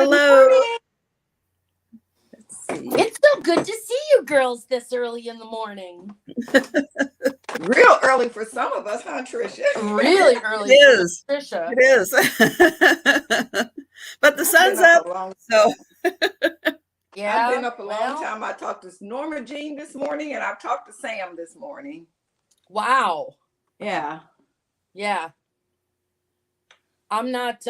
Hello. Let's see. It's so good to see you girls this early in the morning. Real early for some of us, huh, Trisha? Really early. It is. Trisha. It is. But the sun's up. So Yeah. I've been up a long time. I talked to Norma Jean this morning, and I've talked to Sam this morning. Wow. Yeah. Yeah. I'm not,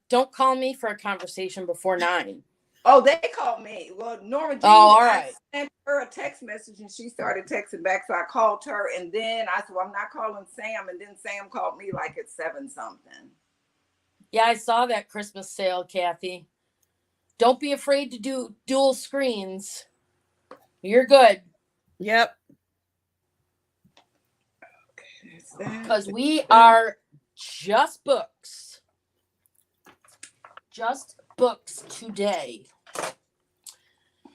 don't call me for a conversation before 9. Oh, they called me. Well, Norma Jean, all right. I sent her a text message, and she started texting back, so I called her, and then I said, well, I'm not calling Sam, and then Sam called me like at 7 something. Yeah, I saw that Christmas sale, Kathy. Don't be afraid to do dual screens. You're good. yep. Because we are just books. Just books today.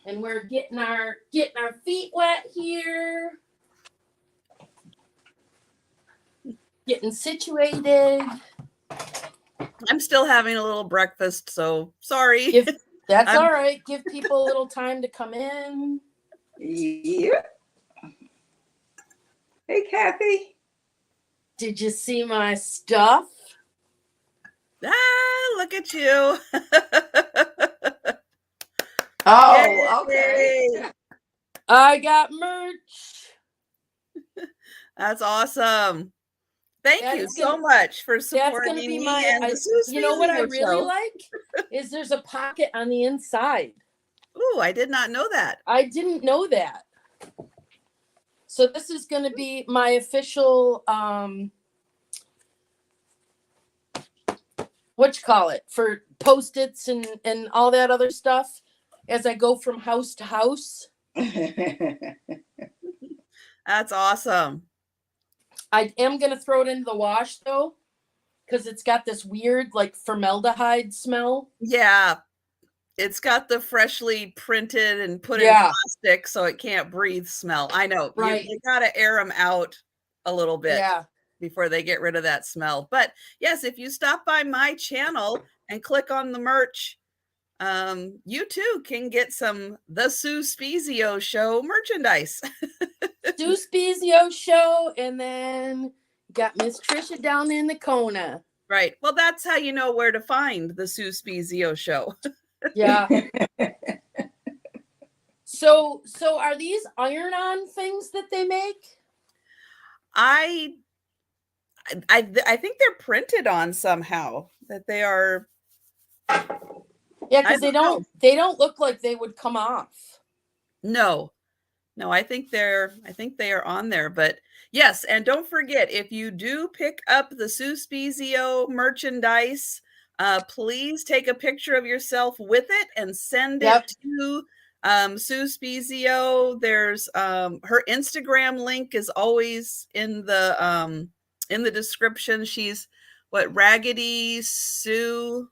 And we're getting our feet wet here. Getting situated. I'm still having a little breakfast, so sorry. That's all right. Give people a little time to come in. Yeah. Hey, Kathy. Did you see my stuff? Ah, look at you. Oh, okay. I got merch. That's awesome. Thank you That's so much for supporting That's gonna be me my. and the Sue's You know what I Music really Show. like is there's a pocket on the inside. Ooh, I did not know that. I didn't know that. So this is going to be my official what you call it for Post-its and all that other stuff as I go from house to house. That's awesome. I am going to throw it into the wash though, because it's got this weird like formaldehyde smell. Yeah. It's got the freshly printed and put in plastic so it can't breathe smell. I know. Right. You got to air them out a little bit before they get rid of that smell. But yes, if you stop by my channel and click on the merch, you too can get some The Sue Spezio Show merchandise. Sue Spezio Show, and then got Miss Trisha down in the corner. Right. Well, that's how you know where to find The Sue Spezio Show. Yeah. So are these iron-on things that they make? I think they're printed on somehow. That they are. Yeah, because they don't look like they would come off. No, I think they are on there. But yes, and don't forget, if you do pick up the Sue Spezio merchandise, please take a picture of yourself with it and send it to Sue Spezio. There's her Instagram link is always in the description. She's Raggedy Sue.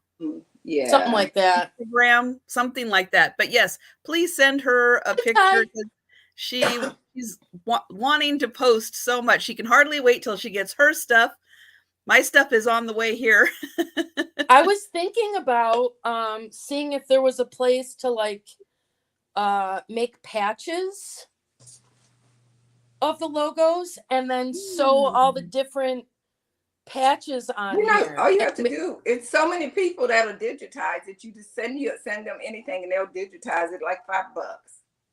Yeah, something like that. Instagram, something like that. But yes, please send her a picture. She's wanting to post so much. She can hardly wait till she gets her stuff. My stuff is on the way here. I was thinking about seeing if there was a place to like make patches of the logos and then sew all the different patches on here. All you have to do, it's so many people that'll digitize it. You just send them anything and they'll digitize it like $5.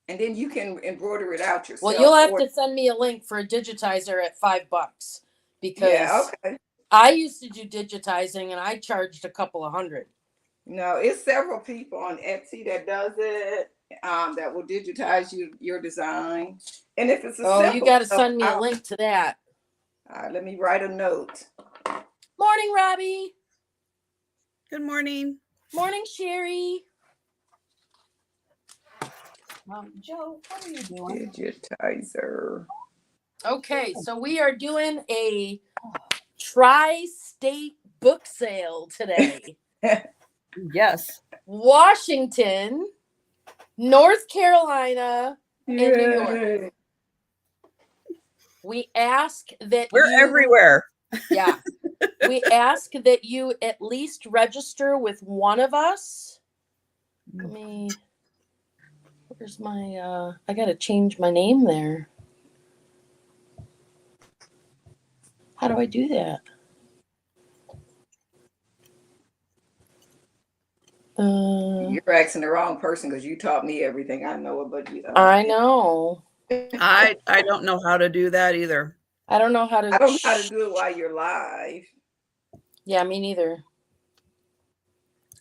And then you can embroider it out yourself. Well, you'll have to send me a link for a digitizer at $5 because I used to do digitizing and I charged a couple of $100. No, it's several people on Etsy that does it, that will digitize your design. And if it's you got to send me a link to that. Let me write a note. Morning, Robbie. Good morning. Morning, Sherry. Joe, what are you doing? Digitizer. Okay, so we are doing a tri-state book sale today. Yes. Washington, North Carolina, and New York. We ask that we're everywhere. Yeah. We ask that you at least register with one of us Let me. Where's my? I gotta change my name there. How do I do that? You're asking the wrong person because you taught me everything I know about you. I know. I don't know how to do that either. I don't know how to. I don't know how to do it while you're live. Yeah, me neither.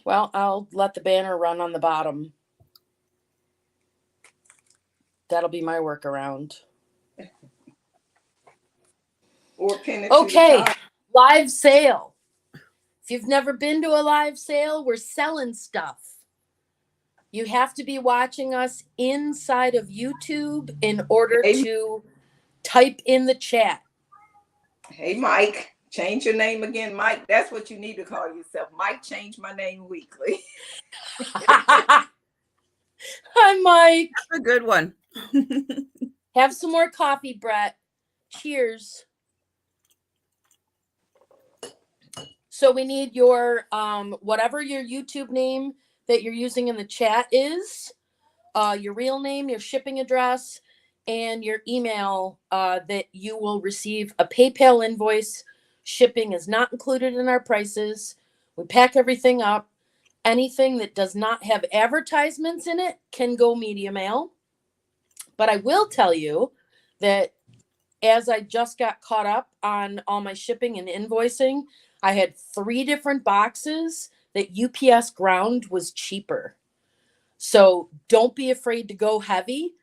Well, I'll let the banner run on the bottom. That'll be my workaround. Or pin it to Okay, the top. live sale. If you've never been to a live sale, we're selling stuff. You have to be watching us inside of YouTube in order to type in the chat. Hey, Mike, change your name again, Mike. That's what you need to call yourself. Mike, change my name weekly. Hi, Mike. That's a good one. Have some more coffee, Brett. Cheers. So we need your whatever your YouTube name that you're using in the chat is, your real name, your shipping address, and your email that you will receive a PayPal invoice. Shipping is not included in our prices. We pack everything up. Anything that does not have advertisements in it can go media mail. But I will tell you that as I just got caught up on all my shipping and invoicing, I had 3 different boxes that UPS ground was cheaper. So don't be afraid to go heavy,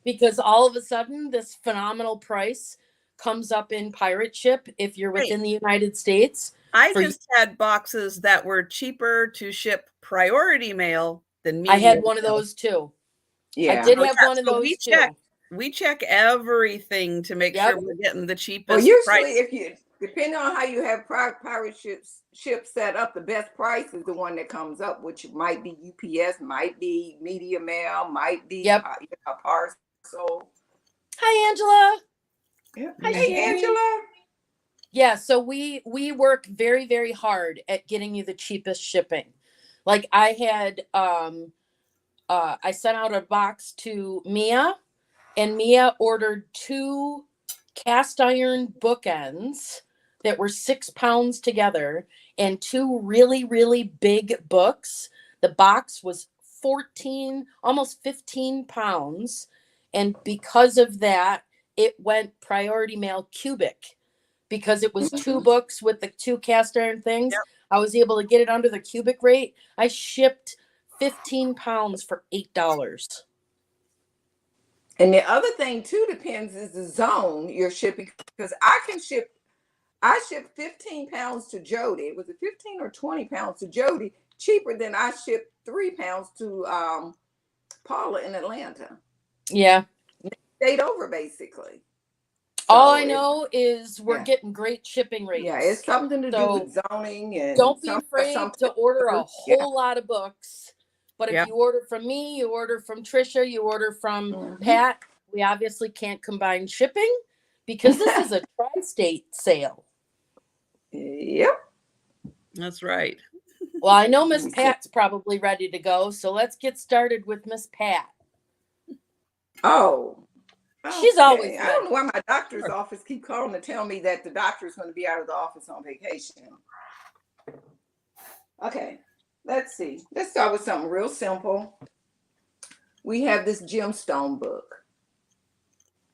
because all of a sudden this phenomenal price comes up in pirate ship if you're within the United States. I just had boxes that were cheaper to ship priority mail than media. I had one of those too. Yeah. I did have one of those too. We check everything to make sure we're getting the cheapest well, usually price. if you, depending on how you have pirate ship set up, the best price is the one that comes up, which might be UPS, might be media mail, might be a parcel. Hi, Angela. Yep. Hey, Angela. Yeah, so we work very, very hard at getting you the cheapest shipping. Like I had I sent out a box to Mia, and Mia ordered 2 cast iron bookends that were 6 pounds together and 2 really, really big books. The box was 14, almost 15 pounds. And because of that, it went priority mail cubic. Because it was 2 books with the 2 cast iron things, I was able to get it under the cubic rate. I shipped 15 pounds for $8. And the other thing too depends is the zone you're shipping, because I shipped 15 pounds to Jody. Was it 15 or 20 pounds to Jody? Cheaper than I shipped 3 pounds to Paula in Atlanta. Yeah. Stayed over basically. All I know is we're getting great shipping rates. Yeah, it's something to do with zoning. And don't be afraid to order a whole lot of books. But if you order from me, you order from Trisha, you order from Pat, we obviously can't combine shipping because this is a tri-state sale. Yep. That's right. Well, I know Miss Pat's probably ready to go, so let's get started with Miss Pat. Oh. She's always I don't know why my doctor's office keep calling to tell me that the doctor's going to be out of the office on vacation. Okay, let's see. Let's start with something real simple. We have this gemstone book.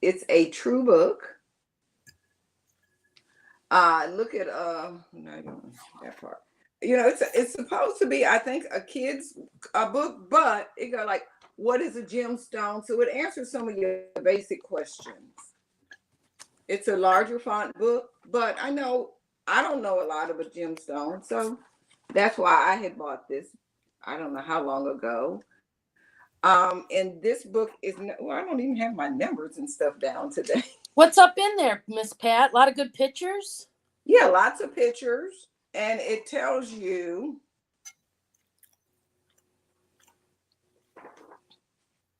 It's a true book. Look at no, I don't that part. You know, it's supposed to be, I think, a kid's book, but it got like, what is a gemstone? So it answers some of your basic questions. It's a larger font book, but I don't know a lot about gemstones, so that's why I had bought this. I don't know how long ago. And this book is, well, I don't even have my numbers and stuff down today. What's up in there, Miss Pat? A lot of good pictures? Yeah, lots of pictures, and it tells you.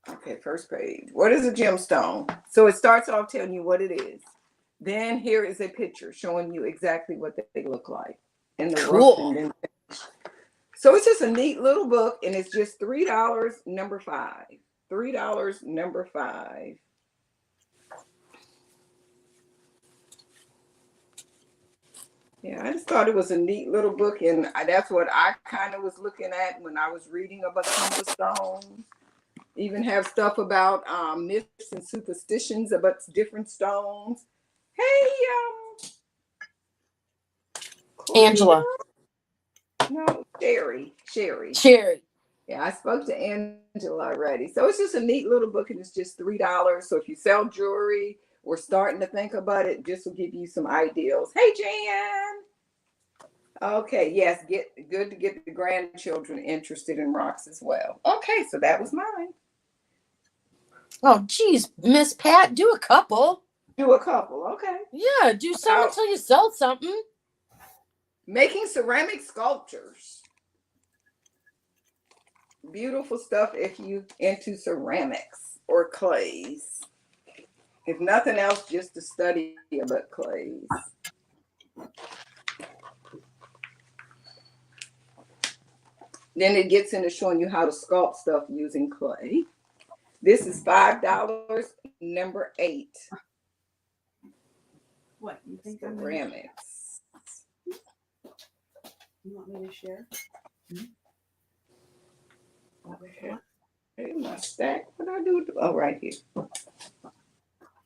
Okay, first page. What is a gemstone? So it starts off telling you what it is. Then here is a picture showing you exactly what they look like. And the cool. So it's just a neat little book, and it's just $3, number 5. $3, number 5. Yeah, I just thought it was a neat little book, and that's what I kind of was looking at when I was reading about some of the stones. Even have stuff about myths and superstitions about different stones. Hey, Angela. No, Sherry. Yeah, I spoke to Angela already. So it's just a neat little book, and it's just $3. So if you sell jewelry or starting to think about it, just will give you some ideas. Hey, Jan. Okay, yes, good to get the grandchildren interested in rocks as well. Okay, so that was mine. Oh, geez, Miss Pat, do a couple. Do a couple, okay. Yeah, do some until you sell something. Making ceramic sculptures. Beautiful stuff if you into ceramics or clays. If nothing else, just to study about clays. Then it gets into showing you how to sculpt stuff using clay. This is $5, number 8. What you think? Ceramics. You want me to share? Okay, my stack. What do I do? Oh, right here.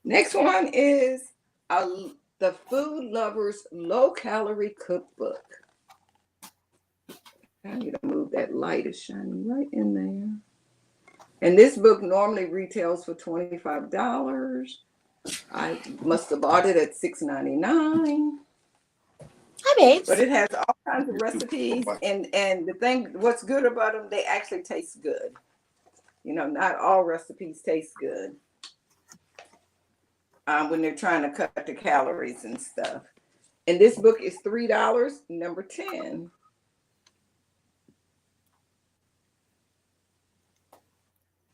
Next one is the Food Lover's Low-Calorie Cookbook. I need to move that light. Is shining right in there. And this book normally retails for $25. I must have bought it at $6.99. Hi, babes. But it has all kinds of recipes, and the thing, what's good about them, they actually taste good. You know, not all recipes taste good when they're trying to cut the calories and stuff. And this book is $3, number 10.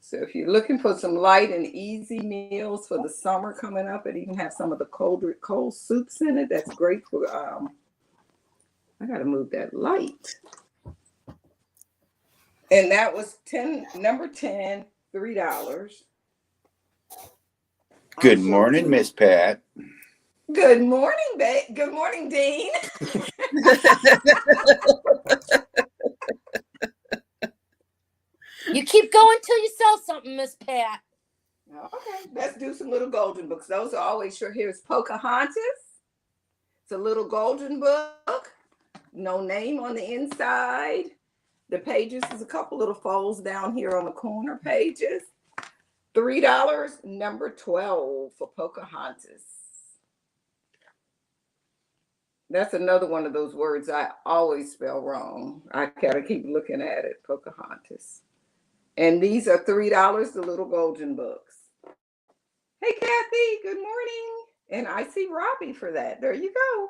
So if you're looking for some light and easy meals for the summer coming up, it even has some of the cold soups in it. That's great for I gotta move that light. And that was number 10, $3. Good morning, Miss Pat. Good morning, babe. Good morning, Dean. You keep going till you sell something, Miss Pat. Okay, let's do some little golden books. Those are always sure. Here's Pocahontas. It's a little golden book. No name on the inside. The pages is a couple little folds down here on the corner pages. $3, number 12 for Pocahontas. That's another one of those words I always spell wrong. I gotta keep looking at it, Pocahontas. And these are $3, the little golden books. Hey, Kathy, good morning. And I see Robbie for that. There you go.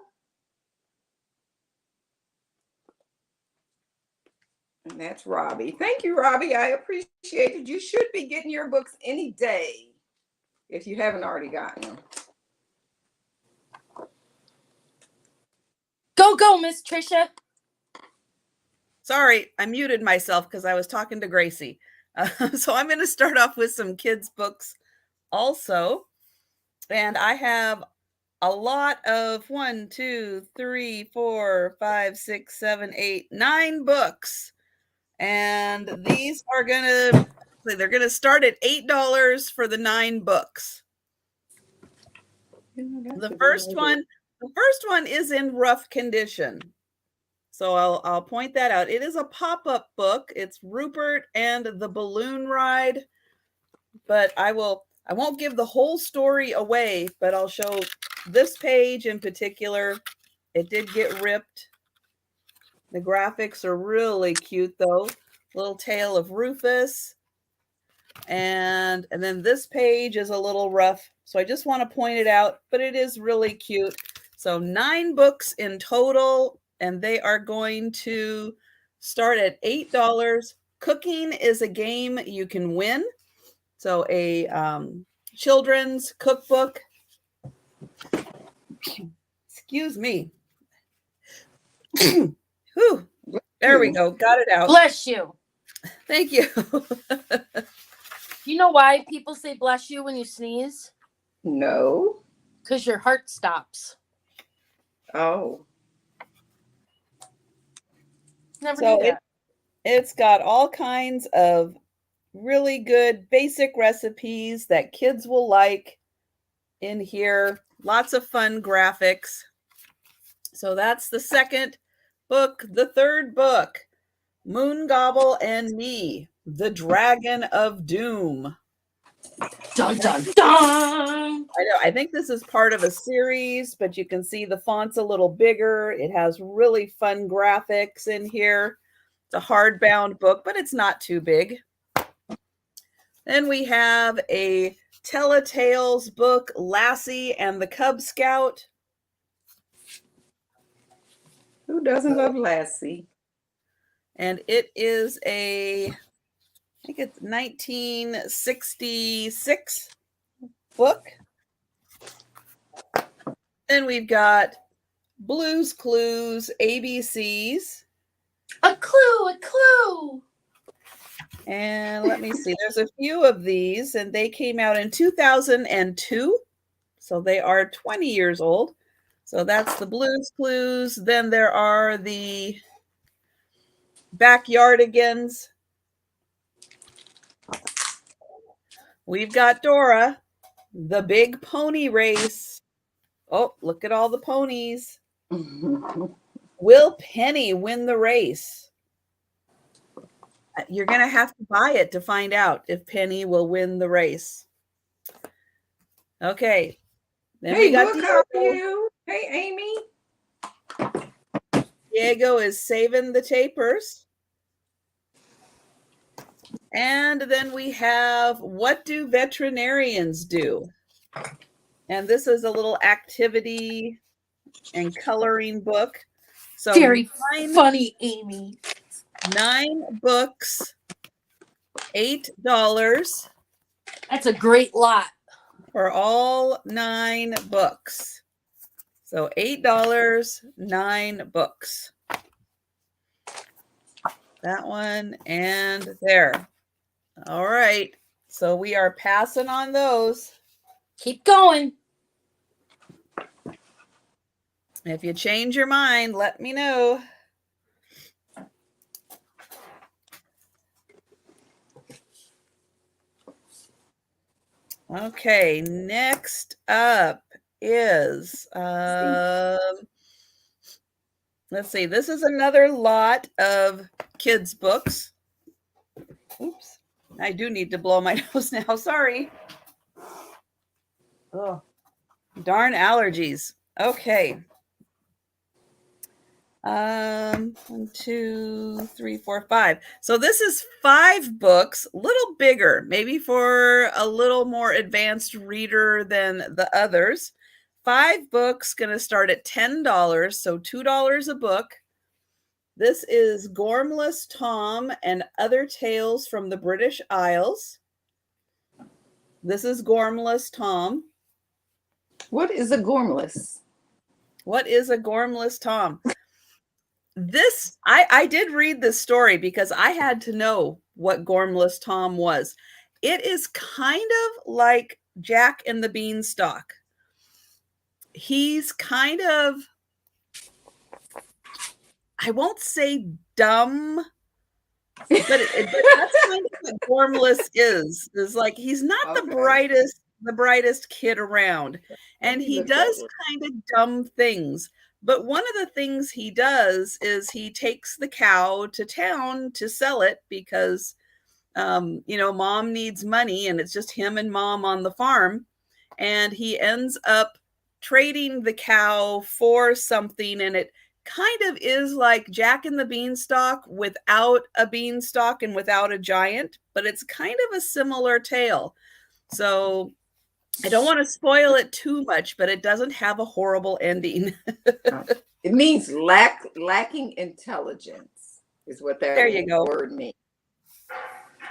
And that's Robbie. Thank you, Robbie. I appreciate it. You should be getting your books any day if you haven't already gotten them. Go, Miss Trisha. Sorry, I muted myself because I was talking to Gracie. So I'm going to start off with some kids' books also. And I have a lot of 1, 2, 3, 4, 5, 6, 7, 8, 9 books. And these are they're going to start at $8 for the 9 books. The first one is in rough condition. So I'll point that out. It is a pop-up book. It's Rupert and the Balloon Ride. But I won't give the whole story away, but I'll show this page in particular. It did get ripped. The graphics are really cute though. Little tail of Rufus. And then this page is a little rough. So I just want to point it out, but it is really cute. So 9 books in total, and they are going to start at $8. Cooking is a game you can win. So a children's cookbook. Excuse me. Whew. There we go. Got it out. Bless you. Thank you. You know why people say bless you when you sneeze? No. Because your heart stops. Oh. Never So knew that. it's got all kinds of really good basic recipes that kids will like in here. Lots of fun graphics. So that's the second book. The third book, Moongobble and Me, The Dragon of Doom. Dun, dun, dun. I know. I think this is part of a series, but you can see the font's a little bigger. It has really fun graphics in here. It's a hardbound book, but it's not too big. Then we have a Telltales book, Lassie and the Cub Scout. Who doesn't love Lassie? And it is I think it's 1966 book. Then we've got Blue's Clues, ABCs. A clue, a clue. And let me see, there's a few of these, and they came out in 2002. So they are 20 years old. So that's the Blue's Clues. Then there are the Backyardigans. We've got Dora, the Big Pony Race. Oh, look at all the ponies. Will Penny win the race? You're going to have to buy it to find out if Penny will win the race. Okay. Then Hey, we got look, how are you? Hey, Amy. Diego is saving the tapers. And then we have What Do Veterinarians Do? And this is a little activity and coloring book. So Very funny, Amy. 9 books, $8 That's a great lot. for all 9 books. So $8, 9 books. That one and there. All right. So we are passing on those. Keep going. If you change your mind, let me know. Okay, next up is let's see, this is another lot of kids' books. Oops, I do need to blow my nose now. Sorry. Oh, darn allergies. Okay. 1, 2, 3, 4, 5. So this is 5 books, a little bigger, maybe for a little more advanced reader than the others. 5 books, going to start at $10, so $2 a book. This is Gormless Tom and Other Tales from the British Isles. This is Gormless Tom. What is a gormless? What is a Gormless Tom? This, I did read this story because I had to know what Gormless Tom was. It is kind of like Jack and the Beanstalk. He's kind of, I won't say dumb, but that's kind of what Gormless is like, he's not the brightest kid around, and he does kind of dumb things. But one of the things he does is he takes the cow to town to sell it because, mom needs money and it's just him and mom on the farm. And he ends up trading the cow for something. And it kind of is like Jack and the Beanstalk without a beanstalk and without a giant, but it's kind of a similar tale. So I don't want to spoil it too much, but it doesn't have a horrible ending. It means lacking intelligence is what that word means.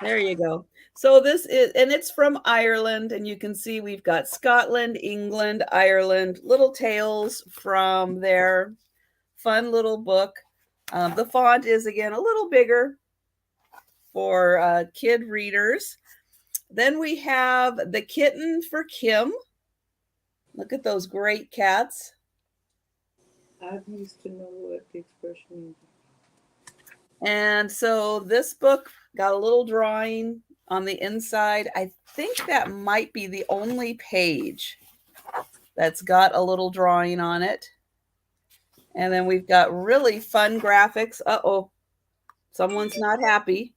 There you go. So this is, and it's from Ireland, and you can see we've got Scotland, England, Ireland, little tales from their fun little book. The font is, again, a little bigger for kid readers. Then we have The Kitten for Kim. Look at those great cats. I used to know what the expression means. And so this book got a little drawing on the inside. I think that might be the only page that's got a little drawing on it. And then we've got really fun graphics. Uh-oh, someone's not happy.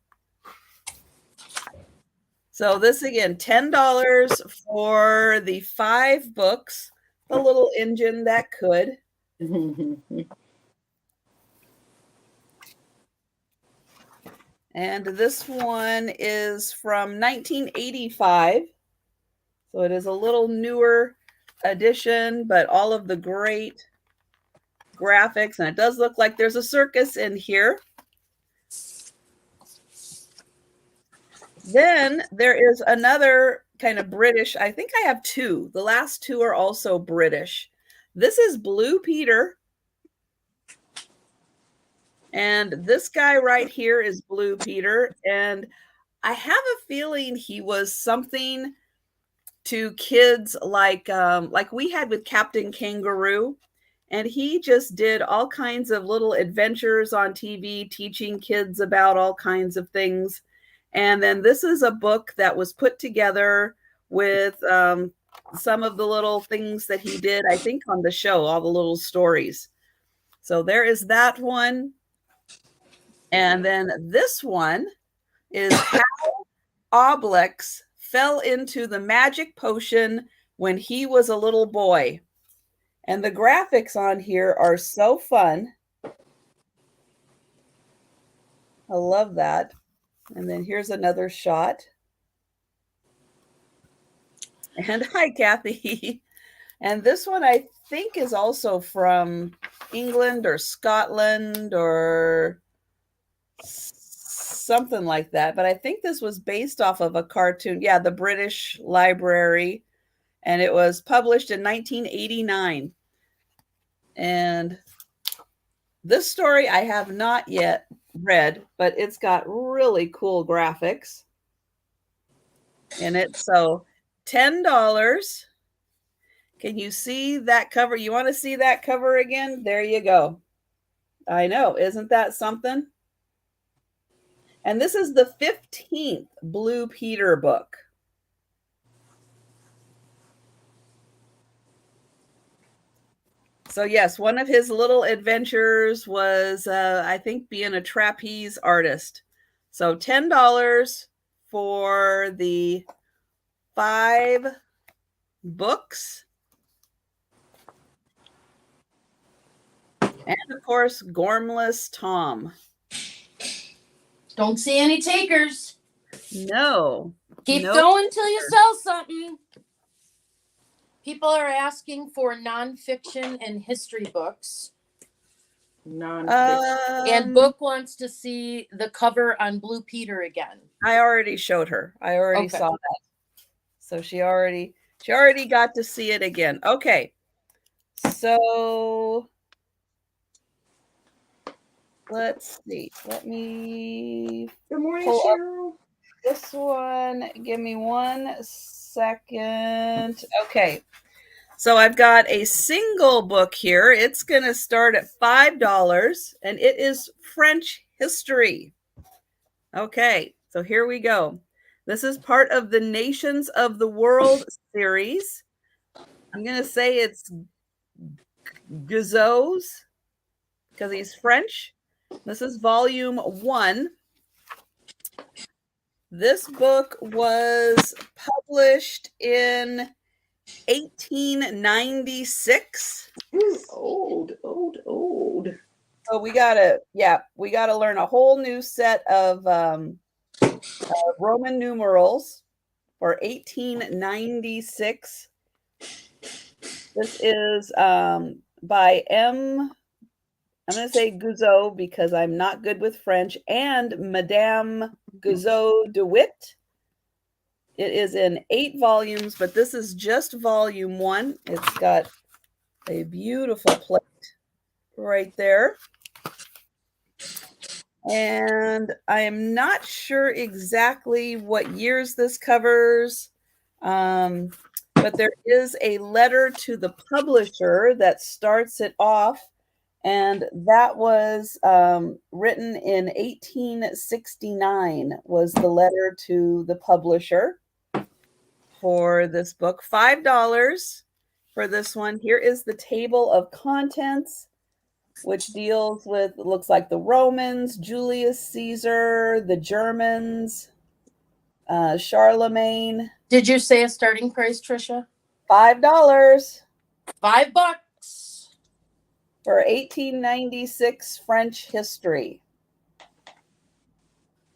So this, again, $10 for the 5 books, The Little Engine That Could. And this one is from 1985. So it is a little newer edition, but all of the great graphics. And it does look like there's a circus in here. Then there is another kind of British. I think I have 2. The last 2 are also British. This is Blue Peter. And this guy right here is Blue Peter. And I have a feeling he was something to kids like we had with Captain Kangaroo. And he just did all kinds of little adventures on TV, teaching kids about all kinds of things. And then this is a book that was put together with some of the little things that he did, I think, on the show, all the little stories. So there is that one. And then this one is how Obliques fell into the magic potion when he was a little boy. And the graphics on here are so fun. I love that. And then here's another shot. And hi, Kathy. And this one I think is also from England or Scotland or something like that. But I think this was based off of a cartoon. Yeah, the British Library. And it was published in 1989. And this story I have not yet read, but it's got really cool graphics in it. So $10. Can you see that cover? You want to see that cover again? There you go. I know. Isn't that something? And this is the 15th Blue Peter book. So yes, one of his little adventures was, I think, being a trapeze artist. So $10 for the 5 books. And of course, Gormless Tom. Don't see any takers. No. Keep going till you sell something. People are asking for nonfiction and history books. Nonfiction. And Book wants to see the cover on Blue Peter again. I already showed her. I already saw that. So she already got to see it again. Okay. So let's see. Let me Good morning, pull Cheryl. up this one. Give me 1 second. Okay. So I've got a single book here. It's going to start at $5, and it is French history. Okay, so here we go. This is part of the Nations of the World series. I'm going to say it's Guzzo's because he's French. This is volume 1. This book was published in 1896. Old. So we gotta learn a whole new set of Roman numerals for 1896. This is by I'm going to say Guizot because I'm not good with French, and Madame Guizot de Witt. It is in 8 volumes, but this is just volume 1. It's got a beautiful plate right there. And I am not sure exactly what years this covers, but there is a letter to the publisher that starts it off, and that was written in 1869 was the letter to the publisher for this book. $5 for this one. Here is the table of contents, which deals with, looks like the Romans, Julius Caesar, the Germans, Charlemagne. Did you say a starting price, Trisha? $5 $5 for 1896 French history.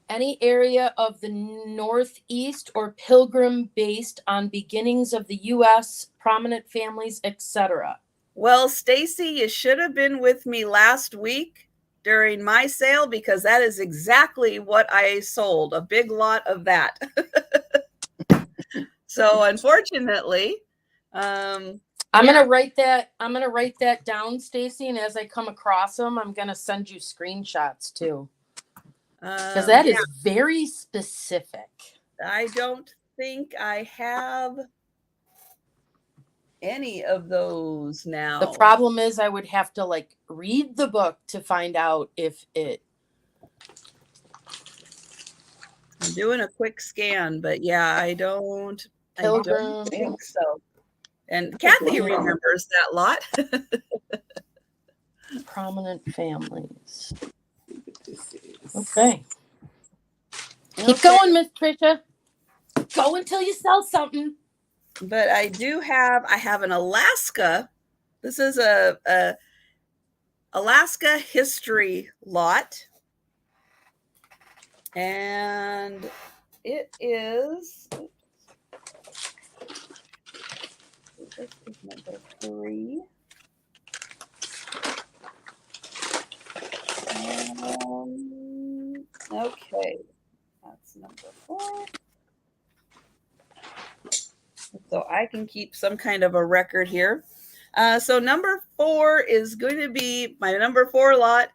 Any area of the Northeast or Pilgrim based on beginnings of the U.S., prominent families, etc. Well, Stacy, you should have been with me last week during my sale, because that is exactly what I sold, a big lot of that. So unfortunately, I'm gonna write that down, Stacy, and as I come across them, I'm gonna send you screenshots too, because that is very specific. I don't think I have any of those now. The problem is I would have to like read the book to find out if it. I'm doing a quick scan, but yeah, I don't think so. And Kathy remembers that lot. Prominent families. Okay. Keep going, Miss Trisha. Go until you sell something. But I have an Alaska. This is a Alaska history lot. And it is, this is number 3. Okay, that's number 4. So I can keep some kind of a record here. So number 4 is going to be my number 4 lot.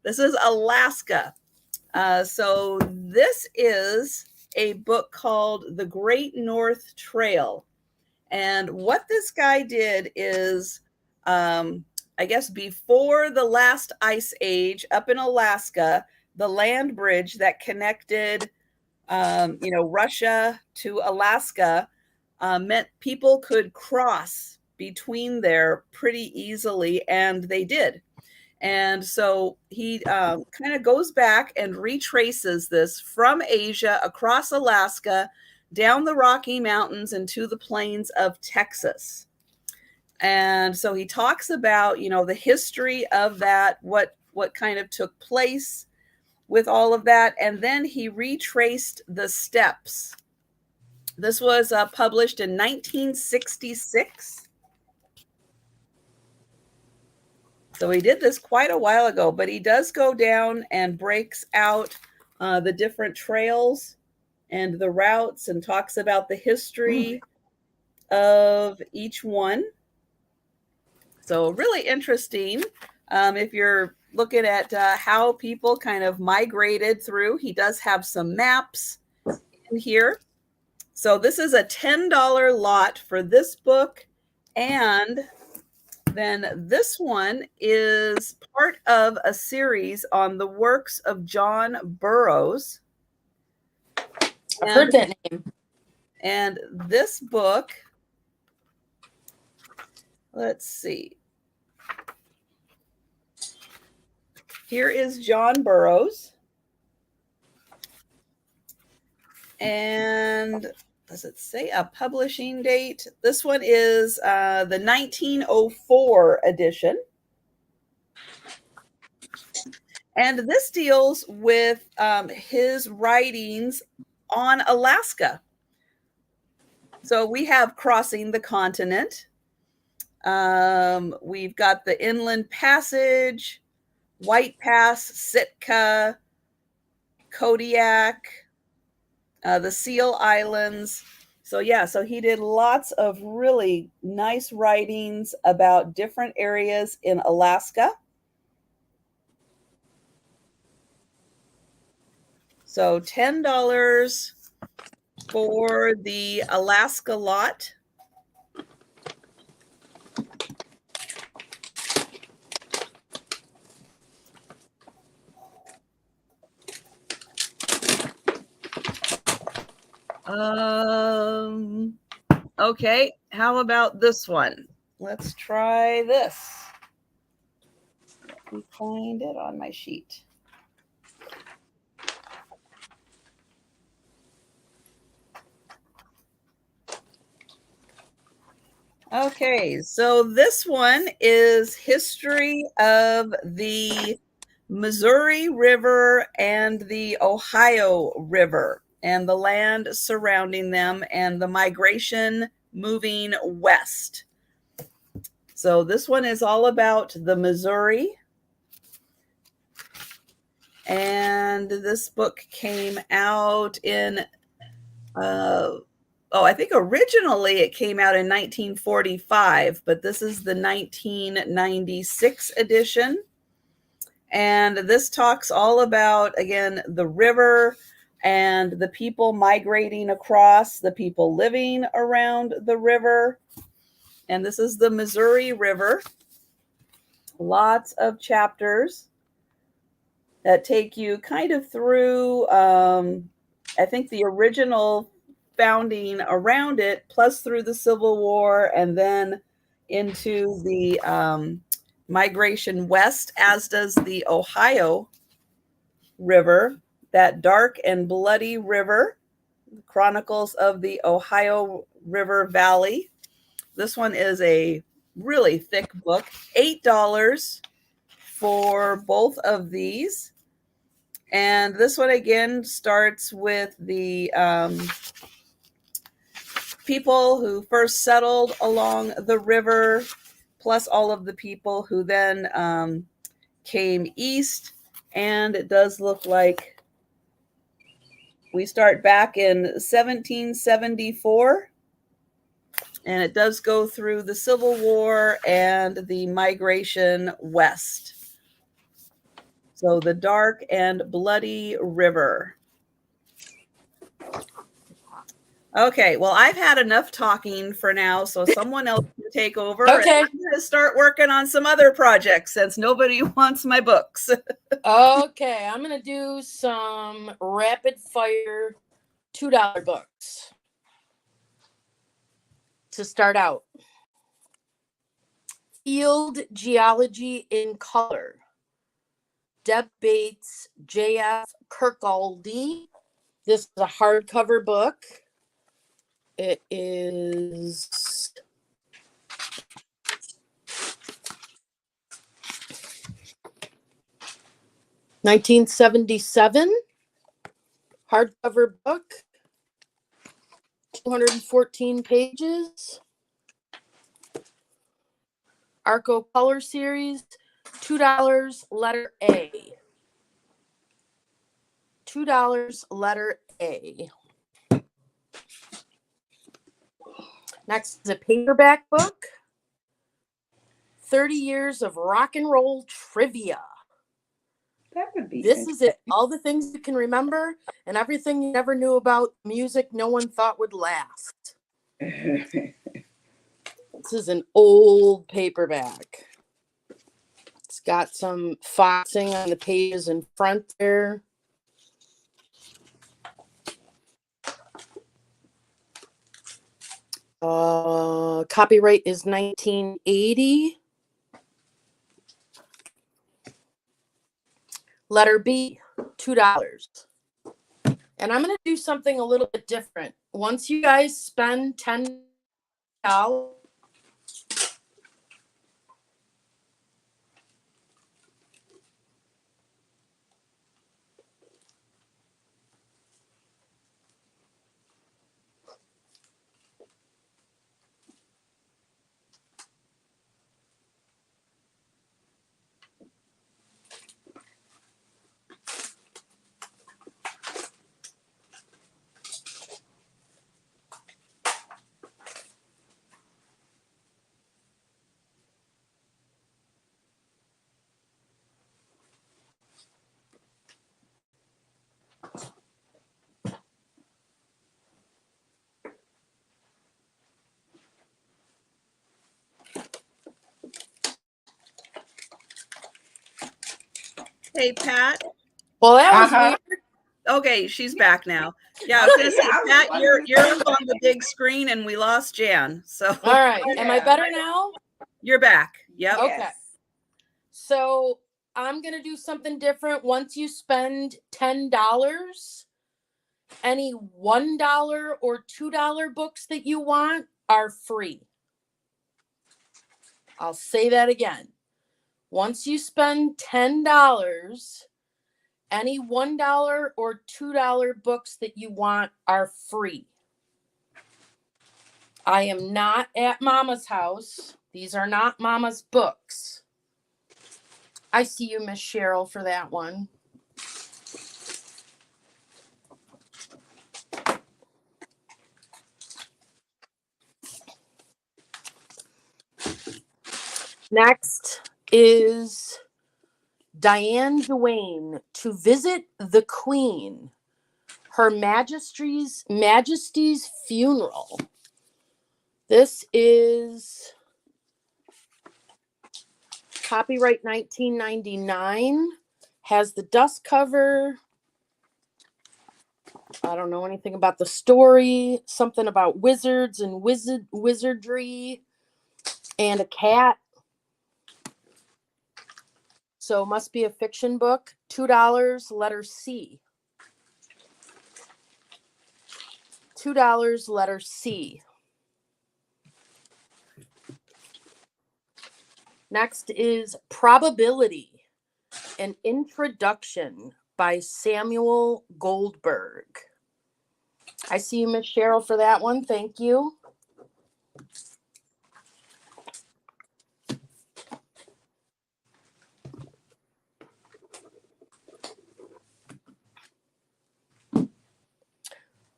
This is Alaska. So this is a book called The Great North Trail. And what this guy did is, I guess before the last ice age up in Alaska, the land bridge that connected, Russia to Alaska meant people could cross between there pretty easily, and they did. And so he kind of goes back and retraces this from Asia across Alaska, down the Rocky Mountains and to the plains of Texas. And so he talks about, the history of that, what kind of took place with all of that. And then he retraced the steps. This was published in 1966. So he did this quite a while ago, but he does go down and breaks out the different trails and the routes and talks about the history of each one. So really interesting. If you're looking at how people kind of migrated through, he does have some maps in here. So this is a $10 lot for this book. And then this one is part of a series on the works of John Burroughs. I've heard that name. And this book, let's see. Here is John Burroughs. And does it say a publishing date? This one is the 1904 edition. And this deals with his writings on Alaska. So we have Crossing the Continent. We've got the Inland Passage, White Pass, Sitka, Kodiak, the Seal Islands. So he did lots of really nice writings about different areas in Alaska. So $10 for the Alaska lot. Okay, how about this one? Let's try this. Let me find it on my sheet. Okay, so this one is history of the Missouri River and the Ohio River and the land surrounding them and the migration moving west. So this one is all about the Missouri. And this book came out in I think originally it came out in 1945, but this is the 1996 edition. And this talks all about, again, the river and the people migrating across, the people living around the river. And this is the Missouri River. Lots of chapters that take you kind of through, I think, the original founding around it, plus through the Civil War, and then into the migration west, as does the Ohio River, that dark and bloody river, Chronicles of the Ohio River Valley. This one is a really thick book, $8 for both of these. And this one again starts with the people who first settled along the river, plus all of the people who then came east. And it does look like we start back in 1774. And it does go through the Civil War and the migration west. So the dark and bloody river. Okay, well, I've had enough talking for now, so someone else can take over. Okay. And I'm going to start working on some other projects since nobody wants my books. Okay, I'm going to do some rapid fire $2 books to start out. Field Geology in Color. Deb Bates, J.F. Kirkcaldy. This is a hardcover book. It is $1977. Hardcover book. 214 pages. Arco Color Series. $2, letter A. $2, letter A. Next is a paperback book. 30 Years of Rock and Roll Trivia. That would be This is it. All the things you can remember and everything you never knew about music no one thought would last. This is an old paperback. It's got some foxing on the pages in front there. Copyright is 1980. Letter B, $2. And I'm going to do something a little bit different. Once you guys spend $10, Hey, Pat. Well, that was Uh-huh. weird. Okay, she's back now. Yeah, I was gonna say, Yeah, I was Pat, wondering. you're up on the big screen, and we lost Jan. So All right. Am I Yeah. better now? you're back. Yep. Okay. Yes. So I'm going to do something different. Once you spend $10, any $1 or $2 books that you want are free. I'll say that again. Once you spend $10, any $1 or $2 books that you want are free. I am not at Mama's house. These are not Mama's books. I see you, Miss Cheryl, for that one. Next is Diane Duane, To Visit the Queen, Her Majesty's Funeral. This is copyright 1999, has the dust cover. I don't know anything about the story, something about wizards and wizardry and a cat. So it must be a fiction book. $2, letter C. $2, letter C. Next is Probability, an introduction by Samuel Goldberg. I see you, Miss Cheryl, for that one. Thank you.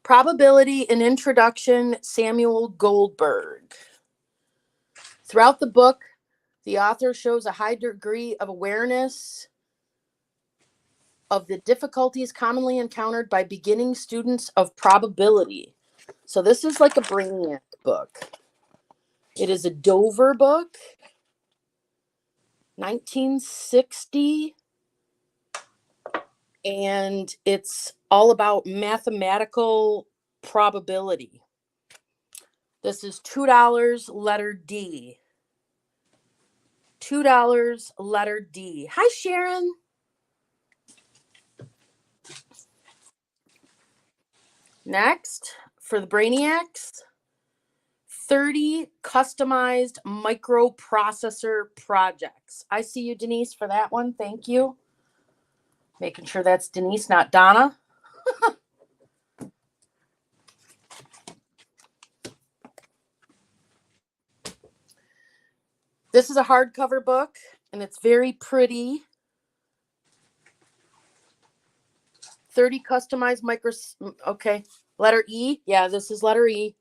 Probability, an introduction, Samuel Goldberg. Throughout the book, the author shows a high degree of awareness of the difficulties commonly encountered by beginning students of probability. So this is like a brainiac book. It is a Dover book, 1960, and it's all about mathematical probability. This is $2, letter D. $2, letter D. Hi, Sharon. Next, for the Brainiacs, 30 customized microprocessor projects. I see you, Denise, for that one. Thank you. Making sure that's Denise, not Donna. This is a hardcover book, and it's very pretty. 30 customized okay. Letter E. Yeah, this is letter E.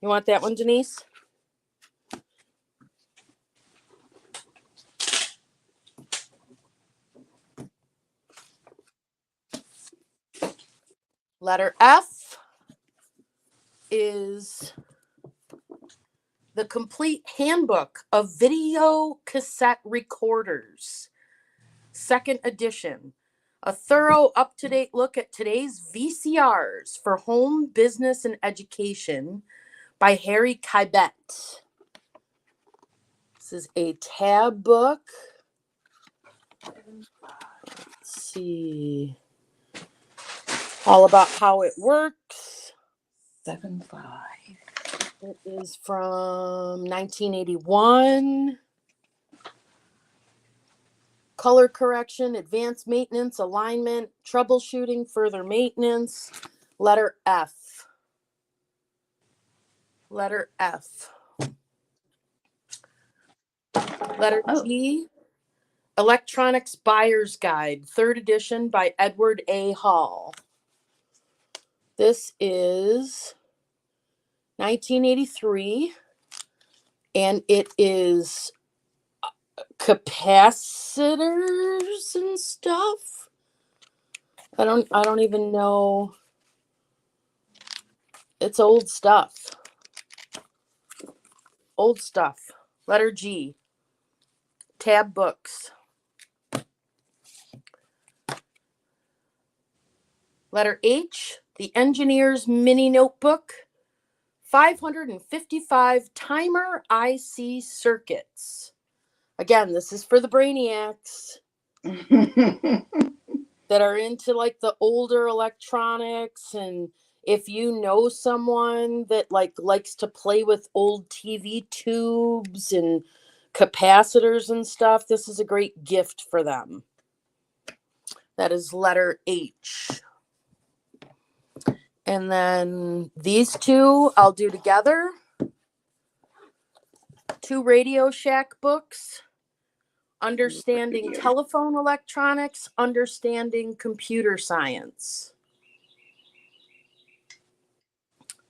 You want that one, Denise? Letter F is the complete handbook of video cassette recorders, second edition. A thorough, up-to-date look at today's VCRs for home, business, and education by Harry Kibet. This is a tab book. Let's see. All about how it works. 7.5. It is from 1981. Color correction, advanced maintenance, alignment, troubleshooting, further maintenance. Letter F. Letter F. Letter G. Electronics Buyer's Guide, third edition by Edward A. Hall. This is 1983, and it is capacitors and stuff. I don't even know. It's old stuff. Old stuff. Letter G. Tab books. Letter H, the Engineer's Mini Notebook, 555 timer IC circuits. Again, this is for the brainiacs that are into like the older electronics, and if you know someone that like likes to play with old TV tubes and capacitors and stuff, this is a great gift for them. That is letter H. And then these two I'll do together. 2 Radio Shack books. Understanding telephone electronics, understanding computer science.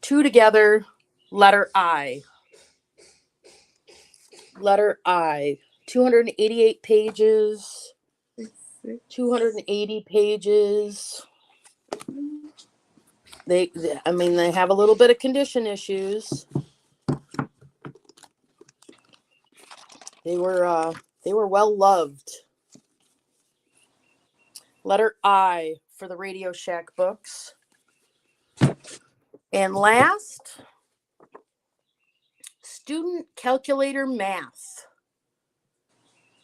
2 together, letter I. Letter I. 288 pages. 280 pages. They have a little bit of condition issues. They were well loved. Letter I for the Radio Shack books. And last, Student Calculator Math.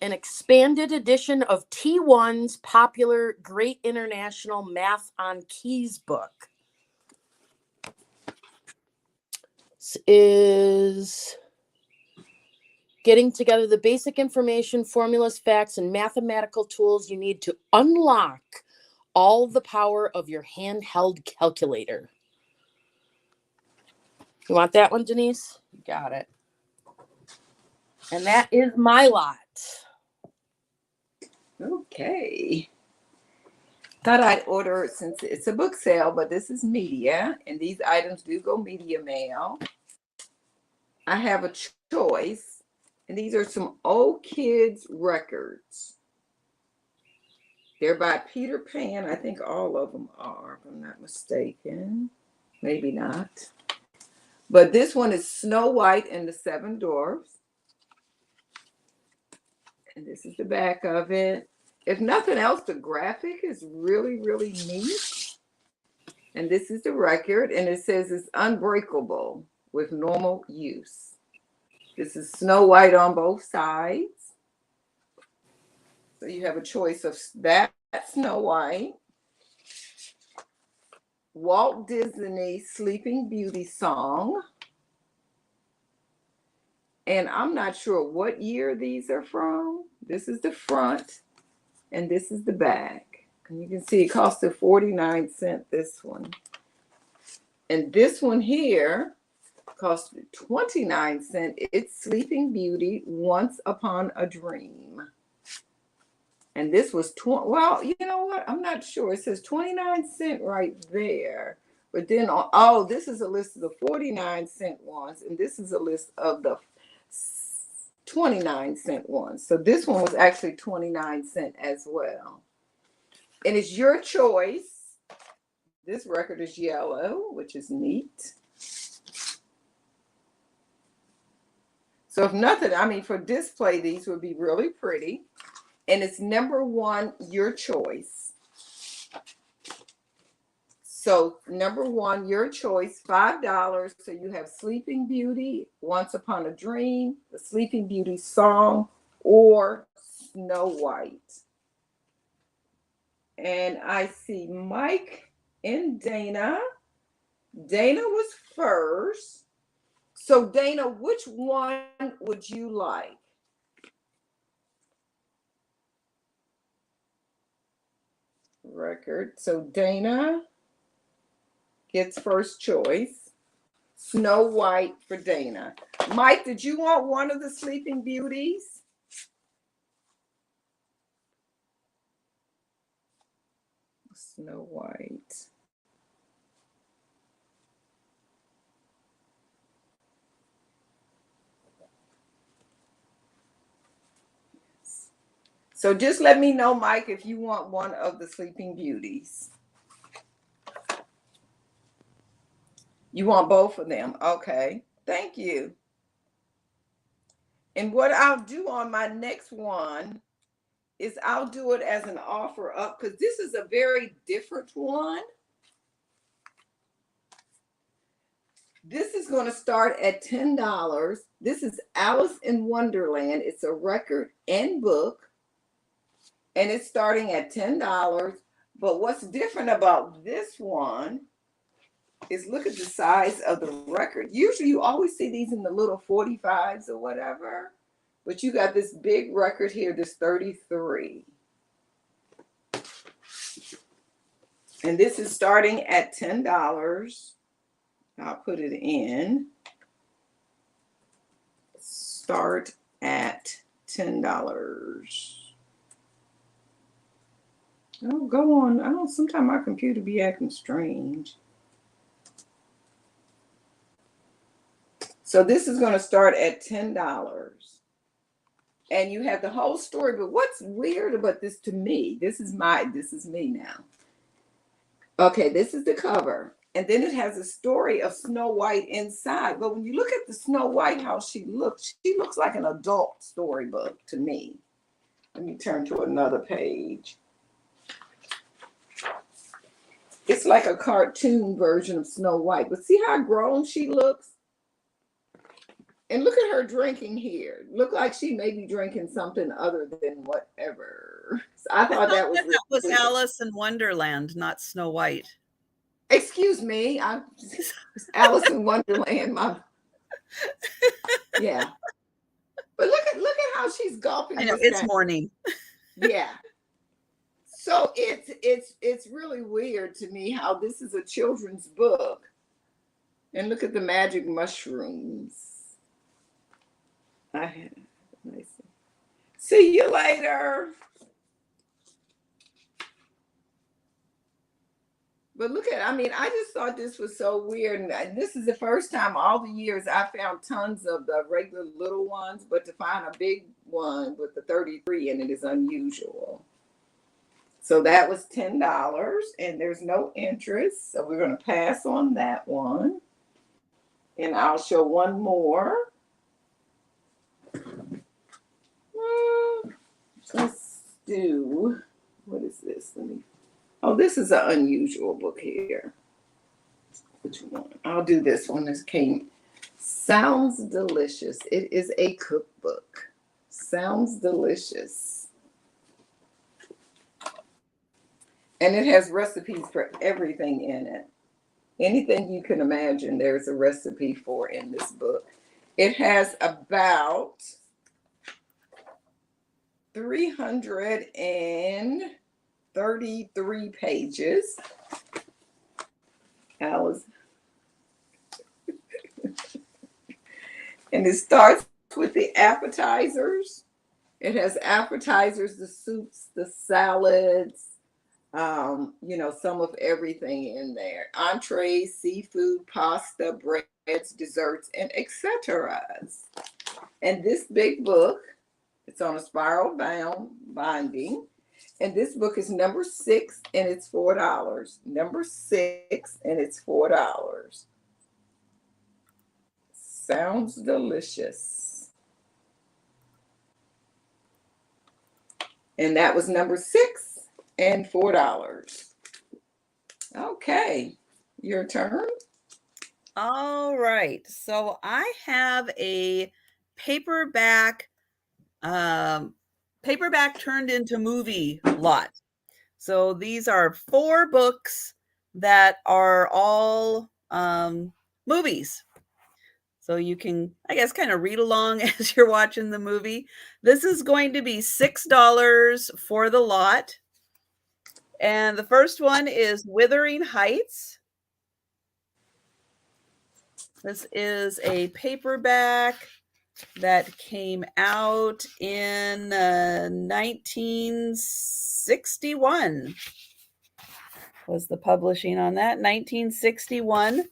An expanded edition of T1's popular Great International Math on Keys book. This is getting together the basic information, formulas, facts, and mathematical tools you need to unlock all the power of your handheld calculator. You want that one, Denise? Got it. And that is my lot. Okay. Thought I'd order, since it's a book sale, but this is media, and these items do go media mail. I have a choice, and these are some old kids records. They're by Peter Pan. I think all of them are, if I'm not mistaken. Maybe not. But this one is Snow White and the Seven Dwarfs. And this is the back of it. If nothing else, the graphic is really, really neat. And this is the record, and it says it's unbreakable with normal use. This is Snow White on both sides. So you have a choice of that Snow White, Walt Disney Sleeping Beauty song. And I'm not sure what year these are from. This is the front, and this is the back. And you can see it cost 49 cents, this one. And this one here cost 29 cents. It's Sleeping Beauty, Once Upon a Dream. And this was, well, you know what? I'm not sure. It says 29 cents right there. But then, this is a list of the 49-cent ones. And this is a list of the 29-cent ones. So this one was actually 29 cents as well. And it's your choice. This record is yellow, which is neat. So if nothing, for display, these would be really pretty. And it's number 1, your choice. So number 1, your choice, $5. So you have Sleeping Beauty, Once Upon a Dream, the Sleeping Beauty song, or Snow White. And I see Mike and Dana. Dana was first. So Dana, which one would you like? Record. So Dana gets first choice. Snow White for Dana. Mike, did you want one of the Sleeping Beauties? Snow White. So just let me know, Mike, if you want one of the Sleeping Beauties. You want both of them? Okay. Thank you. And what I'll do on my next one is I'll do it as an offer up, because this is a very different one. is going to start at $10. This is Alice in Wonderland. It's a record and book, and it's starting at $10. But what's different about this one is look at the size of the record. Usually you always see these in the little 45s or whatever, but you got this big record here, this 33. And this is starting at $10. I'll put it in. Start at $10. Oh, go on. I don't. Sometimes my computer be acting strange. So this is going to start at $10. And you have the whole story. But what's weird about this to me? This is me now. Okay, this is the cover. And then it has a story of Snow White inside. But when you look at the Snow White, how she looks like an adult storybook to me. Let me turn to another page. It's like a cartoon version of Snow White. But see how grown she looks? And look at her drinking here. Look like she may be drinking something other than whatever. So I thought that was Alice in Wonderland, not Snow White. Excuse me. It's Alice in Wonderland. Yeah. But look at how she's gulping. I know it's morning. Yeah. So it's really weird to me how this is a children's book. And look at the magic mushrooms. See you later. But look at, I just thought this was so weird. And this is the first time all the years I found tons of the regular little ones, but to find a big one with the 33 in it is unusual. So that was $10, and there's no interest. So we're going to pass on that one. And I'll show one more. Let's do, what is this? This is an unusual book here. Which one? I'll do this one. This came. Sounds delicious. It is a cookbook. Sounds delicious. And it has recipes for everything in it. Anything you can imagine, there's a recipe for in this book. It has about 333 pages. Alice. And it starts with the appetizers. It has appetizers, the soups, the salads, some of everything in there. Entrees, seafood, pasta, breads, desserts, and etc. And this big book, it's on a spiral bound binding. And this book is number 6, and it's $4. Number 6, and it's $4. Sounds delicious. And that was number 6 and $4. Okay, your turn. All right. So I have a paperback turned into movie lot. So these are 4 books that are all movies. So you can, I guess, kind of read along as you're watching the movie. This is going to be $6 for the lot. And the first one is Withering Heights. This is a paperback that came out in 1961. Was the publishing on that? 1961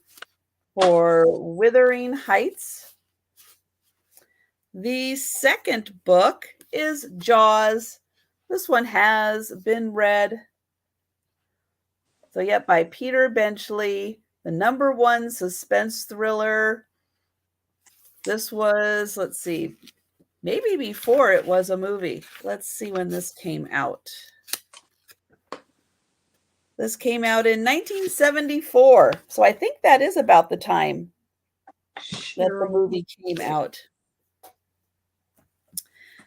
for Withering Heights. The second book is Jaws. This one has been read. So, yep, by Peter Benchley, the #1 suspense thriller. This was, let's see, maybe before it was a movie. Let's see when this came out. This came out in 1974. So I think that is about the time that the movie came out.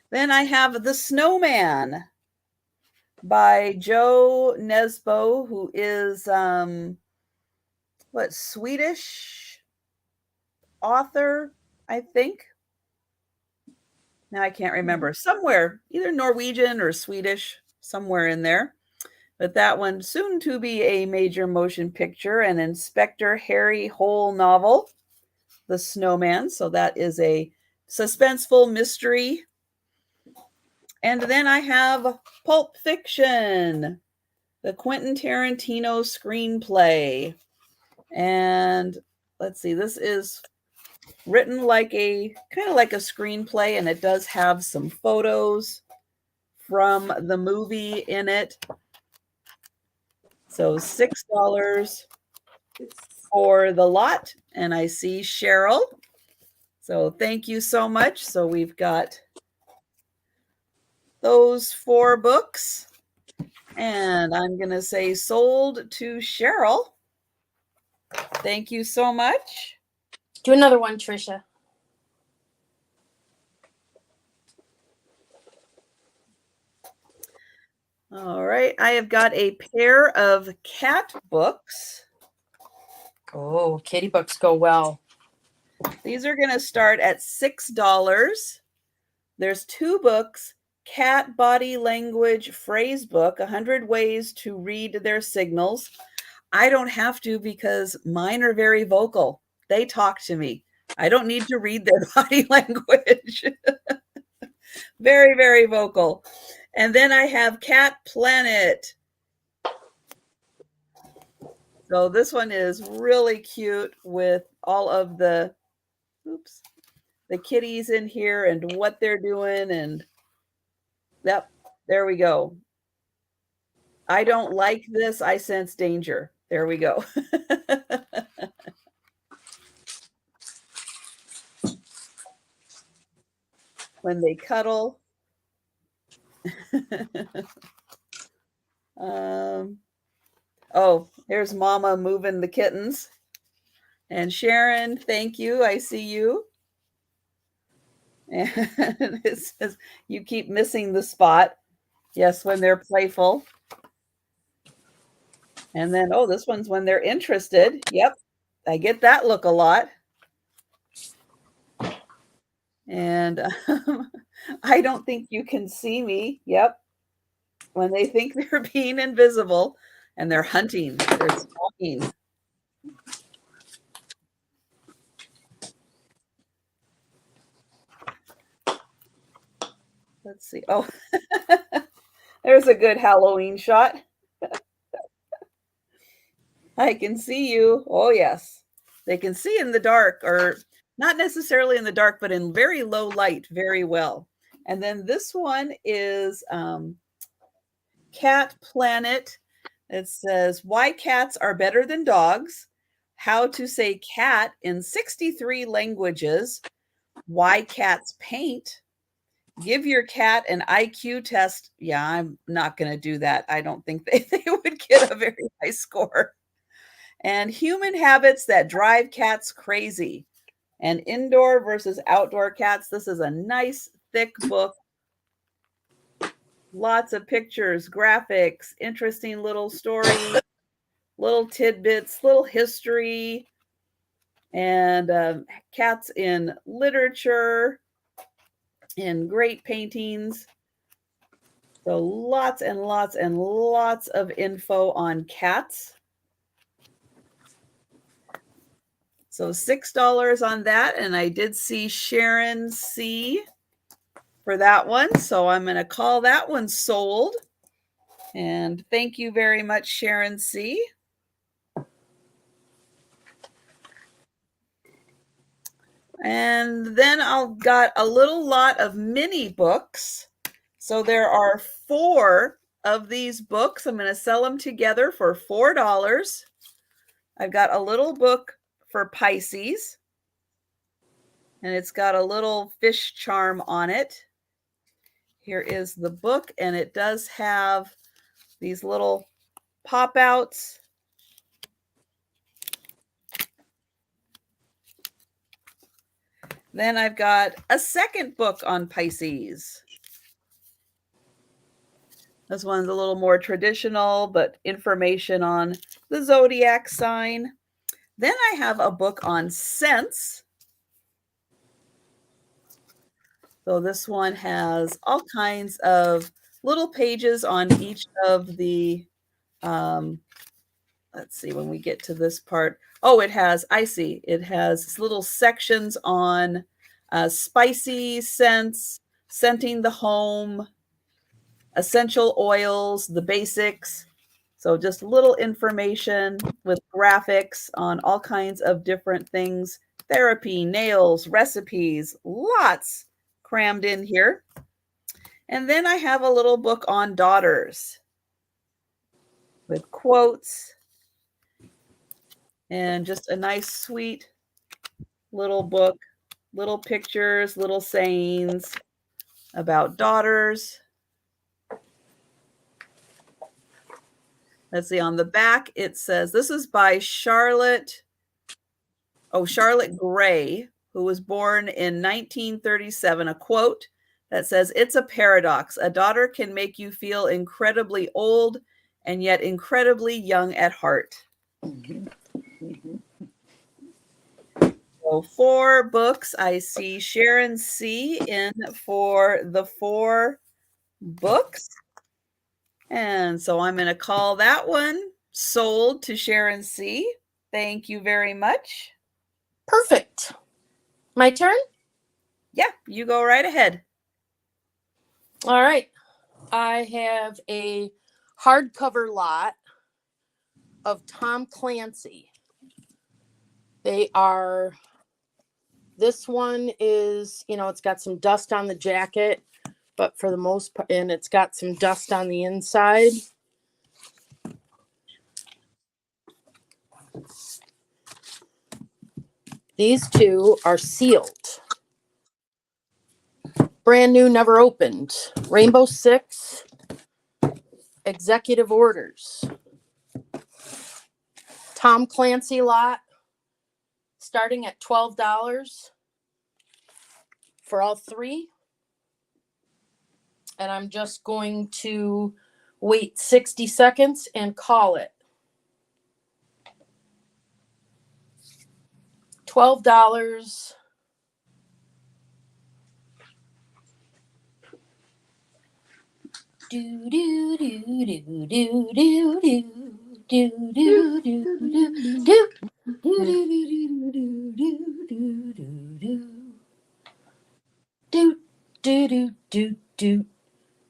Then I have The Snowman by Joe Nesbo, who is Swedish author, I think. Now I can't remember. Somewhere, either Norwegian or Swedish, somewhere in there. But that one, soon to be a major motion picture, an Inspector Harry Hole novel, The Snowman. So that is a suspenseful mystery. And then I have Pulp Fiction, the Quentin Tarantino screenplay. And let's see, this is written like kind of like a screenplay, and it does have some photos from the movie in it. So $6 for the lot. And I see Cheryl. So thank you so much. So we've got those 4 books. And I'm going to say sold to Cheryl. Thank you so much. Do another one, Trisha. All right. I have got a pair of cat books. Oh, kitty books go well. These are going to start at $6. There's 2 books, Cat Body Language Phrase Book, 100 Ways to Read Their Signals. I don't have to because mine are very vocal. They talk to me. I don't need to read their body language. Very, very vocal. And then I have Cat Planet. So this one is really cute with all of the kitties in here and what they're doing. And yep, there we go. I don't like this. I sense danger. There we go. When they cuddle. Oh, here's Mama moving the kittens. And Sharon, thank you. I see you. And it says, you keep missing the spot. Yes, when they're playful. And then, oh, this one's when they're interested. Yep, I get that look a lot. And I don't think you can see me. Yep. When they think they're being invisible and they're hunting, they're stalking. Let's see. Oh, there's a good Halloween shot. I can see you. Oh, yes. They can see in the dark, or not necessarily in the dark, but in very low light very well. And then this one is Cat Planet. It says, why cats are better than dogs, how to say cat in 63 languages, why cats paint, give your cat an IQ test. Yeah, I'm not going to do that. I don't think they would get a very high score. And human habits that drive cats crazy. And indoor versus outdoor cats. This is a nice, thick book. Lots of pictures, graphics, interesting little stories, little tidbits, little history, and cats in literature, in great paintings. So lots and lots and lots of info on cats. So $6 on that. And I did see Sharon C. for that one. So I'm going to call that one sold. And thank you very much, Sharon C. And then I've got a little lot of mini books. So there are 4 of these books. I'm going to sell them together for $4. I've got a little book for Pisces. And it's got a little fish charm on it. Here is the book, and it does have these little pop-outs. Then I've got a second book on Pisces. This one's a little more traditional, but information on the zodiac sign. Then I have a book on scents. So this one has all kinds of little pages on each of the, let's see, when we get to this part. Oh, it has little sections on spicy scents, scenting the home, essential oils, the basics. So just little information with graphics on all kinds of different things, therapy, nails, recipes, lots crammed in here. And then I have a little book on daughters with quotes and just a nice, sweet little book, little pictures, little sayings about daughters. Let's see, on the back, it says, this is by Charlotte Gray, who was born in 1937, a quote that says, "It's a paradox. A daughter can make you feel incredibly old and yet incredibly young at heart." So 4 books. I see Sharon C. in for the 4 books. And so I'm going to call that one sold to Sharon C. Thank you very much. Perfect. My turn? Yeah, you go right ahead. All right. I have a hardcover lot of Tom Clancy. This one is, it's got some dust on the jacket, but for the most part, and it's got some dust on the inside. These 2 are sealed. Brand new, never opened. Rainbow Six executive orders. Tom Clancy lot starting at $12 for all 3. And I'm just going to wait 60 seconds and call it. $12. Do do do do do do do do do do do do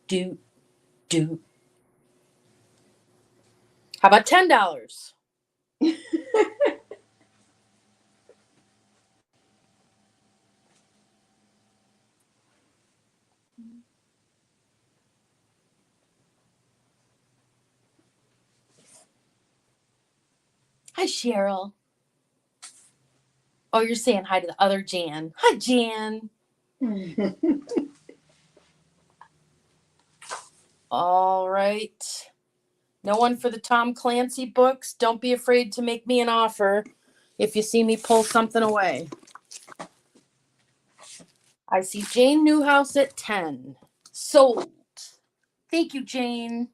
do do. How about $10? Hi, Cheryl. Oh, you're saying hi to the other Jan. Hi, Jan. All right. No one for the Tom Clancy books. Don't be afraid to make me an offer if you see me pull something away. I see Jane Newhouse at 10. Sold. Thank you, Jane.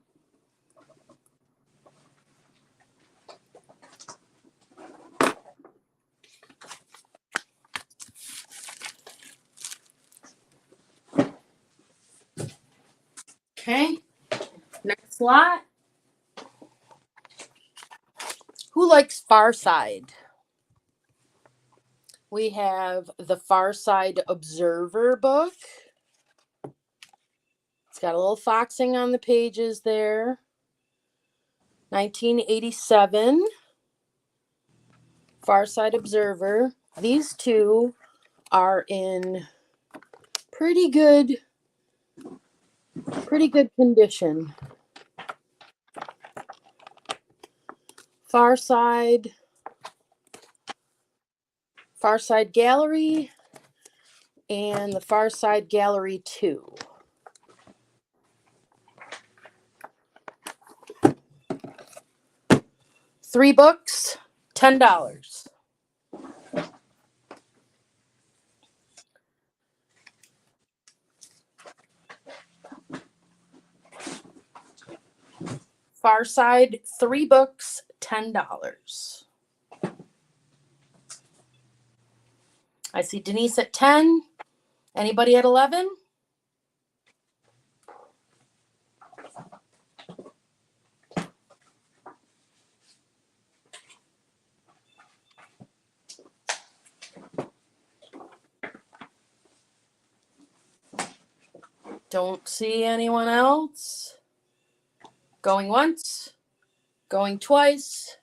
Okay. Next lot. Who likes Far Side? We have the Far Side Observer book. It's got a little foxing on the pages there. 1987. Far Side Observer. These 2 are in pretty good condition. Far Side Gallery and the Far Side Gallery 2. Three books, $10. Far Side, 3 books, $10. I see Denise at 10. Anybody at 11? Don't see anyone else. Going once, going twice.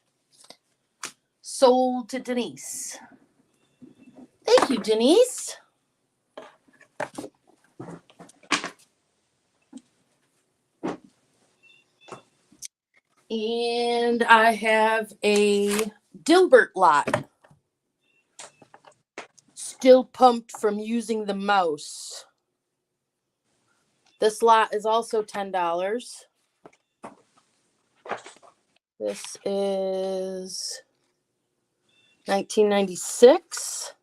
Sold to Denise. Thank you, Denise. And I have a Dilbert lot. Still pumped from using the mouse. This lot is also $10. This is 1996.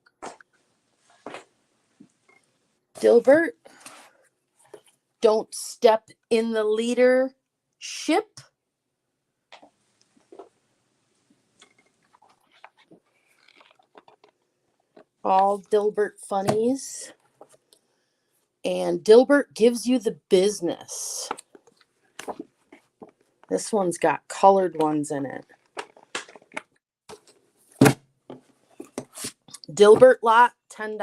Dilbert. Don't step in the leadership. All Dilbert funnies. And Dilbert gives you the business. This one's got colored ones in it. Dilbert lot, $10.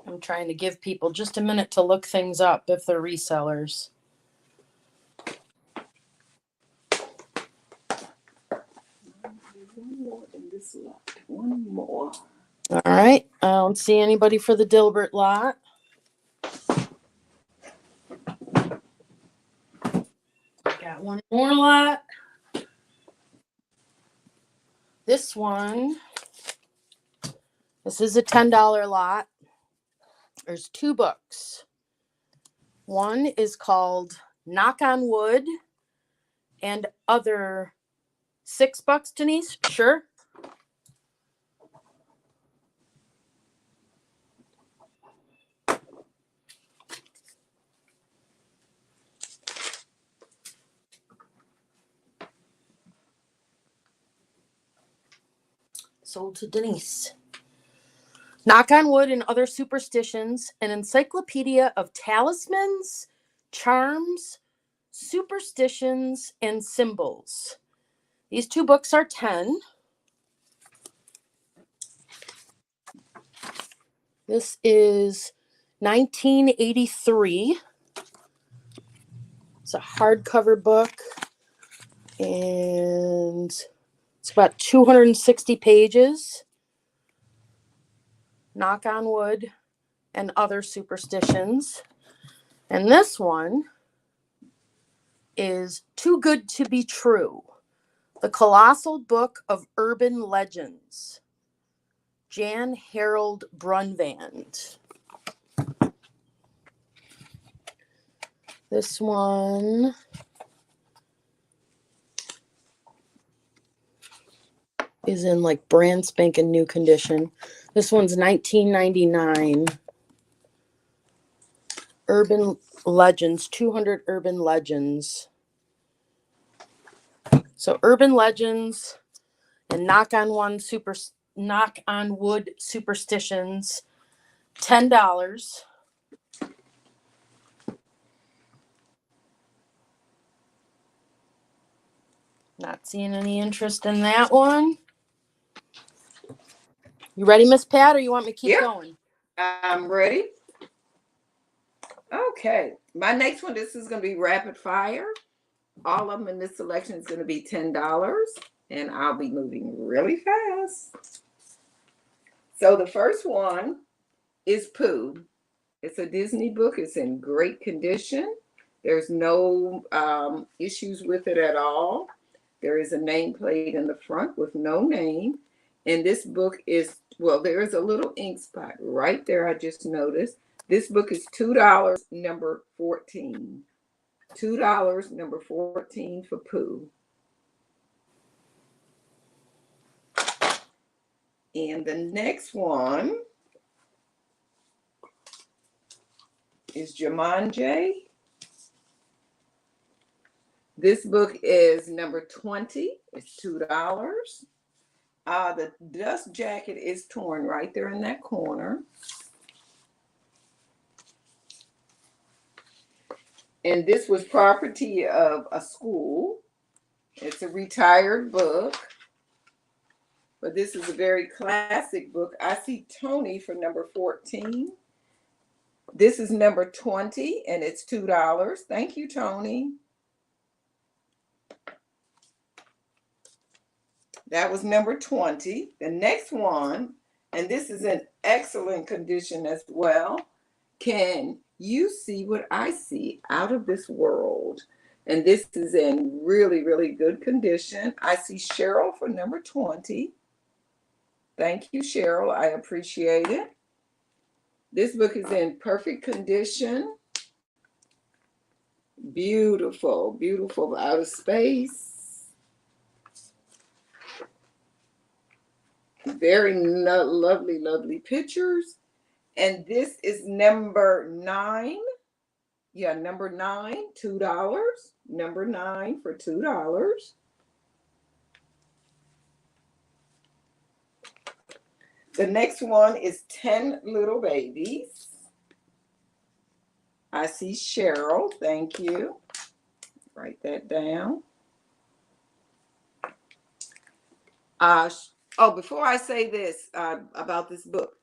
I'm trying to give people just a minute to look things up if they're resellers. One more in this lot. One more. All right. I don't see anybody for the Dilbert lot. Got one more lot. This one. This is a $10 lot. There's 2 books. One is called Knock on Wood and Other. $6, Denise? Sure. Sold to Denise. Knock on Wood and Other Superstitions, an encyclopedia of talismans, charms, superstitions, and symbols. These 2 books are 10. This is 1983. It's a hardcover book, and it's about 260 pages. Knock on Wood and Other Superstitions. And this one is Too Good to Be True, the Colossal Book of Urban Legends. Jan Harold Brunvand. This one is in like brand spanking new condition. This one's 1999. Urban Legends, 200 Urban Legends. So Urban Legends and Knock on Wood Superstitions, $10. Not seeing any interest in that one. You ready, Miss Pat, or you want me to keep going? I'm ready. Okay. My next one, this is going to be rapid fire. All of them in this selection is going to be $10, and I'll be moving really fast. So the first one is Pooh. It's a Disney book. It's in great condition. There's no issues with it at all. There is a nameplate in the front with no name. And this book is, well, there's a little ink spot right there. I just noticed. This book is $2, number 14. $2, number 14 for Pooh. And the next one is Jumanji. This book is number 20. It's $2. The dust jacket is torn right there in that corner. And this was property of a school. It's a retired book. But this is a very classic book. I see Tony for number 14. This is number 20, and it's $2. Thank you, Tony. That was number 20. The next one, and this is in excellent condition as well. Can you see what I see? Out of This World. And this is in really, really good condition. I see Cheryl for number 20. Thank you, Cheryl. I appreciate it. This book is in perfect condition. Beautiful, beautiful outer space. Very lovely, lovely pictures. And this is number 9. Yeah, number 9, $2. Number 9 for $2. The next one is 10 Little Babies. I see Cheryl. Thank you. Write that down. Before I say this about this book,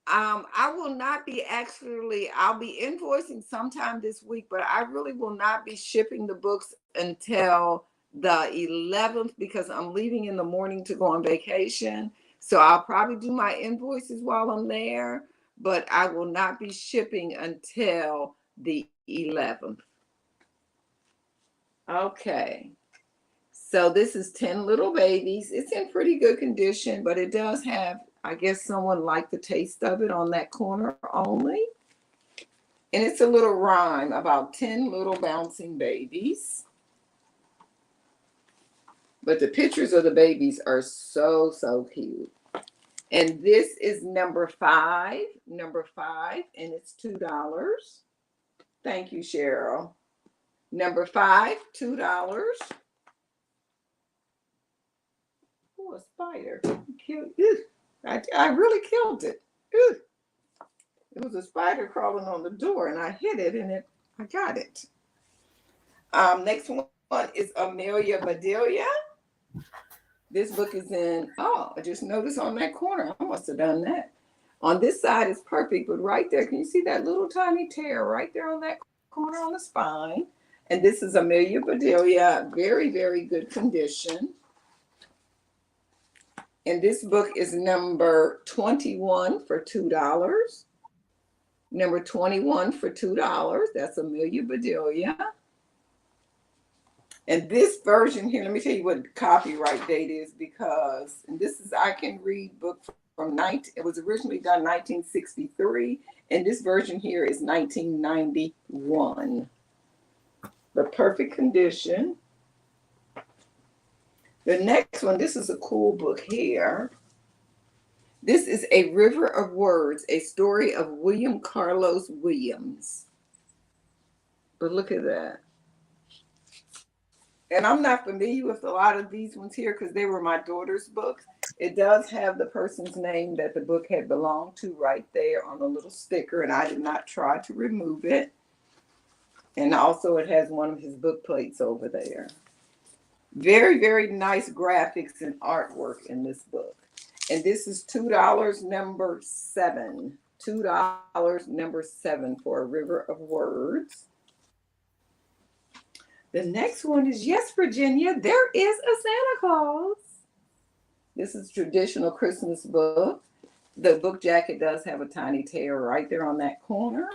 I will not be I'll be invoicing sometime this week, but I really will not be shipping the books until the 11th because I'm leaving in the morning to go on vacation. So I'll probably do my invoices while I'm there, but I will not be shipping until the 11th. Okay. So this is 10 Little Babies. It's in pretty good condition, but it does have, I guess someone liked the taste of it on that corner only. And it's a little rhyme about 10 little bouncing babies. But the pictures of the babies are so, so cute. And this is number 5, and it's $2. Thank you, Cheryl. Number 5, $2. Oh, a spider. I really killed it. It was a spider crawling on the door, and I hit it, and I got it. Next one is Amelia Bedelia. This book is in, I just noticed on that corner. I must have done that. On this side is perfect, but right there, can you see that little tiny tear right there on that corner on the spine? And this is Amelia Bedelia, very, very good condition. And this book is number 21 for $2. Number 21 for $2. That's Amelia Bedelia. And this version here, let me tell you what copyright date is because, and this is I Can Read book from it was originally done 1963, and this version here is 1991. The perfect condition. The next one, this is a cool book here. This is A River of Words, a story of William Carlos Williams. But look at that. And I'm not familiar with a lot of these ones here because they were my daughter's books. It does have the person's name that the book had belonged to right there on a little sticker, and I did not try to remove it. And also it has one of his book plates over there. Very, very nice graphics and artwork in this book. And this is $2, number 7. $2, number 7 for A River of Words. The next one is, yes, Virginia, there is a Santa Claus. This is a traditional Christmas book. The book jacket does have a tiny tear right there on that corner.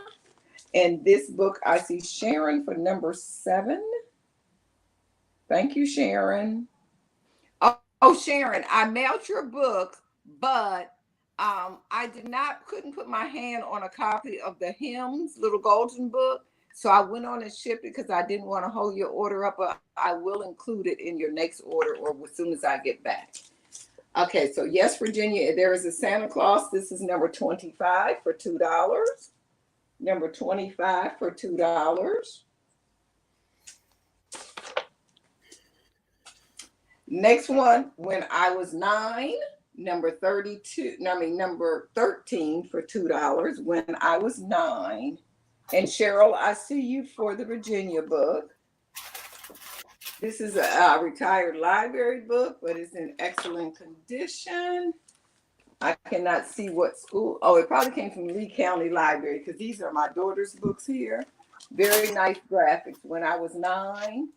And this book, I see Sharon for number 7. Thank you, Sharon. Oh, Sharon, I mailed your book but I couldn't put my hand on a copy of the Hymns Little Golden Book. So I went on and shipped it because I didn't want to hold your order up, but I will include it in your next order or as soon as I get back. Okay, so yes, Virginia, there is a Santa Claus. This is number 25 for $2. Number 25 for $2. Next one, When I Was 9, number 13 for $2, When I Was 9. And Cheryl, I see you for the Virginia book. This is a retired library book, but it's in excellent condition. I cannot see what school. Oh, it probably came from Lee County Library because these are my daughter's books here. Very nice graphics. When I Was 9.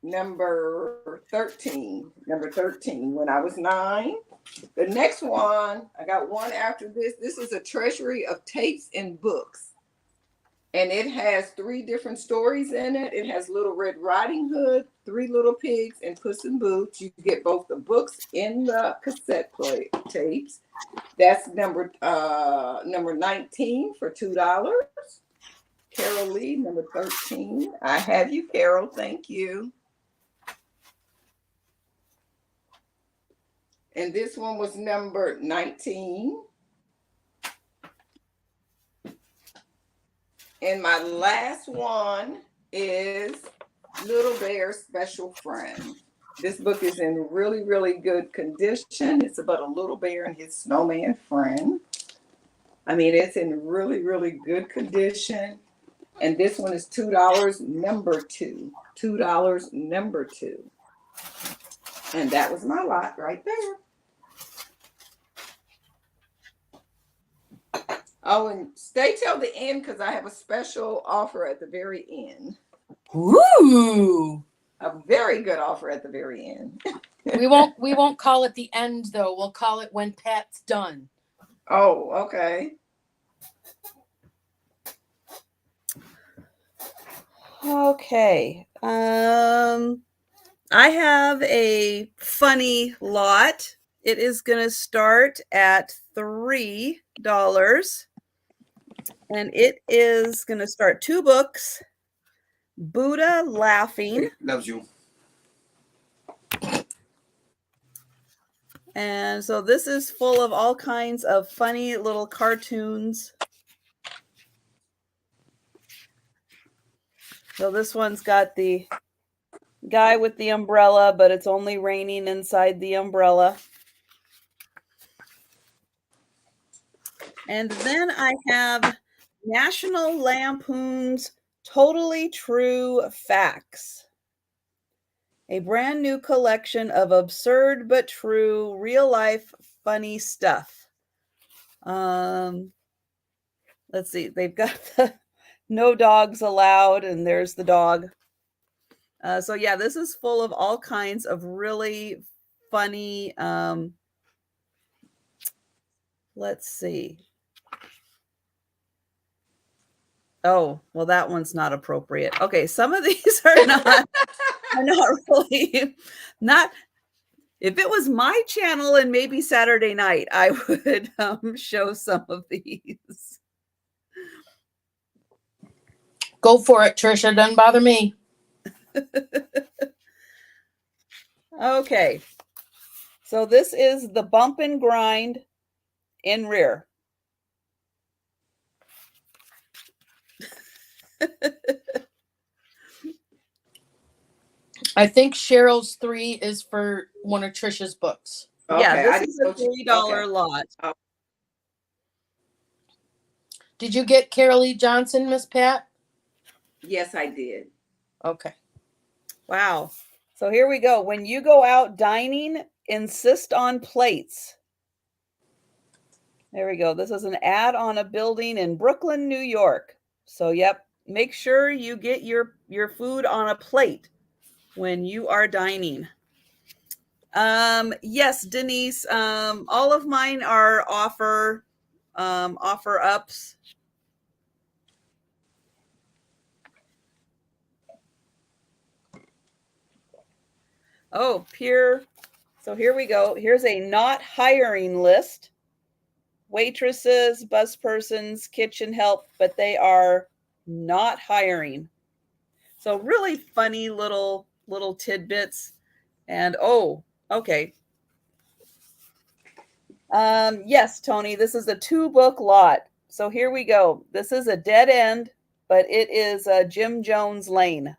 Number 13, When I Was 9. The next one, I got one after this. This is a treasury of tapes and books. And it has 3 different stories in it. It has Little Red Riding Hood, 3 Little Pigs, and Puss in Boots. You get both the books in the cassette play tapes. That's number 19 for $2. Carol Lee, number 13. I have you, Carol. Thank you. And this one was number 19. And my last one is Little Bear's Special Friend. This book is in really, really good condition. It's about a little bear and his snowman friend. I mean, it's in really, really good condition. And this one is $2, number 2. $2, number 2. And that was my lot right there. Oh, and stay till the end because I have a special offer at the very end. Ooh. A very good offer at the very end. We won't call it the end though. We'll call it when Pat's done. Oh, okay. Okay. I have a funny lot. It is going to start at $3. And it is going to start 2 books. Buddha Laughing. Loves you. And so this is full of all kinds of funny little cartoons. So this one's got the guy with the umbrella, but it's only raining inside the umbrella. And then I have National Lampoon's Totally True Facts, a brand new collection of absurd but true, real-life funny stuff. Let's see. They've got the no dogs allowed, and there's the dog. So yeah, this is full of all kinds of really funny. Let's see. Oh, well, that one's not appropriate. Okay, some of these are not really not. If it was my channel and maybe Saturday night, I would show some of these. Go for it, Trisha. Doesn't bother me. Okay, so this is the Bump and Grind in rear. I think Cheryl's 3 is for one of Trisha's books. Okay, Yeah, this is a $3 lot. Oh. Did you get Carol E. Johnson, Miss Pat? Yes, I did. Okay. Wow. So here we go. When you go out dining, insist on plates. There we go. This is an ad on a building in Brooklyn, New York. So, yep, make sure you get your food on a plate when you are dining. Yes, Denise, all of mine are offer ups. Oh, Pierre So here we go. Here's a not hiring list. Waitresses, bus persons, kitchen help, but they are not hiring. So really funny little tidbits. And oh, okay. Yes, Tony, this is a 2-book lot. So here we go. This is a dead end, but it is Jim Jones Lane.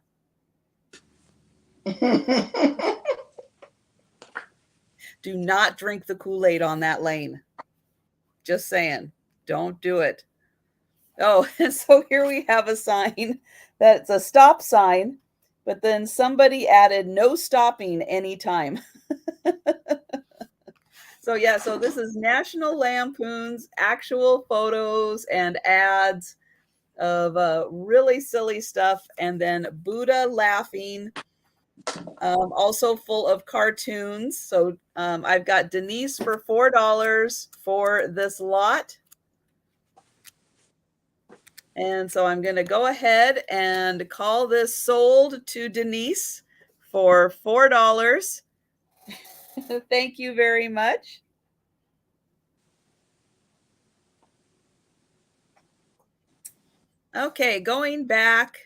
Do not drink the Kool-Aid on that lane. Just saying, don't do it. Oh, and so here we have a sign that's a stop sign, but then somebody added no stopping anytime. So yeah, so this is National Lampoons, actual photos and ads of really silly stuff, and then Buddha laughing, also full of cartoons. So I've got Denise for $4 for this lot. And so I'm going to go ahead and call this sold to Denise for $4. Thank you very much. Okay, going back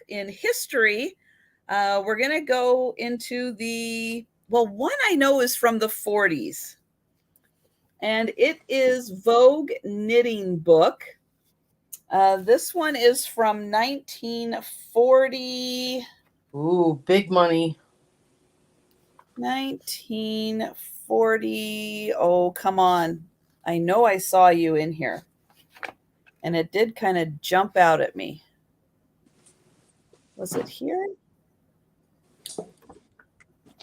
in history, we're going to go into one I know is from the 40s. And it is Vogue Knitting Book. This one is from 1940. Ooh, big money. 1940. Oh, come on. I know I saw you in here. And it did kind of jump out at me. Was it here?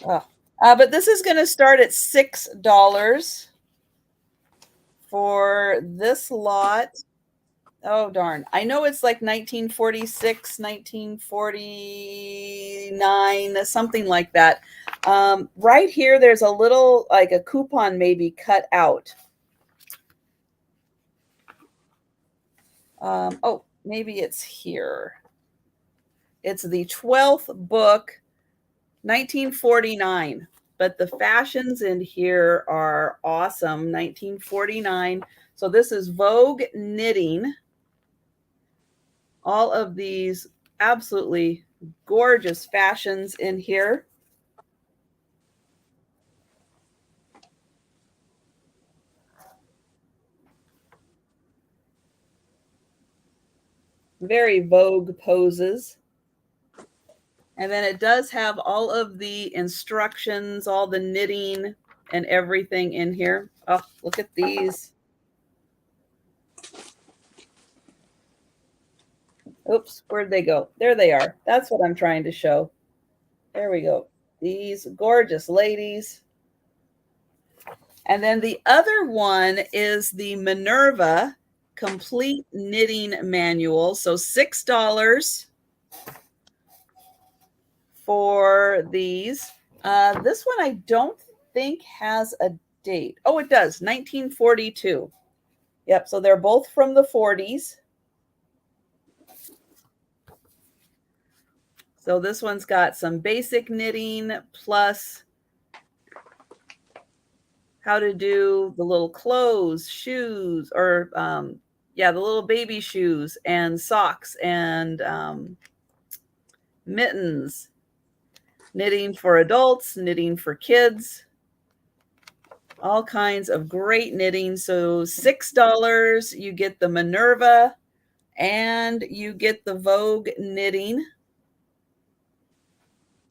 Oh. But this is going to start at $6 for this lot. Oh, darn. I know it's like 1946, 1949, something like that. Right here, there's a little, like a coupon maybe cut out. Oh, maybe it's here. It's the 12th book, 1949. But the fashions in here are awesome, 1949. So this is Vogue Knitting. All of these absolutely gorgeous fashions in here. Very Vogue poses. And then it does have all of the instructions, all the knitting and everything in here. Oh, look at these. Oops, where'd they go? There they are. That's what I'm trying to show. There we go. These gorgeous ladies. And then the other one is the Minerva Complete Knitting Manual. So $6 for these. This one I don't think has a date. Oh, it does. 1942. Yep, so they're both from the 40s. So this one's got some basic knitting plus how to do the little clothes, shoes, or the little baby shoes and socks and mittens. Knitting for adults, knitting for kids. All kinds of great knitting. So $6, you get the Minerva and you get the Vogue Knitting.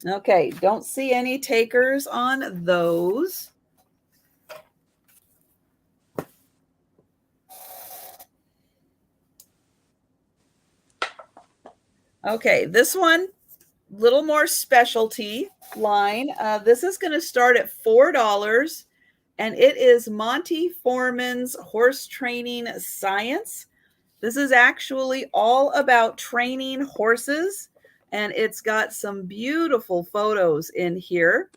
Okay, don't see any takers on those. Okay, this one, little more specialty line. This is going to start at $4, and it is Monty Foreman's Horse Training Science. This is actually all about training horses, and it's got some beautiful photos in here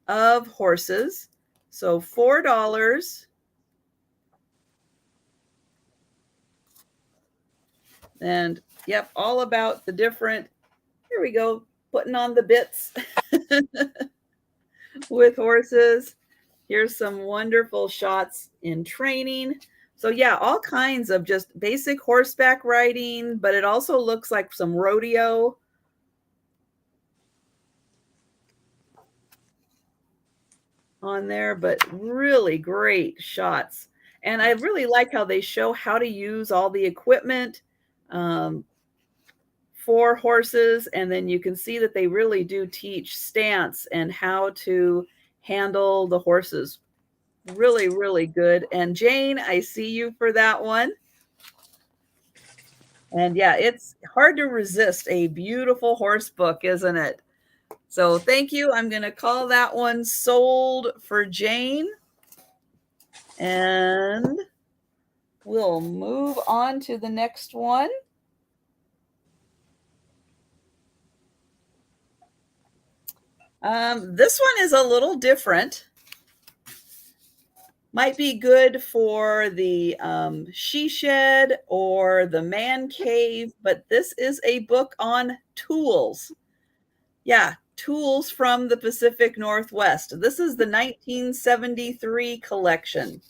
of horses. So $4. And yep, all about the different, here we go, putting on the bits. with horses. Here's some wonderful shots in training. So yeah, all kinds of just basic horseback riding, but it also looks like some rodeo. On there, but really great shots. And I really like how they show how to use all the equipment for horses. And then you can see that they really do teach stance and how to handle the horses. Really, really good. And Jane, I see you for that one. And yeah, it's hard to resist a beautiful horse book, isn't it? So thank you. I'm going to call that one sold for Jane. And we'll move on to the next one. This one is a little different. Might be good for the she shed or the man cave, but this is a book on tools. Yeah, tools from the Pacific Northwest. This is the 1973 collection.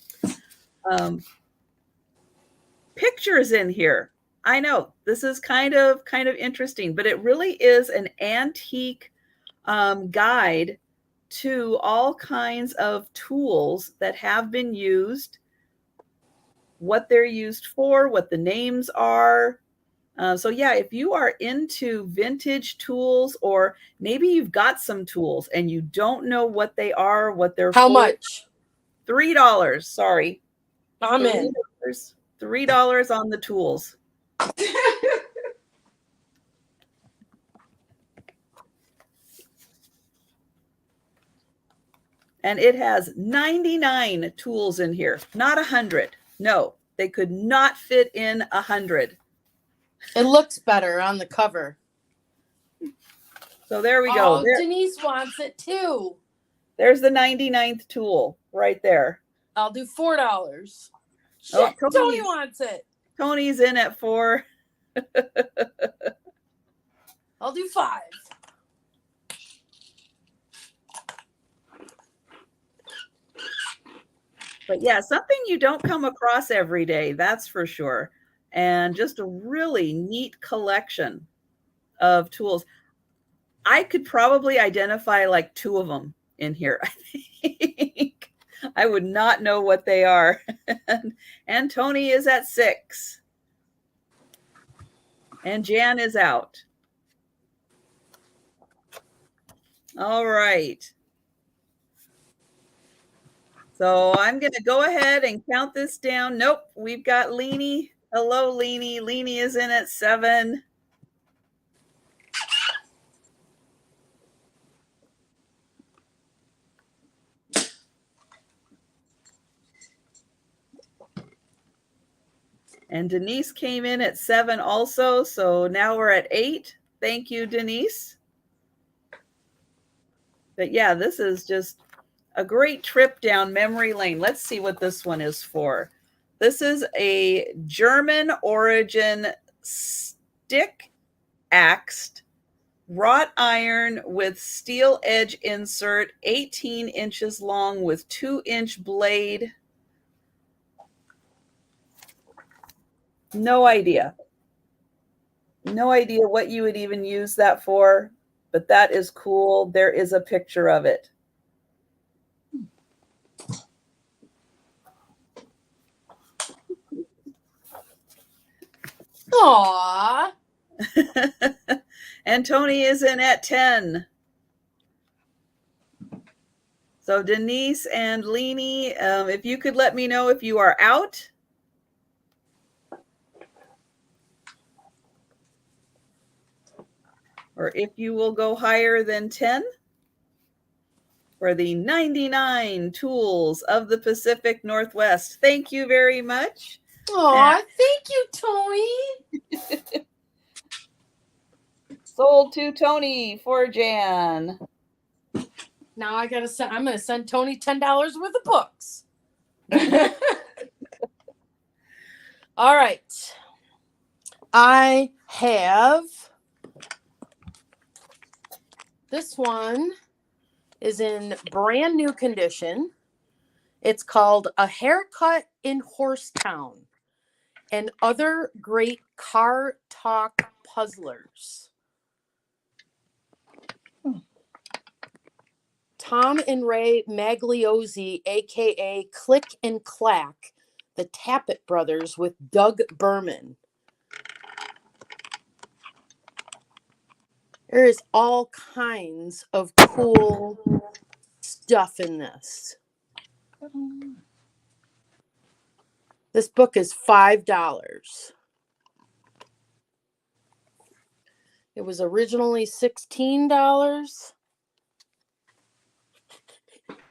Pictures in here. I know this is kind of interesting, but it really is an antique guide to all kinds of tools that have been used, what they're used for, what the names are. So yeah, if you are into vintage tools, or maybe you've got some tools and you don't know what they are, what they're How for. much? $3. Sorry. I'm in. $3 on the tools. And it has 99 tools in here, not 100. No, they could not fit in 100. It looks better on the cover. So there we go. Oh, Denise wants it too. There's the 99th tool right there. I'll do $4. Oh, Shit, Tony wants it. Tony's in at $4. I'll do $5. But yeah, something you don't come across every day, that's for sure. And just a really neat collection of tools. I could probably identify like 2 of them in here, I think. I would not know what they are. And Tony is at 6. And Jan is out. All right. So I'm going to go ahead and count this down. Nope, we've got Leanie. Hello, Leanie. Leanie is in at 7. And Denise came in at 7 also. So now we're at 8. Thank you, Denise. But yeah, this is just a great trip down memory lane. Let's see what this one is for. This is a German origin stick-axed wrought iron with steel edge insert, 18 inches long with 2-inch blade. No idea. No idea what you would even use that for, but that is cool. There is a picture of it. Aww. And Tony is in at 10. So Denise and Leanie, if you could let me know if you are out. Or if you will go higher than 10 for the 99 tools of the Pacific Northwest. Thank you very much. Aw, thank you, Tony. Sold to Tony for Jan. Now I'm gonna send Tony $10 worth of books. All right. I have this one is in brand new condition. It's called A Haircut in Horsetown and Other Great Car Talk Puzzlers. Tom and Ray Magliozzi, a.k.a. Click and Clack, the Tappet Brothers with Doug Berman. There is all kinds of cool stuff in this. This book is $5. It was originally $16.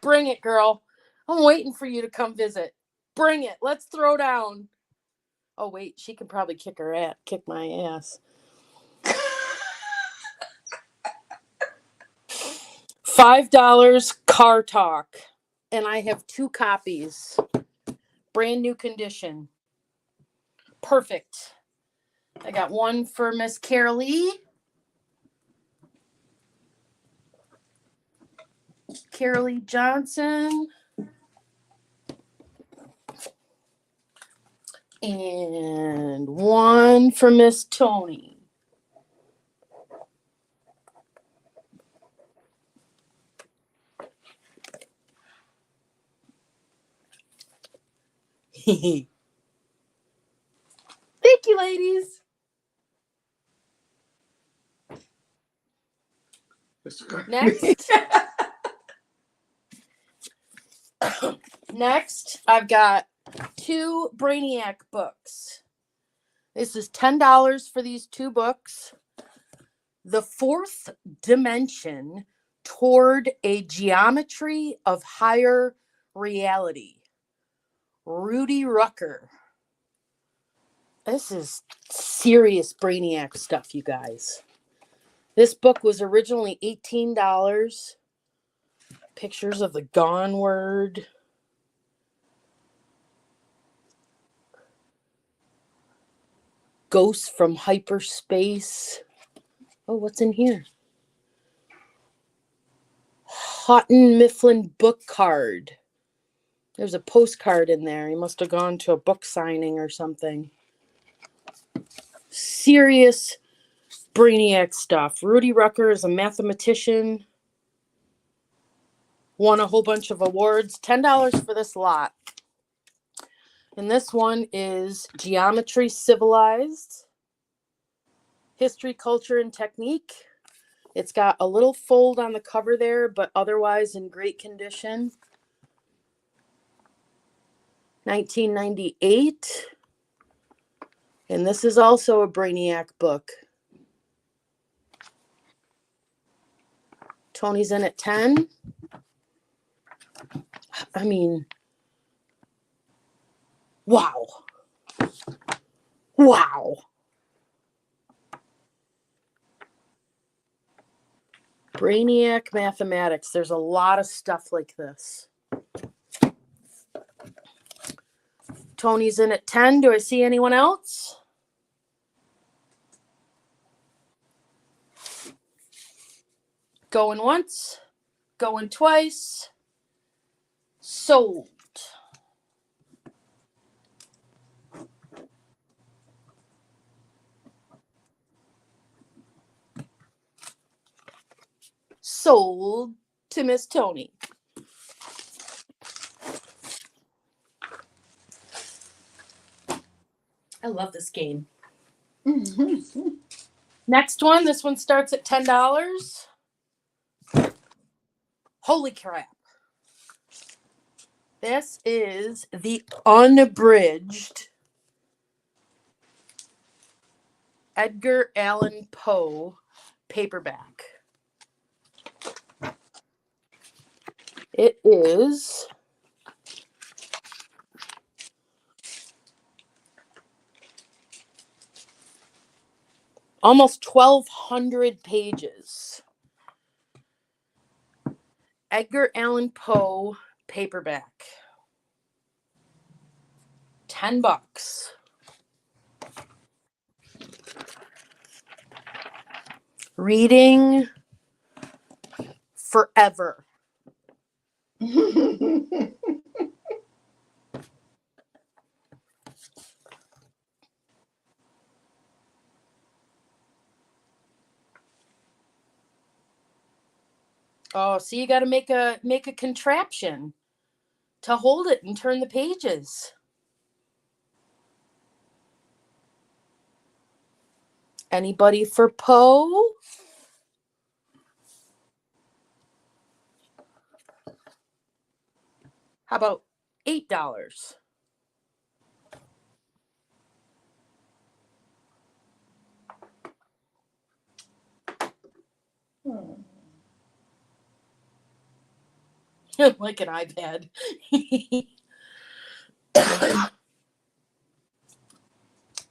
Bring it, girl. I'm waiting for you to come visit. Bring it. Let's throw down. Oh, wait. She can probably kick my ass. $5 Car Talk. And I have 2 copies. Brand new condition. Perfect. I got one for Miss Carolee. Carolee Johnson. And one for Miss Tony. Thank you, ladies. Next. Next, I've got 2 Brainiac books. This is $10 for these 2 books. The Fourth Dimension Toward a Geometry of Higher Reality. Rudy Rucker. This is serious Brainiac stuff, you guys. This book was originally $18. Pictures of the Gone Word. Ghosts from Hyperspace. Oh, what's in here? Houghton Mifflin book card. There's a postcard in there. He must have gone to a book signing or something. Serious Brainiac stuff. Rudy Rucker is a mathematician. Won a whole bunch of awards. $10 for this lot. And this one is Geometry Civilized. History, Culture, and Technique. It's got a little fold on the cover there, but otherwise in great condition. 1998. And this is also a Brainiac book. Tony's in at 10. I mean, wow. Wow. Brainiac Mathematics. There's a lot of stuff like this. Tony's in at 10. Do I see anyone else? Going once. Going twice. Sold. Sold to Miss Tony. I love this game. Next one. This one starts at $10. Holy crap. This is the unabridged Edgar Allan Poe paperback. It is almost 1,200 pages. Edgar Allan Poe paperback. $10. Reading forever. Oh, so you got to make a contraption to hold it and turn the pages. Anybody for Poe? How about $8? Like an iPad.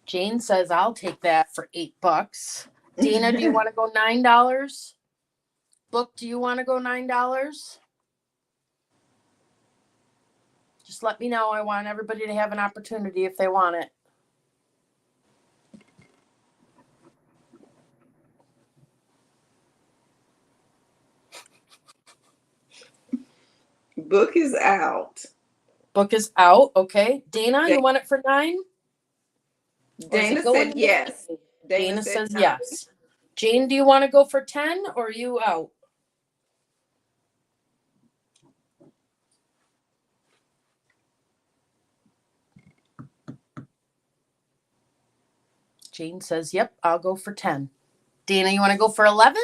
Jane says, I'll take that for $8. Dana, do you want to go $9? Book, do you want to go $9? Just let me know. I want everybody to have an opportunity if they want it. Book is out. Book is out. Okay. Dana, you want it for $9? Dana said yes. Dana says yes. Jane, do you want to go for $10 or are you out? Jane says, yep, I'll go for 10. Dana, you want to go for 11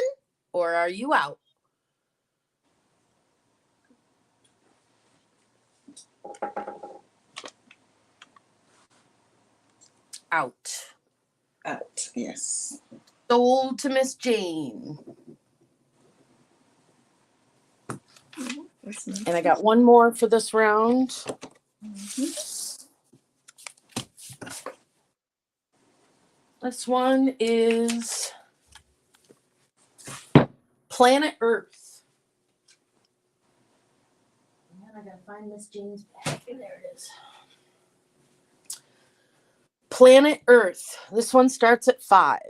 or are you out? Out. Out, yes. Sold to Miss Jane. And I got one more for this round. This one is Planet Earth. Man, I gotta find Miss Jane's bag. There it is. Planet Earth. This one starts at 5.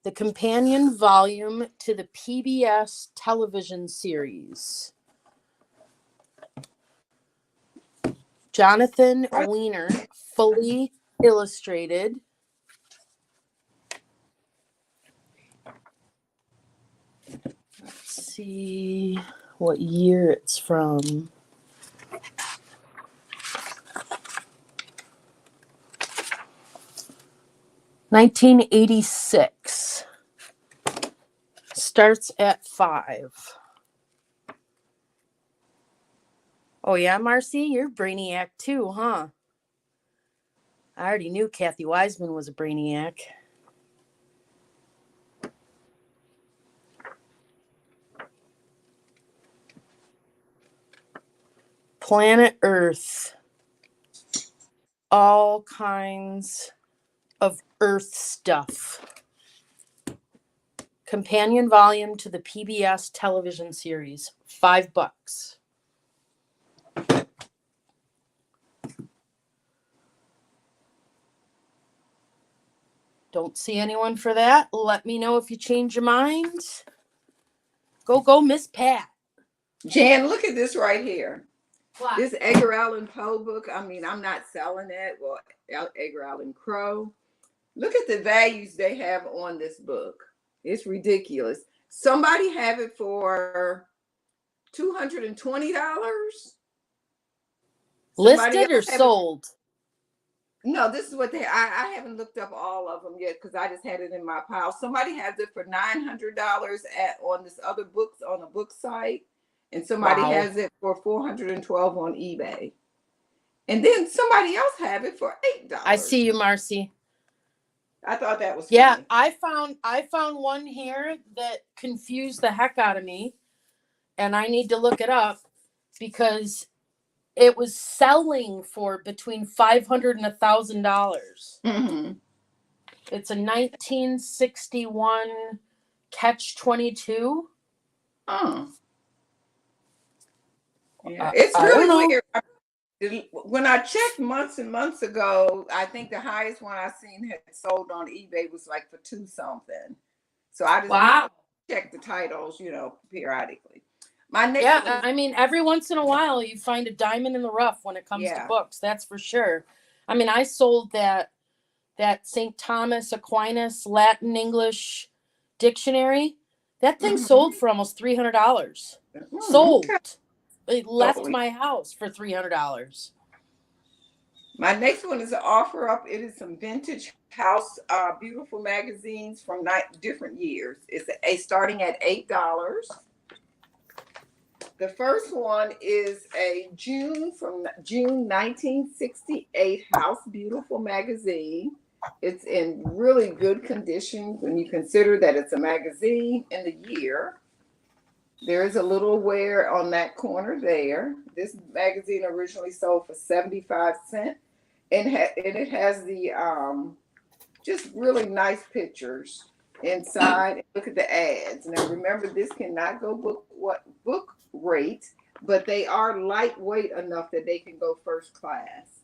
The companion volume to the PBS television series. Jonathan Weiner, fully illustrated. Let's see what year it's from. $1986. Starts at 5. Oh yeah, Marcy, you're Brainiac too, huh? I already knew Kathy Wiseman was a Brainiac. Planet Earth. All kinds of Earth stuff. Companion volume to the PBS television series. $5. Don't see anyone for that. Let me know if you change your mind. Go, Miss Pat. Jan, look at this right here. What? This Edgar Allan Poe book. I mean, I'm not selling it. Well, Edgar Allan Crow. Look at the values they have on this book. It's ridiculous. Somebody have it for $220. Listed or sold? No, this is what I haven't looked up all of them yet because I just had it in my pile. Somebody has it for $900 on this other books on a book site, and somebody has it for $412 on eBay. And then somebody else have it for $8. I see you, Marcy. I thought that was funny. I found one here that confused the heck out of me, and I need to look it up because it was selling for between $500 and $1,000. Mm-hmm. It's a 1961 Catch-22. Oh, yeah, it's really weird. When I checked months and months ago, I think the highest one I seen had sold on eBay was like for $2 something. So I just check the titles, periodically. My next Yeah, one is, I mean, every once in a while you find a diamond in the rough when it comes to Yeah. books. That's for sure. I mean, I sold that St. Thomas Aquinas Latin English dictionary. That thing sold for almost $300. Sold. Okay. It left Totally. my house for $300. My next one is an offer up. It is some vintage house, beautiful magazines from different years. It's starting at $8. The first one is a June 1968 House Beautiful magazine. It's in really good condition when you consider that it's a magazine in the year. There is a little wear on that corner there. This magazine originally sold for 75 cents. And it has the just really nice pictures inside. Look at the ads. Now remember, this cannot go book rate, but they are lightweight enough that they can go first class.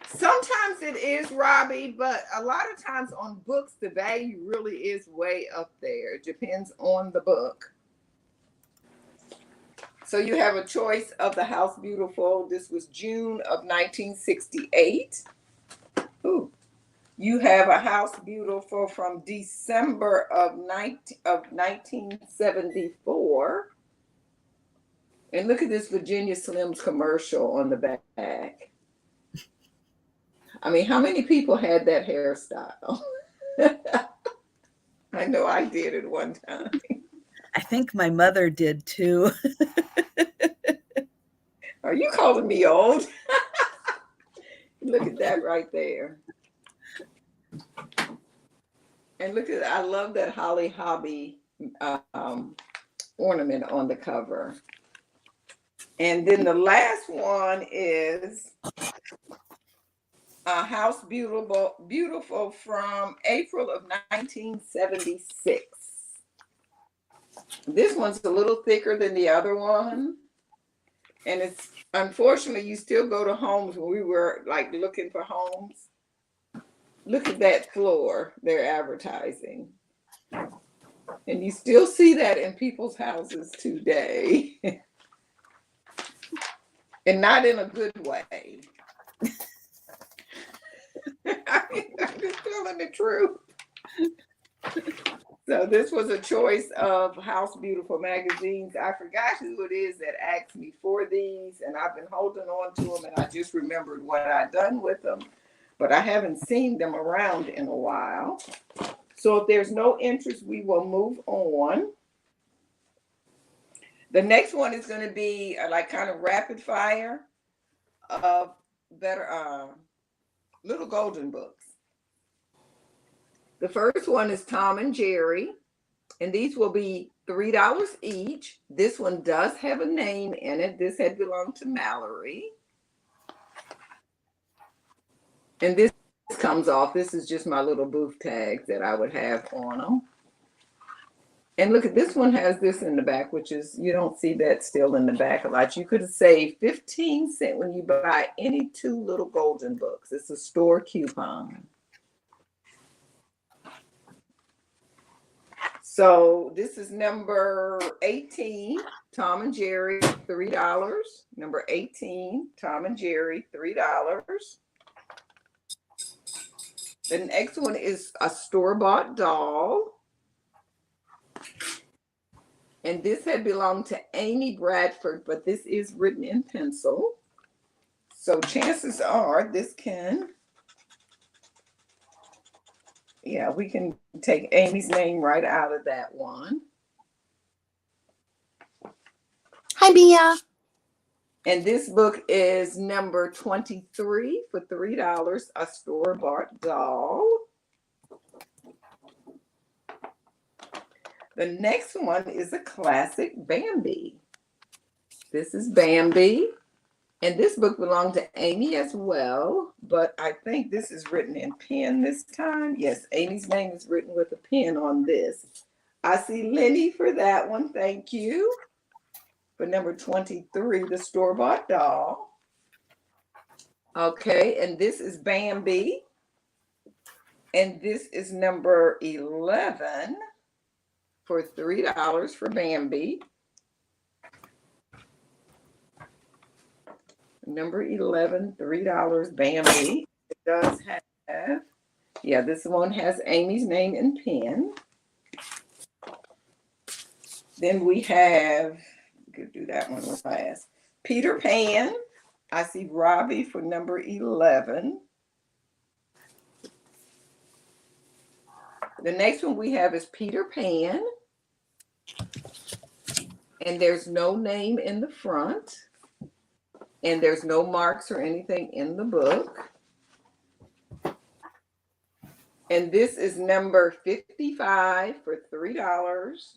Sometimes it is, Robbie, but a lot of times on books, the value really is way up there. It depends on the book. So you have a choice of the House Beautiful. This was June of 1968. Ooh. You have a House Beautiful from December of 1974. And look at this Virginia Slims commercial on the back. I mean, how many people had that hairstyle? I know I did at one time. I think my mother did too. Are you calling me old? Look at that right there. And look at, I love that Holly Hobby ornament on the cover. And then the last one is a House Beautiful from April of 1976. This one's a little thicker than the other one. And it's, unfortunately, you still go to homes when we were like looking for homes. Look at that floor they're advertising. And you still see that in people's houses today. And not in a good way. I mean, I'm just telling the truth. So this was a choice of House Beautiful magazines. I forgot who it is that asked me for these, and I've been holding on to them, and I just remembered what I'd done with them, but I haven't seen them around in a while. So if there's no interest, we will move on. The next one is going to be like kind of rapid fire of better little golden books. The first one is Tom and Jerry, and these will be $3 each. This one does have a name in it. This had belonged to Mallory. And this comes off. This is just my little booth tags that I would have on them. And look at this one has this in the back, which is, you don't see that still in the back a lot. You could have saved 15 cents when you buy any 2 little golden books. It's a store coupon. So this is number 18, Tom and Jerry, $3. Number 18, Tom and Jerry, $3. The next one is a store-bought doll. And this had belonged to Amy Bradford, but this is written in pencil. So chances are this can, yeah, we can take Amy's name right out of that one. Hi, Mia. And this book is number 23 for $3, a store-bought doll. The next one is a classic Bambi. This is Bambi. And this book belonged to Amy as well, but I think this is written in pen this time. Yes, Amy's name is written with a pen on this. I see Lenny for that one. Thank you. For number 23, the store-bought doll. Okay, and this is Bambi. And this is number 11. for $3 for Bambi. Number 11, $3, Bambi. It does have, yeah, this one has Amy's name in pen. Then we have, we could do that one last. Peter Pan. I see Robbie for number 11. The next one we have is Peter Pan. And there's no name in the front. And there's no marks or anything in the book. And this is number 55 for $3.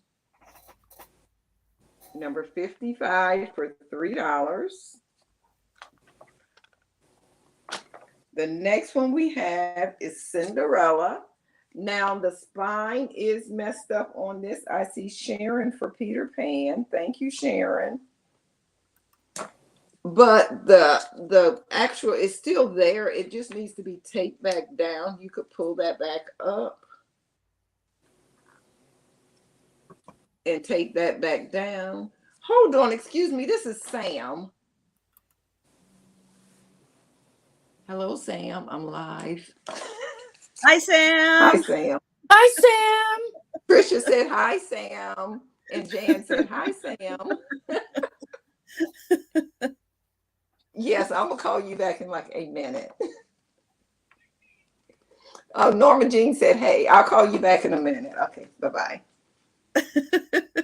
Number 55 for $3. The next one we have is Cinderella. Now the spine is messed up on this. I see Sharon for Peter Pan. Thank you, Sharon. But the actual is still there. It just needs to be taped back down. You could pull that back up and tape that back down. Hold on, excuse me. This is Sam. Hello, Sam. I'm live. Hi, Sam. Hi, Sam. Hi, Sam. Trisha said hi, Sam. And Jan said hi, Sam. Yes, I'm going to call you back in like a minute. Norma Jean said, hey, I'll call you back in a minute. Okay, bye-bye.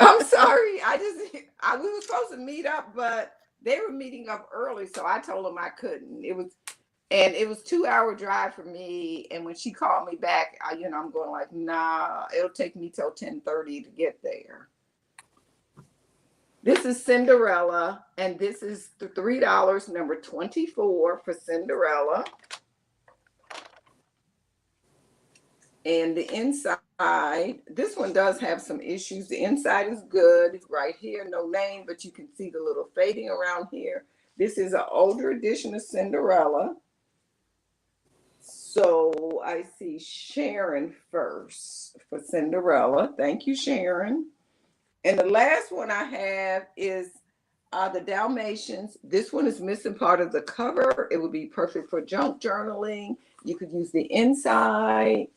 I'm sorry. We were supposed to meet up, but they were meeting up early, so I told them I couldn't. It was 2-hour drive for me, and when she called me back, I'm going like, nah, it'll take me till 10:30 to get there. This is Cinderella, and this is the $3, number 24 for Cinderella. And the inside, this one does have some issues. The inside is good. Right here, no name, but you can see the little fading around here. This is an older edition of Cinderella. So I see Sharon first for Cinderella. Thank you, Sharon. And the last one I have is the Dalmatians. This one is missing part of the cover. It would be perfect for junk journaling. You could use the inside.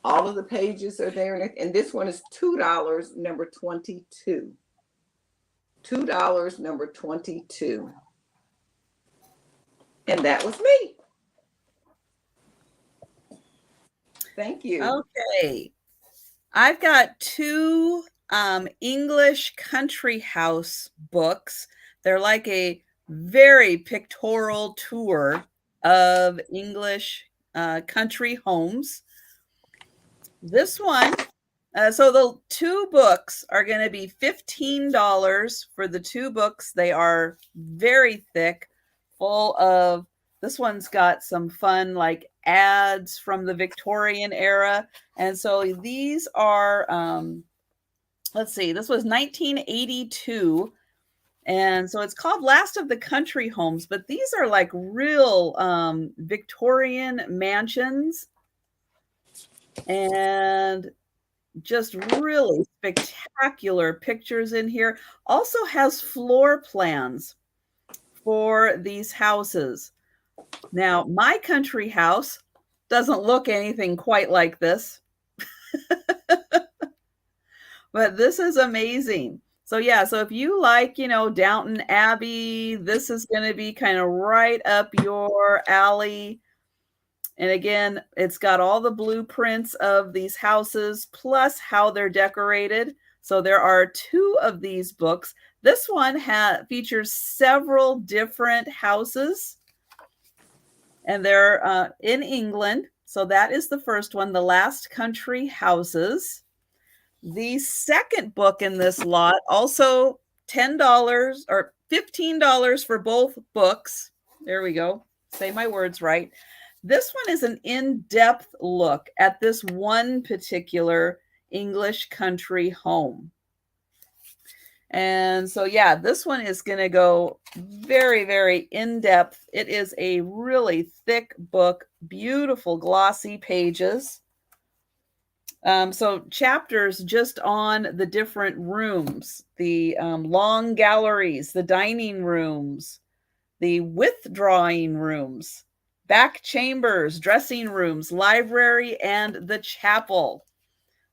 All of the pages are there. And this one is $2, number 22. $2, number 22. And that was me. Thank you. Okay. I've got 2 English country house books. They're like a very pictorial tour of English country homes. This one, so the 2 books are going to be $15 for the 2 books. They are very thick, full of, this one's got some fun like ads from the Victorian era. And so these are, let's see, this was 1982. And so it's called Last of the Country Homes, but these are like real Victorian mansions. And just really spectacular pictures in here. Also has floor plans for these houses. Now, my country house doesn't look anything quite like this. But this is amazing. So yeah, so if you like, Downton Abbey, this is going to be kind of right up your alley. And again, it's got all the blueprints of these houses, plus how they're decorated. So there are 2 of these books. This one features several different houses. And they're in England. So that is the first one, The Last Country Houses. The second book in this lot, also $10 or $15 for both books. There we go. Say my words right. This one is an in-depth look at this one particular English country home. And so, yeah, this one is going to go very, very in-depth. It is a really thick book, beautiful glossy pages. So chapters just on the different rooms, the long galleries, the dining rooms, the withdrawing rooms, back chambers, dressing rooms, library, and the chapel.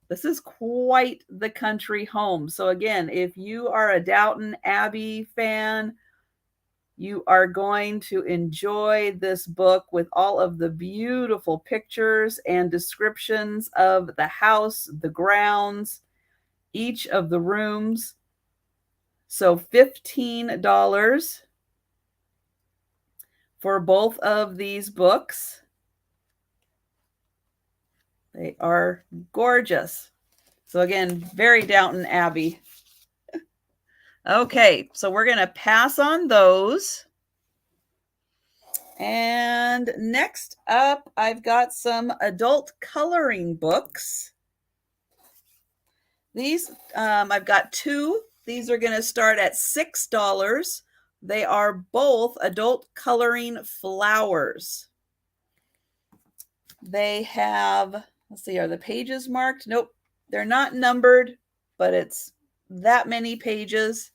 This is quite the country home. So again, if you are a Downton Abbey fan, you are going to enjoy this book with all of the beautiful pictures and descriptions of the house, the grounds, each of the rooms. So $15 for both of these books. They are gorgeous. So again, very Downton Abbey. Okay, so we're going to pass on those. And next up, I've got some adult coloring books. These, I've got two. These are going to start at $6. They are both adult coloring flowers. They have, let's see, are the pages marked? Nope, they're not numbered, but it's that many pages.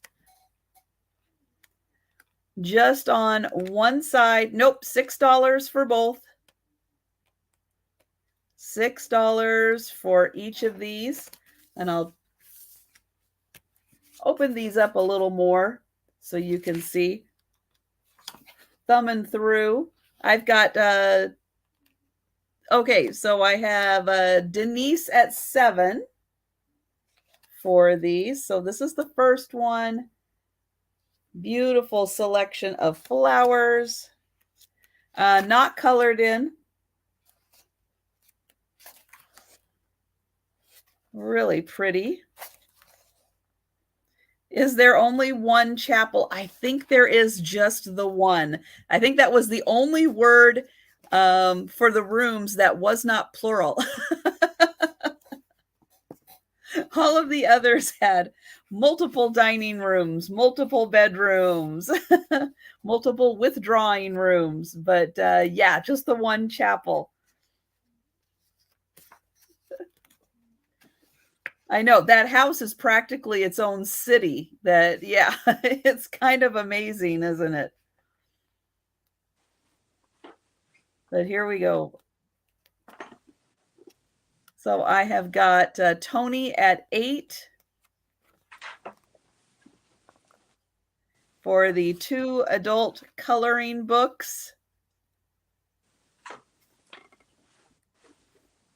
Just on one side. Nope, $6 for both. $6 for each of these. And I'll open these up a little more so you can see. Thumbing through. I've got, okay, so I have Denise at 7 for these. So this is the first one. Beautiful selection of flowers, not colored in. Really pretty. Is there only one chapel? I think there is just the one. I think that was the only word for the rooms that was not plural. All of the others had multiple dining rooms, multiple bedrooms, multiple withdrawing rooms. But yeah, just the one chapel. I know that house is practically its own city. That, yeah, it's kind of amazing, isn't it? But here we go. So I have got Tony at 8 for the 2 adult coloring books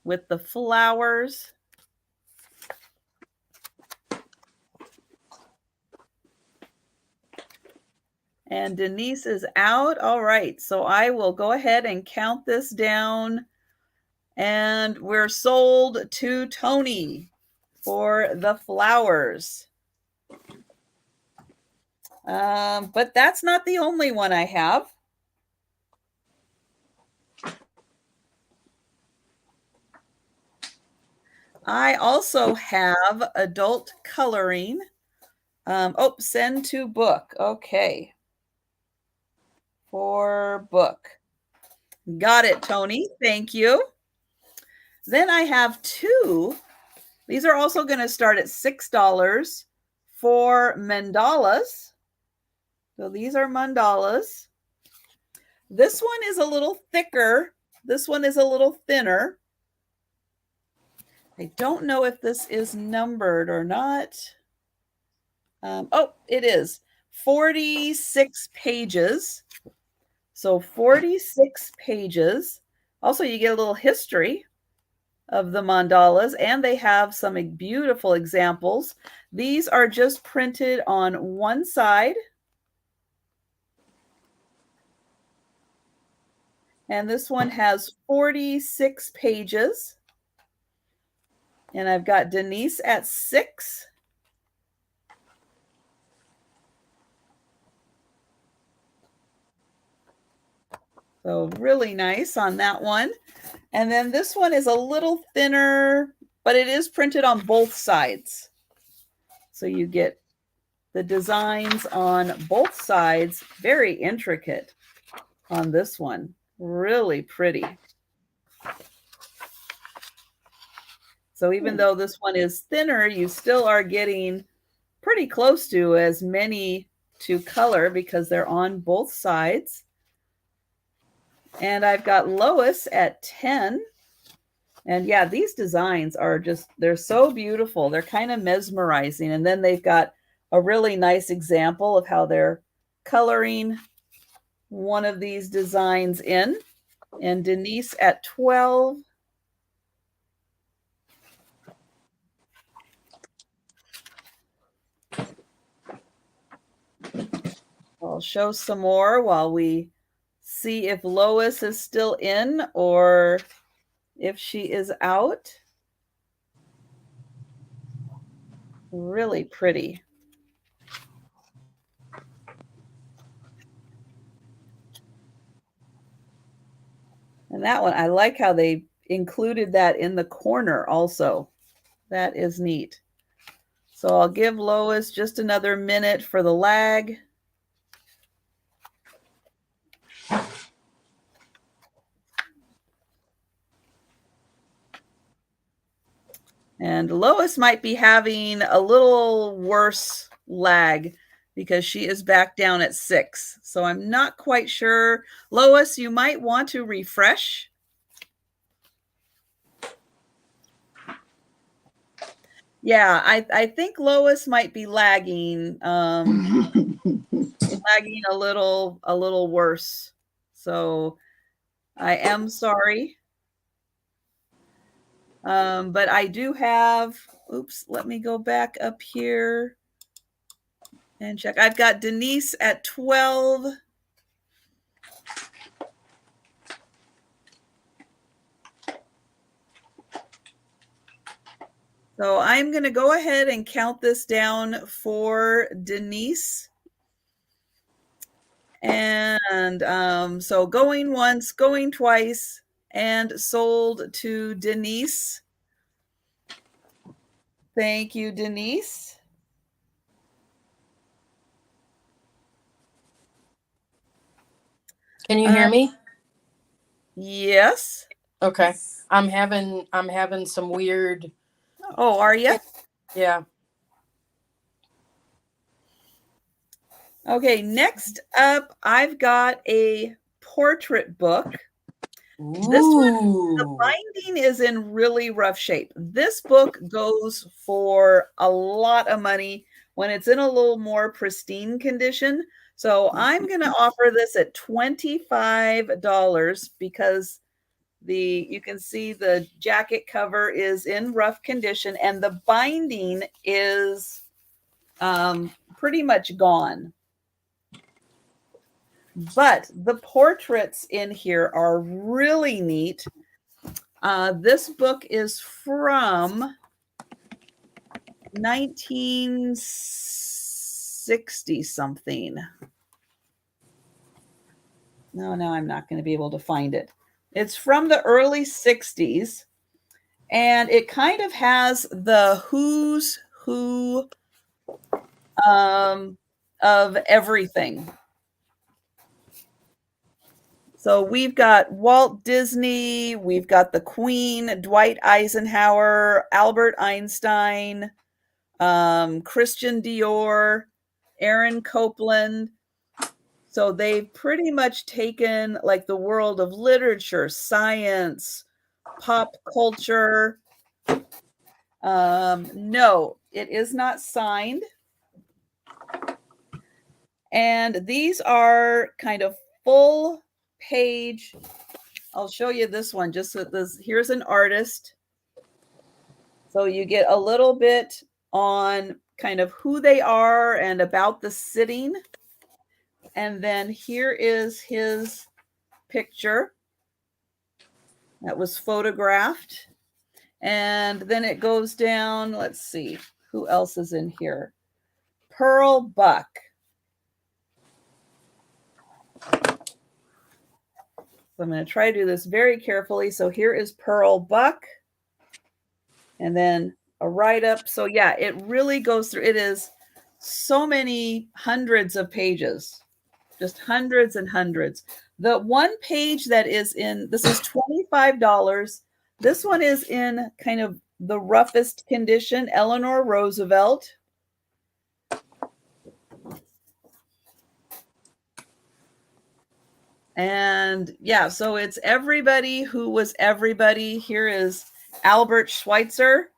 with the flowers. And Denise is out. All right, so I will go ahead and count this down. And we're sold to Tony for the flowers. But that's not the only one I have. I also have adult coloring. Oh, send to book. Okay. For book. Got it, Tony. Thank you. Then I have 2. These are also going to start at $6 for mandalas. So these are mandalas. This one is a little thicker. This one is a little thinner. I don't know if this is numbered or not. Oh, it is. 46 pages. So 46 pages. Also, you get a little history of the mandalas, and they have some beautiful examples. These are just printed on one side. And this one has 46 pages. And I've got Denise at 6. So really nice on that one. And then this one is a little thinner, but it is printed on both sides. So you get the designs on both sides. Very intricate on this one. Really pretty. So even though this one is thinner, you still are getting pretty close to as many to color because they're on both sides. And I've got Lois at 10. And yeah, these designs are just, they're so beautiful. They're kind of mesmerizing. And then they've got a really nice example of how they're coloring one of these designs in. And Denise at 12. I'll show some more while we see if Lois is still in or if she is out. Really pretty. And that one, I like how they included that in the corner also. That is neat. So I'll give Lois just another minute for the lag. And Lois might be having a little worse lag because she is back down at 6. So I'm not quite sure. Lois, you might want to refresh. Yeah, I think Lois might be lagging, lagging a little worse. So I am sorry. But I do have, oops, let me go back up here and check. I've got Denise at 12. So I'm going to go ahead and count this down for Denise. And so going once, going twice, and sold to Denise. Thank you, Denise. Can you hear me? Yes. Okay. I'm having some weird. Oh, are you? Yeah. Okay, next up, I've got a portrait book. This one, the binding is in really rough shape. This book goes for a lot of money when it's in a little more pristine condition. So I'm going to offer this at $25 because you can see the jacket cover is in rough condition and the binding is pretty much gone. But the portraits in here are really neat. This book is from 1960 something. No, I'm not going to be able to find it. It's from the early 60s. And it kind of has the who's who of everything. So we've got Walt Disney, we've got the Queen, Dwight Eisenhower, Albert Einstein, Christian Dior, Aaron Copland. So they've pretty much taken like the world of literature, science, pop culture. No, it is not signed. And these are kind of full page. I'll show you this one just so this. Here's an artist. So you get a little bit on kind of who they are and about the sitting. And then here is his picture that was photographed. And then it goes down. Let's see who else is in here. Pearl Buck. So I'm going to try to do this very carefully. So here is Pearl Buck. And then a write-up. So yeah, it really goes through. It is so many hundreds of pages. Just hundreds and hundreds. The one page that is in, this is $25. This one is in kind of The Roughest Condition, Eleanor Roosevelt. And yeah, so it's everybody who was everybody. Here is Albert Schweitzer.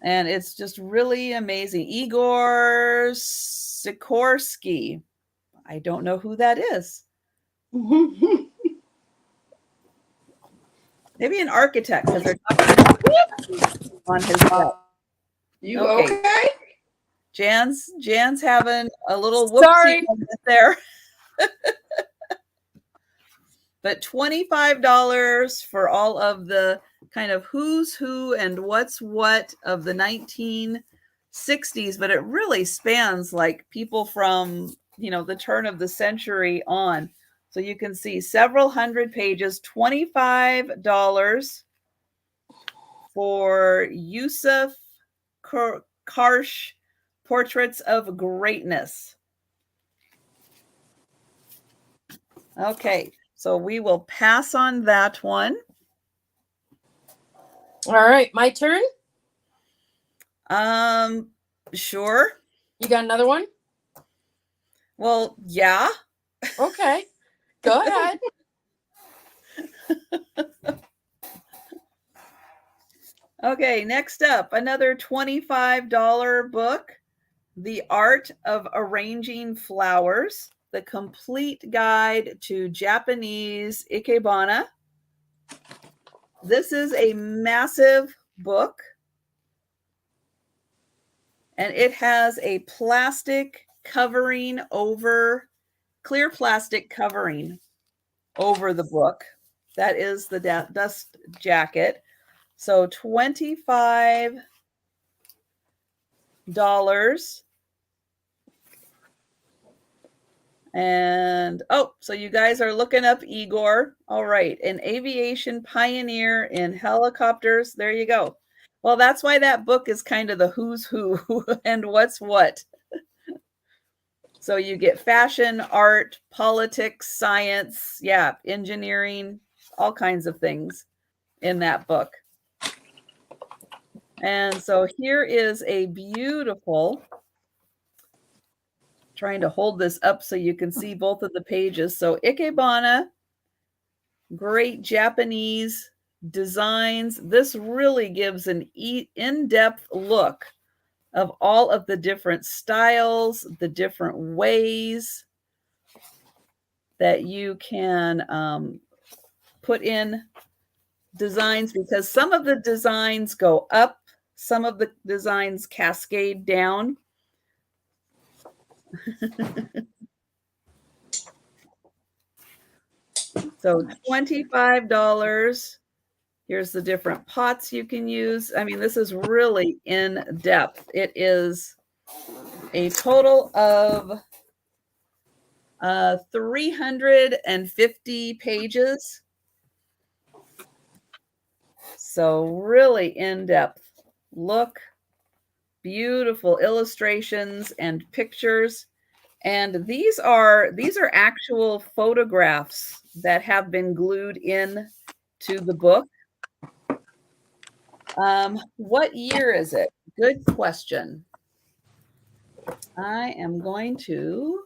And it's just really amazing. Igor Sikorsky. I don't know who that is. Maybe an architect, because they're talking on his set. You okay? Jan's having a little Sorry. whoopsie moment there. But $25 for all of the kind of who's who and what's what of the 1960s, but it really spans like people from, the turn of the century on. So you can see several hundred pages, $25 for Yusuf Karsh Portraits of Greatness. Okay, so we will pass on that one. All right, my turn. Sure. You got another one? Well, yeah. Okay, go ahead. Okay, next up, another $25 book, The Art of Arranging Flowers, the complete guide to Japanese Ikebana. This is a massive book, and it has a plastic covering over, clear plastic covering over the book. That is the dust jacket. So $25. And so you guys are looking up Igor. All right, an aviation pioneer in helicopters. There you go. Well, that's why that book is kind of the who's who and what's what. So you get fashion, art, politics, science, engineering, all kinds of things in that book. And so here is a beautiful, trying to hold this up so you can see both of the pages. So Ikebana, great Japanese designs. This really gives an in-depth look of all of the different styles, the different ways that you can put in designs, because some of the designs go up, some of the designs cascade down. So $25. Here's the different pots you can use. I mean, this is really in depth. It is a total of 350 pages. So really in depth look, beautiful illustrations and pictures. And these are actual photographs that have been glued in to the book. What year is it? Good question. I am going to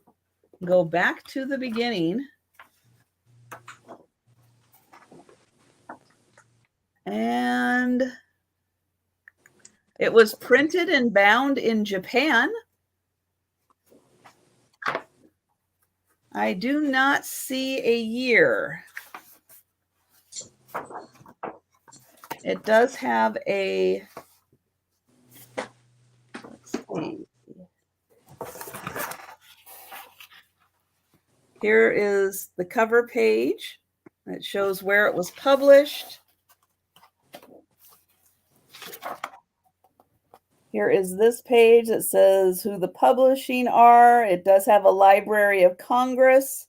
go back to the beginning. And it was printed and bound in Japan. I do not see a year. It does have a, let's see. Here is the cover page. It shows where it was published. Here is this page that says who the publishing are. It does have a Library of Congress.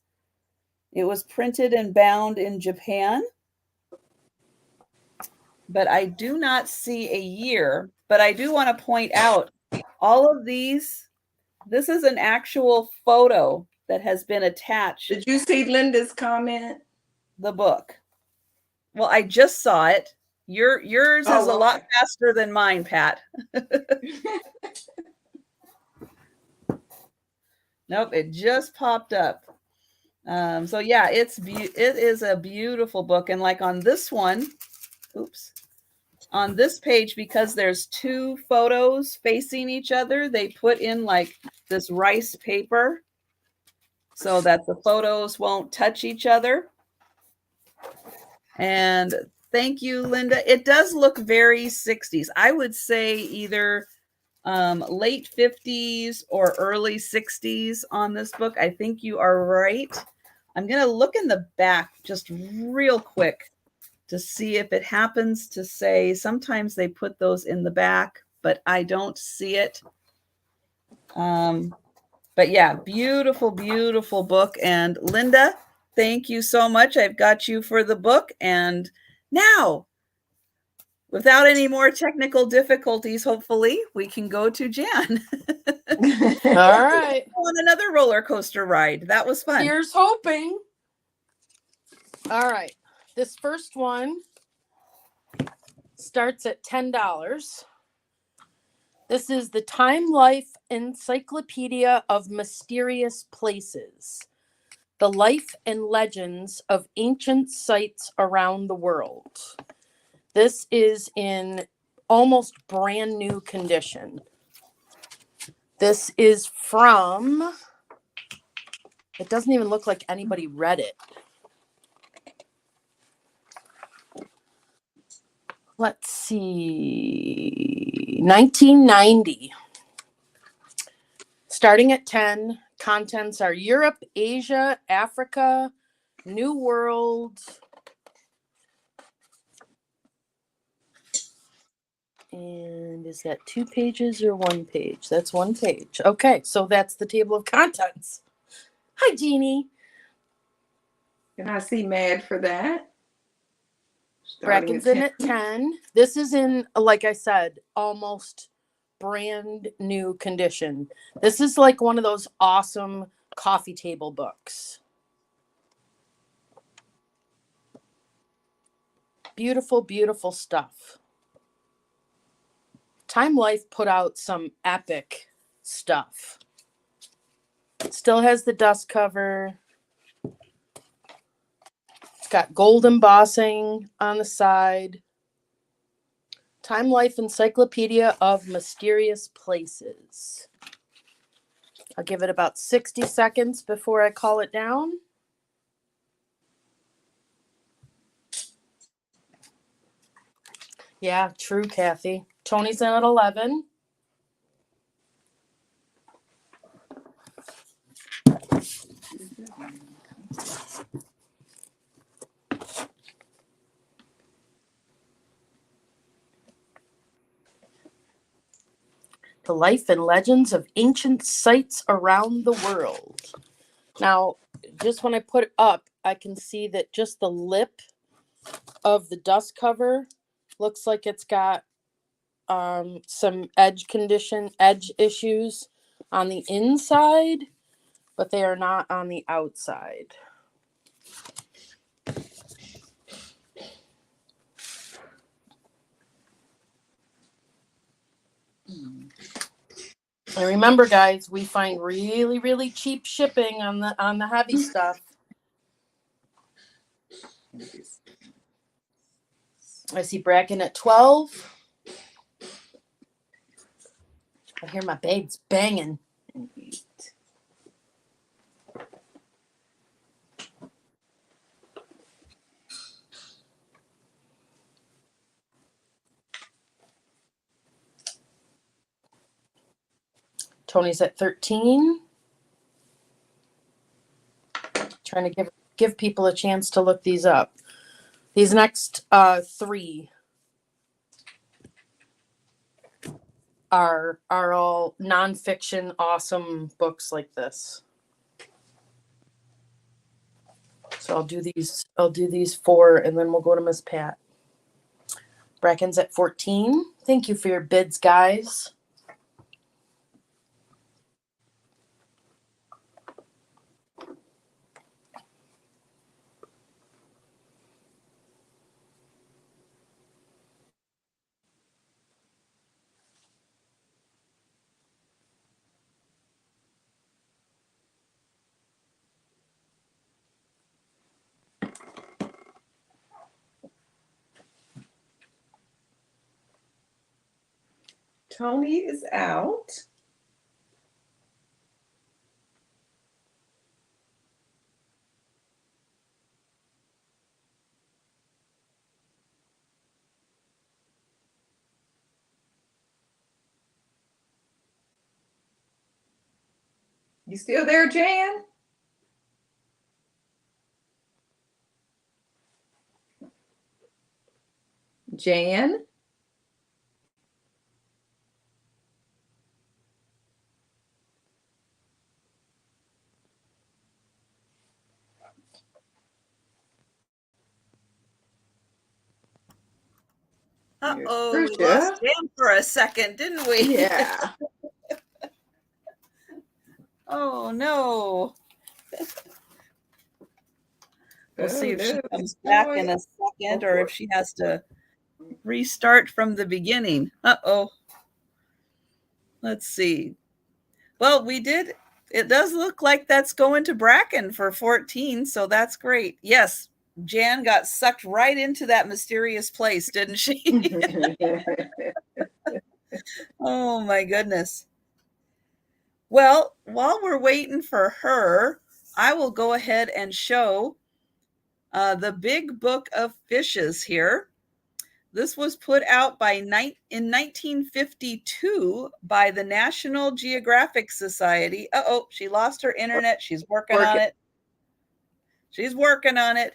It was printed and bound in Japan. But I do not see a year. But I do want to point out all of these. This is an actual photo that has been attached. Did you see Linda's comment? The book. Well, I just saw it. Yours is a lot faster than mine, Pat. Nope, it just popped up. So yeah, it is a beautiful book. And like on this one, oops, on this page, because there's two photos facing each other, they put in like this rice paper so that the photos won't touch each other. And thank you, Linda. It does look very 60s. I would say either late 50s or early 60s on this book. I think you are right. I'm going to look in the back just real quick to see if it happens to say, sometimes they put those in the back, but I don't see it. But yeah, beautiful, beautiful book. And Linda, thank you so much. I've got you for the book. And now, without any more technical difficulties, hopefully, we can go to Jan. All right. On another roller coaster ride. That was fun. Here's hoping. All right. This first one starts at $10. This is the Time Life Encyclopedia of Mysterious Places. The Life and Legends of Ancient Sites Around the World. This is in almost brand new condition. This is from, it doesn't even look like anybody read it. Let's see, 1990. Starting at 10, contents are Europe, Asia, Africa, New World, and is that 2 pages or 1 page? That's 1 page. Okay, so that's the table of contents. Hi, Jeannie. Can I see Mad for that? Bracken's in at 10. This is in, like I said, almost brand new condition. This is like one of those awesome coffee table books. Beautiful, beautiful stuff. Time Life put out some epic stuff. It still has the dust cover. It's got gold embossing on the side. Time Life Encyclopedia of Mysterious Places. I'll give it about 60 seconds before I call it down. Yeah, true, Kathy. Tony's in at 11. The Life and Legends of Ancient Sites Around the World. Now, just when I put it up, I can see that just the lip of the dust cover looks like it's got some edge issues on the inside, but they are not on the outside. And remember, guys, we find really, really cheap shipping on the heavy stuff. I see Bracken at 12. I hear my babes banging. Tony's at 13. Trying to give people a chance to look these up. These next 3 are all nonfiction, awesome books like this. So I'll do these 4, and then we'll go to Miss Pat. Bracken's at 14. Thank you for your bids, guys. Tony is out. You still there, Jan? Jan? Uh-oh, we lost Jan for a second, didn't we? Yeah. Oh, no. We'll see if she comes back in a second or if she has to restart from the beginning. Uh-oh. Let's see. Well, it does look like that's going to Bracken for 14, so that's great. Yes, Jan got sucked right into that mysterious place, didn't she? Oh, my goodness. Well, while we're waiting for her, I will go ahead and show the Big Book of Fishes here. This was put out in 1952 by the National Geographic Society. Uh-oh, she lost her internet. She's working on it. She's working on it.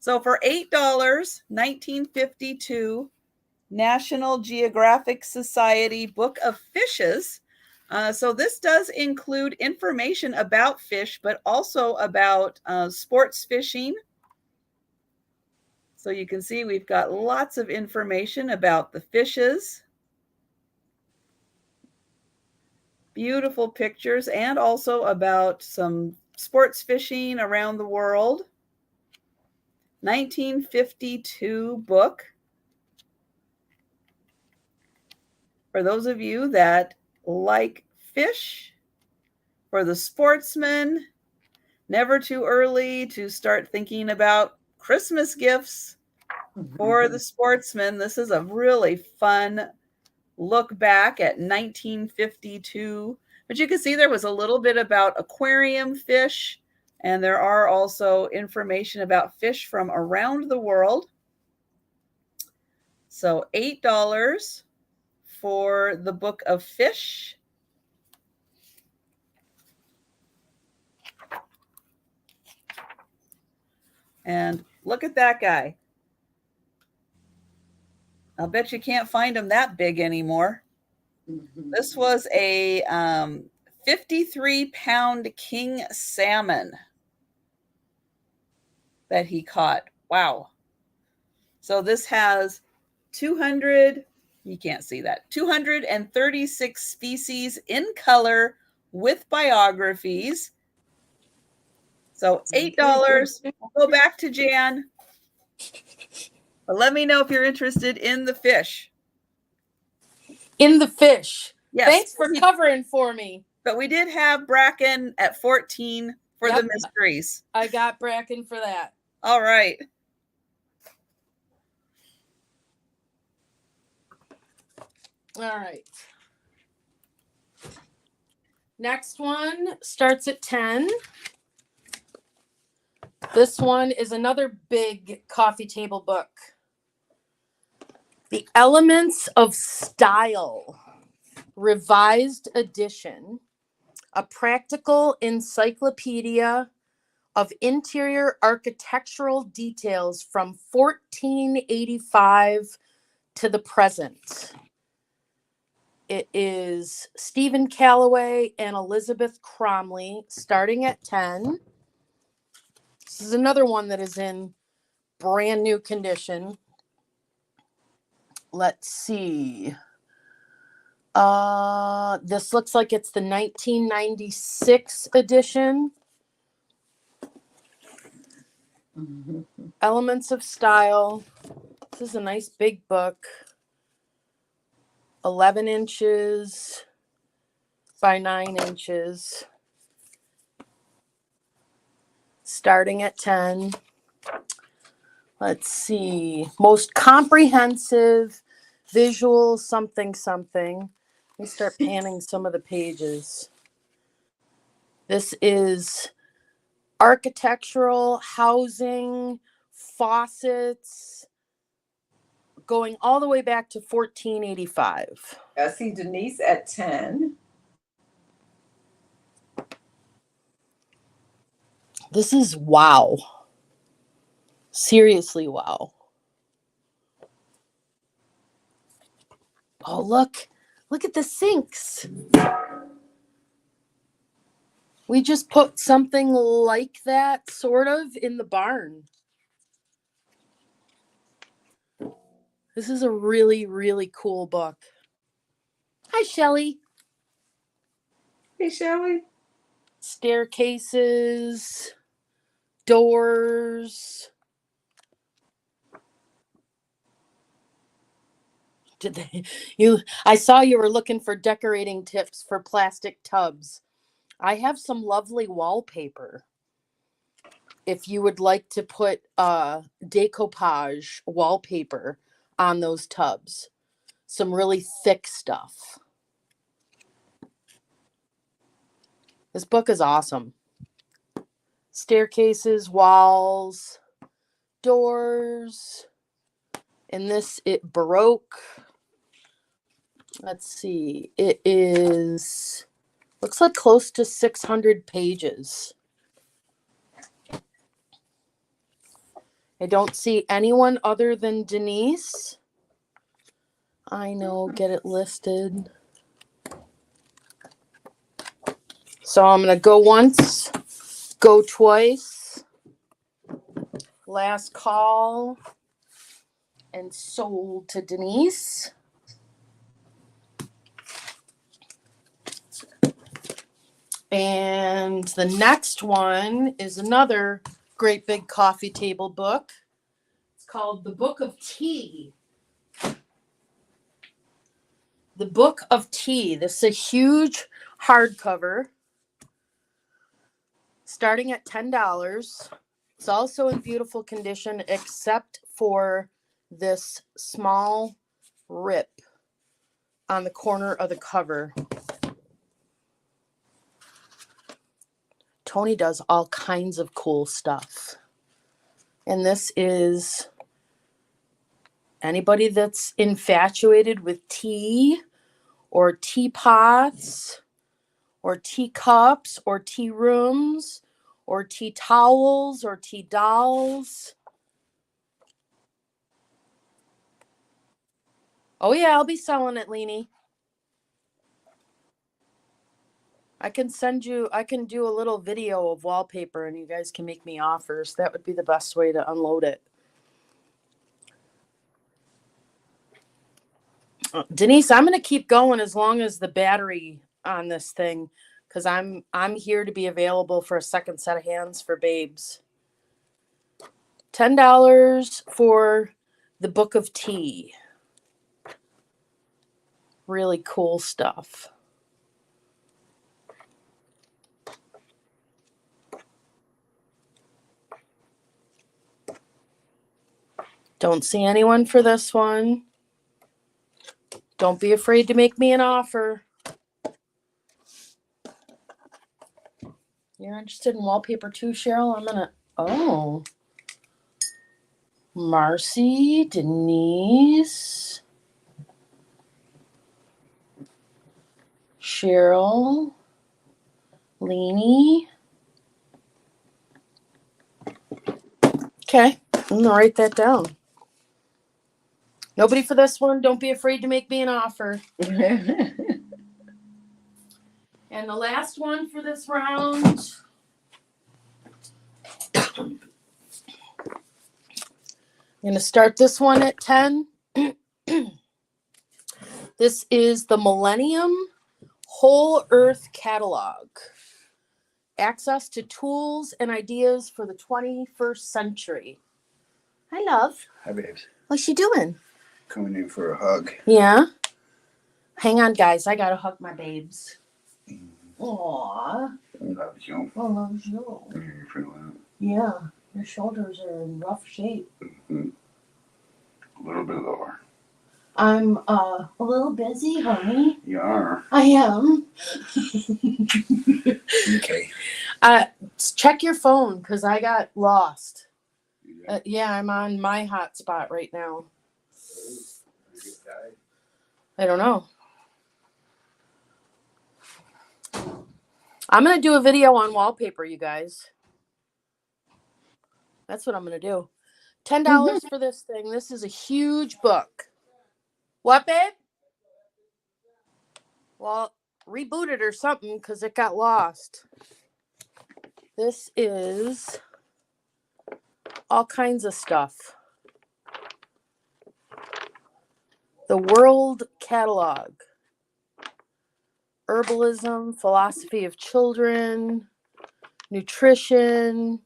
So for $8, 1952, National Geographic Society Book of Fishes. So this does include information about fish, but also about sports fishing. So you can see we've got lots of information about the fishes. Beautiful pictures, and also about some sports fishing around the world. 1952 book. For those of you that like fish, for the sportsman, never too early to start thinking about Christmas gifts. For the sportsman, this is a really fun look back at 1952. But you can see there was a little bit about aquarium fish, and there are also information about fish from around the world. So $8 for the Book of Fish. And look at that guy. I'll bet you can't find him that big anymore. This was a 53-pound king salmon that he caught. Wow. So this has 200, you can't see that, 236 species in color with biographies. So $8. We'll go back to Jan. But let me know if you're interested in the fish. In the fish. Yes. Thanks for covering for me. But we did have Bracken at 14 for the mysteries. I got Bracken for that. All right. All right. Next one starts at 10. This one is another big coffee table book. The Elements of Style, Revised Edition, a practical encyclopedia of interior architectural details from 1485 to the present. It is Stephen Calloway and Elizabeth Cromley, starting at 10. This is another one that is in brand new condition. Let's see. This looks like it's the 1996 edition. Elements of Style. This is a nice big book. 11 inches by 9 inches. Starting at 10. Let's see. Most comprehensive visual something something. Let me start panning some of the pages. This is architectural, housing, faucets, going all the way back to 1485. I see Denise at 10. This is wow. Seriously, wow. Oh, look at the sinks. We just put something like that, sort of, in the barn. This is a really, really cool book. Hi, Shelley. Hey, Shelley. Staircases, doors. I saw you were looking for decorating tips for plastic tubs. I have some lovely wallpaper. If you would like to put decoupage wallpaper on those tubs, some really thick stuff. This book is awesome. Staircases, walls, doors. And this, it Baroque. Let's see. It is, looks like close to 600 pages. I don't see anyone other than Denise. I know, get it listed. So I'm going to go once, go twice. Last call. And sold to Denise. And the next one is another great big coffee table book. It's called The Book of Tea. The Book of Tea. This is a huge hardcover. Starting at $10. It's also in beautiful condition except for this small rip on the corner of the cover. Tony does all kinds of cool stuff. And this is anybody that's infatuated with tea or teapots or teacups or tea rooms or tea towels or tea dolls. Oh yeah, I'll be selling it, Leanie. I can do a little video of wallpaper and you guys can make me offers. That would be the best way to unload it. Denise, I'm going to keep going as long as the battery on this thing, because I'm here to be available for a second set of hands for babes. $10 for the Book of Tea. Really cool stuff. Don't see anyone for this one. Don't be afraid to make me an offer. You're interested in wallpaper too, Cheryl? I'm gonna, oh. Marcy, Denise, Cheryl, Leanie. Okay, I'm gonna write that down. Nobody for this one. Don't be afraid to make me an offer. And the last one for this round. I'm going to start this one at 10. This is the Millennium Whole Earth Catalog. Access to tools and ideas for the 21st century. Hi, love. Hi, babes. What's she doing? Coming in for a hug. Yeah? Hang on, guys. I got to hug my babes. Aww. I love you. I love you. You feel that? Yeah. Your shoulders are in rough shape. Mm-hmm. A little bit lower. I'm a little busy, honey. You are. I am. Okay. Check your phone because I got lost. Yeah, I'm on my hotspot right now. I don't know. I'm going to do a video on wallpaper, you guys. That's what I'm going to do. $10 for this thing. This is a huge book. What, babe? Well, reboot it or something because it got lost. This is all kinds of stuff. The World Catalog. Herbalism, philosophy of children, nutrition.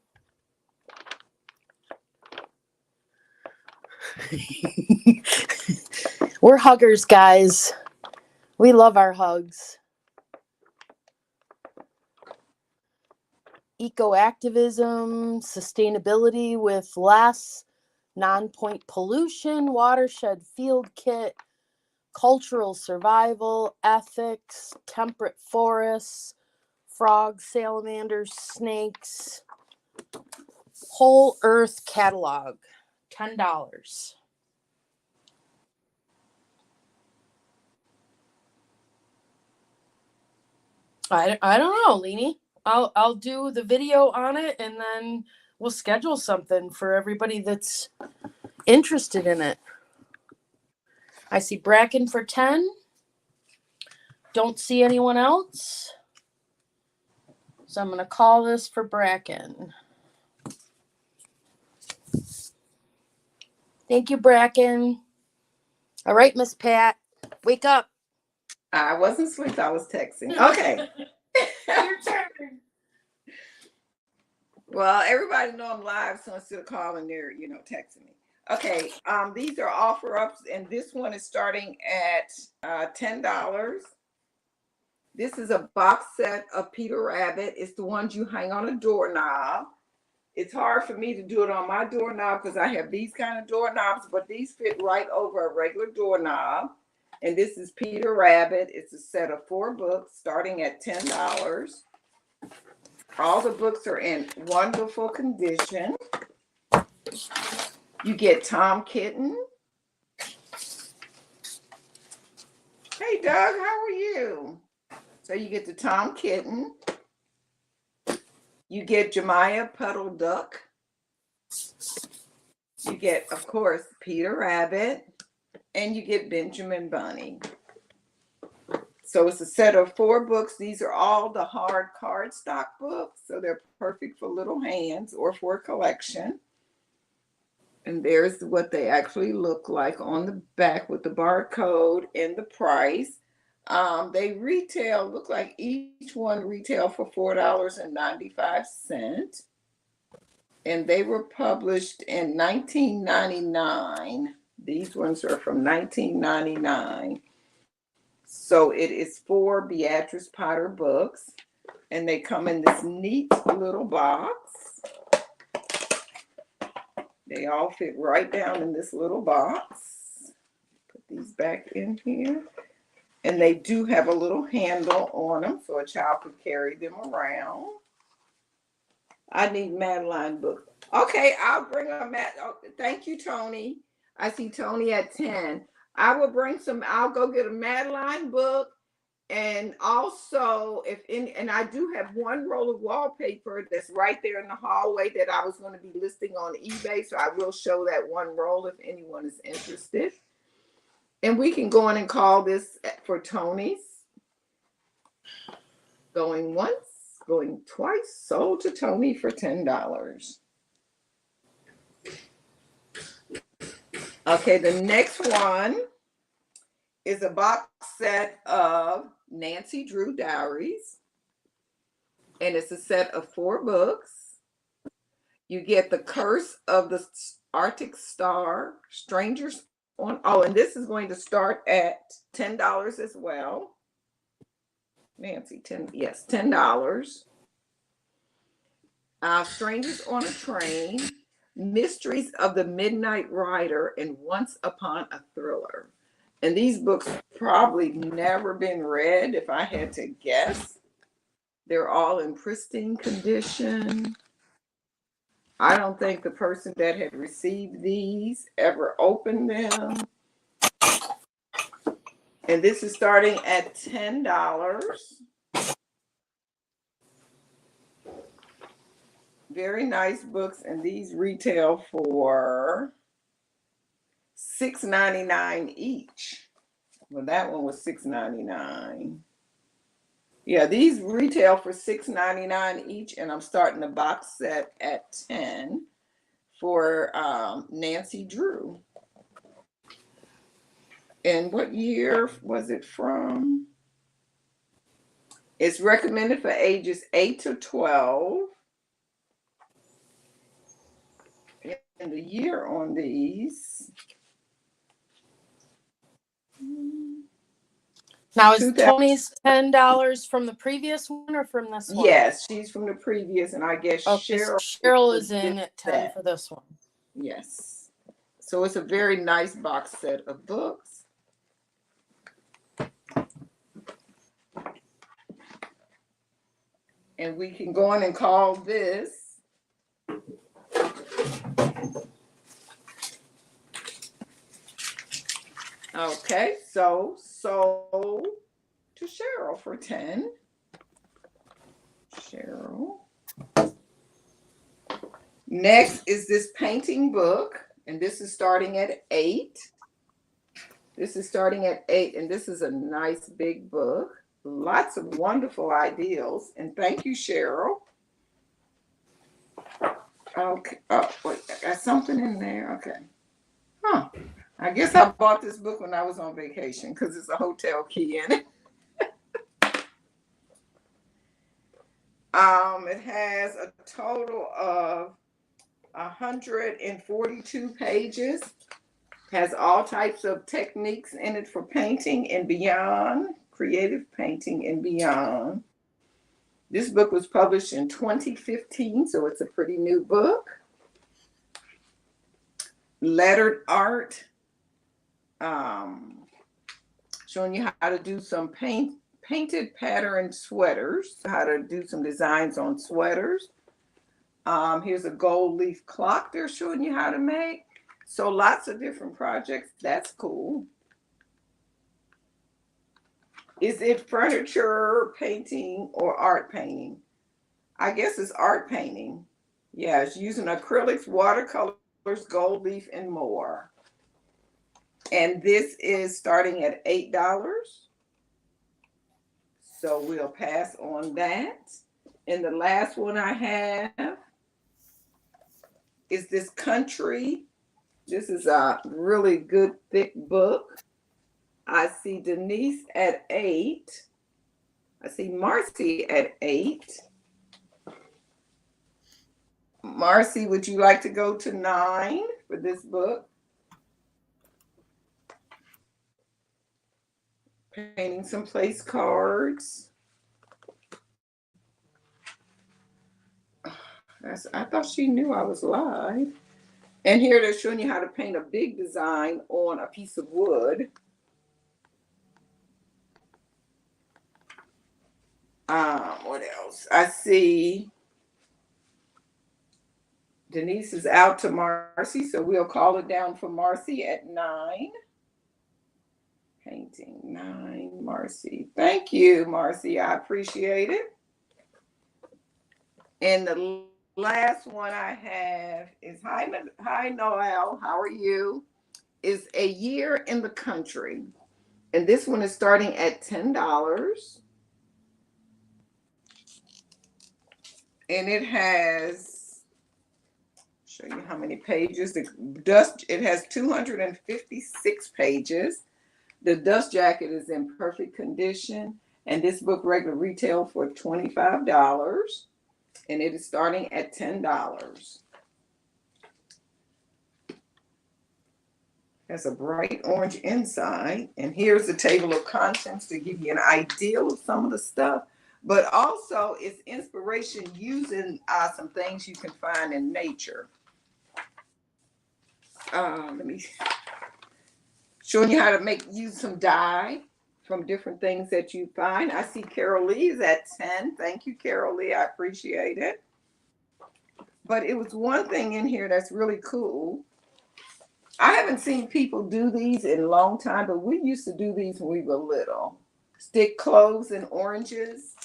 We're huggers, guys. We love our hugs. Eco-activism, sustainability with less, non-point pollution, watershed field kit, cultural survival, ethics, temperate forests, frogs, salamanders, snakes, whole earth catalog, $10. I don't know, Leanie. I'll do the video on it and then we'll schedule something for everybody that's interested in it. I see Bracken for 10. Don't see anyone else. So I'm going to call this for Bracken. Thank you, Bracken. All right, Miss Pat, wake up. I wasn't asleep. I was texting. Okay. Your turn. Well, everybody know I'm live, so instead of calling, they're texting me. Okay. These are offer ups, and this one is starting at $10. This is a box set of Peter Rabbit. It's the ones you hang on a doorknob. It's hard for me to do it on my doorknob because I have these kind of doorknobs, but these fit right over a regular doorknob. And this is Peter Rabbit. It's a set of 4 books starting at $10. All the books are in wonderful condition. You get Tom Kitten. Hey, Doug, how are you? So you get the Tom Kitten. You get Jemiah Puddle Duck. You get, of course, Peter Rabbit. And you get Benjamin Bunny. So it's a set of 4 books. These are all the hard cardstock books. So they're perfect for little hands or for a collection. And there's what they actually look like on the back with the barcode and the price. They retail, look like each one retail for $4.95. And they were published in 1999. These ones are from 1999. So it is 4 Beatrice Potter books. And they come in this neat little box. They all fit right down in this little box. Put these back in here. And they do have a little handle on them so a child could carry them around. I need Madeline book. Okay, I'll bring a Oh, thank you, Tony. I see Tony at 10. I will bring some. I'll go get a Madeline book. And also, and I do have 1 roll of wallpaper that's right there in the hallway that I was going to be listing on eBay. So I will show that 1 roll if anyone is interested. And we can go in and call this for Tony's. Going once, going twice, sold to Tony for $10. Okay, the next one is a box set of Nancy Drew diaries. And it's a set of 4 books. You get The Curse of the Arctic Star, Strangers on, and this is going to start at $10 as well. Nancy, $10. Strangers on a Train, Mysteries of the Midnight Rider, and Once Upon a Thriller. And these books probably never been read if I had to guess. They're all in pristine condition. I don't think the person that had received these ever opened them. And this is starting at $10. Very nice books, and these retail for $6.99 each. Well, that one was $6.99. Yeah, these retail for $6.99 each, and I'm starting the box set at $10 for Nancy Drew. And what year was it from? It's recommended for ages 8 to 12. And the year on these. Now, is Tony's $10 from the previous one or from this one? Yes, she's from the previous, and I guess Cheryl is in at 10 for this one. Yes. So it's a very nice box set of books. And we can go in and call this okay, so to Cheryl for 10. Cheryl. Next is this painting book, and this is starting at 8. This is starting at 8, and this is a nice big book. Lots of wonderful ideals, and thank you, Cheryl. Okay. Oh, wait, I got something in there. Okay. Huh. I guess I bought this book when I was on vacation because it's a hotel key in it. It has a total of 142 pages. Has all types of techniques in it for painting and beyond, creative painting and beyond. This book was published in 2015, so it's a pretty new book. Lettered art, showing you how to do some painted pattern sweaters, how to do some designs on sweaters. Here's a gold leaf clock they're showing you how to make. So lots of different projects. That's cool. Is it furniture painting or art painting? I guess it's art painting. Yeah, it's using acrylics, watercolors, gold leaf, and more. And this is starting at $8. So we'll pass on that. And the last one I have is this country. This is a really good thick book. I see Denise at 8. I see Marcy at 8. Marcy, would you like to go to 9 for this book? Painting some place cards. I thought she knew I was live. And here they're showing you how to paint a big design on a piece of wood. What else? I see Denise is out to Marcy, so we'll call it down for Marcy at 9. Painting 9, Marcy. Thank you, Marcy. I appreciate it. And the last one I have is Hi Noel, how are you? Is A Year in the Country. And this one is starting at $10. And it has, show you how many pages. It has 256 pages. The dust jacket is in perfect condition. And this book regular retail for $25. And it is starting at $10. Has a bright orange inside. And here's the table of contents to give you an idea of some of the stuff. But also it's inspiration using some things you can find in nature. Let me showing you how to use some dye from different things that you find. I see Carol Lee is at 10. Thank you, Carol Lee. I appreciate it. But it was one thing in here that's really cool. I haven't seen people do these in a long time, but we used to do these when we were little. Stick cloves in oranges,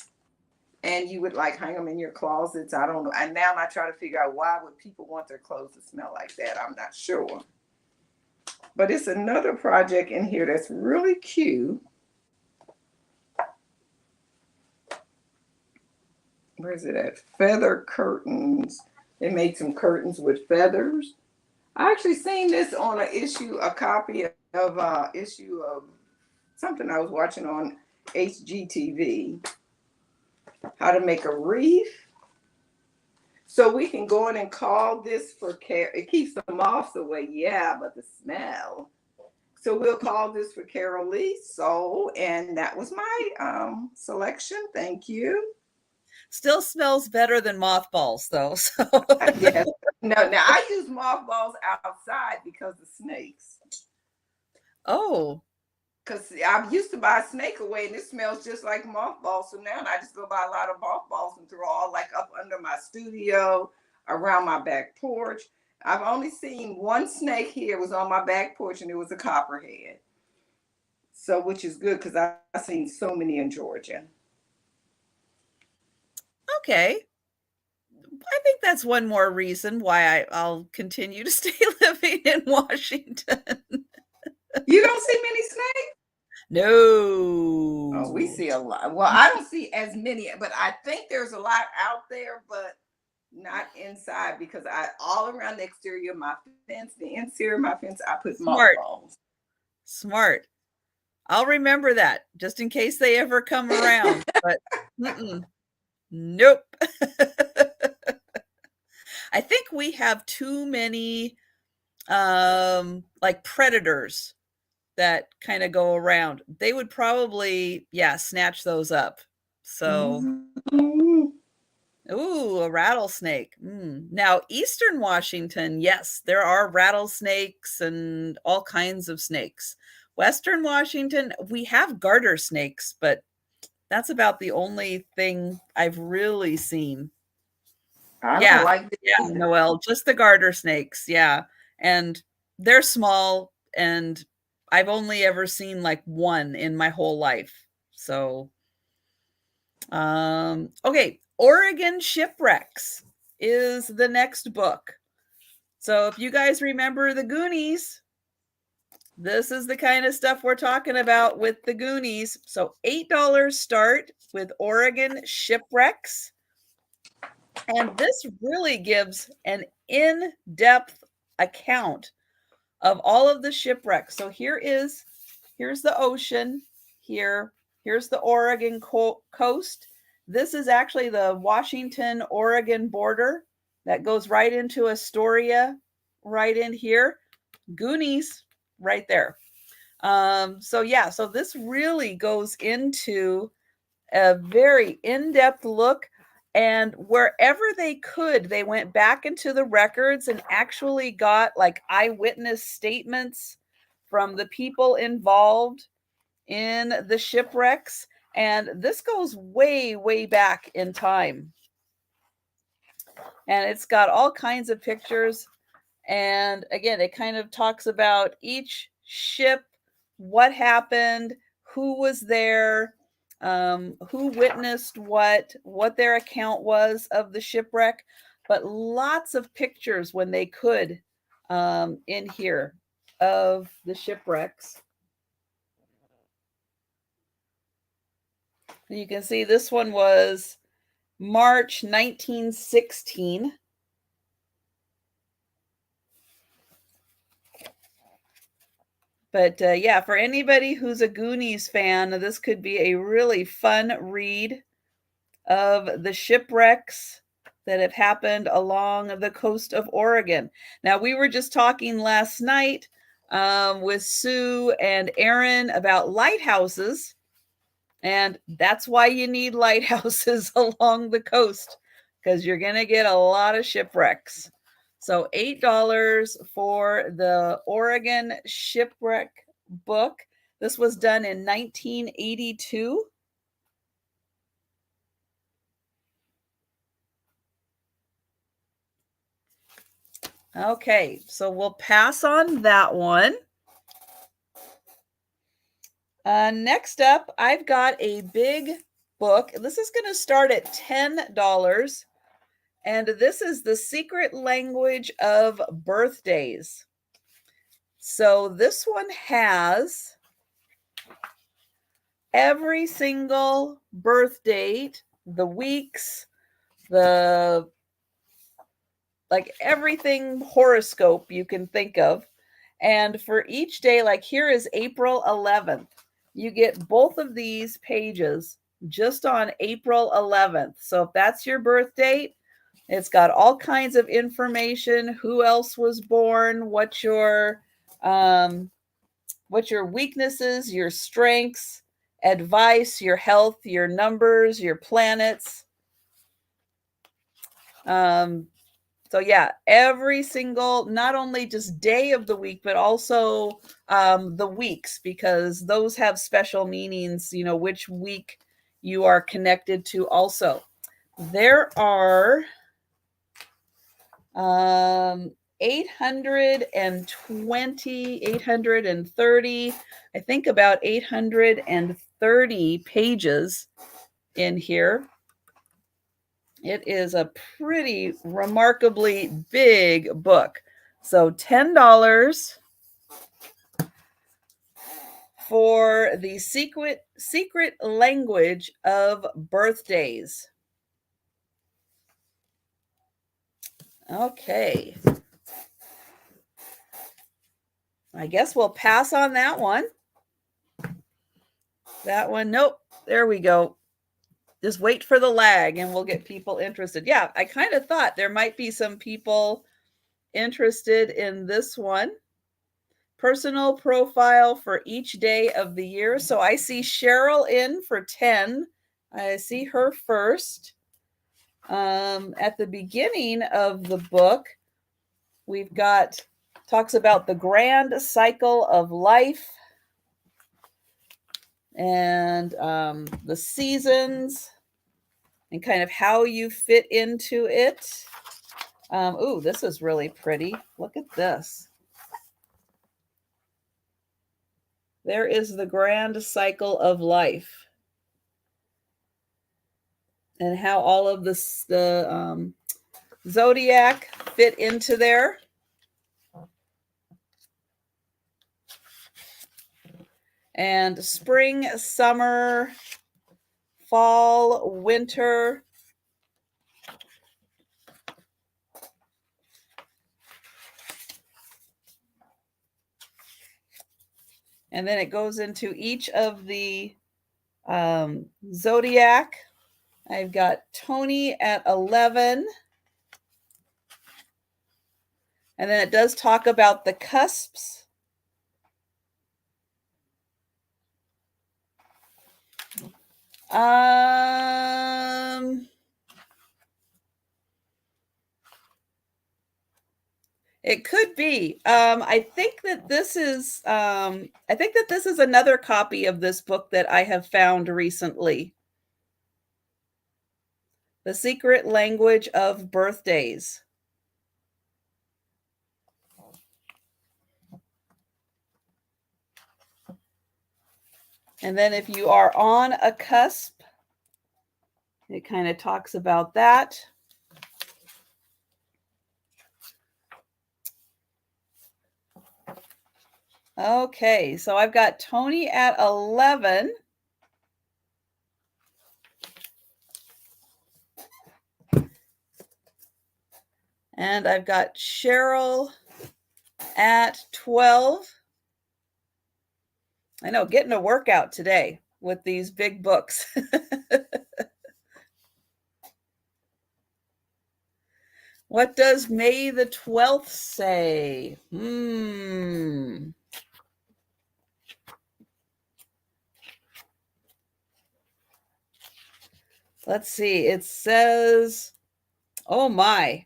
and you would like hang them in your closets. I don't know. And now I try to figure out, why would people want their clothes to smell like that? I'm not sure. But it's another project in here that's really cute. Where's it at? Feather curtains. They made some curtains with feathers. I actually seen this on a copy of issue of something I was watching on HGTV. How to make a wreath. So we can go in and call this for care. It keeps the moths away, yeah, but the smell. So we'll call this for Carol Lee. So, and that was my selection. Thank you. Still smells better than mothballs, though. So yes. No, now I use mothballs outside because of snakes. Oh. Because I used to buy snake away and it smells just like mothballs. So now I just go buy a lot of mothballs and throw all like up under my studio, around my back porch. I've only seen one snake here. It was on my back porch and it was a copperhead. So, which is good because I've seen so many in Georgia. Okay. I think that's one more reason why I'll continue to stay living in Washington. You don't see many snakes? No. Oh, we see a lot. Well, I don't see as many, but I think there's a lot out there, but not inside, because all around the exterior of my fence, the interior of my fence, I put mothballs. Smart. I'll remember that just in case they ever come around. But nope. I think we have too many like predators that kind of go around. They would probably, snatch those up. So, ooh, a rattlesnake. Now, Eastern Washington, yes, there are rattlesnakes and all kinds of snakes. Western Washington, we have garter snakes, but that's about the only thing I've really seen. I don't like this. Yeah, Noelle, just the garter snakes. Yeah. And they're small, and I've only ever seen like one in my whole life. So, okay. Oregon Shipwrecks is the next book. So if you guys remember the Goonies, this is the kind of stuff we're talking about with the Goonies. So $8 start with Oregon Shipwrecks. And this really gives an in-depth account of all of the shipwrecks. So here's the ocean. Here's the Oregon coast. This is actually the Washington-Oregon border that goes right into Astoria, right in here. Goonies, right there. So this really goes into a very in-depth look. And wherever they could, they went back into the records and actually got like eyewitness statements from the people involved in the shipwrecks. And this goes way, way back in time. And it's got all kinds of pictures. And again, it kind of talks about each ship, what happened, who was there, who witnessed what their account was of the shipwreck, but lots of pictures when they could in here of the shipwrecks. You can see this one was March 1916. But for anybody who's a Goonies fan, this could be a really fun read of the shipwrecks that have happened along the coast of Oregon. Now, we were just talking last night with Sue and Aaron about lighthouses, and that's why you need lighthouses along the coast, because you're going to get a lot of shipwrecks. So $8 for the Oregon Shipwreck book. This was done in 1982. Okay, so we'll pass on that one. Next up, I've got a big book. This is going to start at $10. And this is The Secret Language of Birthdays. So this one has every single birth date, the weeks, like everything horoscope you can think of. And for each day, like here is April 11th. You get both of these pages just on April 11th. So if that's your birth date, it's got all kinds of information, who else was born, what your weaknesses, your strengths, advice, your health, your numbers, your planets. So yeah, every single, not only just day of the week, but also the weeks, because those have special meanings, you know, which week you are connected to also. There are 830, I think about 830 pages in here. It is a pretty remarkably big book. So $10 for The Secret Language of Birthdays. Okay. I guess we'll pass on that one. That one, nope. There we go. Just wait for the lag and we'll get people interested. Yeah, I kind of thought there might be some people interested in this one. Personal profile for each day of the year. So I see Cheryl in for 10. I see her first. At the beginning of the book, we've got, talks about the grand cycle of life and the seasons and kind of how you fit into it. Ooh, this is really pretty. Look at this. There is the grand cycle of life and how all of the zodiac fit into there. And spring, summer, fall, winter. And then it goes into each of the zodiac. I've got Tony at 11. And then it does talk about the cusps. It could be. I think that this is another copy of this book that I have found recently. The Secret Language of Birthdays. And then if you are on a cusp, it kind of talks about that. Okay, so I've got Tony at 11. And I've got Cheryl at 12. I know, getting a workout today with these big books. What does May the 12th say? Let's see. It says, oh my.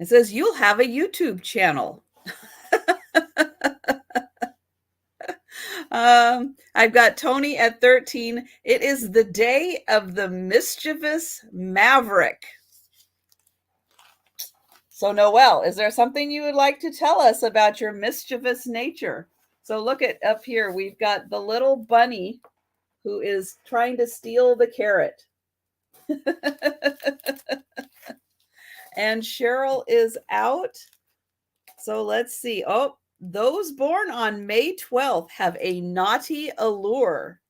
It says you'll have a YouTube channel. I've got Tony at 13. It is the day of the mischievous maverick. So, Noelle, is there something you would like to tell us about your mischievous nature? So look at up here. We've got the little bunny who is trying to steal the carrot. And Cheryl is out. So let's see. Oh, those born on May 12th have a naughty allure.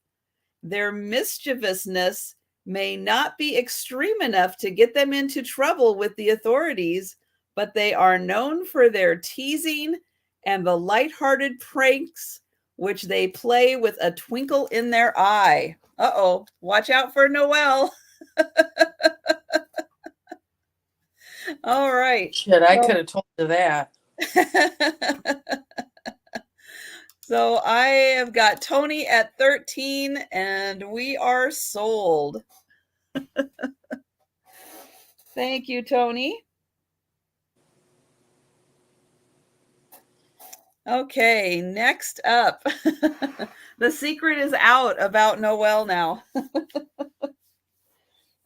Their mischievousness may not be extreme enough to get them into trouble with the authorities, but they are known for their teasing and the lighthearted pranks which they play with a twinkle in their eye. Uh-oh, watch out for Noelle. All right. Shit, I could have told you that. So I have got Tony at 13 and we are sold. Thank you, Tony. Okay, next up. The secret is out about Noelle now.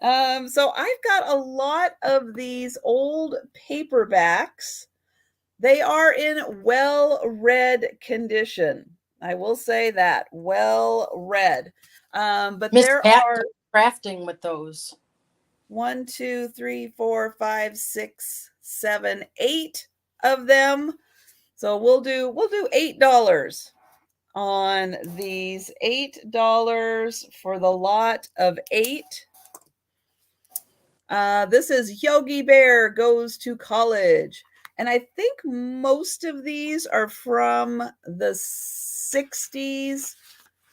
So I've got a lot of these old paperbacks. They are in well-read condition. I will say that, well-read. But Miss there Pat are does crafting with those. 1, 2, 3, 4, 5, 6, 7, 8 of them. So we'll do $8 on these. $8 for the lot of 8. This is Yogi Bear Goes to College. And I think most of these are from the 60s.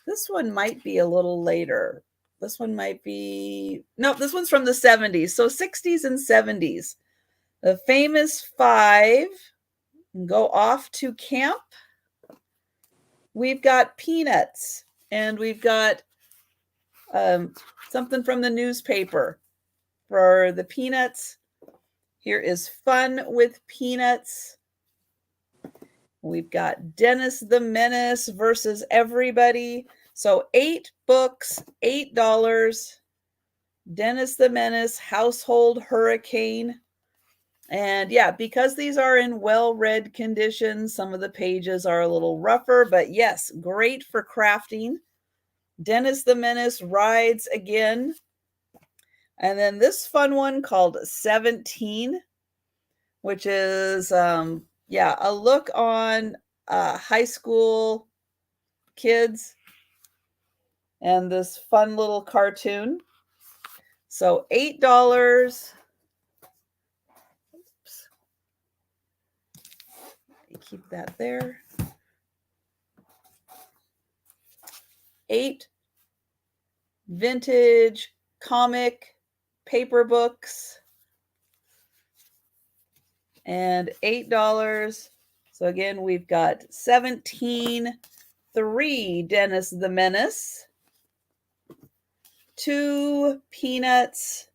This one might be a little later. This one might be... No, this one's from the 70s. So 60s and 70s. The famous 5 go off to camp. We've got Peanuts. And we've got something from the newspaper for the Peanuts. Here is Fun with Peanuts. We've got Dennis the Menace versus everybody. So 8 books, $8. Dennis the Menace, Household Hurricane. And yeah, because these are in well-read condition, some of the pages are a little rougher, but yes, great for crafting. Dennis the Menace Rides Again. And then this fun one called 17, which is, a look on high school kids and this fun little cartoon. So $8. Oops. Keep that there. 8 vintage comic paper books and $8. So again, we've got 17, 3 Dennis the Menace, 2 Peanuts,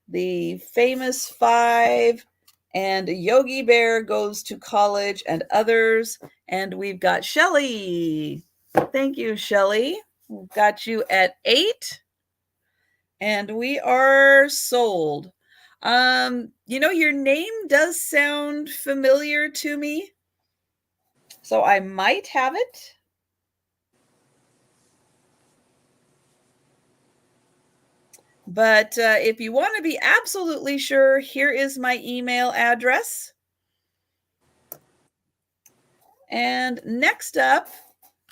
the famous 5, and Yogi Bear Goes to College and others. And we've got Shelley. Thank you, Shelley. We've got you at 8. And we are sold. Your name does sound familiar to me. So I might have it. But if you want to be absolutely sure, here is my email address. And next up,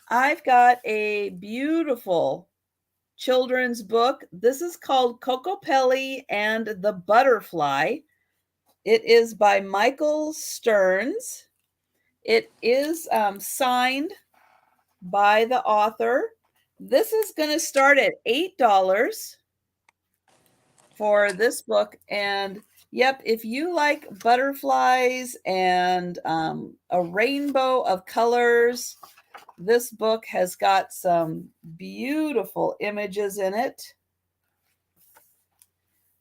I've got a beautiful children's book. This is called Cocopelli and the Butterfly. It is by Michael Stearns. It is signed by the author. This is going to start at $8 for this book. And yep, if you like butterflies and a rainbow of colors, this book has got some beautiful images in it.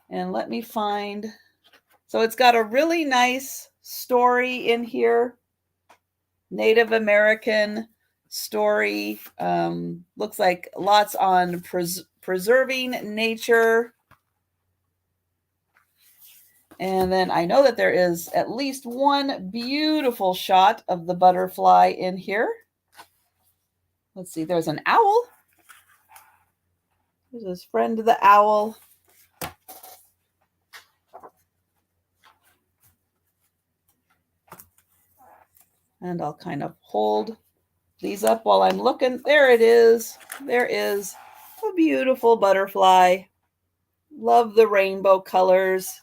And let me find. So it's got a really nice story in here. Native American story. Looks like lots on preserving nature. And then I know that there is at least one beautiful shot of the butterfly in here. Let's see, there's an owl. There's his friend, the owl. And I'll kind of hold these up while I'm looking. There it is. There is a beautiful butterfly. Love the rainbow colors.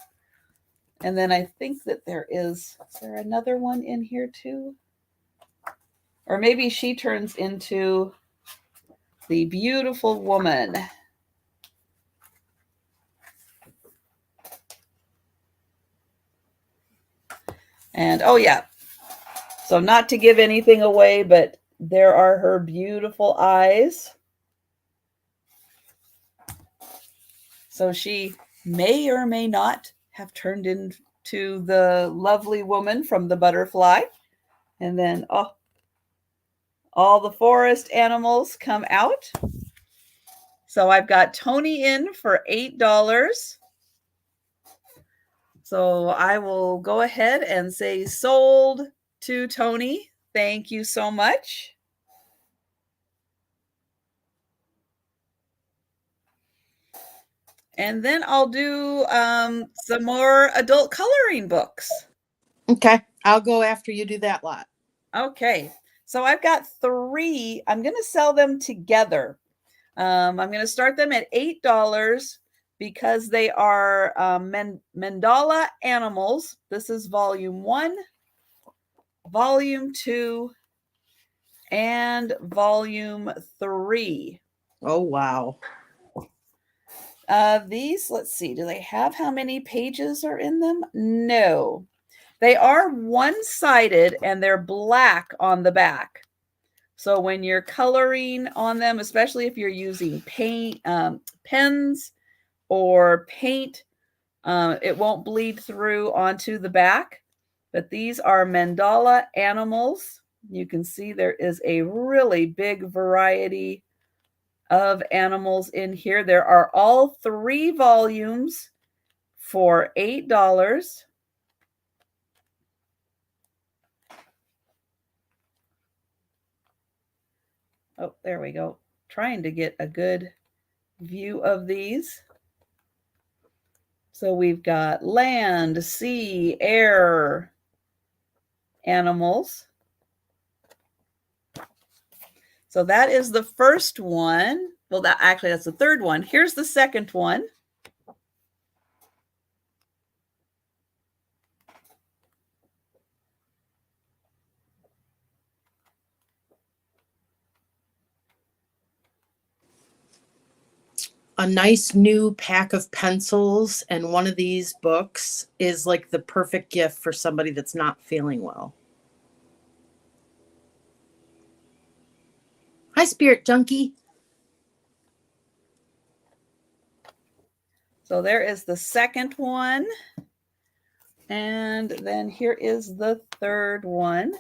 And then I think that is there another one in here too? Or maybe she turns into the beautiful woman. And oh yeah, so not to give anything away, but there are her beautiful eyes. So she may or may not have turned into the lovely woman from the butterfly. And then, oh, all the forest animals come out. So I've got Tony in for $8. So I will go ahead and say sold to Tony. Thank you so much. And then I'll do some more adult coloring books. Okay, I'll go after you do that lot. Okay, so I've got 3. I'm going to sell them together. I'm going to start them at $8 because they are Mandala Animals. This is volume 1, volume 2, and volume 3. Oh, wow. These, let's see, do they have how many pages are in them? No. They are one-sided and they're black on the back. So when you're coloring on them, especially if you're using paint, pens or paint, it won't bleed through onto the back. But these are Mandala Animals. You can see there is a really big variety of animals in here. There are all 3 volumes for $8. Oh, there we go. Trying to get a good view of these. So we've got land, sea, air animals. So that is the first one. Well, that's the third one. Here's the second one. A nice new pack of pencils and one of these books is like the perfect gift for somebody that's not feeling well. Hi, Spirit Junkie. So there is the second one. And then here is the third one.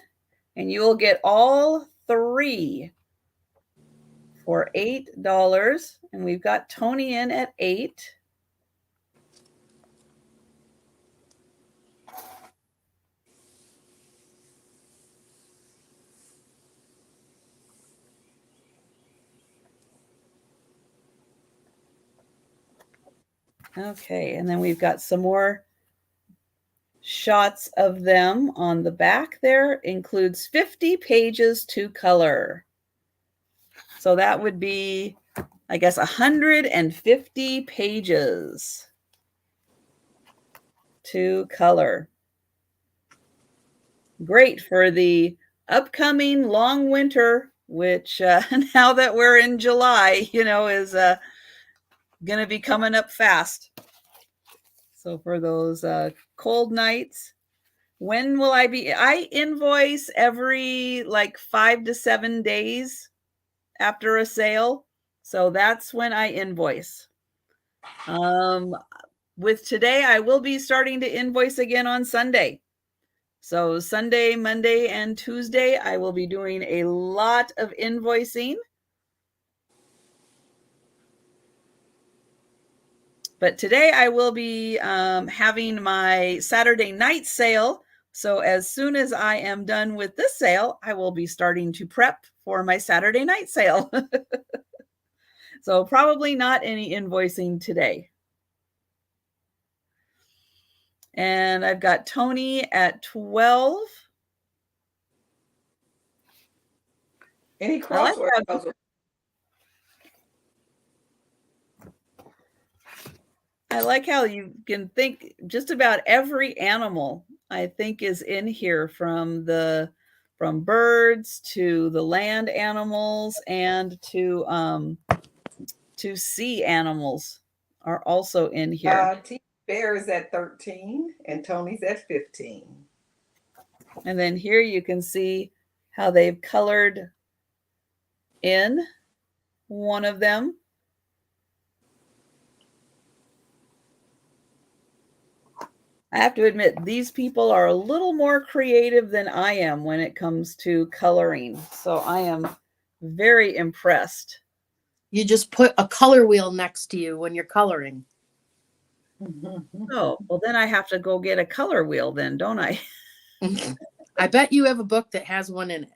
And you will get all 3 for $8. And we've got Tony in at 8. Okay, and then we've got some more shots of them on the back there. Includes 50 pages to color. So that would be, I guess, 150 pages to color. Great for the upcoming long winter, which now that we're in July, is going to be coming up fast. So for those cold nights, when will I invoice every like 5 to 7 days after a sale. So that's when I invoice. With today, I will be starting to invoice again on Sunday. So Sunday, Monday, and Tuesday, I will be doing a lot of invoicing. But today I will be having my Saturday night sale. So as soon as I am done with this sale, I will be starting to prep for my Saturday night sale. So probably not any invoicing today. And I've got Tony at 12. Any crossword puzzle? I like how you can think just about every animal, I think, is in here, from birds to the land animals and to sea animals are also in here. T Bear is at 13 and Tony's at 15. And then here you can see how they've colored in one of them. I have to admit, these people are a little more creative than I am when it comes to coloring. So I am very impressed. You just put a color wheel next to you when you're coloring. Oh, well, then I have to go get a color wheel then, don't I? I bet you have a book that has one in it.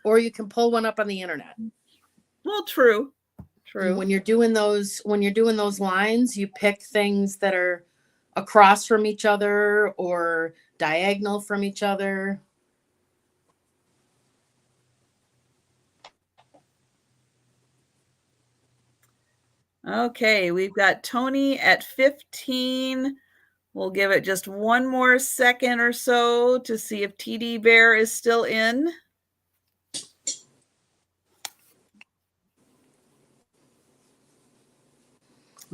Or you can pull one up on the internet. Well, true. And when you're doing those lines, you pick things that are across from each other or diagonal from each other. Okay, we've got Tony at 15. We'll give it just one more second or so to see if TD Bear is still in.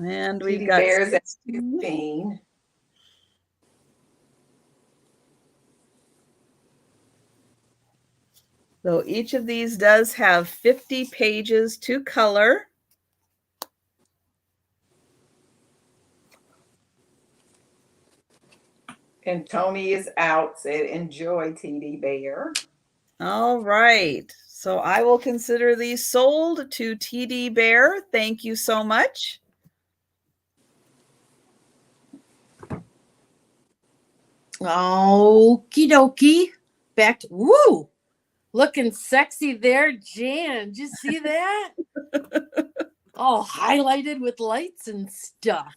And we've got Bears at 15. So each of these does have 50 pages to color. And Tony is out, said enjoy TD Bear. All right. So I will consider these sold to TD Bear. Thank you so much. Okie dokie. Back to, woo! Looking sexy there, Jan. Did you see that? All highlighted with lights and stuff.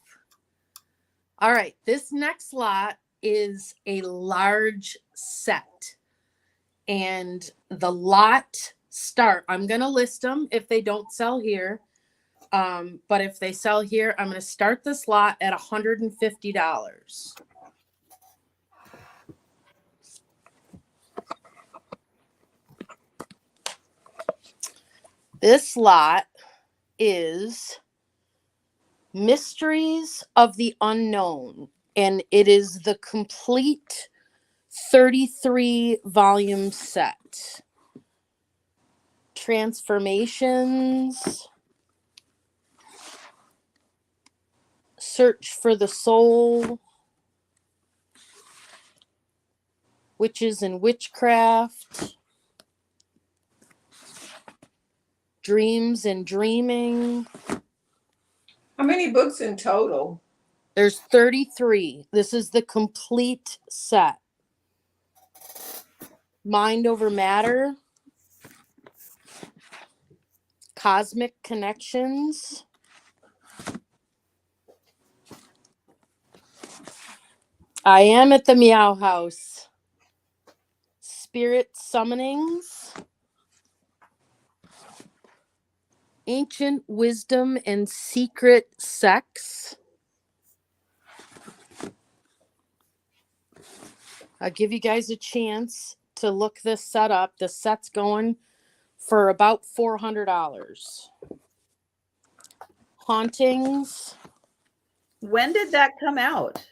All right. This next lot is a large set. And the lot start, I'm going to list them if they don't sell here. But if they sell here, I'm going to start this lot at $150. This lot is Mysteries of the Unknown, and it is the complete 33 volume set. Transformations, Search for the Soul, Witches and Witchcraft, Dreams and Dreaming. How many books in total? There's 33. This is the complete set. Mind Over Matter, Cosmic Connections, I Am at the Meow House, Spirit Summonings, Ancient Wisdom and Secret Sex. I'll give you guys a chance to look this set up. The set's going for about $400. Hauntings. When did that come out?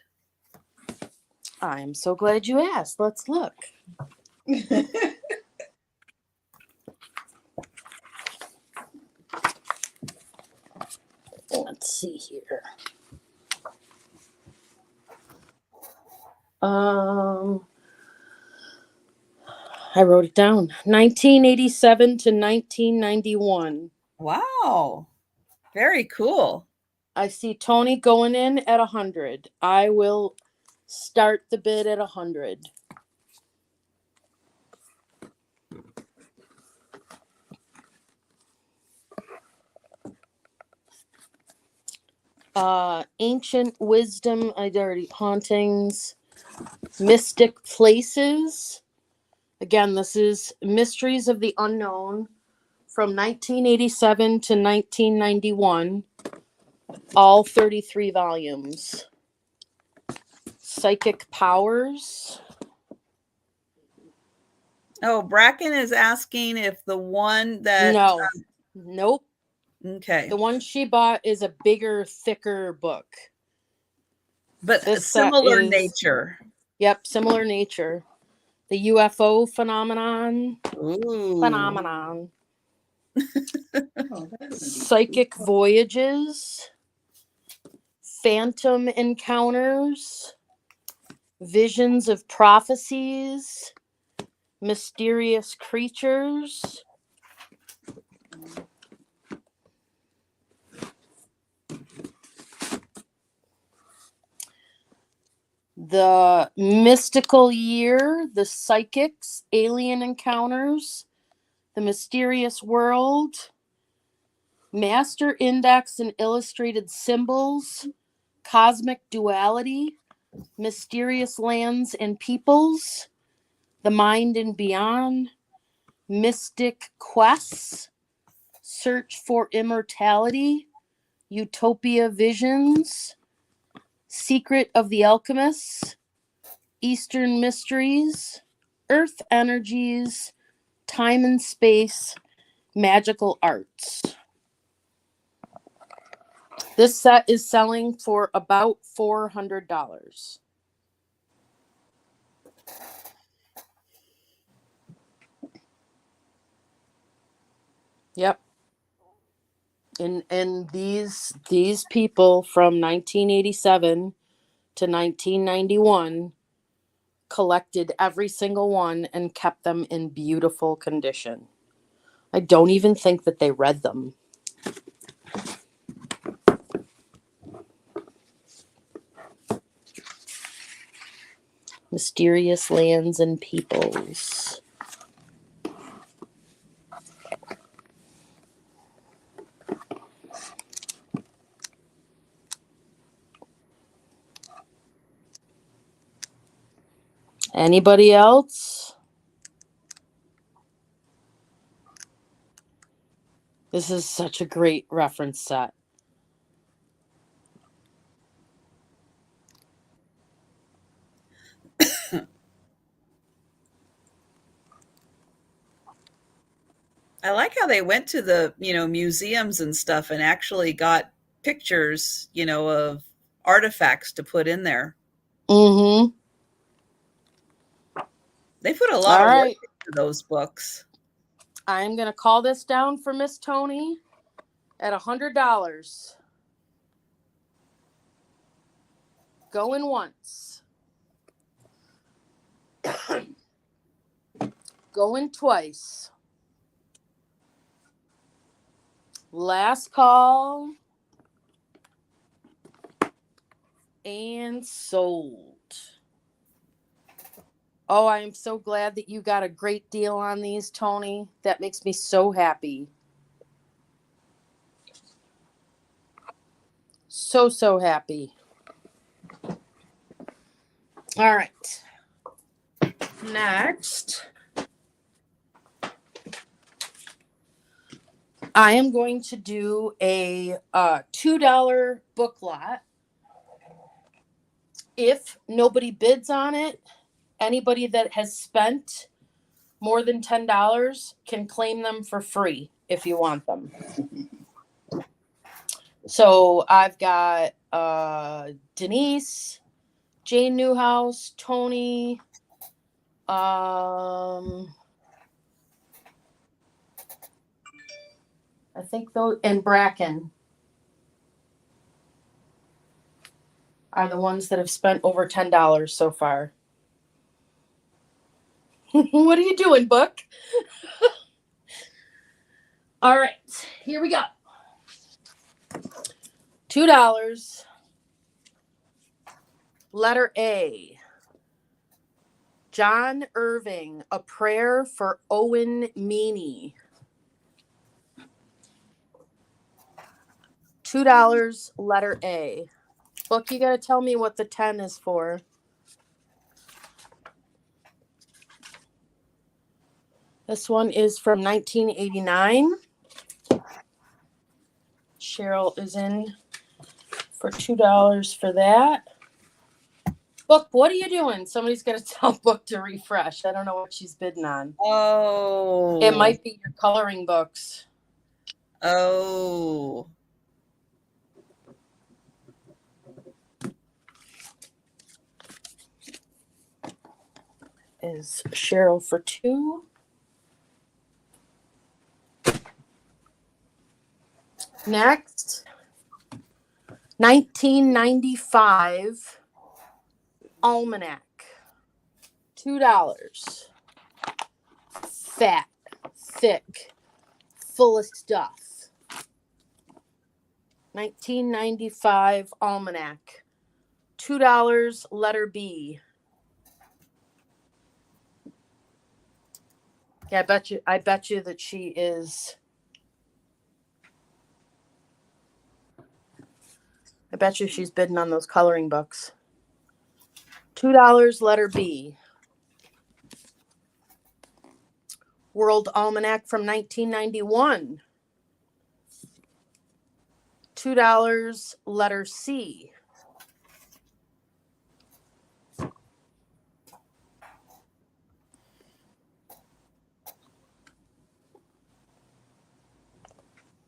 I'm so glad you asked. Let's look. Let's see here. I wrote it down. 1987 to 1991. Wow. Very cool. I see Tony going in at 100. I will start the bid at 100. Ancient Wisdom, Hauntings, Mystic Places. Again, this is Mysteries of the Unknown from 1987 to 1991. All 33 volumes. Psychic Powers. Oh, Bracken is asking if the one that No. Nope. Okay. The one she bought is a bigger, thicker book. But This similar is, nature. Yep, similar nature. The UFO phenomenon. Ooh. Phenomenon. Psychic Voyages. Phantom Encounters. Visions of Prophecies. Mysterious Creatures. The Mystical Year, The Psychics, Alien Encounters, The Mysterious World, Master Index and Illustrated Symbols, Cosmic Duality, Mysterious Lands and Peoples, The Mind and Beyond, Mystic Quests, Search for Immortality, Utopia Visions, Secret of the Alchemists, Eastern Mysteries, Earth Energies, Time and Space, Magical Arts. This set is selling for about $400. Yep. And these people from 1987 to 1991 collected every single one and kept them in beautiful condition. I don't even think that they read them. Mysterious Lands and Peoples. Anybody else? This is such a great reference set. I like how they went to the, museums and stuff and actually got pictures, of artifacts to put in there. Mm-hmm. They put a lot of work into those books. I'm going to call this down for Miss Tony at $100. Going once. Going twice. Last call. And sold. Oh, I am so glad that you got a great deal on these, Tony. That makes me so happy. So happy. All right. Next, I am going to do a $2 book lot. If nobody bids on it, anybody that has spent more than $10 can claim them for free if you want them. So I've got Denise, Jane Newhouse, Tony, I think those, and Bracken are the ones that have spent over $10 so far. What are you doing, book? All right, here we go. $2. Letter A. John Irving, A Prayer for Owen Meany. $2, letter A. Book, you got to tell me what the 10 is for. This one is from 1989. Cheryl is in for $2 for that. Book, what are you doing? Somebody's got to tell Book to refresh. I don't know what she's bidding on. Oh. It might be your coloring books. Oh. Is Cheryl for 2. Next, 1995 Almanac. $2. Fat, thick, full of stuff. 1995 Almanac. $2, letter B. Yeah, I bet you that she is. I bet you she's bidding on those coloring books. $2, letter B. World Almanac from 1991. $2, letter C.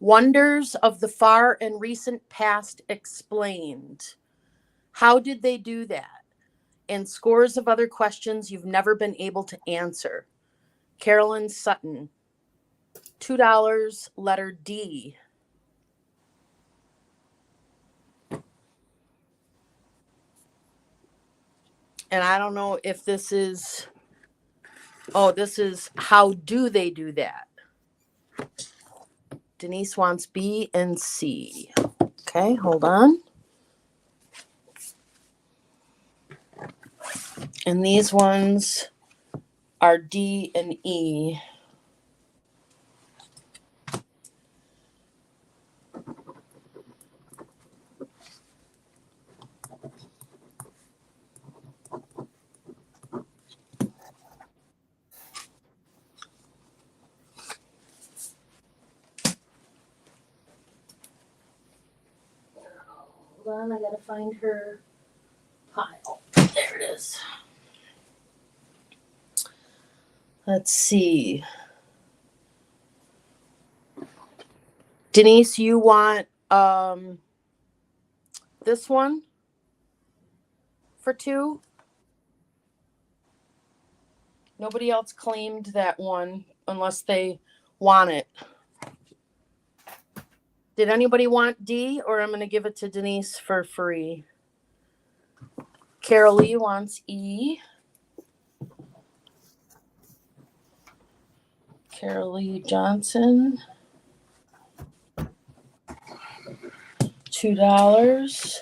Wonders of the Far and Recent Past Explained. How did they do that? And scores of other questions you've never been able to answer. Carolyn Sutton. $2, letter D. And I don't know if this is, this is how do they do that? Denise wants B and C. Okay, hold on. And these ones are D and E. Hold on, I gotta find her pile. There it is. Let's see. Denise, you want this one for 2? Nobody else claimed that one unless they want it. Did anybody want D, or I'm going to give it to Denise for free? Carolee wants E. Carolee Johnson. $2.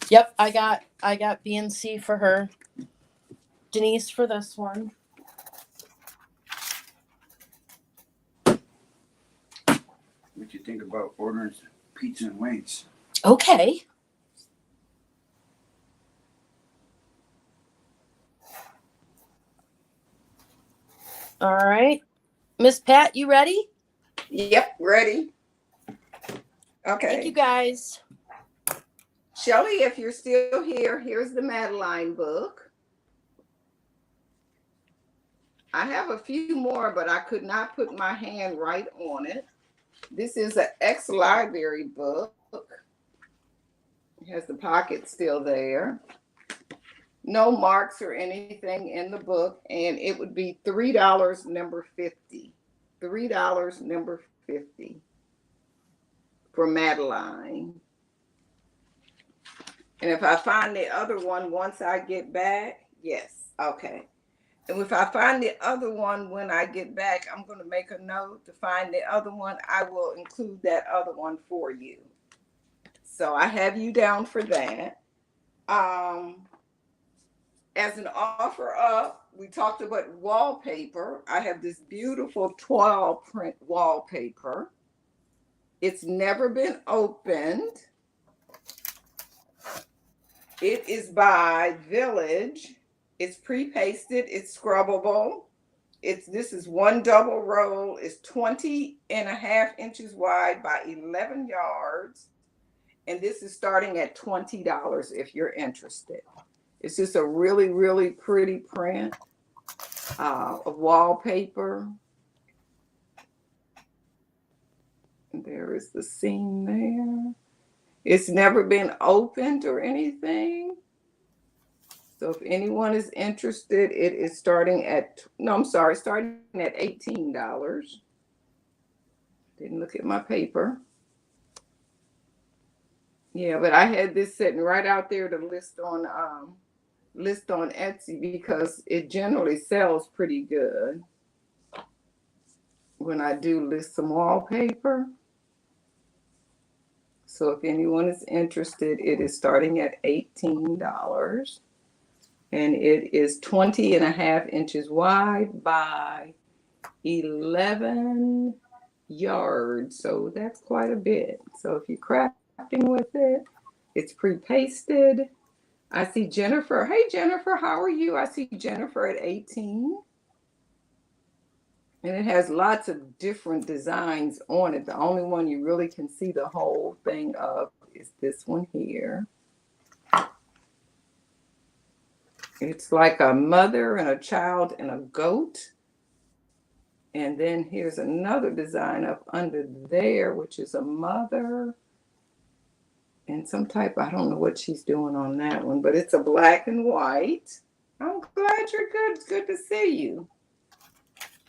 Yep, I got B and C for her. Denise for this one. What you think about ordering pizza and wings? Okay. All right. Miss Pat, you ready? Yep, ready. Okay. Thank you, guys. Shelly, if you're still here, here's the Madeline book. I have a few more, but I could not put my hand right on it. This is an ex-library book. It has the pocket still there. No marks or anything in the book, and it would be $3, number 50. $3, number 50 for Madeline. And if I find the other one once I get back, yes, okay. And if I find the other one when I get back, I'm going to make a note to find the other one. I will include that other one for you. So I have you down for that. As an offer up, we talked about wallpaper. I have this beautiful 12 print wallpaper. It's never been opened. It is by Village. It's pre-pasted. It's scrubbable. This is one double roll. It's 20.5 inches wide by 11 yards. And this is starting at $20 if you're interested. It's just a really, really pretty print of wallpaper. And there is the scene there. It's never been opened or anything. So if anyone is interested, it is starting at, starting at $18. Didn't look at my paper. Yeah, but I had this sitting right out there to list on Etsy because it generally sells pretty good when I do list some wallpaper. So if anyone is interested, it is starting at $18. And it is 20.5 inches wide by 11 yards. So that's quite a bit. So if you're crafting with it, it's pre-pasted. I see Jennifer. Hey, Jennifer, how are you? I see Jennifer at 18. And it has lots of different designs on it. The only one you really can see the whole thing of is this one here. It's like a mother and a child and a goat. And then here's another design up under there, which is a mother and some type, I don't know what she's doing on that one, but it's a black and white. I'm glad you're good. It's good to see you.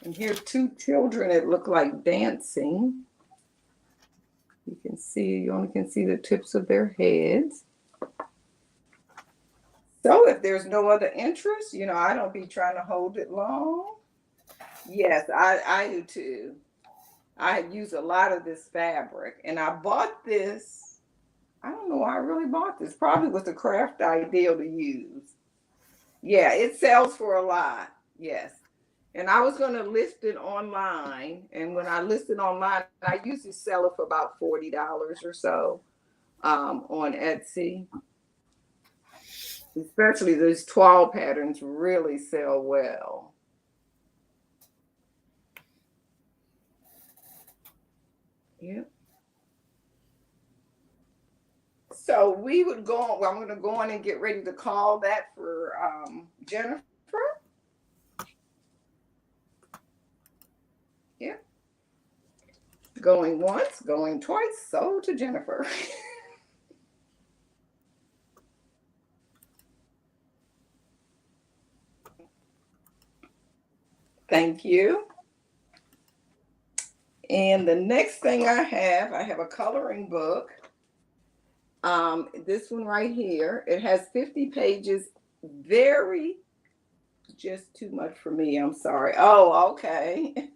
And here's two children that look like dancing. You only can see the tips of their heads. So if there's no other interest, I don't be trying to hold it long. Yes, I do too. I have used a lot of this fabric and I bought this. I don't know why I really bought this. Probably was a craft idea to use. Yeah, it sells for a lot. Yes. And I was going to list it online. And when I list it online, I usually sell it for about $40 or so on Etsy. Especially these toile patterns really sell well. Yep. So we would go on. Well, I'm going to go on and get ready to call that for Jennifer. Yeah. Going once, going twice. So to Jennifer. Thank you. And the next thing I have a coloring book. This one right here, it has 50 pages. Just too much for me. I'm sorry. Oh, okay.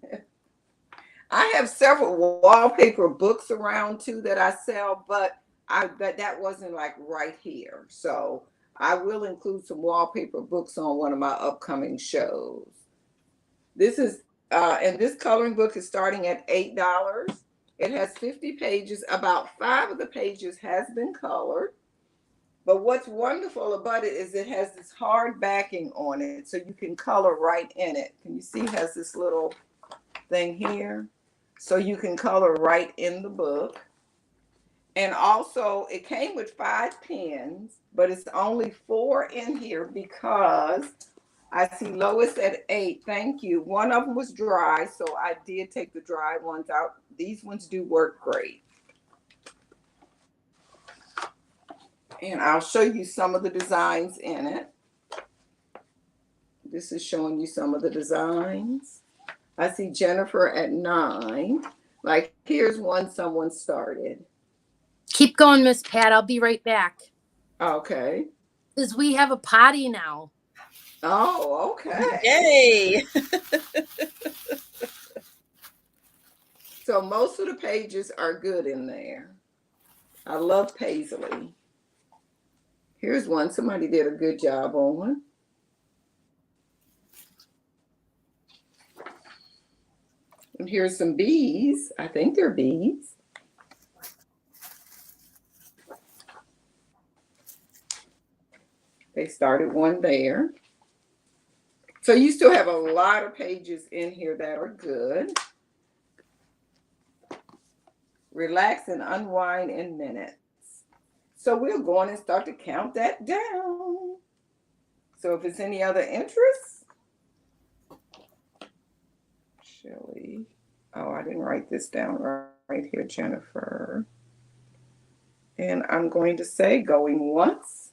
I have several wallpaper books around too that I sell, but that wasn't like right here. So I will include some wallpaper books on one of my upcoming shows. And this coloring book is starting at $8. It has 50 pages. About 5 of the pages has been colored. But what's wonderful about it is it has this hard backing on it, so you can color right in it. Can you see it has this little thing here? So you can color right in the book. And also, it came with 5 pens, but it's only 4 in here because I see Lois at 8. Thank you. One of them was dry, so I did take the dry ones out. These ones do work great. And I'll show you some of the designs in it. This is showing you some of the designs. I see Jennifer at 9. Like, here's one someone started. Keep going, Miss Pat. I'll be right back. Okay. Because we have a potty now. Oh, okay. Yay! So most of the pages are good in there. I love Paisley. Here's one somebody did a good job on. And here's some bees. I think they're bees. They started one there. So you still have a lot of pages in here that are good. Relax and unwind in minutes. So we'll go on and start to count that down. So if it's any other interest, Shelly. Oh, I didn't write this down right here, Jennifer. And I'm going to say going once,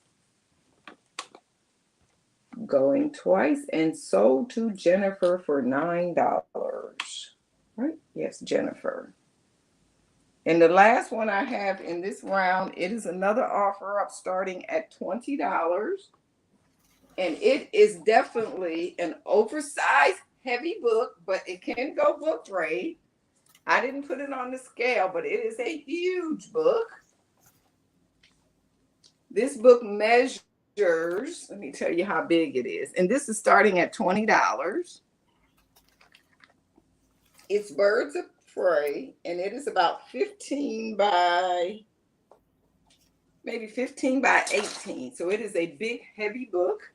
going twice, and sold to Jennifer for $9. Right? Yes, Jennifer. And the last one I have in this round, it is another offer up starting at $20. And it is definitely an oversized, heavy book, but it can go book grade. I didn't put it on the scale, but it is a huge book. This book measures, let me tell you how big it is. And this is starting at $20. It's Birds of Prey, and it is about 15 by, maybe 15 by 18. So it is a big, heavy book.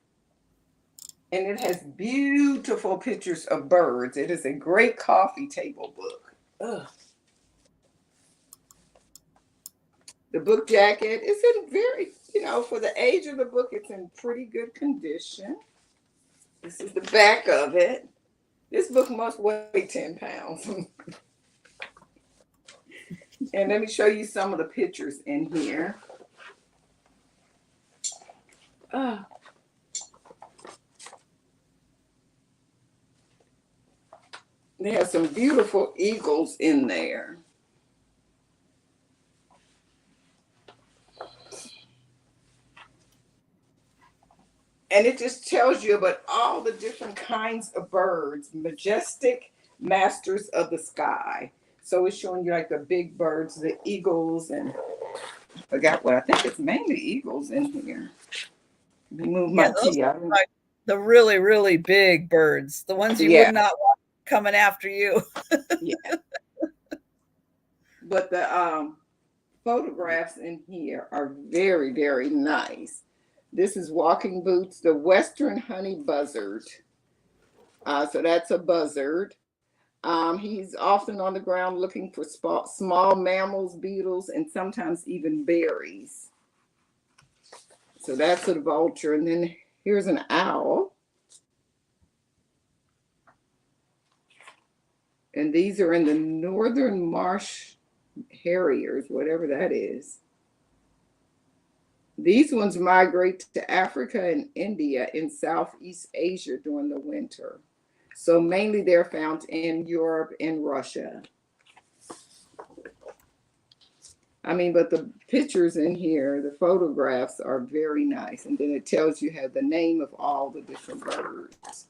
And it has beautiful pictures of birds. It is a great coffee table book. Ugh. The book jacket is in very, for the age of the book, it's in pretty good condition. This is the back of it. This book must weigh 10 pounds. And let me show you some of the pictures in here. They have some beautiful eagles in there. And it just tells you about all the different kinds of birds, majestic masters of the sky. So it's showing you like the big birds, the eagles, and I forgot what, I think it's mainly eagles in here. Let me move my tea out. Like the really, really big birds, the ones you would not want coming after you. Yeah. But the photographs in here are very, very nice. This is Walking Boots, the Western Honey Buzzard. So that's a buzzard. He's often on the ground looking for small mammals, beetles, and sometimes even berries. So that's a vulture. And then here's an owl. And these are in the northern marsh harriers, whatever that is. These ones migrate to Africa and India in Southeast Asia during the winter. So mainly they're found in Europe and Russia. But the pictures in here, the photographs are very nice. And then it tells you the name of all the different birds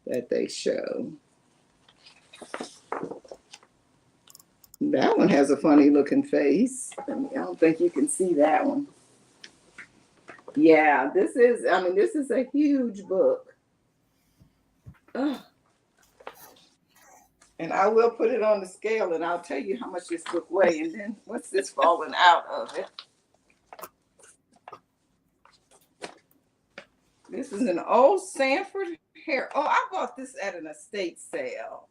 that they show. That one has a funny looking face. I don't think you can see that one. Yeah, this is a huge book. Ugh. And I will put it on the scale and I'll tell you how much this book weighs. And then what's this falling out of it? This is an old Sanford Herald. Oh, I bought this at an estate sale.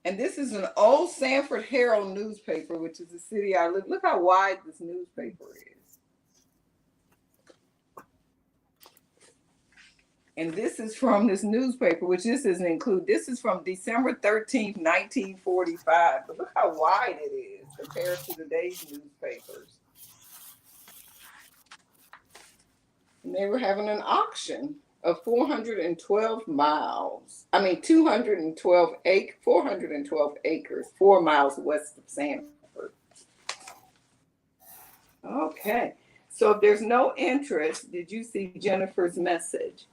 And this is an old Sanford Herald newspaper, which is the city I live. Look how wide this newspaper is. And this is from this newspaper, which this doesn't include. This is from December 13th, 1945. But look how wide it is compared to today's newspapers. And they were having an auction of 412 acres, 4 miles west of Sanford. Okay. So if there's no interest, did you see Jennifer's message?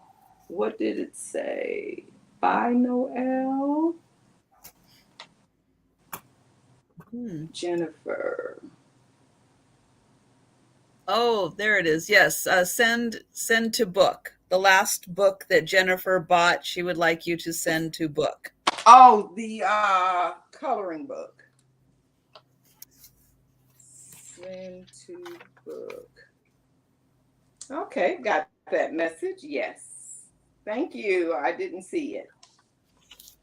What did it say? Bye, Noel. Jennifer. Oh, there it is. Yes, send to book. The last book that Jennifer bought, she would like you to send to book. Oh, the coloring book. Send to book. Okay, got that message. Yes. Thank you. I didn't see it.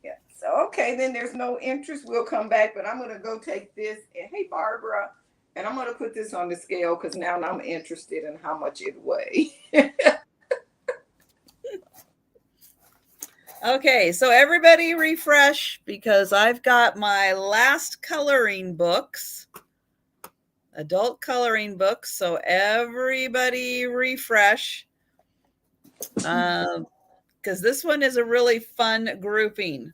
Yeah. So, okay, then there's no interest. We'll come back, but I'm going to go take this. And hey, Barbara. And I'm going to put this on the scale because now I'm interested in how much it weighs. Okay, so everybody refresh because I've got my last coloring books, adult coloring books. So everybody refresh because this one is a really fun grouping.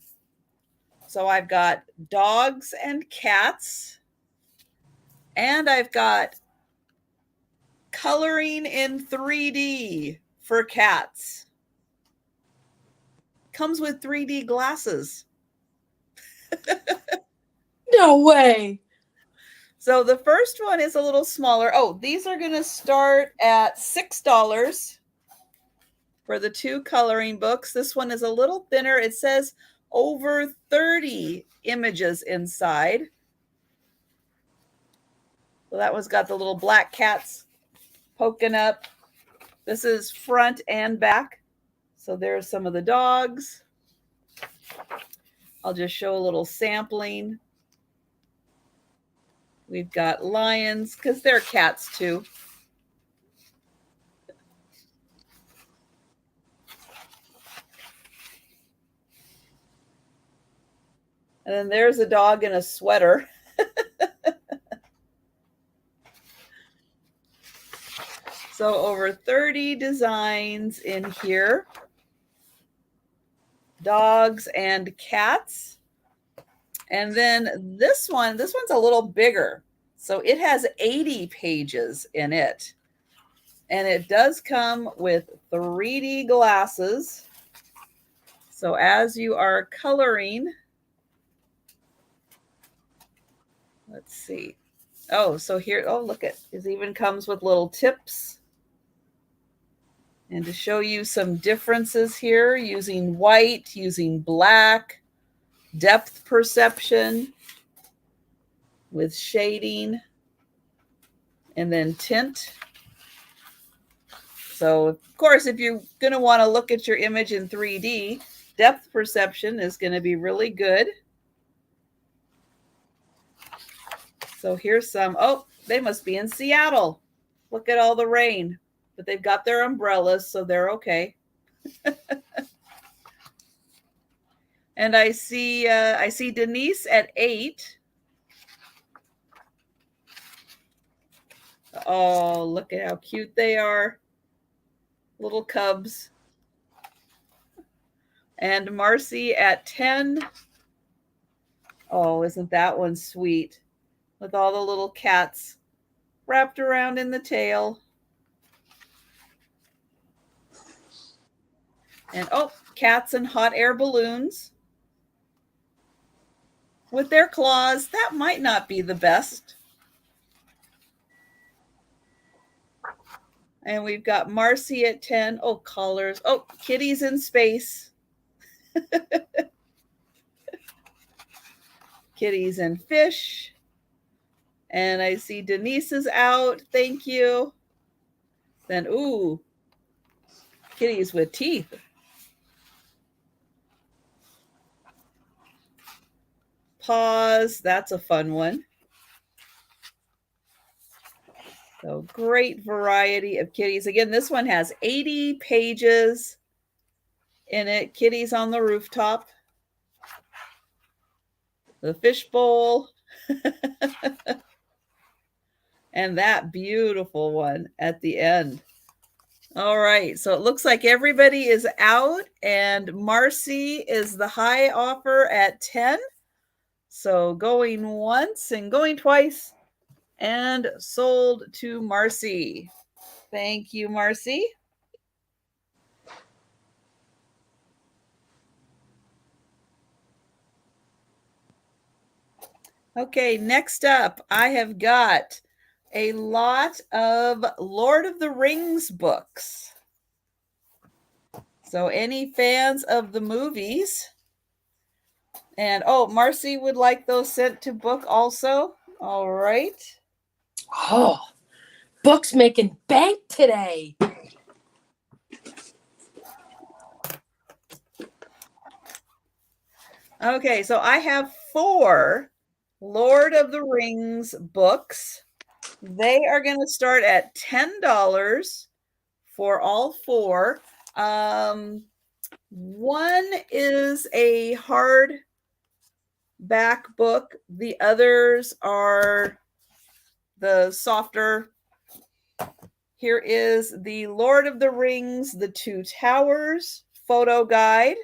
So I've got dogs and cats, and I've got coloring in 3D for cats. Comes with 3D glasses. No way. So the first one is a little smaller. Oh, these are going to start at $6 for the 2 coloring books. This one is a little thinner. It says over 30 images inside. So that one's got the little black cats poking up. This is front and back. So there's some of the dogs. I'll just show a little sampling. We've got lions because they're cats too. And then there's a dog in a sweater. So over 30 designs in here. Dogs and cats. And then this one's a little bigger. So it has 80 pages in it. And it does come with 3D glasses. So as you are coloring, let's see. Oh, so here, oh, look at it even comes with little tips. And to show you some differences here, using white, using black, depth perception with shading, and then tint. So, of course, if you're going to want to look at your image in 3D, depth perception is going to be really good. So here's some, oh, they must be in Seattle. Look at all the rain. But they've got their umbrellas, so they're okay. And I see Denise at 8. Oh, look at how cute they are. Little cubs. And Marcy at 10. Oh, isn't that one sweet? With all the little cats wrapped around in the tail. And oh, cats and hot air balloons with their claws. That might not be the best. And we've got Marcy at 10. Oh, collars. Oh, kitties in space. Kitties and fish. And I see Denise is out. Thank you. Then, ooh, kitties with teeth. Paws. That's a fun one. So great variety of kitties. Again, this one has 80 pages in it. Kitties on the rooftop. The fishbowl. And that beautiful one at the end. All right. So it looks like everybody is out, and Marcy is the high offer at 10. So going once and going twice, and sold to Marcy. Thank you, Marcy. Okay, next up, I have got a lot of Lord of the Rings books. So any fans of the movies? And oh, Marcy would like those sent to book also. All right. Oh, Book's making bank today. Okay, so I have 4 Lord of the Rings books. They are going to start at $10 for all 4. One is a hardback book. The others are the softer. Here is the Lord of the Rings, The Two Towers photo guide.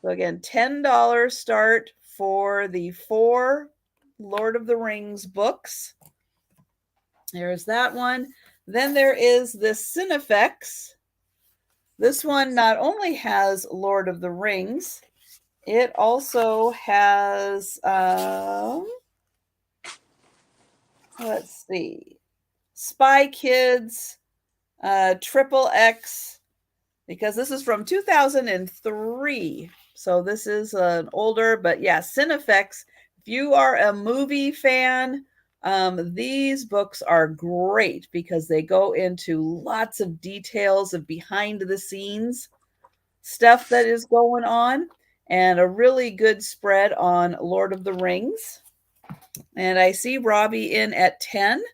So again, $10 start for the 4 Lord of the Rings books. There's that one. Then there is the Cinefex. This one not only has Lord of the Rings, it also has, let's see, Spy Kids, Triple X, because this is from 2003. So this is an older, but yeah, Cinefex. If you are a movie fan, these books are great because they go into lots of details of behind the scenes stuff that is going on, and a really good spread on Lord of the Rings. And I see Robbie in at 10.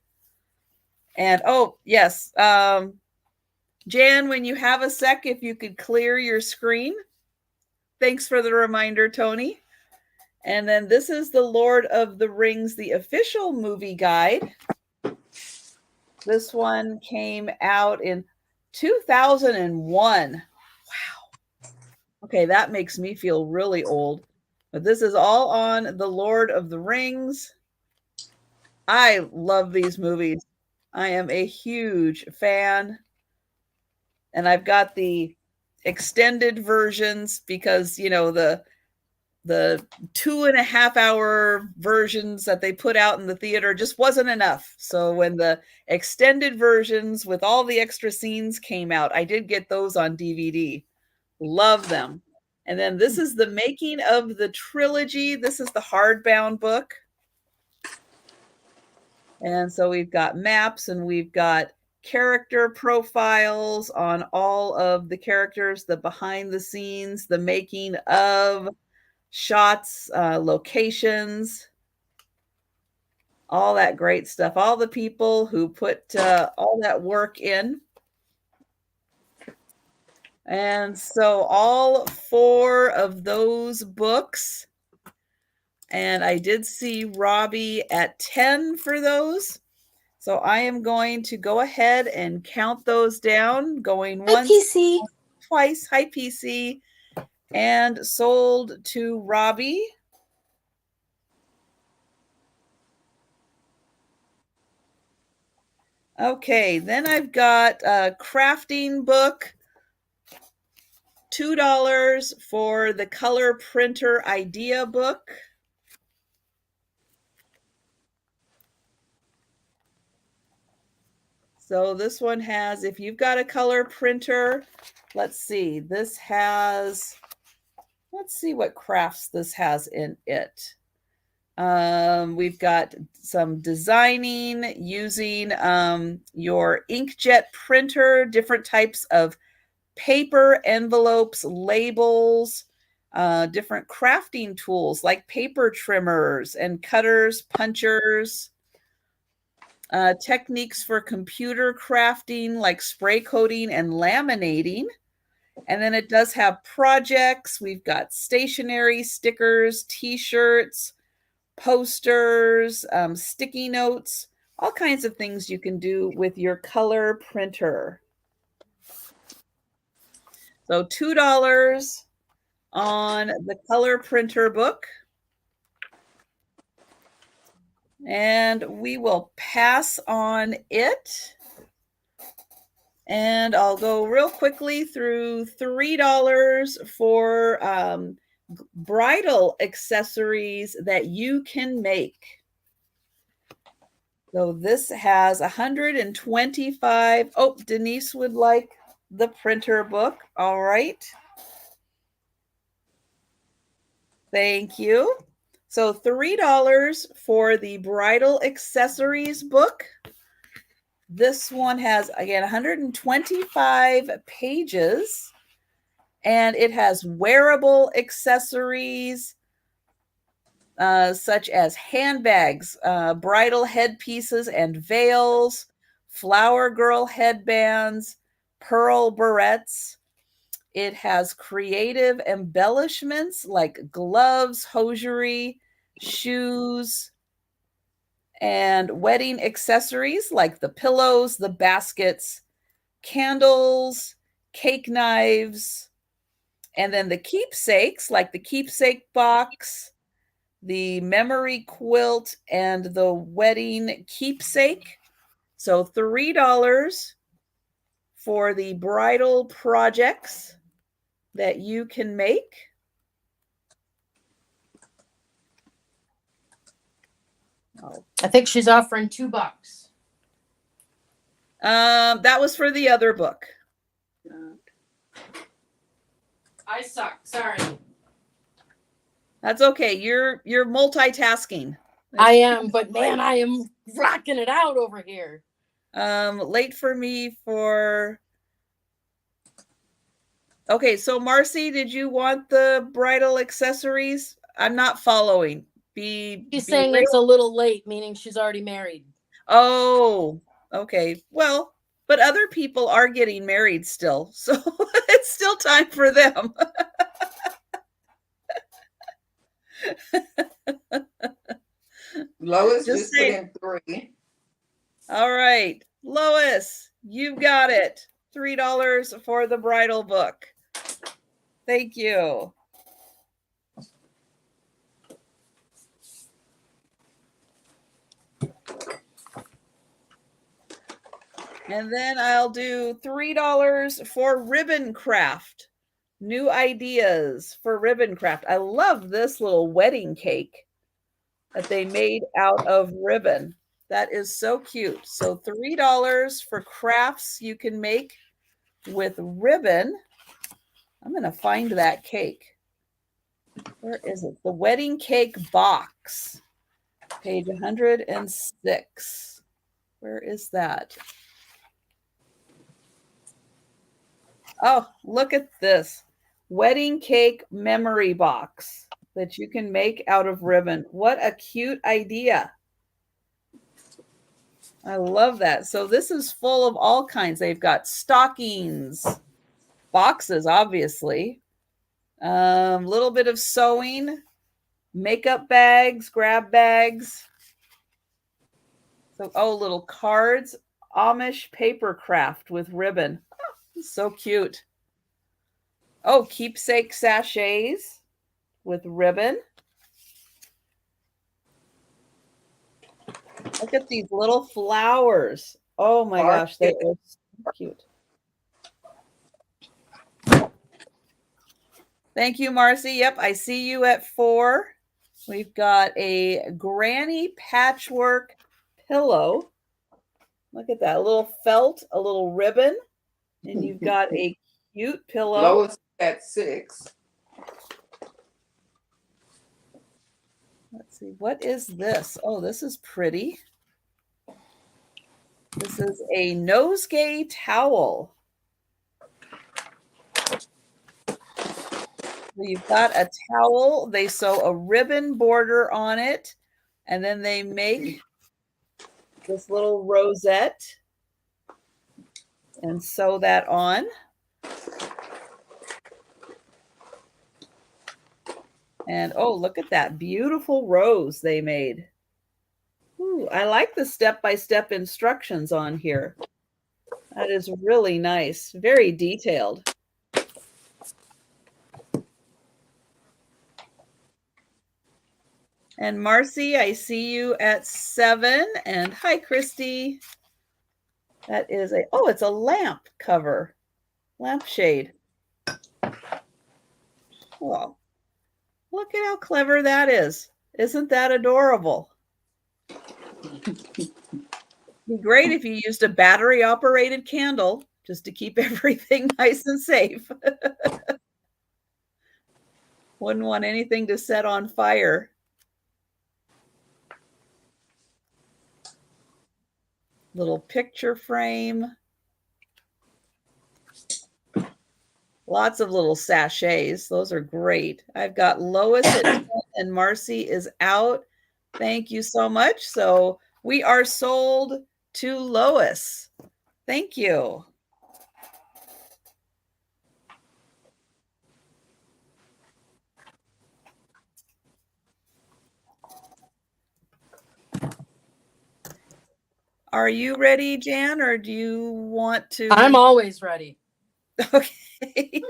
And oh, yes, Jan, when you have a sec, if you could clear your screen. Thanks for the reminder, Tony. And then this is the Lord of the Rings, the official movie guide. This one came out in 2001. Wow. Okay, that makes me feel really old. But this is all on the Lord of the Rings. I love these movies. I am a huge fan. And I've got the extended versions because, you know, the 2.5 hour versions that they put out in the theater just wasn't enough. So when the extended versions with all the extra scenes came out, I did get those on DVD. Love them. And then this is the making of the trilogy. This is the hardbound book. And so we've got maps and we've got character profiles on all of the characters, the behind the scenes, the making of shots, locations, all that great stuff. All the people who put all that work in. And so all 4 of those books. And I did see Robbie at 10 for those. So I am going to go ahead and count those down, going once, PC. twice, hi PC, and sold to Robbie. Okay, then I've got a crafting book, $2 for the color printer idea book. So this one has, if you've got a color printer, let's see, this has, let's see what crafts this has in it. We've got some designing using your inkjet printer, different types of paper, envelopes, labels, different crafting tools like paper trimmers and cutters, punchers, techniques for computer crafting like spray coating and laminating. And then it does have projects. We've got stationery, stickers, t-shirts, posters, sticky notes, all kinds of things you can do with your color printer. So $2 on the color printer book. And we will pass on it. And I'll go real quickly through $3 for bridal accessories that you can make. So this has 125. Oh, Denise would like the printer book. All right. Thank you. So $3 for the bridal accessories book. This one has, again, 125 pages, and it has wearable accessories such as handbags, bridal headpieces and veils, flower girl headbands, pearl barrettes. It has creative embellishments like gloves, hosiery, shoes, and wedding accessories like the pillows, the baskets, candles, cake knives, and then the keepsakes like the keepsake box, the memory quilt, and the wedding keepsake. So $3 for the bridal projects that you can make. Oh. I think she's offering $2. That was for the other book. I suck. Sorry. That's okay. You're multitasking. I am, but man, I am rocking it out over here. Late for me for. Okay, so Marcy, did you want the bridal accessories? I'm not following. She's saying it's a little late, meaning she's already married. Oh, okay. Well, but other people are getting married still, so it's still time for them. Lois just put in 3. All right, Lois, you've got it. $3 for the bridal book. Thank you. And then I'll do $3 for ribbon craft. New ideas for ribbon craft. I love this little wedding cake that they made out of ribbon. That is so cute. So $3 for crafts you can make with ribbon. I'm going to find that cake. Where is it? The wedding cake box. Page 106. Where is that? Oh, look at this. Wedding cake memory box that you can make out of ribbon. What a cute idea. I love that. So this is full of all kinds. They've got stockings, boxes, obviously, little bit of sewing, makeup bags, grab bags. So, oh, little cards, Amish paper craft with ribbon. Oh, so cute. Oh, keepsake sachets with ribbon. Look at these little flowers. Oh my gosh, they are so cute. Thank you, Marcy. Yep, I see you at 4. We've got a granny patchwork pillow. Look at that, a little felt, a little ribbon, and you've got a cute pillow. Lois at 6. Let's see, what is this? Oh, this is pretty. This is a Nosegay Towel. You've got a towel. They sew a ribbon border on it, and then they make this little rosette and sew that on. And oh, look at that beautiful rose they made. Ooh, I like the step-by-step instructions on here. That is really nice, very detailed. And Marcy, I see you at 7. And hi, Christy. That is it's a lamp cover, lampshade. Well, Look at how clever that is. Isn't that adorable? Be great if you used a battery operated candle just to keep everything nice and safe. Wouldn't want anything to set on fire. Little picture frame. Lots of little sachets. Those are great. I've got Lois at 10 and Marcy is out. Thank you so much. So we are sold to Lois. Thank you. Are you ready, Jan, or do you want to? I'm always ready. Okay.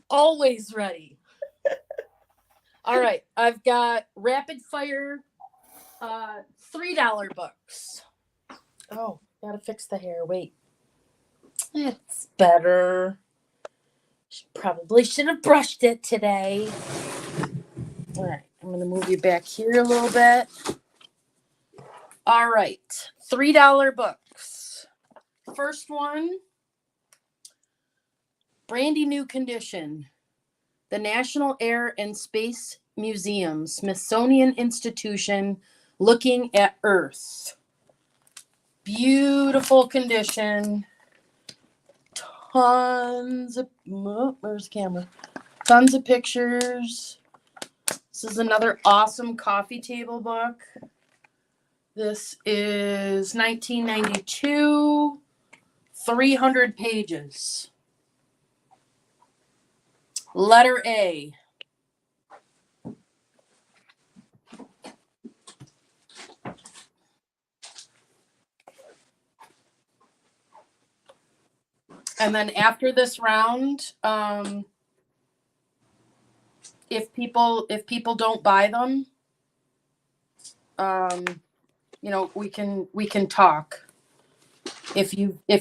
Always ready. All right. I've got rapid fire $3 books. Oh, gotta fix the hair. Wait. It's better. Probably should have brushed it today. All right. I'm going to move you back here a little bit. All right. $3 books. First one, brandy new condition. The National Air and Space Museum, Smithsonian Institution, looking at Earth. Beautiful condition. Tons of, where's the camera? Tons of pictures. This is another awesome coffee table book. This is 1992, 300 pages. Letter A. And then after this round, if people don't buy them, you know, we can talk. If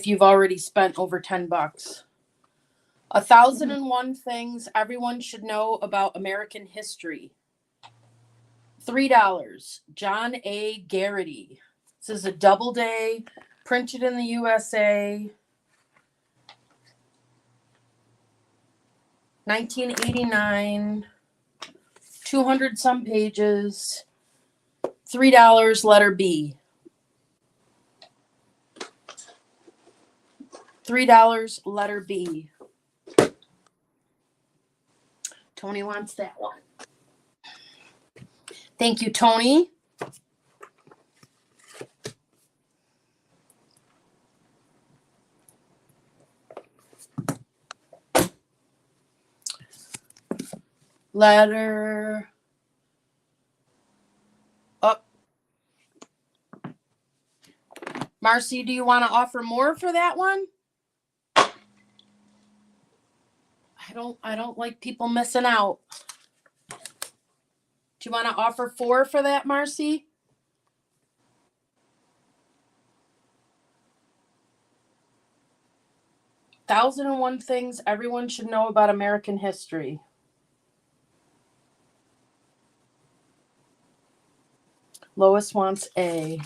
you've already spent over $10. 1001 things everyone should know about American history. $3. John A. Garrity. This is a double day, printed in the USA. 1989. 200 some pages. $3. Letter B. $3. Letter B. Tony wants that one. Thank you, Tony. Letter. Oh. Marcy, do you want to offer more for that one? I don't like people missing out. Do you want to offer 4 for that, Marcy? "1001 Things Everyone Should Know About American History." Lois wants A.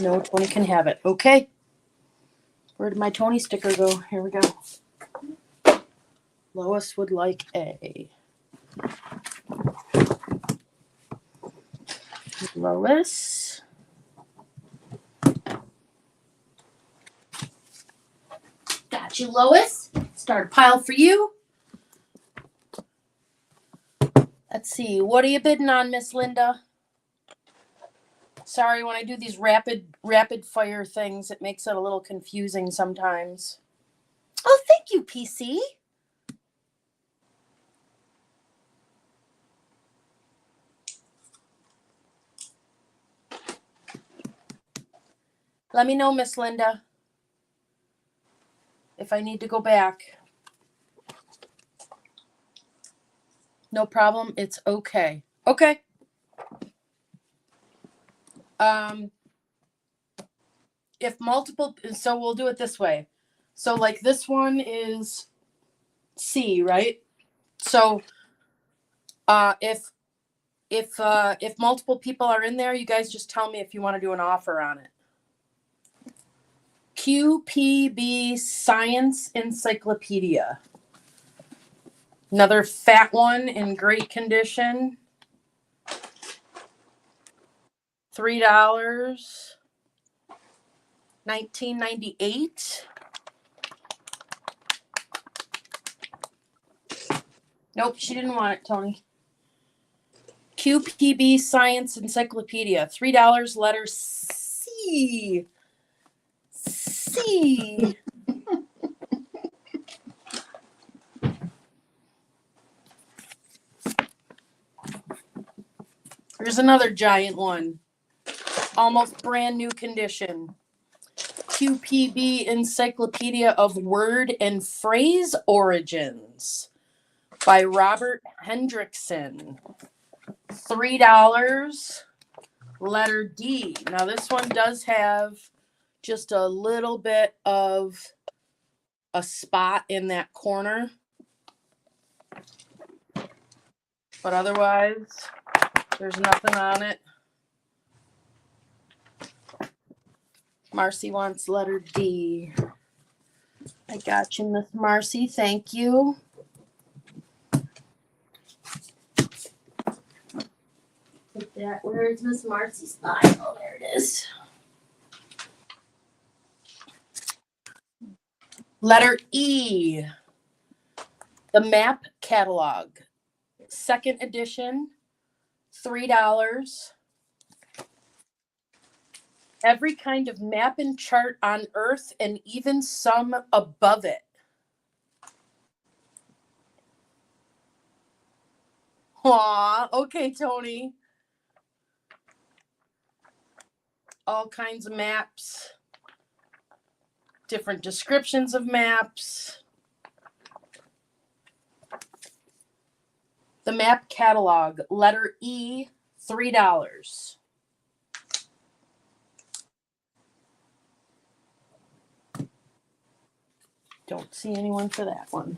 No, Tony can have it. Okay. Where did my Tony sticker go? Here we go. Lois would like A. Lois. Got you, Lois. Start a pile for you. Let's see. What are you bidding on, Miss Linda? Sorry, when I do these rapid fire things, it makes it a little confusing sometimes. Oh, thank you, PC. Let me know, Miss Linda, if I need to go back. No problem. It's okay. Okay. If multiple, so we'll do it this way. So like this one is C, right? So if multiple people are in there, you guys just tell me if you want to do an offer on it. QPB Science Encyclopedia. Another fat one in great condition. $3. 1998. Nope, she didn't want it, Tony. QPB Science Encyclopedia. $3, letter C. C. Here's another giant one. Almost brand new condition. QPB Encyclopedia of Word and Phrase Origins by Robert Hendrickson. $3, letter D. Now this one does have just a little bit of a spot in that corner. But otherwise, there's nothing on it. Marcy wants letter D. I got you, Miss Marcy. Thank you. Put that. Where's Miss Marcy's file? Oh, there it is. Letter E. The Map Catalog. Second edition. $3. Every kind of map and chart on Earth and even some above it. Aw, okay, Tony. All kinds of maps. Different descriptions of maps. The Map Catalog, letter E, $3. Don't see anyone for that one.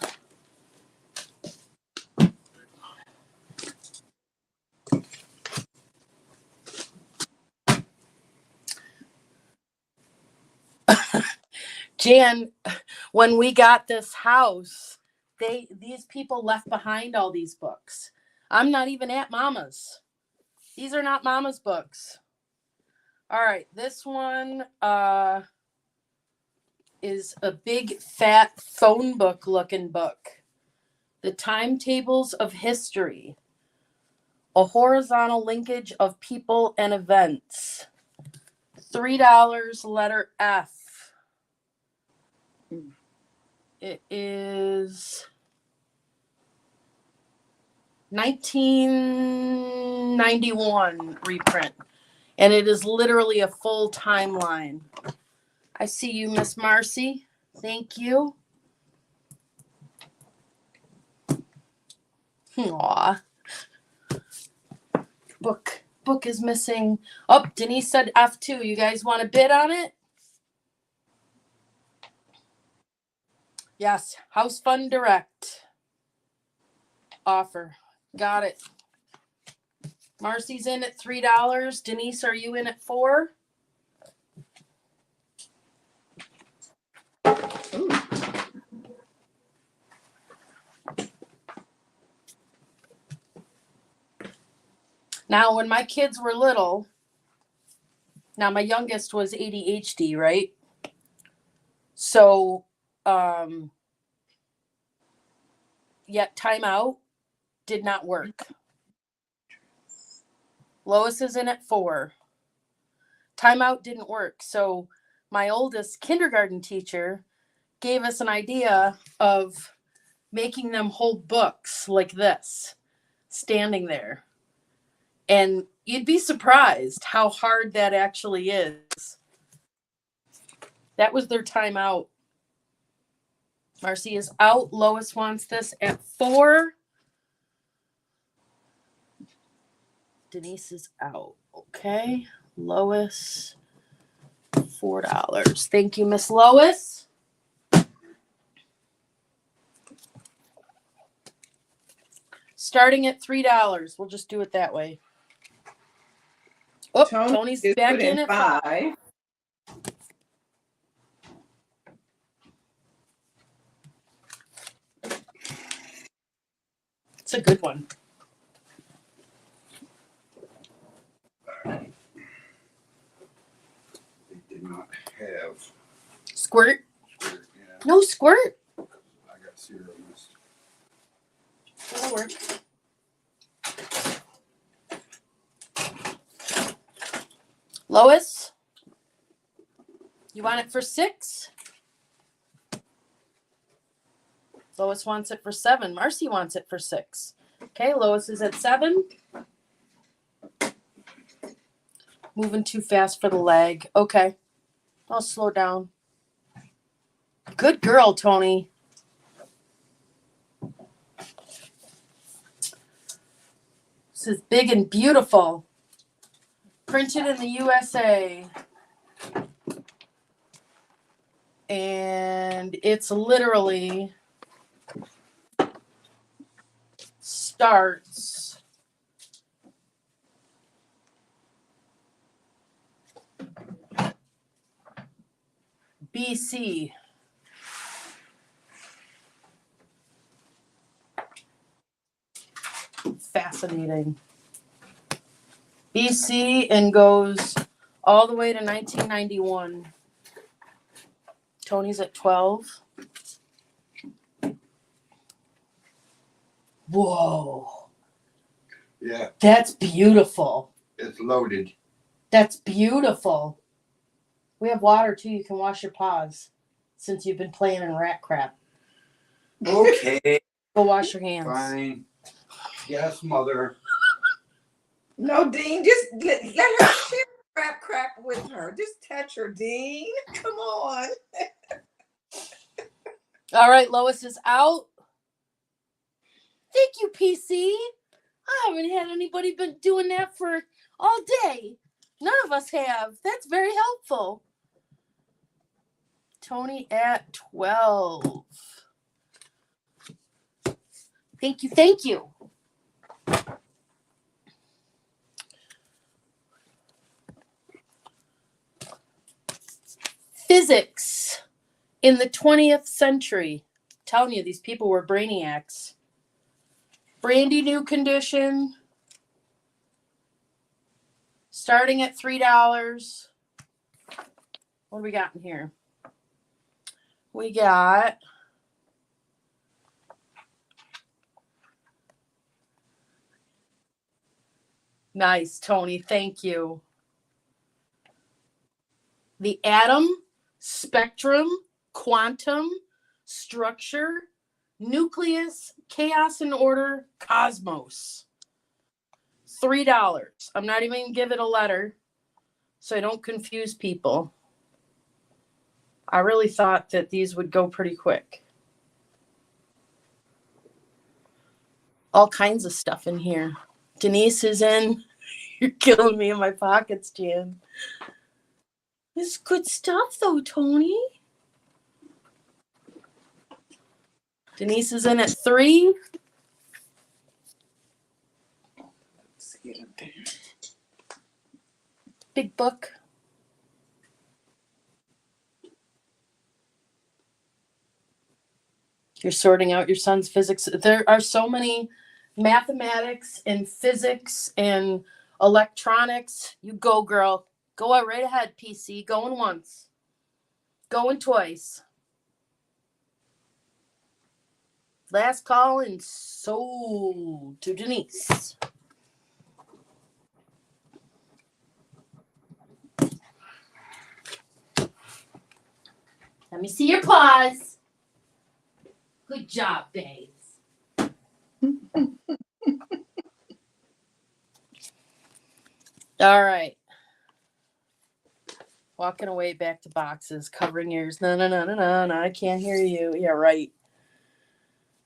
Jan, when we got this house, these people left behind all these books. I'm not even at Mama's. These are not Mama's books. All right, this one is a big fat phone book looking book. The Timetables of History. A horizontal linkage of people and events. $3, letter F. It is 1991 reprint. And it is literally a full timeline. I see you, Miss Marcy. Thank you. Aw. Book is missing. Oh, Denise said F2. You guys want to bid on it? Yes. House Fund Direct. Offer. Got it. Marcy's in at $3. Denise, are you in at $4? Ooh. Now, when my kids were little, now my youngest was ADHD, right? So, yet timeout did not work. Lois is in at 4. Timeout didn't work. So my oldest kindergarten teacher gave us an idea of making them hold books like this, standing there. And you'd be surprised how hard that actually is. That was their timeout. Marcy is out. Lois wants this at 4. Denise is out. Okay. Lois, $4. Thank you, Miss Lois. Starting at $3. We'll just do it that way. Oh, Tony's just back put in at 5. It's a good one. They did not have Squirt? squirt, yeah. No squirt. I got 0 missed. That'll work. Lois, you want it for 6? Lois wants it for 7. Marcy wants it for 6. Okay, Lois is at 7. Moving too fast for the leg. Okay, I'll slow down. Good girl, Tony. This is big and beautiful. Printed in the USA. And it's literally starts BC. Fascinating. BC and goes all the way to 1991. Tony's at 12. Whoa. Yeah, That's beautiful. it's loaded. That's beautiful. We have water too. You can wash your paws since you've been playing in rat crap. Okay, Go wash your hands. fine. Yes, mother. No, Dean, just let her share crap with her. Just touch her, Dean. Come on. All right, Lois is out. Thank you, PC. I haven't had anybody been doing that for all day. None of us have. That's very helpful. Tony at 12. Thank you, thank you. Physics in the 20th century. I'm telling you, these people were brainiacs. Brandy new condition. Starting at $3. What do we got in here? We got nice, Tony. Thank you. The atom, spectrum, quantum, structure, nucleus, chaos and order, cosmos. $3. I'm not even going to give it a letter so I don't confuse people. I really thought that these would go pretty quick. All kinds of stuff in here. Denise is in. You're killing me in my pockets, Jan. This is good stuff, though, Tony. Denise is in at 3. Let's get up there. Big book. You're sorting out your son's physics. There are so many mathematics and physics and electronics. You go, girl. Go right ahead, PC. Going once. Going twice. Last call and sold to Denise. Let me see your paws. Good job, babes. All right. Walking away back to boxes, covering ears. No, I can't hear you. Yeah, right.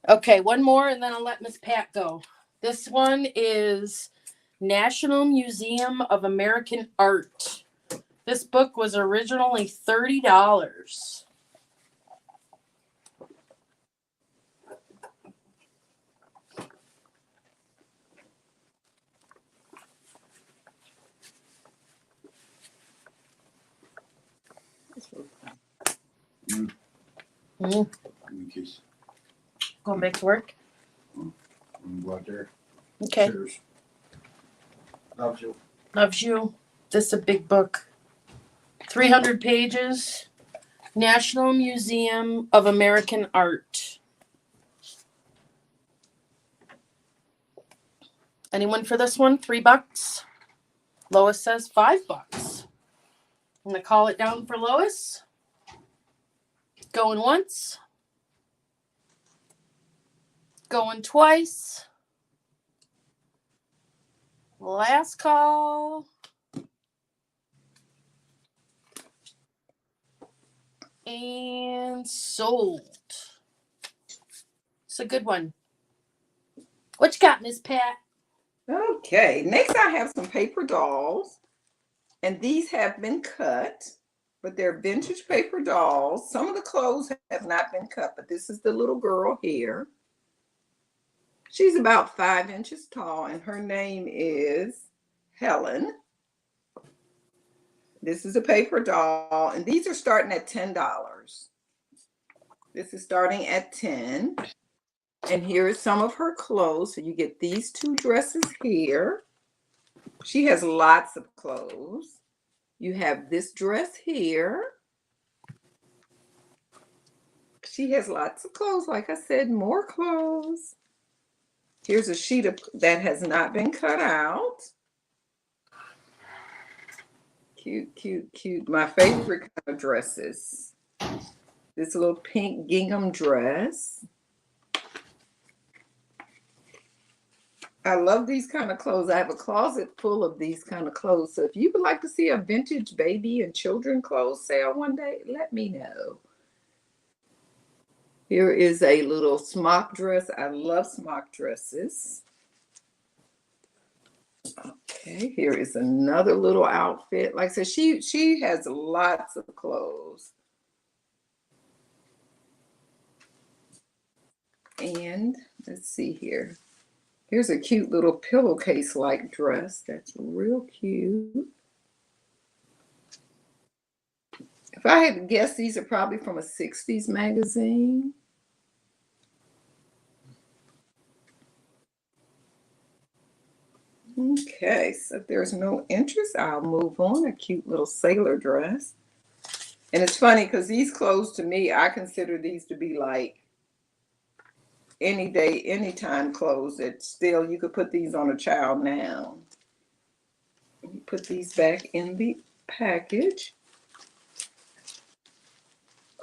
Okay, one more and then I'll let Miss Pat go. This one is National Museum of American Art. This book was originally $30. Mm. Mm. In case Going back to work. I'm go out there. Okay. Cheers. Love you. Loves you. This is a big book. 300 pages. National Museum of American Art. Anyone for this one? $3. Lois says $5. I'm gonna call it down for Lois. Going once. Going twice. Last call. And sold. It's a good one. What you got, Miss Pat? Okay, next I have some paper dolls, and these have been cut, but they're vintage paper dolls. Some of the clothes have not been cut, but this is the little girl here. She's about 5 inches tall, and her name is Helen. This is a paper doll, and these are starting at $10. This is starting at 10. And here is some of her clothes. So you get these 2 dresses here. She has lots of clothes. You have this dress here. She has lots of clothes. Like I said, more clothes. Here's a sheet that has not been cut out. Cute, cute, cute. My favorite kind of dresses. This little pink gingham dress. I love these kind of clothes. I have a closet full of these kind of clothes. So if you would like to see a vintage baby and children clothes sale one day, let me know. Here is a little smock dress. I love smock dresses. Okay, here is another little outfit. Like I said, she has lots of clothes. And let's see here. Here's a cute little pillowcase-like dress. That's real cute. If I had to guess, these are probably from a 60s magazine. Okay, so if there's no interest, I'll move on. A cute little sailor dress. And it's funny because these clothes, to me, I consider these to be like any day, anytime clothes that still you could put these on a child now. You put these back in the package.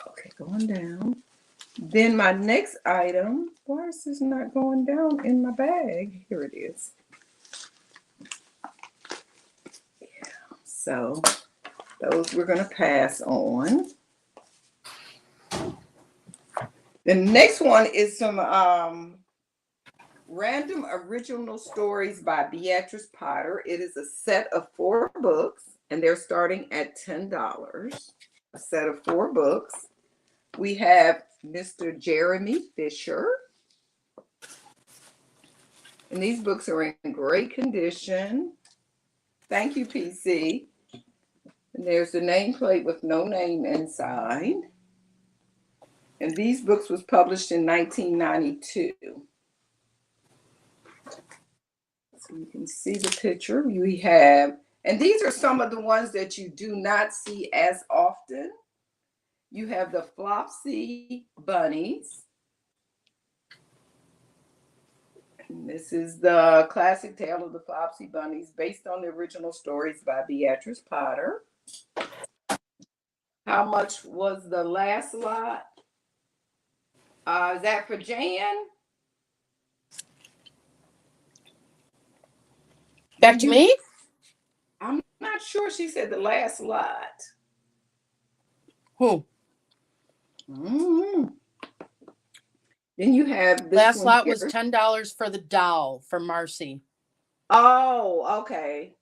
Okay, going down. Then my next item, why is this not going down in my bag? Here it is. Yeah, so those we're going to pass on. The next one is some random original stories by Beatrice Potter. It is a set of 4 books, and they're starting at $10. A set of 4 books. We have Mr. Jeremy Fisher. And these books are in great condition. Thank you, PC. And there's the nameplate with no name inside. And these books was published in 1992. So you can see the picture we have. And these are some of the ones that you do not see as often. You have the Flopsy Bunnies. And this is the classic tale of the Flopsy Bunnies based on the original stories by Beatrice Potter. How much was the last lot? Is that for Jan? Back to me? I'm not sure. She said the last lot. Who? Mm-hmm. Then you have this Last one lot here. was $10 for the doll for Marcy. Oh, okay.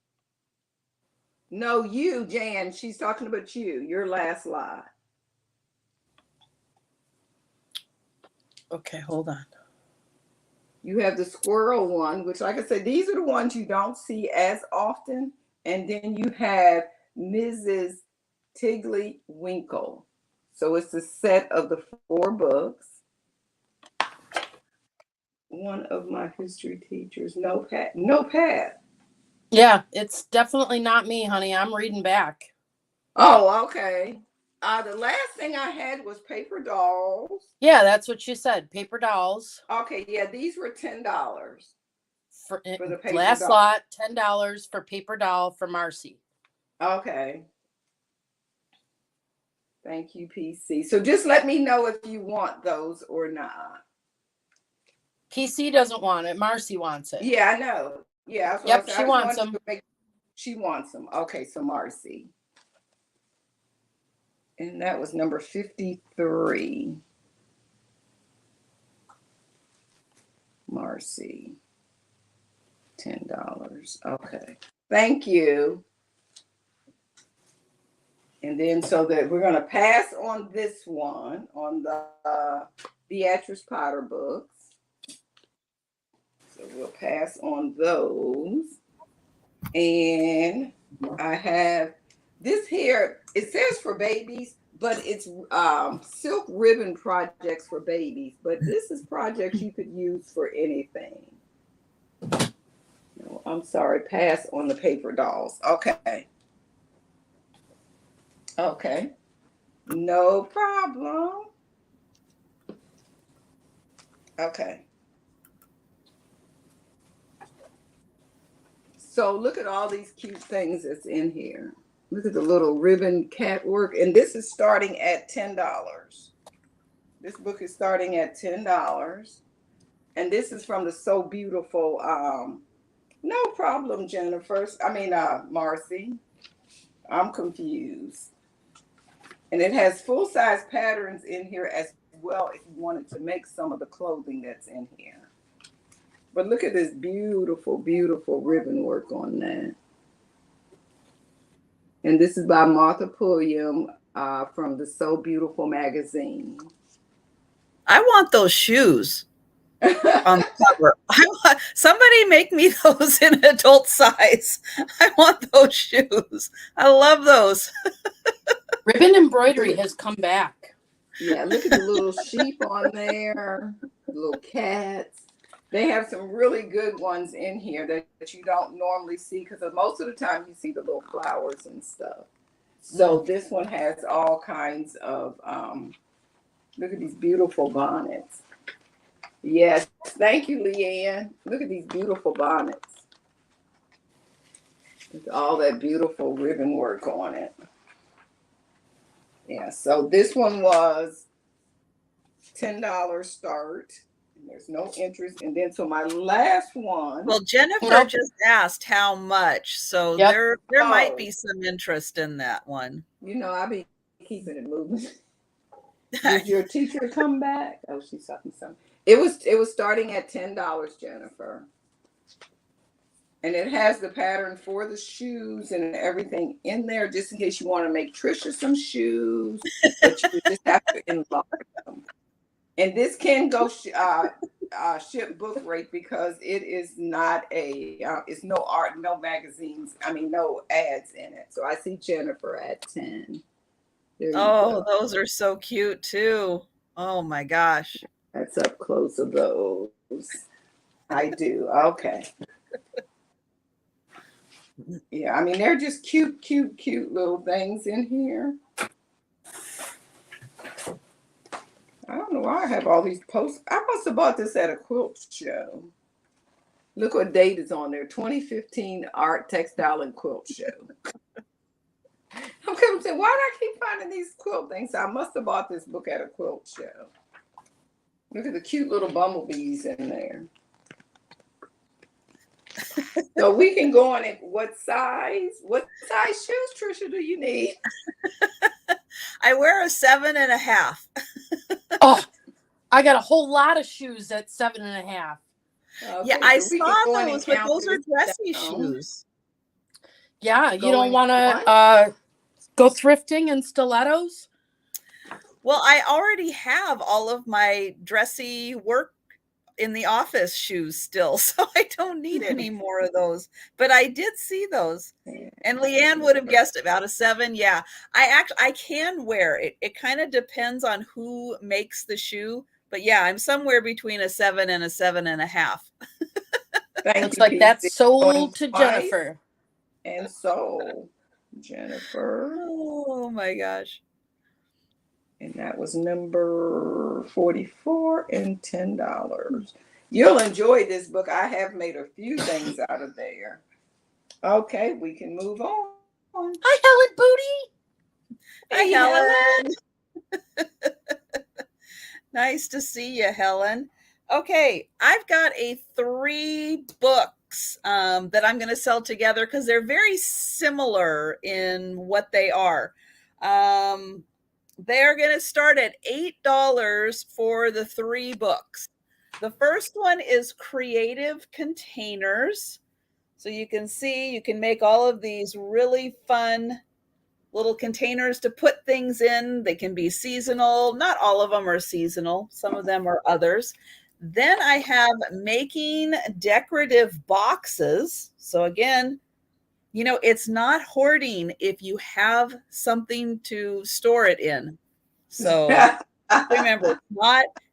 No, you, Jan. She's talking about you. Your last lot. Okay, hold on. You have the squirrel one, which, like I said, these are the ones you don't see as often. And then you have Mrs. Tiddly-Winkle. So it's a set of the 4 books. One of my history teachers, notepad. Yeah, it's definitely not me, honey. I'm reading back. Oh, okay. The last thing I had was paper dolls. Yeah, that's what she said. Paper dolls. Okay, yeah, these were $10 For the paper last doll. lot, $10 for paper doll for Marcy. Okay. Thank you, PC. So just let me know if you want those or not. PC doesn't want it. Marcy wants it. Yeah, I know. Yeah, that's what Yep, I said. she I just wants wanted them. to make- She wants them. Okay, so Marcy. And that was number 53. Marcy. $10. Okay. Thank you. And then so that we're going to pass on this one, on the Beatrice Potter books. So we'll pass on those. And I have this here, it says for babies, but it's silk ribbon projects for babies. But this is projects you could use for anything. No, I'm sorry, pass on the paper dolls. Okay. Okay. No problem. Okay. So look at all these cute things that's in here. Look at the little ribbon cat work. And this is starting at $10. This book is starting at $10. And this is from the So Beautiful. No problem, Jennifer. Marcy. I'm confused. And it has full-size patterns in here as well if you wanted to make some of the clothing that's in here. But look at this beautiful, beautiful ribbon work on that. And this is by Martha Pulliam from the So Beautiful magazine. I want those shoes on the cover. Somebody make me those in adult size. I want those shoes. I love those. Ribbon embroidery has come back. Yeah, look at the little sheep on there, the little cats. They have some really good ones in here that you don't normally see because most of the time you see the little flowers and stuff. So this one has all kinds of, look at these beautiful bonnets. Yes, thank you, Leanne. Look at these beautiful bonnets. With all that beautiful ribbon work on it. Yeah, so this one was $10 start. There's no interest. And then so my last one. Well, Jennifer just asked how much. So there might be some interest in that one. You know, I'll be keeping it moving. Did your teacher come back? Oh, she's talking something. It was starting at $10, Jennifer. And it has the pattern for the shoes and everything in there, just in case you want to make Trisha some shoes, but you just have to enlarge them. And this can go ship book rate because it is not it's no art, no magazines. No ads in it. So I see Jennifer at 10. Oh, those are so cute too. Oh my gosh. That's up close of those. I do. Okay. Yeah, they're just cute, cute, cute little things in here. I don't know why I have all these posts. I must have bought this at a quilt show. Look what date is on there. 2015 Art, Textile, and Quilt Show. I'm coming to say, why do I keep finding these quilt things? I must have bought this book at a quilt show. Look at the cute little bumblebees in there. So we can go on it. What size shoes, Trisha, do you need? I wear a 7.5. Oh, I got a whole lot of shoes at 7.5. Okay, yeah, I saw those, but those are dressy shoes. Yeah, you don't want to go thrifting in stilettos? Well, I already have all of my dressy work in the office shoes still, so I don't need any more of those. But I did see those. And Leanne would have guessed about a 7. Yeah, I can wear it. It kind of depends on who makes the shoe. But yeah, I'm somewhere between a 7 and a 7.5. Thank Looks you, like that's PC. sold Going to twice. Jennifer. And so, Jennifer, Oh my gosh. and that was number 44 and $10. You'll enjoy this book. I have made a few things out of there. Okay, we can move on. Hi, Helen Booty. Hi, Hey, Helen. Nice to see you, Helen. Okay, I've got 3 books that I'm going to sell together because they're very similar in what they are. They're going to start at $8 for the 3 books. The first one is Creative Containers. So you can see, you can make all of these really fun little containers to put things in. They can be seasonal. Not all of them are seasonal. Some of them are others. Then I have Making Decorative Boxes. So again, you know, it's not hoarding if you have something to store it in. So remember,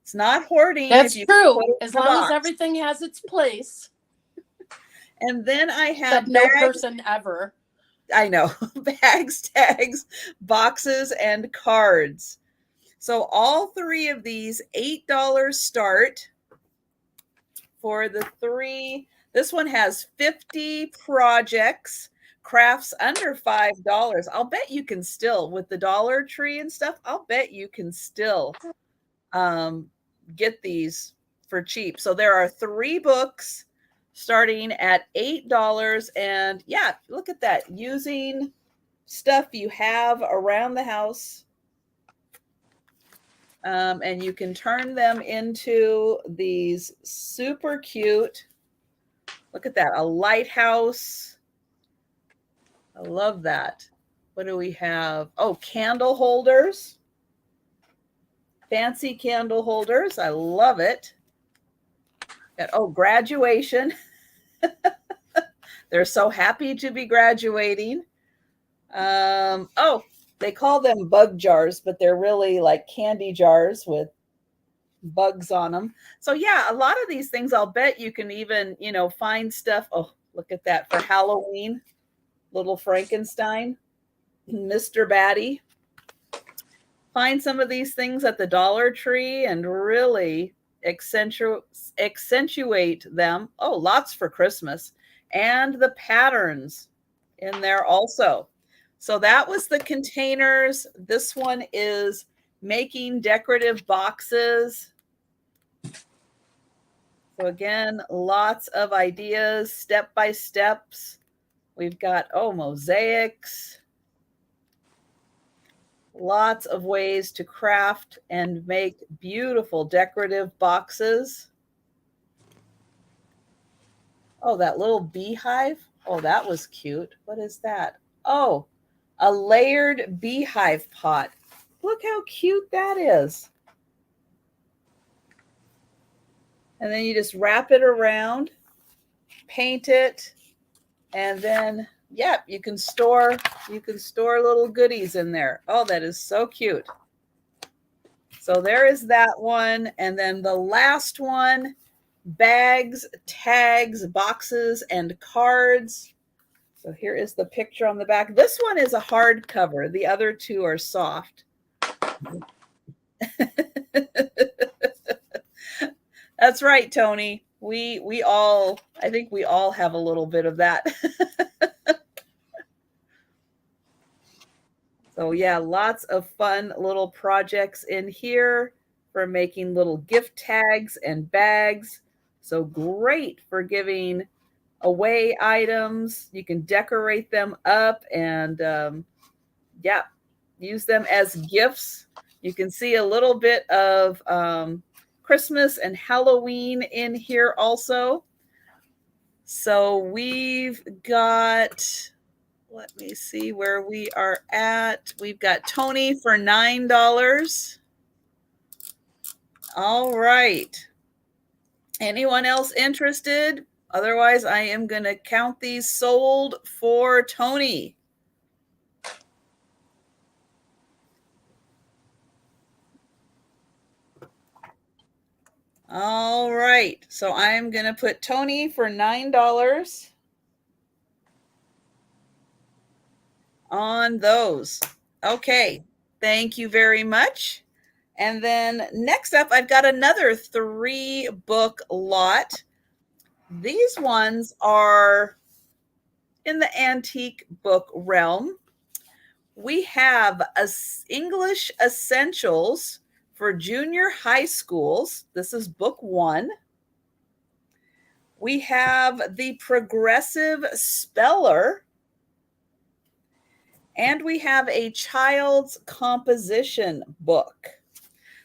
it's not hoarding. That's if you true. put it As in a long as box. everything has its place. And then I have Except no person ever. I know, bags, tags, boxes, and cards. So all 3 of these, $8 start for the 3. This one has 50 projects, crafts under $5. I'll bet you can still, with the Dollar Tree and stuff, I'll bet you can still get these for cheap. So there are 3 books starting at $8. And yeah, look at that. Using stuff you have around the house. And you can turn them into these super cute. Look at that. A lighthouse. I love that. What do we have? Oh, candle holders. Fancy candle holders. I love it. Oh, graduation. They're so happy to be graduating. Oh, they call them bug jars, but they're really like candy jars with bugs on them. So yeah, a lot of these things, I'll bet you can even, you know, find stuff. Oh, look at that for Halloween. Little Frankenstein, Mr. Batty. Find some of these things at the Dollar Tree and really accentuate them. Oh, lots for Christmas. And the patterns in there also. So that was the containers. This one is Making Decorative Boxes. So again, lots of ideas, step by steps. We've got, mosaics. Lots of ways to craft and make beautiful decorative boxes. Oh, that little beehive. Oh, that was cute. What is that? Oh, a layered beehive pot. Look how cute that is. And then you just wrap it around, paint it, and then, yep, you can store little goodies in there. Oh, that is so cute. So there is that one. And then the last one, bags, tags, boxes, and cards. So here is the picture on the back. This one is a hardcover. The other 2 are soft. That's right, Tony. I think we all have a little bit of that. So yeah, lots of fun little projects in here for making little gift tags and bags. So great for giving away items. You can decorate them up and yeah, use them as gifts. You can see a little bit of Christmas and Halloween in here also. So we've got, let me see where we are at. We've got Tony for $9. All right. Anyone else interested? Otherwise, I am going to count these sold for Tony. All right. So I'm going to put Tony for $9 on those. Okay. Thank you very much. And then next up, I've got another 3-book lot. These ones are in the antique book realm. We have English Essentials for junior high schools. This is book 1. We have the Progressive Speller. And we have a child's composition book.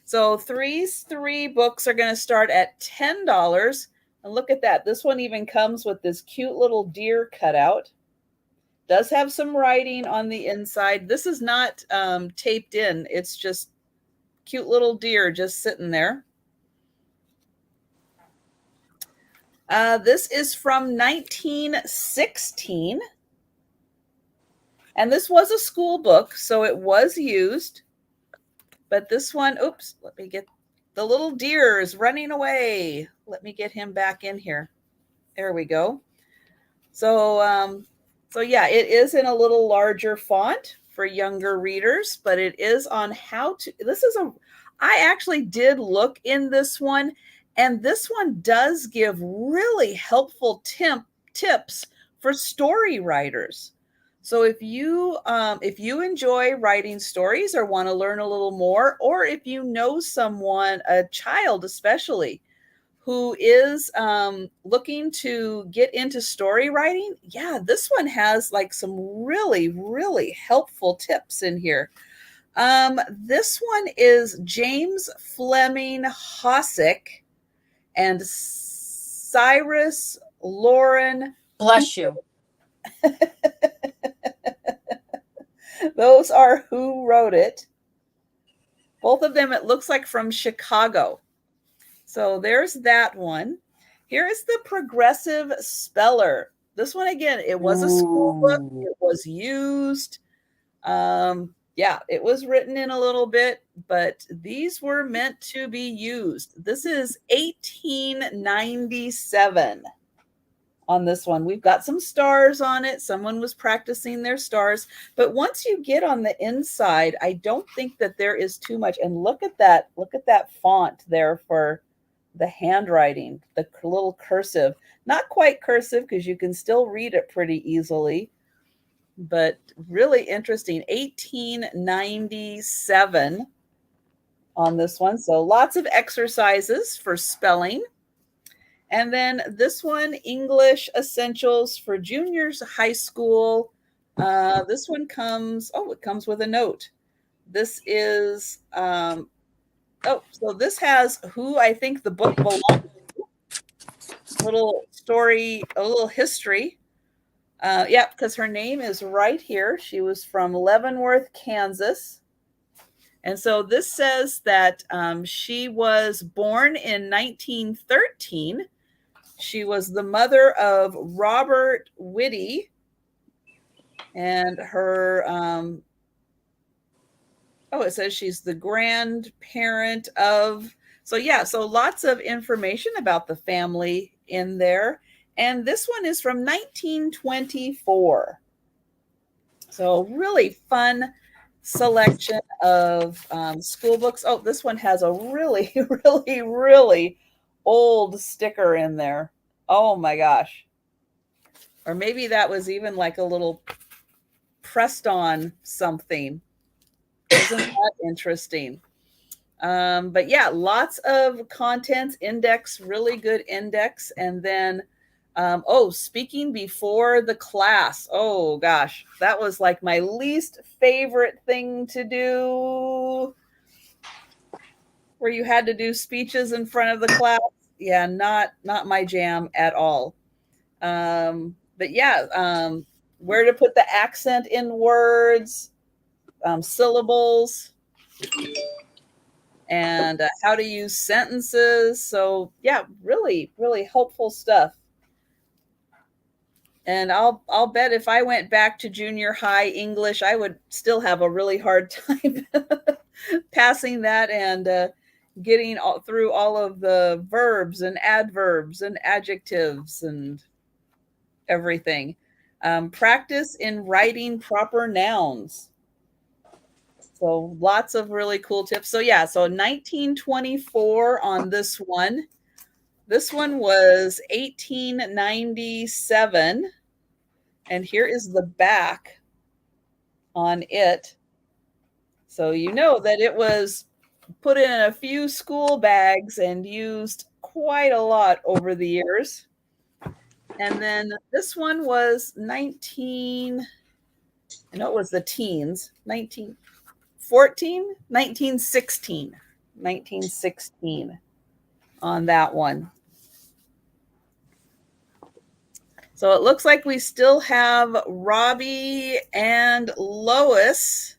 So these 3 books are going to start at $10. And look at that. This one even comes with this cute little deer cutout. Does have some writing on the inside. This is not taped in. It's just cute little deer just sitting there. This is from 1916. And this was a school book, so it was used. But this one, oops, let me get, the little deer is running away. Let me get him back in here. There we go. So yeah, it is in a little larger font for younger readers, but it is on how to, I actually did look in this one, and this one does give really helpful tips for story writers. So if you enjoy writing stories or want to learn a little more, or if you know someone, a child especially, who is looking to get into story writing, yeah, this one has like some really, really helpful tips in here. This one is James Fleming Hossick and Cyrus Lauren. Bless you. Those are who wrote it. Both of them, it looks like from Chicago. So there's that one. Here is the Progressive Speller. This one, again, it was a school book. It was used. Yeah, it was written in a little bit, but these were meant to be used. This is 1897 on this one. We've got some stars on it. Someone was practicing their stars. But once you get on the inside, I don't think that there is too much. And look at that font there for the handwriting, the little cursive. Not quite cursive because you can still read it pretty easily. But really interesting. 1897 on this one. So lots of exercises for spelling. And then this one, English Essentials for Juniors High School. This one comes, it comes with a note. This is, so this has who I think the book belongs to. Little story, a little history. Yeah, because her name is right here. She was from Leavenworth, Kansas. And so this says that she was born in 1913. She was the mother of Robert Whitty, and her, it says she's the grandparent of, so lots of information about the family in there. And this one is from 1924. So really fun selection of school books. Oh, this one has a really, really, really old sticker in there. Oh my gosh. Or maybe that was even like a little pressed on something. Isn't that interesting? But yeah, lots of contents, index, really good index. And then, speaking before the class. Oh gosh, that was like my least favorite thing to do. Where you had to do speeches in front of the class. Yeah, not my jam at all. But yeah, where to put the accent in words, syllables. and how to use sentences. So yeah, really, really helpful stuff. And I'll bet if I went back to junior high English, I would still have a really hard time passing that and getting through all of the verbs and adverbs and adjectives and everything. Practice in writing proper nouns. So lots of really cool tips. So yeah, so 1924 on this one. This one was 1897. And here is the back on it. So you know that it was put in a few school bags and used quite a lot over the years. And then this one was 19, I know it was the teens, 1916 on that one. So it looks like we still have Robbie and Lois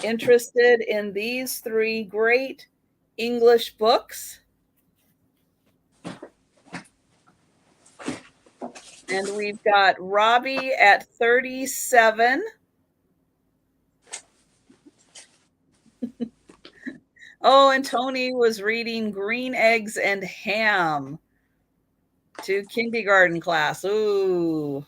interested in these three great English books. And we've got Robbie at 37. Oh, and Tony was reading Green Eggs and Ham to kindergarten class. Ooh.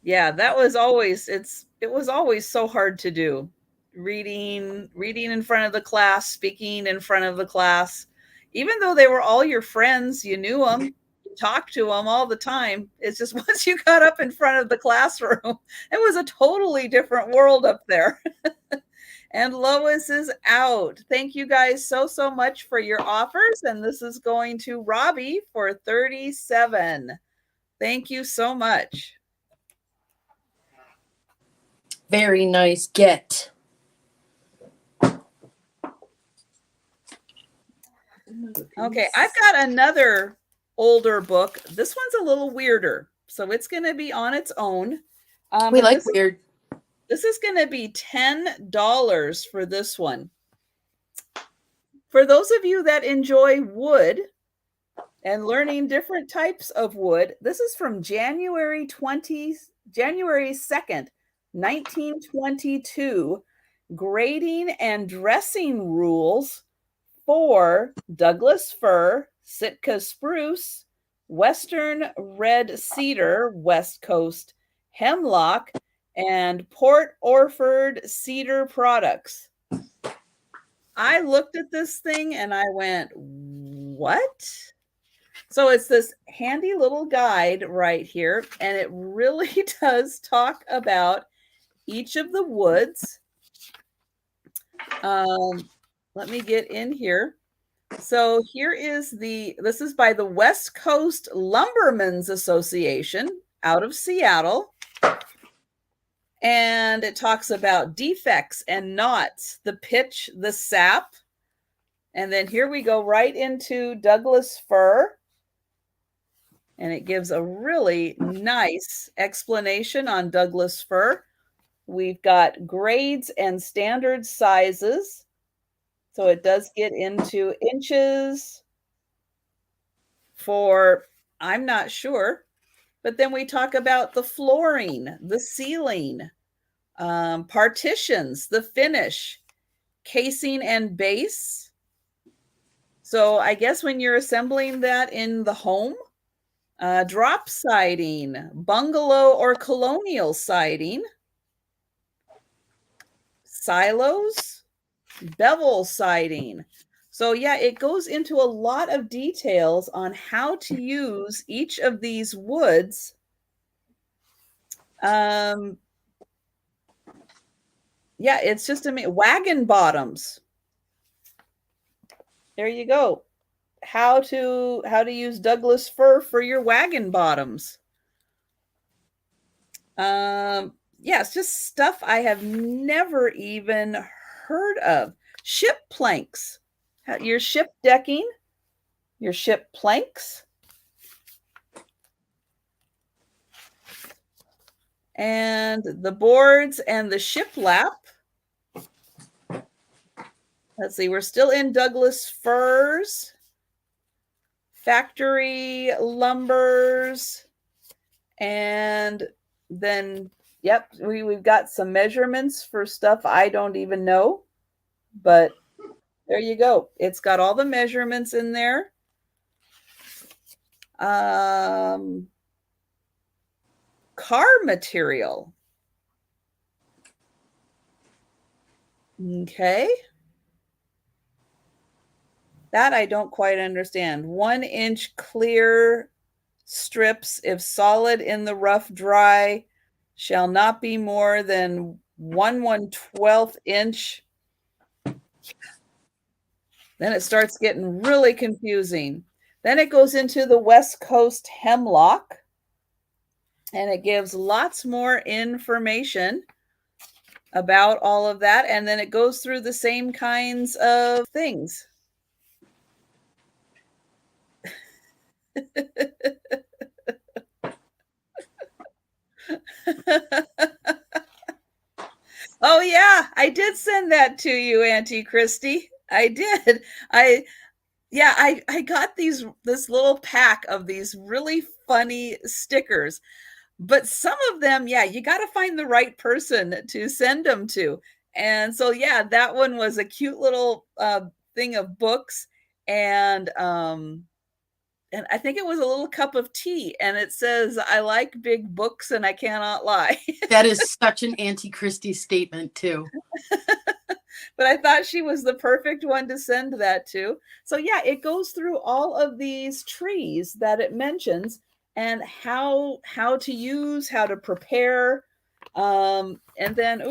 Yeah, that was always, it was always so hard to do. Reading in front of the class, speaking in front of the class. Even though they were all your friends, you knew them, you talked to them all the time. It's just once you got up in front of the classroom, it was a totally different world up there. And Lois is out. Thank you guys so much for your offers. And this is going to Robbie for 37. Thank you so much. Very nice get. Okay, I've got another older book. This one's a little weirder, so it's going to be on its own. We like weird. This is going to be $10 for this one. For those of you that enjoy wood and learning different types of wood, this is from January 2nd, 1922, Grading and Dressing Rules for Douglas fir, Sitka spruce, Western red cedar, West Coast hemlock, and Port Orford cedar products. I looked at this thing and I went, what? So it's this handy little guide right here, and it really does talk about each of the woods. Let me get in here. So here is this is by the West Coast Lumbermen's Association out of Seattle. And it talks about defects and knots, the pitch, the sap. And then here we go right into Douglas fir. And it gives a really nice explanation on Douglas fir. We've got grades and standard sizes. So it does get into inches for, I'm not sure. But then we talk about the flooring, the ceiling, partitions, the finish, casing and base. So I guess when you're assembling that in the home, drop siding, bungalow or colonial siding, silos, bevel siding. So yeah, it goes into a lot of details on how to use each of these woods. Yeah, it's just amazing. Wagon bottoms. There you go. How to use Douglas fir for your wagon bottoms. Yeah, it's just stuff I have never even heard of. Ship planks. Your ship decking, your ship planks. And the boards and the shiplap. Let's see, we're still in Douglas Firs, Factory Lumbers, and then, yep, we've got some measurements for stuff I don't even know, but there you go. It's got all the measurements in there. Car material. Okay. That I don't quite understand. 1 inch clear strips, if solid in the rough dry, shall not be more than 1/112 inch. Then it starts getting really confusing. Then it goes into the West Coast hemlock, and it gives lots more information about all of that. And then it goes through the same kinds of things. Oh yeah, I did send that to you, Auntie Christy. I did. I got this little pack of these really funny stickers. But some of them, yeah, you got to find the right person to send them to. And so, yeah, that one was a cute little thing of books, and I think it was a little cup of tea, and it says, "I like big books, and I cannot lie." That is such an Auntie Christie statement, too. But I thought she was the perfect one to send that to. So yeah, it goes through all of these trees that it mentions, and how to use, how to prepare, and then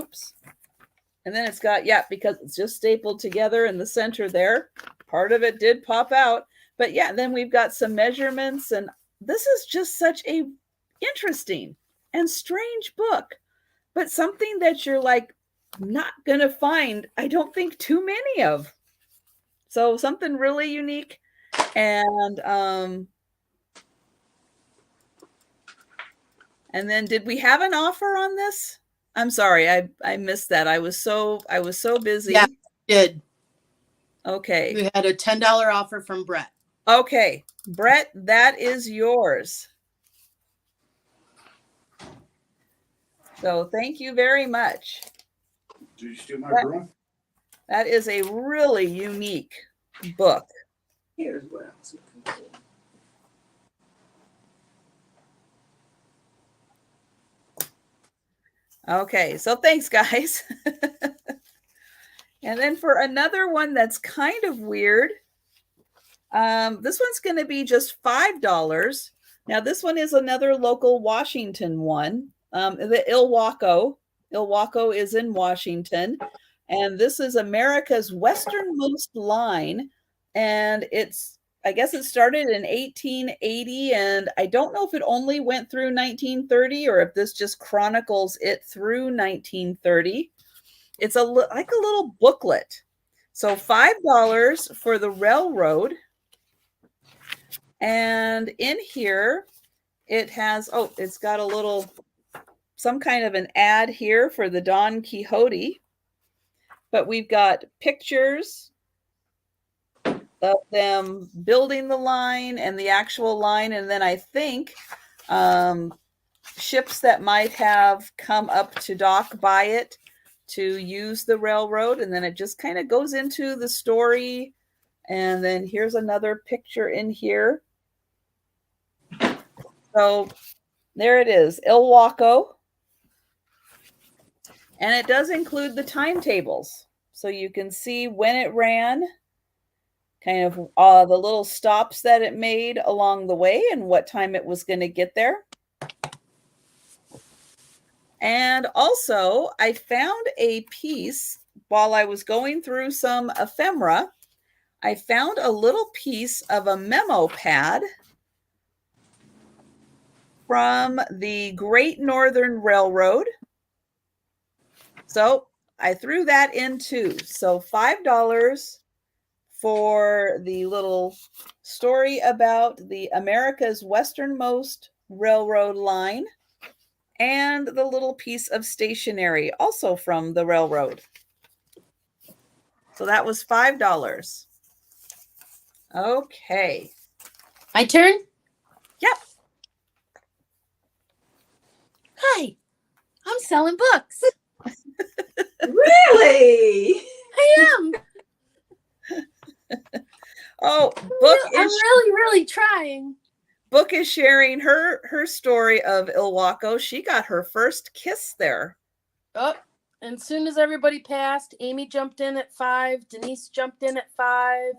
it's got, yeah, because it's just stapled together in the center there. Part of it did pop out, but yeah, then we've got some measurements, and this is just such a interesting and strange book, but something that you're like not gonna find, I don't think, too many of. So something really unique. And then did we have an offer on this? I'm sorry, I missed that. I was so busy. Yeah, did. Okay. We had a $10 offer from Brett. Okay, Brett, that is yours. So thank you very much. Did you steal my broom? That is a really unique book. Here's what I was looking for. Okay, so thanks, guys. And then for another one that's kind of weird, this one's going to be just $5. Now, this one is another local Washington one. The Ilwaco is in Washington. And this is America's westernmost line. And I guess it started in 1880. And I don't know if it only went through 1930 or if this just chronicles it through 1930. It's like a little booklet. So $5 for the railroad. And in here, it has, it's got a little, some kind of an ad here for the Don Quixote. But we've got pictures of them building the line and the actual line. And then I think ships that might have come up to dock by it to use the railroad. And then it just kind of goes into the story. And then here's another picture in here. So there it is, Ilwaco. And it does include the timetables. So you can see when it ran, kind of the little stops that it made along the way and what time it was going to get there. And also, I found a piece while I was going through some ephemera. I found a little piece of a memo pad from the Great Northern Railroad. So I threw that in too. So $5 for the little story about the America's westernmost railroad line, and the little piece of stationery also from the railroad. So that was $5. Okay. My turn? Yep. Hi, I'm selling books. Really? I am. Oh, I'm really trying. Book is sharing her story of Ilwaco. She got her first kiss there. Oh, and as soon as everybody passed, Amy jumped in at 5. Denise jumped in at 5.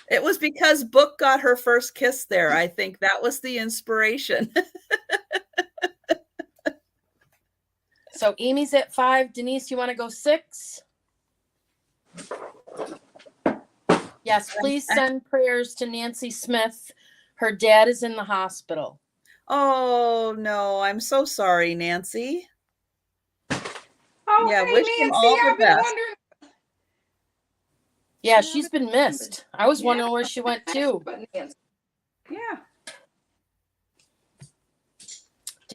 It was because Book got her first kiss there. I think that was the inspiration. So Amy's at 5. Denise, you want to go 6? Yes, please send prayers to Nancy Smith. Her dad is in the hospital. Oh, no. I'm so sorry, Nancy. Oh, Yeah, hey, wish him Nancy, all the I've been best. wondering. Yeah, she's been missed. I was wondering Yeah. where she went to. But Nancy, yeah.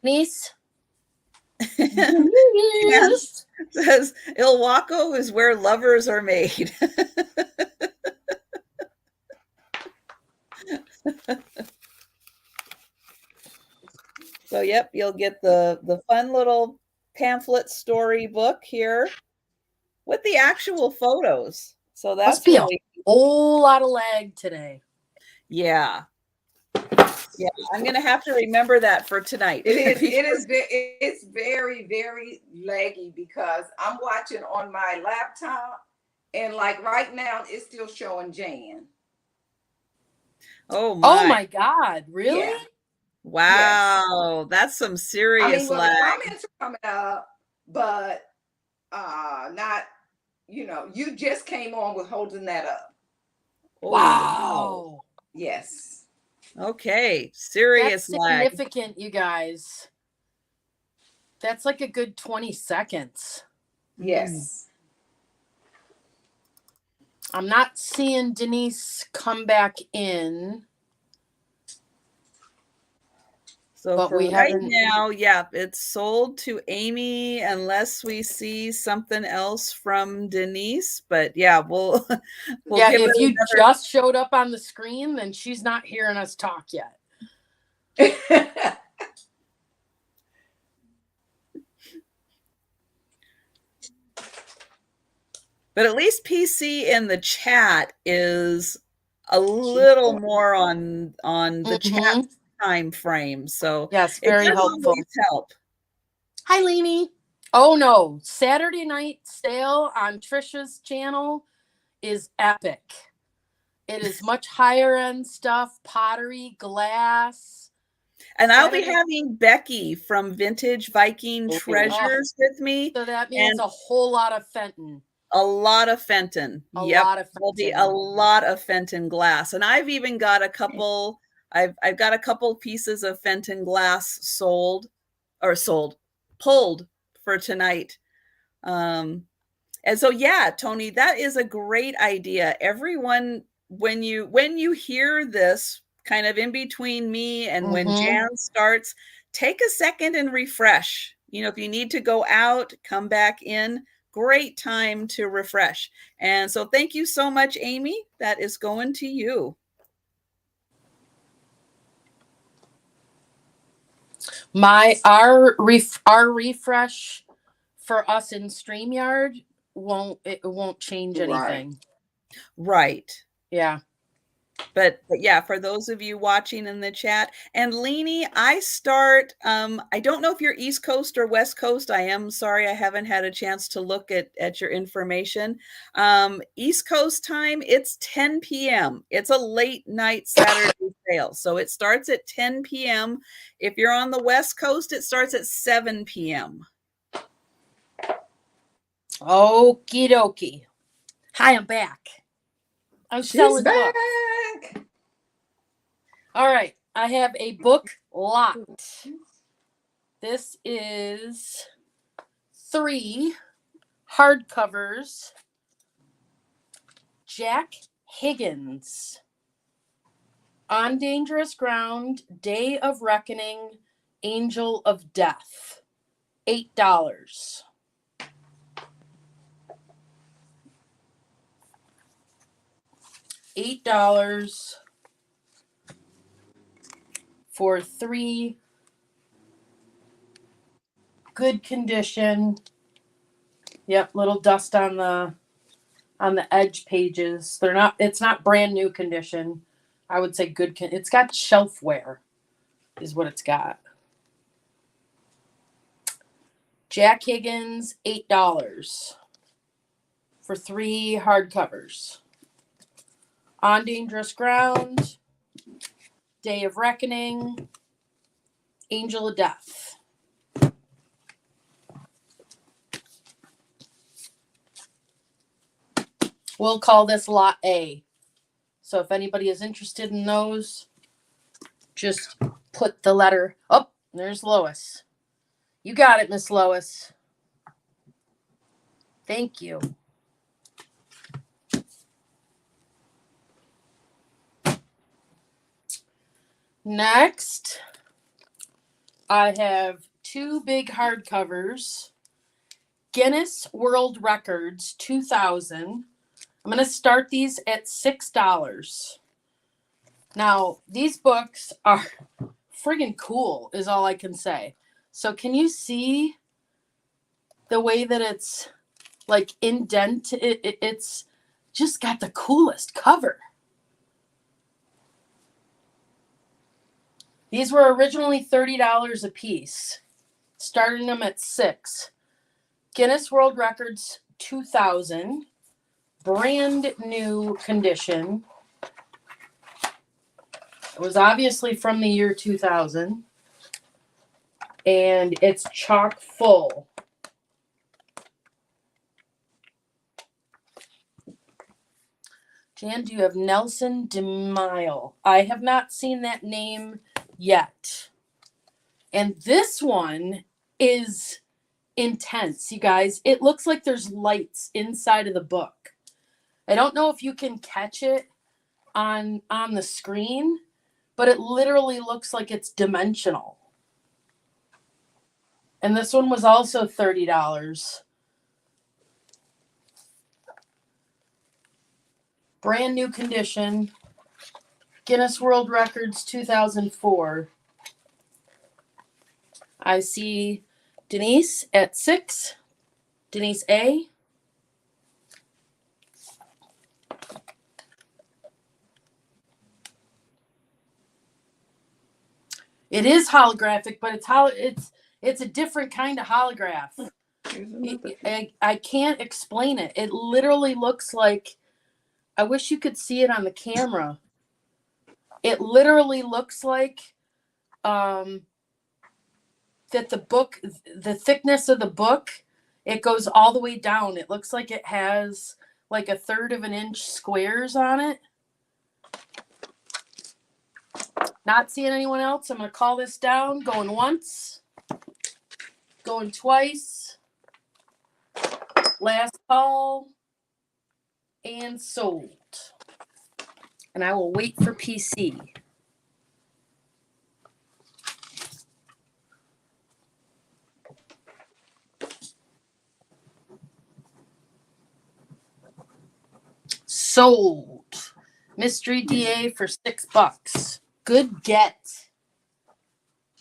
Denise? Yes. Says Ilwaco is where lovers are made. So, yep, you'll get the fun little pamphlet storybook here with the actual photos. So Must that's be a really, whole lot of lag today. yeah. Yeah, I'm going to have to remember that for tonight. It's very, very laggy because I'm watching on my laptop and like right now it's still showing Jan. Oh my. Oh my God, really? Yeah. Wow, that's some I serious mean, well, the lag. comments are coming up, but not, you just came on with holding that up. Oh, Wow. Yes. Okay, serious That's lag. significant, you guys. That's like a good 20 seconds. Yes. I'm not seeing Denise come back in. So But for we right haven't- now, yeah, it's sold to Amy unless we see something else from Denise. But yeah, we'll yeah, give if it you another. just showed up on the screen, then she's not hearing us talk yet. But at least PC in the chat is a little more on the chat time frame. So yes, it very does helpful. always help. Hi, Lainey. Oh no, Saturday night sale on Trisha's channel is epic. It is much higher end stuff, pottery, glass. And I'll be having Becky from Vintage Viking Treasures with me. So that means a whole lot of Fenton. A lot of Fenton. Yep. Lot of Fenton. There'll be a lot of Fenton glass. And I've even got a couple, I've got a couple pieces of Fenton glass pulled for tonight. And so, yeah, Tony, that is a great idea. Everyone, when you hear this kind of in between me and when Jan starts, take a second and refresh. If you need to go out, come back in. Great time to refresh. And so thank you so much, Amy. That is going to you. Our refresh for us in StreamYard won't change anything. Right. Yeah. But yeah, for those of you watching in the chat, and Leanie, I start, I don't know if you're East Coast or West Coast. I am sorry, I haven't had a chance to look at your information. East Coast time, it's 10 p.m. It's a late night Saturday sale. So it starts at 10 p.m. If you're on the West Coast, it starts at 7 p.m. Okie dokie. Hi, I'm back. I'm selling books. All right. I have a book lot. This is 3 hardcovers. Jack Higgins. On Dangerous Ground, Day of Reckoning, Angel of Death. $8. $8 for 3 good condition. Yep, little dust on the edge pages. It's not brand new condition. I would say good it's got shelf wear is what it's got. Jack Higgins, $8 for 3 hardcovers. On Dangerous Ground, Day of Reckoning, Angel of Death. We'll call this Lot A. So if anybody is interested in those, just put the letter. Oh, there's Lois. You got it, Miss Lois. Thank you. Next, I have 2 big hardcovers. Guinness World Records 2000. I'm going to start these at $6. Now, these books are friggin' cool, is all I can say. So can you see the way that it's like indented? It's just got the coolest cover. These were originally $30 a piece, starting them at $6. Guinness World Records 2000, brand new condition. It was obviously from the year 2000, and it's chock full. Jan, do you have Nelson DeMille? I have not seen that name yet. And this one is intense, you guys. It looks like there's lights inside of the book. I don't know if you can catch it on the screen, but it literally looks like it's dimensional. And this one was also $30. Brand new condition. Guinness World Records 2004. I see Denise at 6. Denise A. It is holographic, but it's a different kind of holograph. I can't explain it. It literally looks like, I wish you could see it on the camera. It literally looks like that the book, the thickness of the book, it goes all the way down. It looks like it has like 1/3 of an inch squares on it. Not seeing anyone else. I'm going to call this down. Going once. Going twice. Last call. And sold. And I will wait for PC. Sold. Mystery DA for $6. Good get.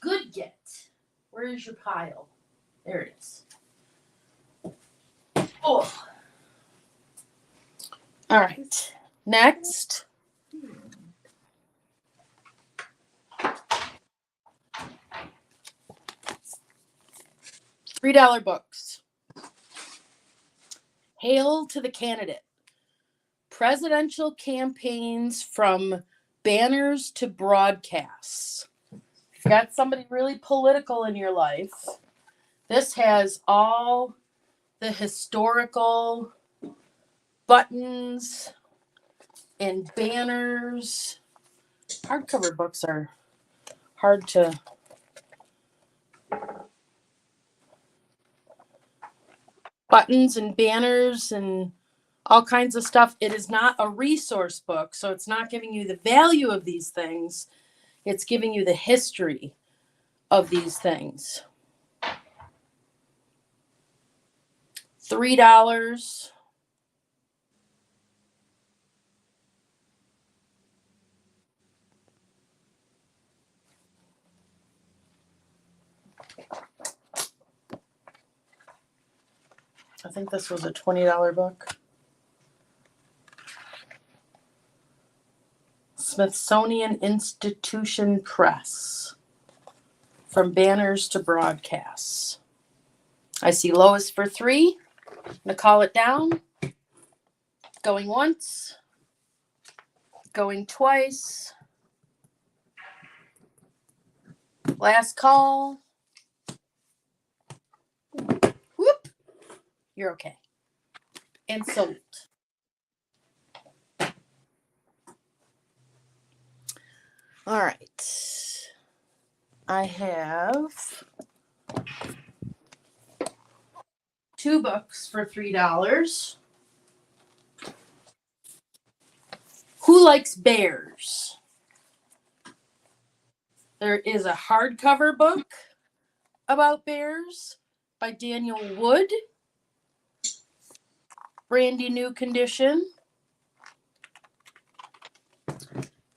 Good get. Where is your pile? There it is. Oh. All right. Next. $3 books. Hail to the candidate. Presidential campaigns from banners to broadcasts. If you got somebody really political in your life, this has all the historical buttons and banners. Hardcover books are hard to buttons and banners and all kinds of stuff. It is not a resource book, so it's not giving you the value of these things. It's giving you the history of these things. $3. I think this was a $20 book. Smithsonian Institution Press. From Banners to Broadcasts. I see Lois for 3. I'm going to call it down. Going once. Going twice. Last call. Whoop. You're okay. And sold. All right. I have 2 books for $3. Who Likes Bears? There is a hardcover book about bears by Daniel Wood. Brandy new condition.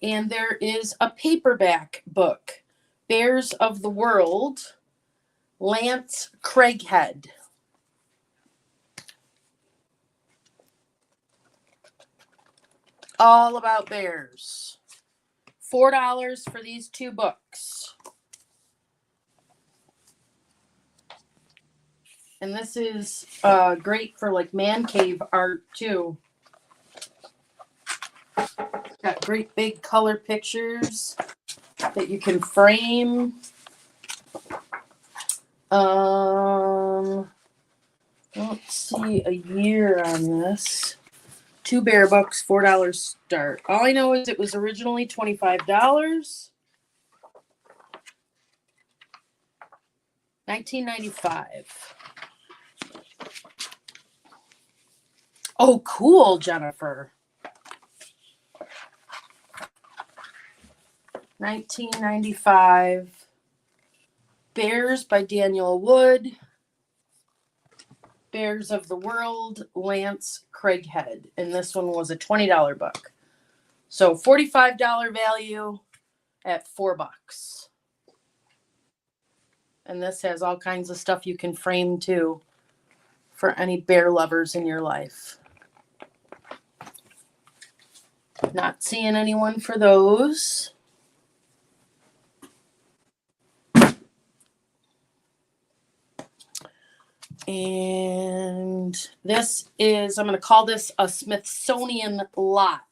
And there is a paperback book, Bears of the World, Lance Craighead. All about bears. $4 for these 2 books. And this is great for like man cave art too. Got great big color pictures that you can frame. Let's see a year on this. 2 bear books, $4 start. All I know is it was originally $25. 1995. Oh, cool, Jennifer. 1995. Bears by Daniel Wood. Bears of the World, Lance Craighead. And this one was a $20 book. So $45 value at $4. And this has all kinds of stuff you can frame too for any bear lovers in your life. Not seeing anyone for those. And this is, I'm going to call this a Smithsonian lot.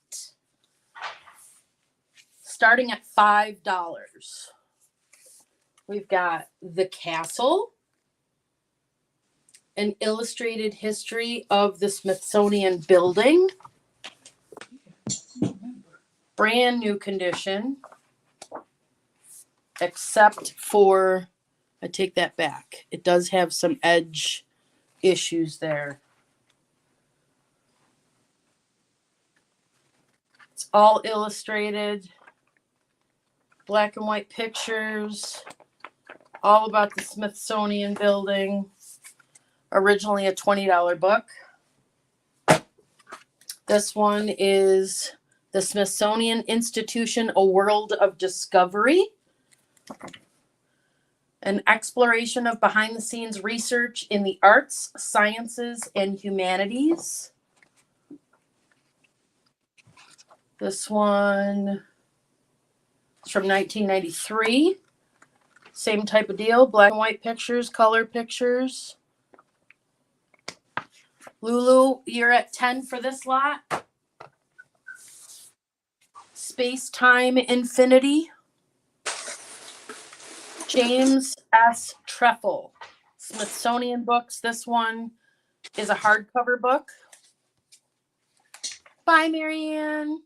Starting at $5. We've got The Castle, an illustrated history of the Smithsonian building. Brand new condition, except for, I take that back. It does have some edge issues there. It's all illustrated, black and white pictures, all about the Smithsonian building. Originally a $20 book. This one is The Smithsonian Institution, A World of Discovery. An exploration of behind-the-scenes research in the arts, sciences, and humanities. This one is from 1993. Same type of deal, black and white pictures, color pictures. Lulu, you're at 10 for this lot. Space Time Infinity. James S. Treffel. Smithsonian Books. This one is a hardcover book. Bye, Marianne.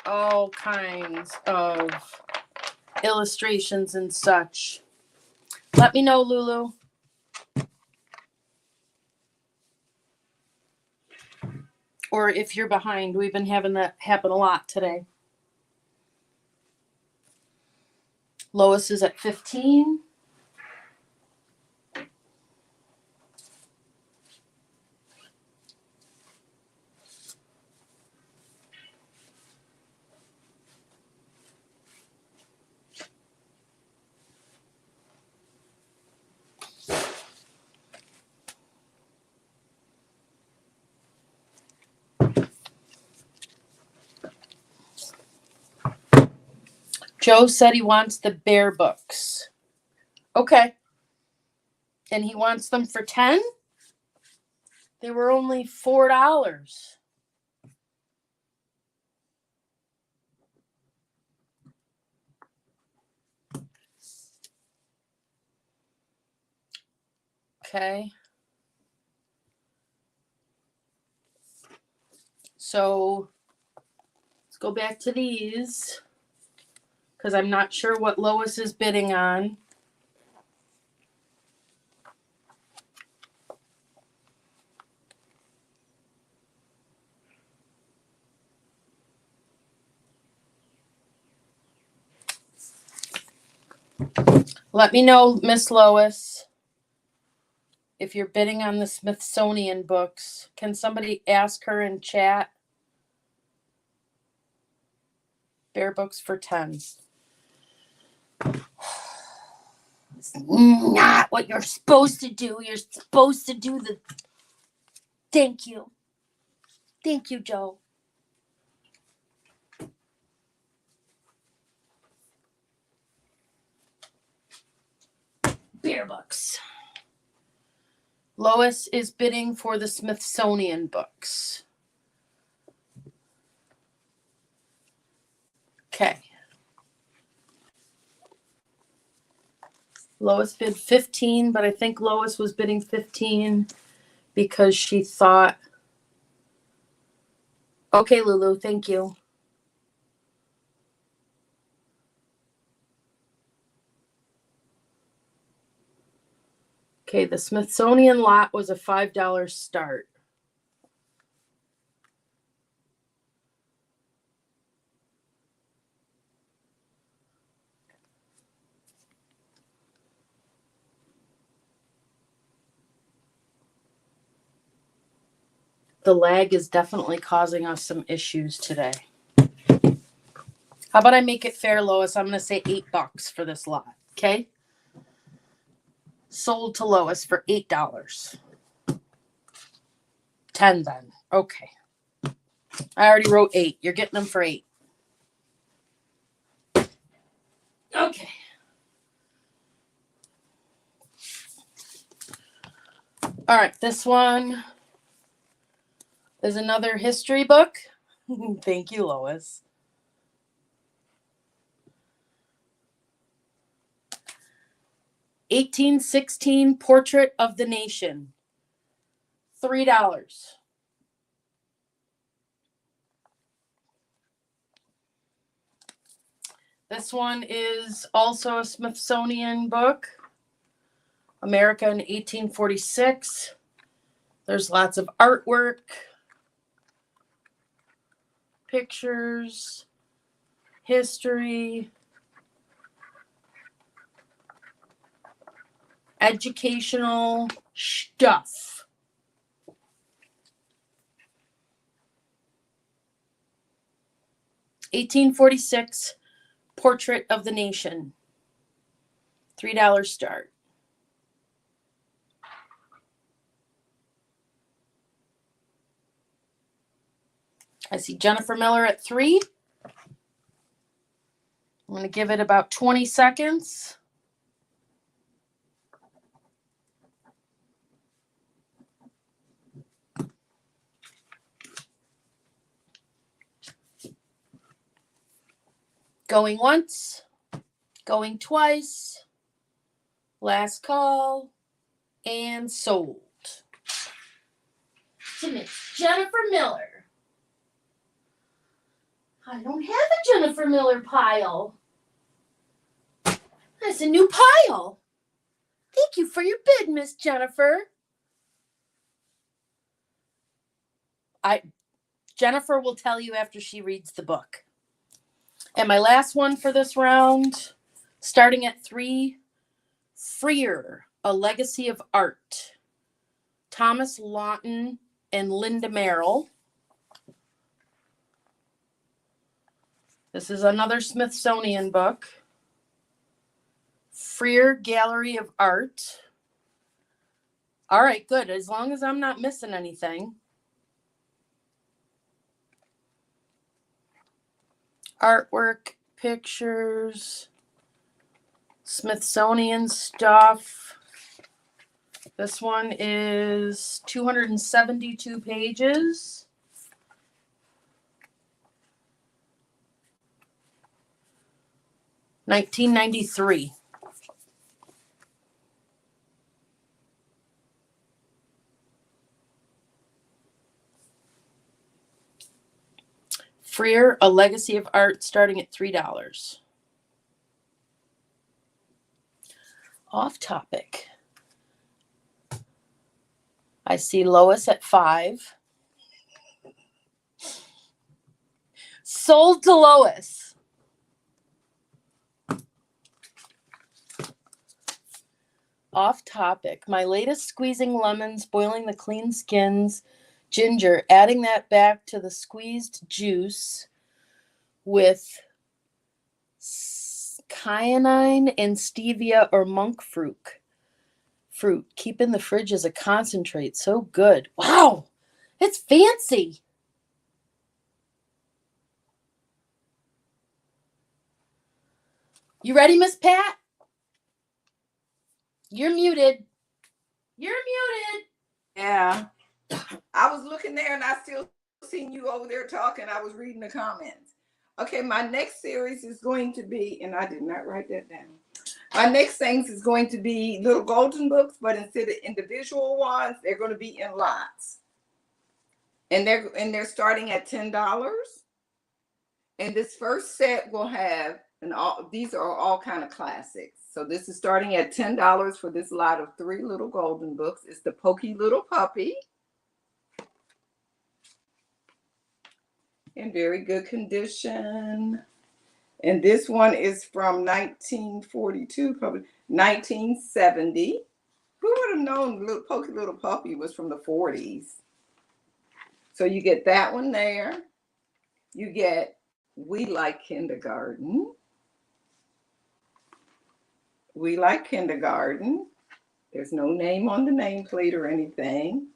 All kinds of illustrations and such. Let me know, Lulu. Or if you're behind, we've been having that happen a lot today. Lois is at 15. Joe said he wants the bear books. Okay. And he wants them for 10? They were only $4. Okay. So let's go back to these because I'm not sure what Lois is bidding on. Let me know, Miss Lois, if you're bidding on the Smithsonian books. Can somebody ask her in chat? Bear books for 10. It's not what you're supposed to do. You're supposed to do the... Thank you. Thank you, Joe. Bear books. Lois is bidding for the Smithsonian books. Okay. Lois bid 15, but I think Lois was bidding 15 because she thought... Okay, Lulu, thank you. Okay, the Smithsonian lot was a $5 start. The lag is definitely causing us some issues today. How about I make it fair, Lois? I'm going to say $8 for this lot, okay? Sold to Lois for $8. 10 then. Okay. I already wrote 8. You're getting them for 8. Okay. All right, this one is another history book. Thank you, Lois. "1816 Portrait of the Nation." $3. This one is also a Smithsonian book. America in 1846. There's lots of artwork, pictures, history, educational stuff. "1846 Portrait of the Nation." $3 start. I see Jennifer Miller at 3. I'm going to give it about 20 seconds. Going once, going twice, last call, and sold. To Miss Jennifer Miller. I don't have a Jennifer Miller pile. That's a new pile. Thank you for your bid, Miss Jennifer. Jennifer will tell you after she reads the book. And my last one for this round, starting at 3, Freer, A Legacy of Art. Thomas Lawton and Linda Merrill. This is another Smithsonian book. Freer Gallery of Art. All right, good. As long as I'm not missing anything. Artwork, pictures, Smithsonian stuff. This one is 272 pages. $19.93. Freer, A Legacy of Art, starting at $3. Off topic. I see Lois at $5. Sold to Lois. Off topic. My latest, squeezing lemons, boiling the clean skins, ginger, adding that back to the squeezed juice with cyanide and stevia or monk fruit. Keep in the fridge as a concentrate. So good. Wow, it's fancy. You ready, Miss Pat? You're muted. You're muted. Yeah. I was looking there and I still seen you over there talking. I was reading the comments. Okay, my next series is going to be, and I did not write that down. My next things is going to be little golden books, but instead of individual ones, they're going to be in lots. And they're starting at $10. And this first set will have, and these are all kind of classics. So this is starting at $10 for this lot of 3 little golden books. It's the Pokey Little Puppy. In very good condition. And this one is from 1942, probably 1970. Who would have known Little Pokey Little Puppy was from the 40s? So you get that one there. You get We Like Kindergarten. We Like Kindergarten. There's no name on the nameplate or anything.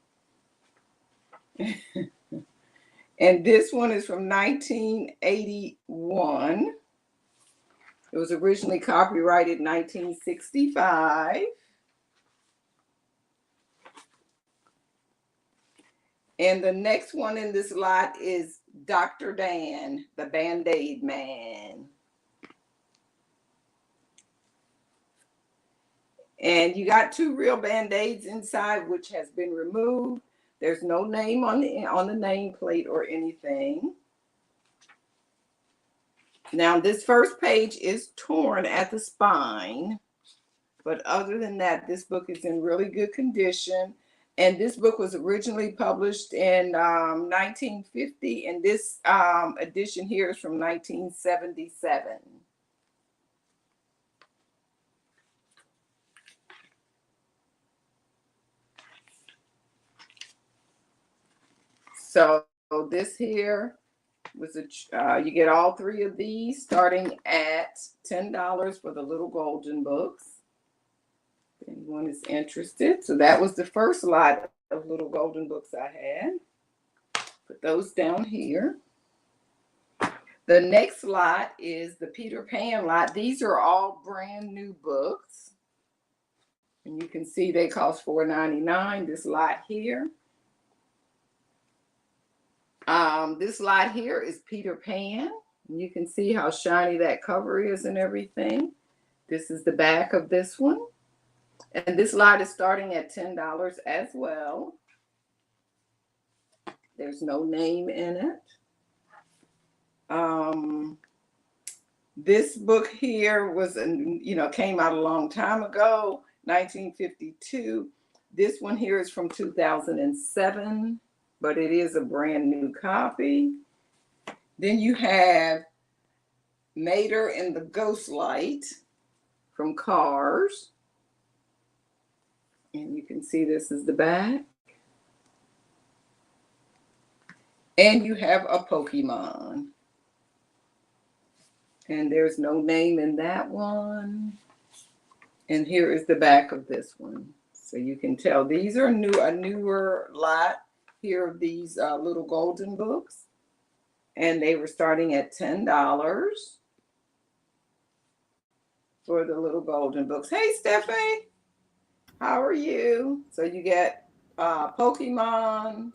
And this one is from 1981. It was originally copyrighted 1965. And the next one in this lot is Dr. Dan, the Band-Aid Man. And you got 2 real Band-Aids inside, which has been removed. There's no name on the nameplate or anything. Now, this first page is torn at the spine. But other than that, this book is in really good condition. And this book was originally published in 1950. And this edition here is from 1977. So this here was you get all 3 of these starting at $10 for the little golden books. If anyone is interested. So that was the first lot of little golden books I had. Put those down here. The next lot is the Peter Pan lot. These are all brand new books. And you can see they cost $4.99. This lot here. This lot here is Peter Pan. You can see how shiny that cover is and everything. This is the back of this one. And this lot is starting at $10 as well. There's no name in it. This book here was, came out a long time ago, 1952. This one here is from 2007. But it is a brand new copy. Then you have Mater and the Ghost Light from Cars. And you can see this is the back. And you have a Pokemon. And there's no name in that one. And here is the back of this one. So you can tell these are a newer lot. Here are these little golden books, and they were starting at $10. for the little golden books. Hey, Stephanie, how are you? So you get Pokemon,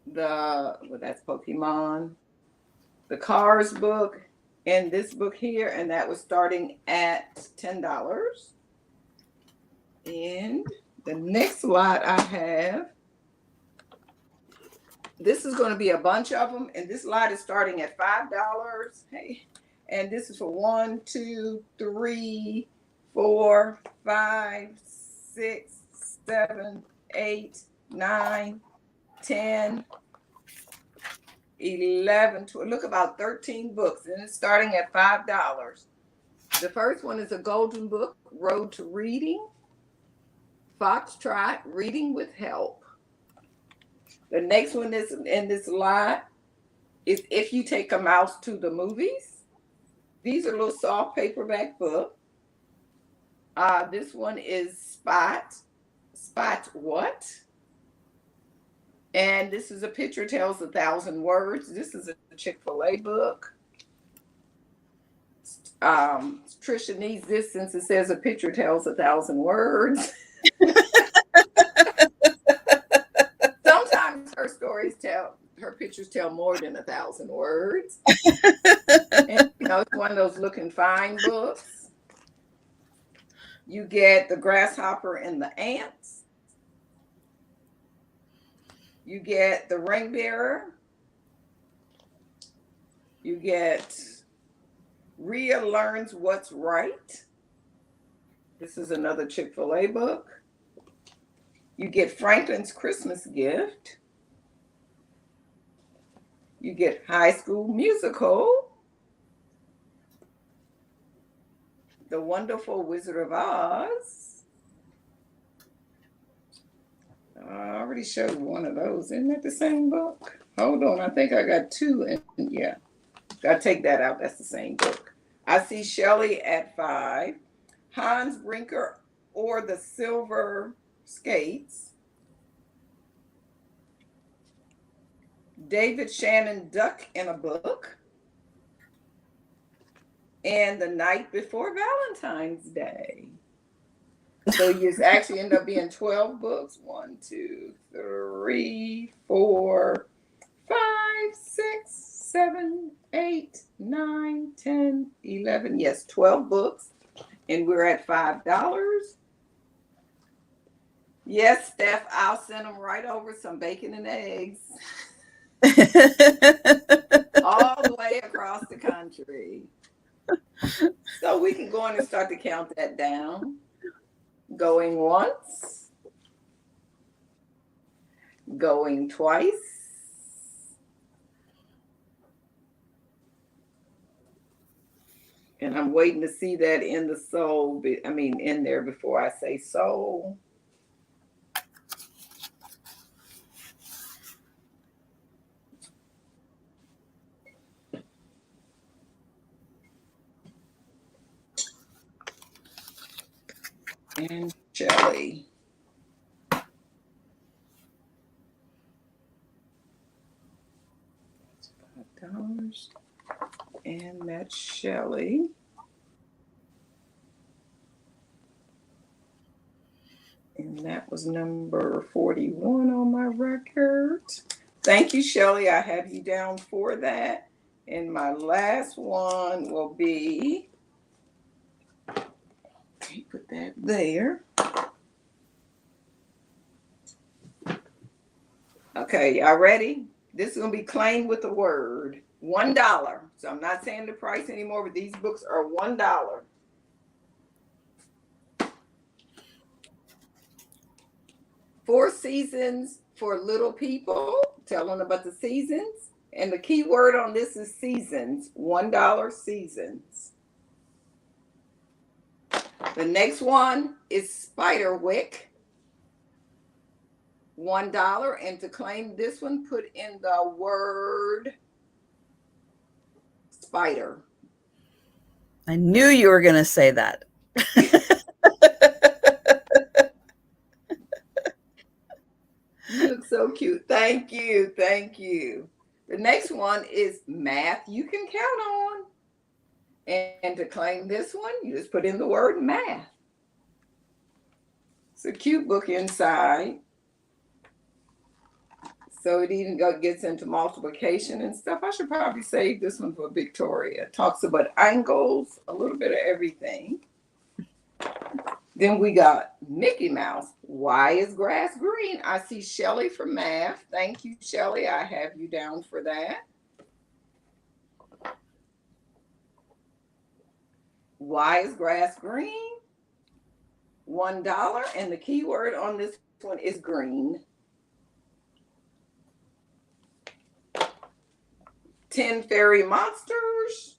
that's Pokemon, the Cars book, and this book here, and that was starting at $10. And the next lot I have, this is going to be a bunch of them, and this lot is starting at $5. Hey, and this is for 1, 2, 3, 4, 5, 6, 7, 8, 9, 10, 11, 12. Look, about 13 books, and it's starting at $5. The first one is a golden book, Road to Reading, Foxtrot, Reading with Help. The next one is in this lot is If You Take a Mouse to the Movies. These are little soft paperback books. This one is Spot What? And this is A Picture Tells 1,000 Words. This is a Chick-fil-A book. Trisha needs this since it says A Picture Tells 1,000 Words. Sometimes her pictures tell more than 1,000 words. And, it's one of those looking fine books. You get The Grasshopper and the Ants. You get The Ring Bearer. You get Rhea Learns What's Right. This is another Chick-fil-A book. You get Franklin's Christmas Gift. You get High School Musical. The Wonderful Wizard of Oz. I already showed one of those. Isn't that the same book? Hold on. I think I got two. Yeah. Gotta take that out. That's the same book. I see Shelley at 5. Hans Brinker or the Silver Skates. David Shannon Duck in a Book. And The Night Before Valentine's Day. So you actually end up being 12 books. 1, 2, 3, 4, 5, 6, 7, 8, 9, 10, 11. Yes, 12 books. And we're at $5. Yes, Steph, I'll send them right over, some bacon and eggs. All the way across the country. So we can go on and start to count that down. Going once. Going twice. And I'm waiting to see that in the soul. In there before I say soul. And Shelley. $5. And that's Shelley. And that was number 41 on my record. Thank you, Shelley. I have you down for that. And my last one will be, put that there. Okay, y'all ready? This is going to be claimed with a word. $1. So I'm not saying the price anymore, but these books are $1. Four Seasons for Little People. Tell them about the seasons. And the key word on this is seasons. $1 seasons. The next one is Spiderwick. $1. And to claim this one, put in the word spider. I knew you were going to say that. You look so cute. Thank you. Thank you. The next one is Math You Can Count On. And to claim this one, you just put in the word math. It's a cute book inside. So it even gets into multiplication and stuff. I should probably save this one for Victoria. It talks about angles, a little bit of everything. Then we got Mickey Mouse. Why is grass green? I see Shelley for math. Thank you, Shelley. I have you down for that. Why is grass green? $1. And the key word on this one is green. 10 Fairy Monsters.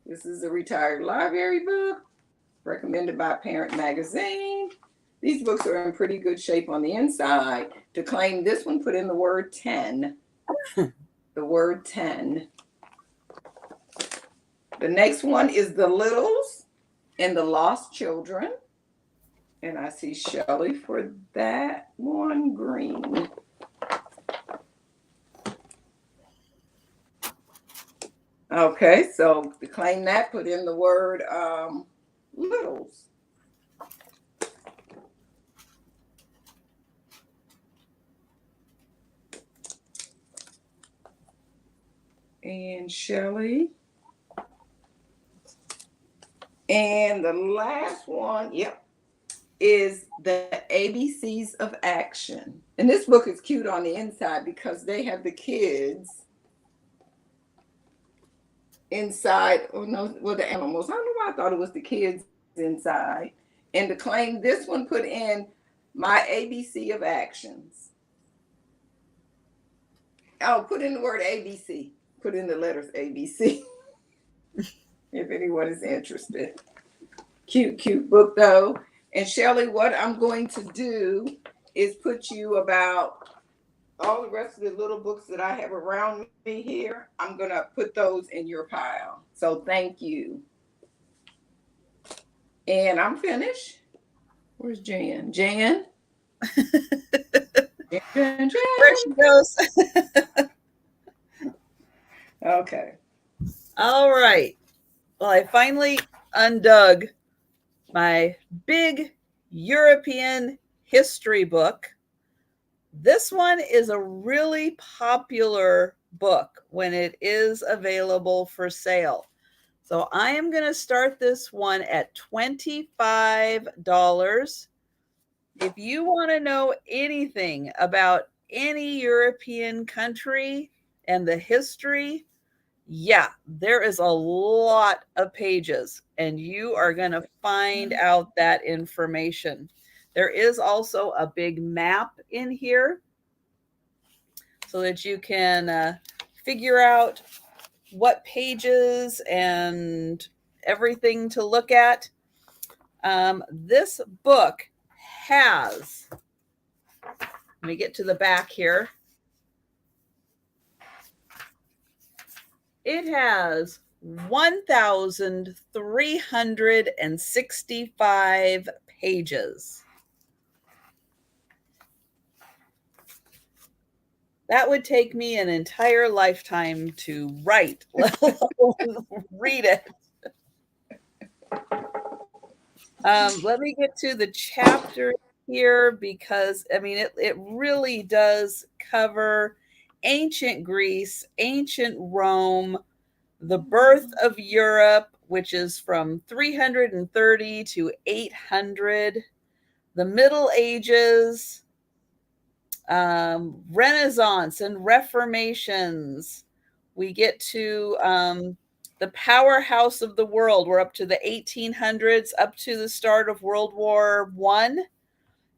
This is a retired library book recommended by Parent Magazine. These books are in pretty good shape on the inside. To claim this one, put in the word 10. The word 10. The next one is The Littles and the Lost Children. And I see Shelley for that one, green. Okay, so to claim that, put in the word littles. And Shelley. And the last one, is the ABCs of Action. And this book is cute on the inside because they have the kids inside, the animals. I don't know why I thought it was the kids inside. And to claim this one, put in my ABC of actions. Oh, put in the word ABC. Put in the letters ABC. If anyone is interested. Cute book though. And Shelley, what I'm going to do is put you about all the rest of the little books that I have around me here. I'm going to put those in your pile. So thank you. And I'm finished. Where's Jan? Jan? Jan. There she goes. Okay. All right. Well, I finally undug my big European history book. This one is a really popular book when it is available for sale. So I am going to start this one at $25. If you want to know anything about any European country and the history, there is a lot of pages and you are going to find out that information. There is also a big map in here so that you can figure out what pages and everything to look at. This book has, let me get to the back here. It has 1,365 pages. That would take me an entire lifetime to write, let alone read it. Let me get to the chapter here because, I mean, it really does cover ancient Greece, ancient Rome, the birth of Europe, which is from 330 to 800, the Middle Ages, Renaissance and Reformations. We get to the powerhouse of the world. We're up to the 1800s, up to the start of World War I.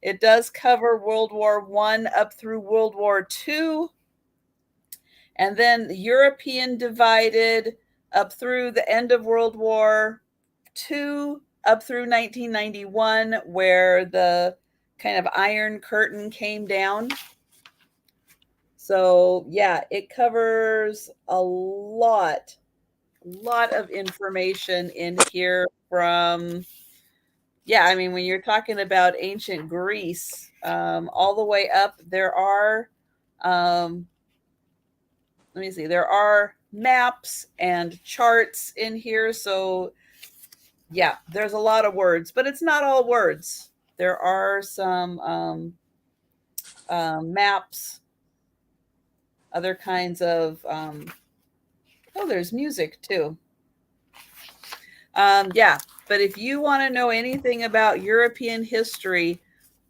It does cover World War I up through World War II. And then the European divided up through the end of World War II, up through 1991, where the kind of Iron Curtain came down. So it covers a lot of information in here from, I mean, when you're talking about ancient Greece, all the way up, there are, there are maps and charts in here. So yeah, there's a lot of words, but it's not all words. There are some maps, other kinds of, oh, there's music too. Yeah, but if you want to know anything about European history,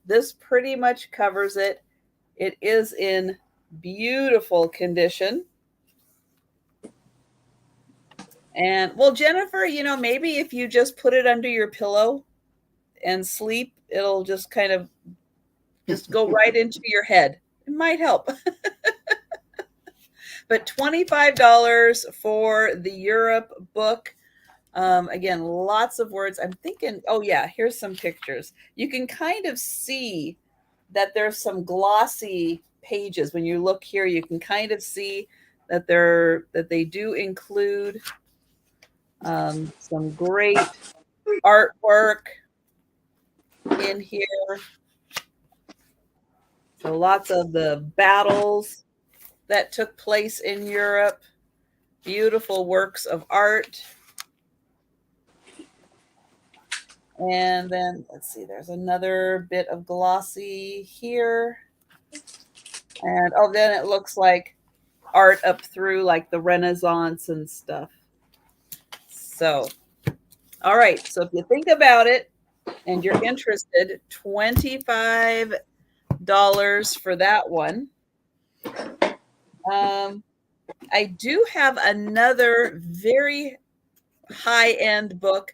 this pretty much covers it. It is in beautiful condition. And well, Jennifer, you know, maybe if you just put it under your pillow and sleep, it'll just kind of just go right into your head. It might help. But $25 for the Europe book. Again, lots of words. I'm thinking, oh yeah, here's some pictures. You can kind of see that there's some glossy pages. When you look here, you can kind of see that they do include some great artwork in here. So lots of the battles that took place in Europe, beautiful works of art. And then let's see, there's another bit of glossy here. And oh, then it looks like art up through like the Renaissance and stuff. So, all right. So if you think about it and you're interested, $25 for that one. I do have another very high-end book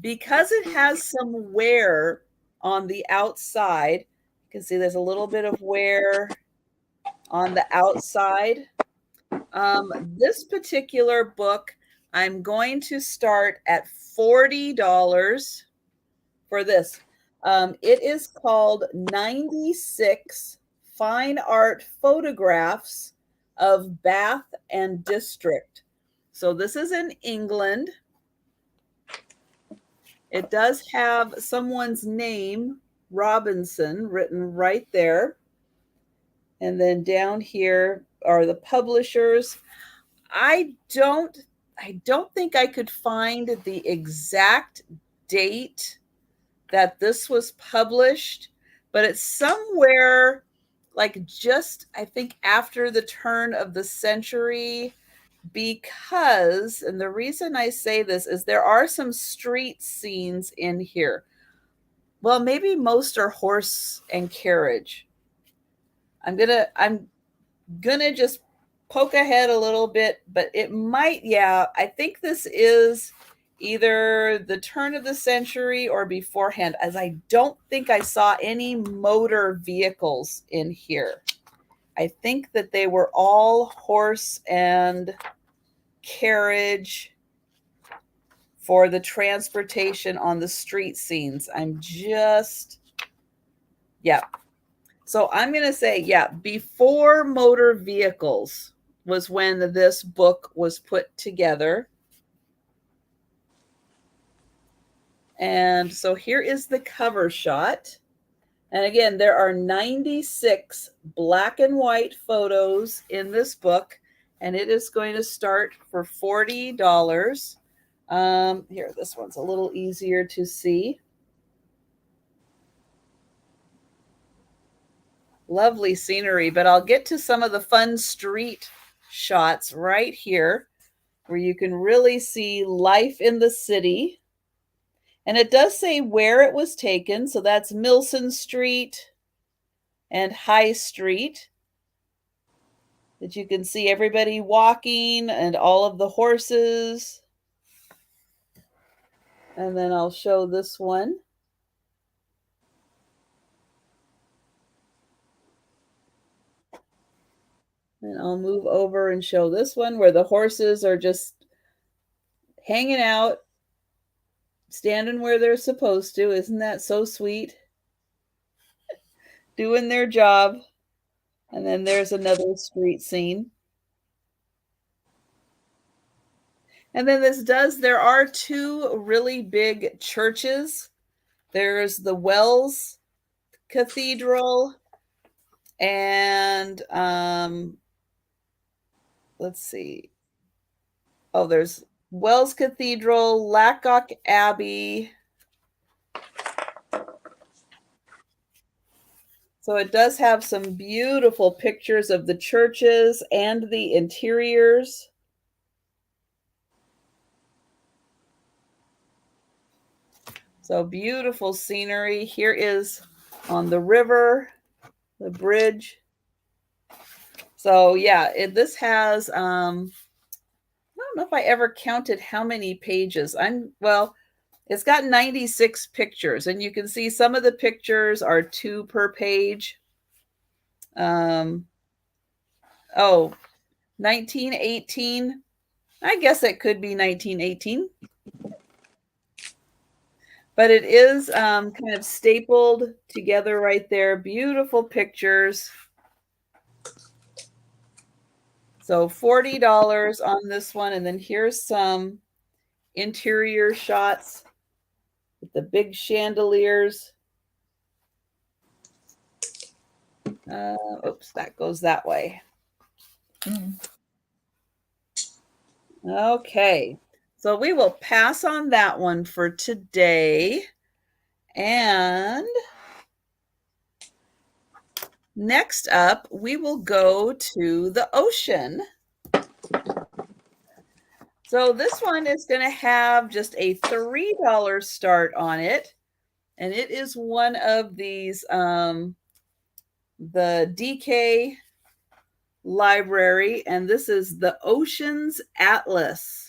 because it has some wear on the outside. You can see there's a little bit of wear on the outside. This particular book, I'm going to start at $40 for this. It is called 96 Fine Art Photographs of Bath and District. So this is in England. It does have someone's name, Robinson, written right there. And then down here are the publishers. I don't think I could find the exact date that this was published, but it's somewhere like just, I think, after the turn of the century, because, and the reason I say this is there are some street scenes in here. Well, maybe most are horse and carriage. I'm gonna just poke ahead a little bit, but it might, yeah, I think this is either the turn of the century or beforehand, as I don't think I saw any motor vehicles in here. I think that they were all horse and carriage for the transportation on the street scenes. Yeah. So I'm going to say, yeah, before motor vehicles was when this book was put together. And so here is the cover shot. And again, there are 96 black and white photos in this book, and it is going to start for $40. Here, this one's a little easier to see. Lovely scenery, but I'll get to some of the fun street shots right here where you can really see life in the city. And it does say where it was taken. So that's Milson Street and High Street. That you can see everybody walking and all of the horses. And then I'll show this one. And I'll move over and show this one where the horses are just hanging out, standing where they're supposed to. Isn't that so sweet? Doing their job. And then there's another street scene. And then there are two really big churches. There's the Wells Cathedral and let's see. Oh, there's Wells Cathedral, Lacock Abbey. So it does have some beautiful pictures of the churches and the interiors. So beautiful scenery. Here is on the river, the bridge. So yeah, this has, I don't know if I ever counted how many pages. It's got 96 pictures, and you can see some of the pictures are 2 per page. 1918. I guess it could be 1918. But it is kind of stapled together right there. Beautiful pictures. So $40 on this one. And then here's some interior shots with the big chandeliers. Oops, that goes that way. Okay. So we will pass on that one for today. And next up, we will go to the ocean. So this one is going to have just a $3 start on it. And it is one of these, the DK library. And this is the Ocean's Atlas.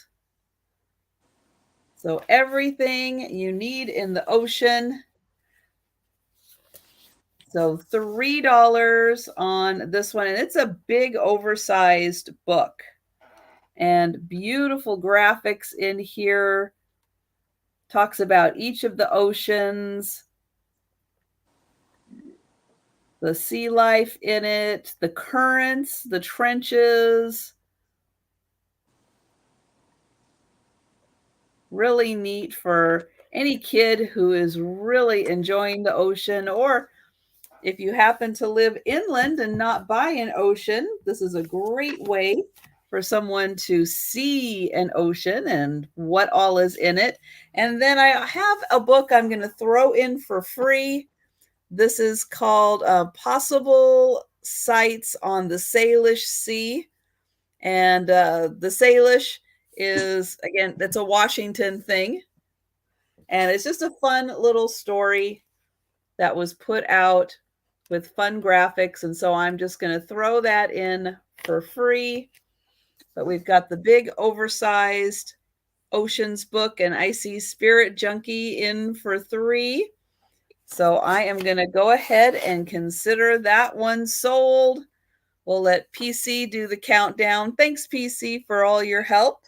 So everything you need in the ocean. So $3 on this one. And it's a big oversized book. And beautiful graphics in here. Talks about each of the oceans. The sea life in it. The currents. The trenches. Really neat for any kid who is really enjoying the ocean, or if you happen to live inland and not by an ocean, this is a great way for someone to see an ocean and what all is in it. And then I have a book I'm going to throw in for free. This is called Possible Sights on the Salish Sea. And the Salish is, again, that's a Washington thing. And it's just a fun little story that was put out with fun graphics. And so I'm just going to throw that in for free. But we've got the big oversized Oceans book, and I see Spirit Junkie in for $3. So I am going to go ahead and consider that one sold. We'll let PC do the countdown. Thanks, PC, for all your help.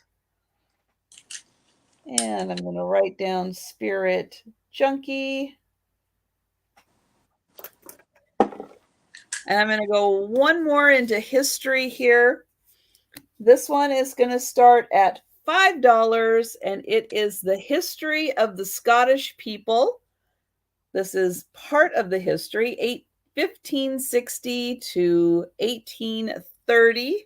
And I'm going to write down Spirit Junkie. And I'm going to go one more into history here. This one is going to start at $5, and it is The History of the Scottish People. This is part of the history, 1560 to 1830.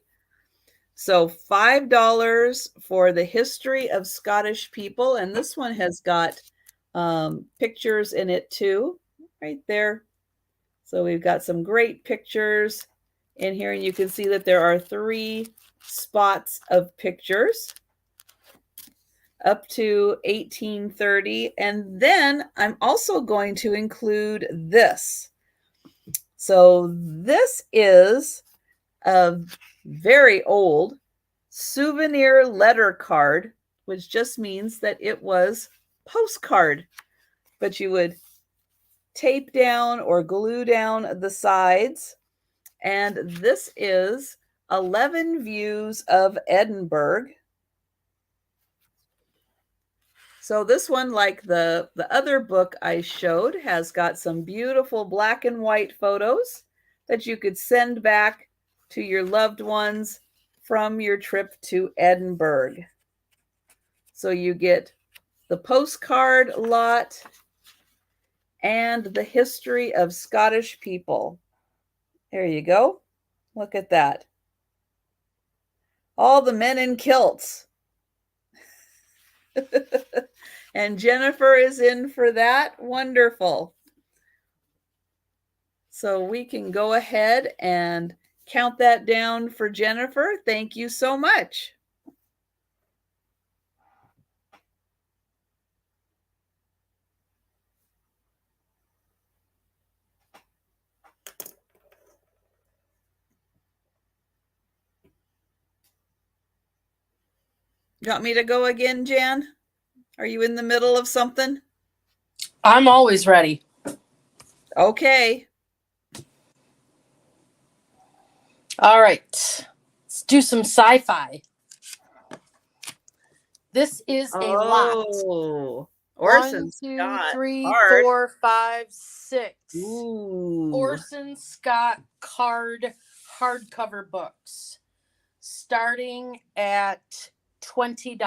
So $5 for The History of Scottish People. And this one has got pictures in it too, right there. So we've got some great pictures in here. And you can see that there are 3 spots of pictures up to 1830. And then I'm also going to include this. So this is a very old souvenir letter card, which just means that it was postcard, but you would tape down or glue down the sides. And this is 11 Views of Edinburgh. So this one, like the other book I showed, has got some beautiful black and white photos that you could send back to your loved ones from your trip to Edinburgh. So you get the postcard lot and the history of Scottish people. There you go. Look at that. All the men in kilts. And Jennifer is in for that. Wonderful. So we can go ahead and count that down for Jennifer. Thank you so much. You want me to go again, Jan? Are you in the middle of something? I'm always ready. Okay. All right. Let's do some sci-fi. This is a lot. Oh, 1, Orson 2, Scott 3, Card. 4, 5, 6. Ooh. Orson Scott Card hardcover books, starting at $20.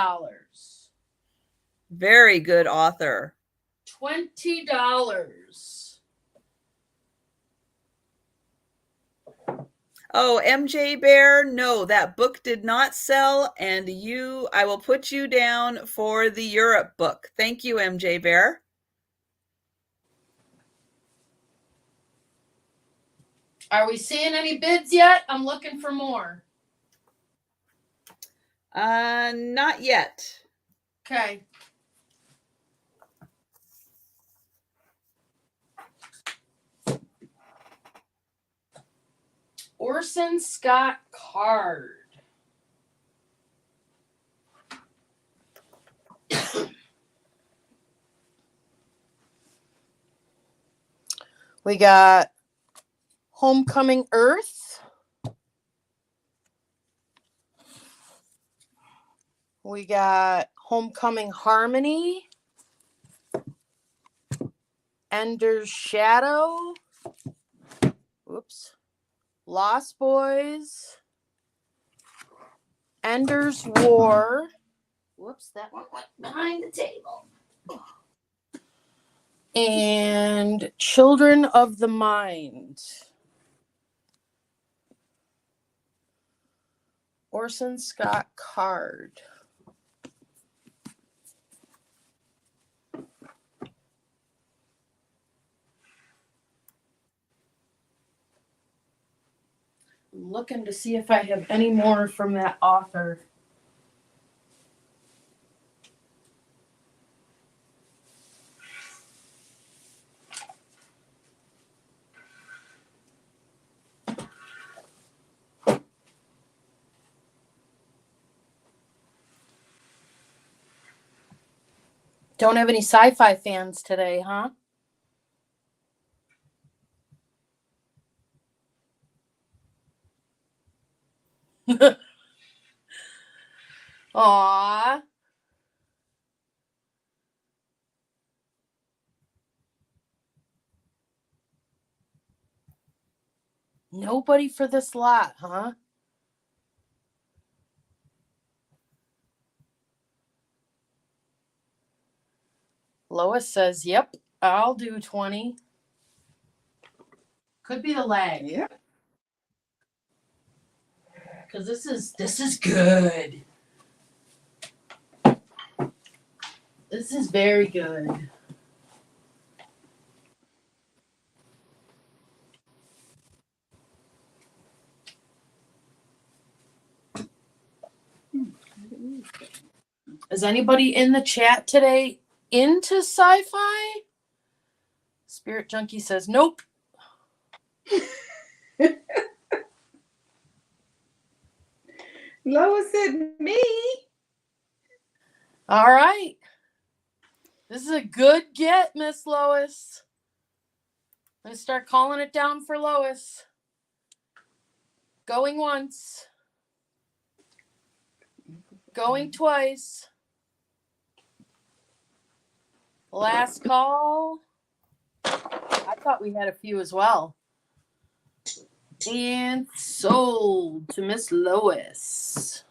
Very good author. $20. Oh, MJ Bear, no, that book did not sell, and I will put you down for the Europe book. Thank you, MJ Bear. Are we seeing any bids yet? I'm looking for more. Not yet. Okay. Orson Scott Card. We got Homecoming Earth. We got Homecoming Harmony. Ender's Shadow. Whoops. Lost Boys. Ender's War. Whoops, that one went behind the table. And Children of the Mind. Orson Scott Card. I'm looking to see if I have any more from that author. Don't have any sci-fi fans today, huh? Aww. Nobody for this lot, huh? Lois says, yep, I'll do 20. Could be the lag. Yeah. Because this is good. This is very good. Is anybody in the chat today into sci-fi? Spirit Junkie says, nope. Lois said me. All right. This is a good get, Miss Lois. Let's start calling it down for Lois. Going once. Going twice. Last call. I thought we had a few as well. And sold to Miss Lois.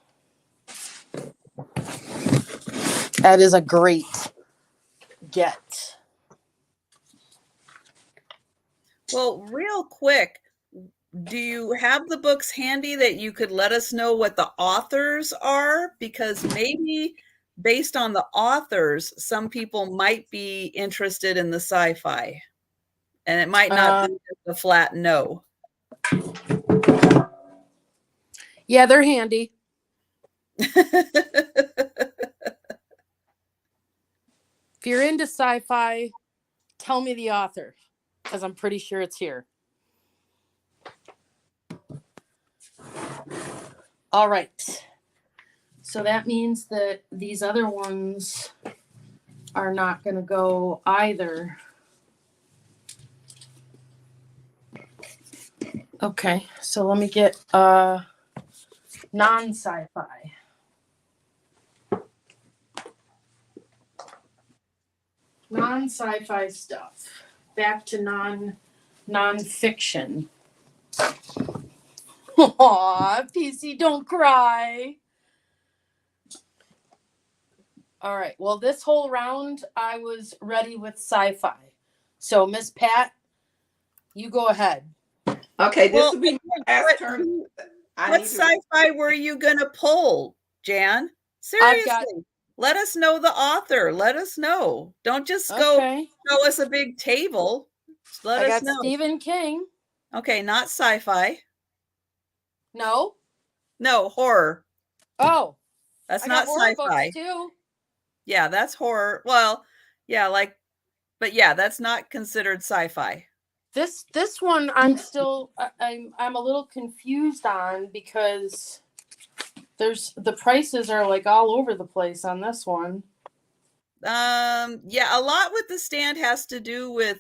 That is a great get. Well, real quick, do you have the books handy that you could let us know what the authors are? Because maybe based on the authors, some people might be interested in the sci-fi, and it might not be just a flat no. Yeah, they're handy. If you're into sci-fi, tell me the author, because I'm pretty sure it's here. All right. So that means that these other ones are not going to go either. Okay, so let me get non-sci-fi. Non-sci-fi stuff. Back to non-fiction. Aw, PC, don't cry. All right. Well, this whole round, I was ready with sci-fi. So, Miss Pat, you go ahead. Okay, this Well, will be my last turn. What sci-fi were you going to pull, Jan? Seriously, let us know the author. Let us know. Don't just go show us a big table. Just let us know. Stephen King. Okay, not sci-fi. No? No, horror. Oh. That's not sci-fi. Too. Yeah, that's horror. Well, yeah, but yeah, that's not considered sci-fi. This one I'm still I'm a little confused on because the prices are like all over the place on this one. Yeah, a lot with the stand has to do with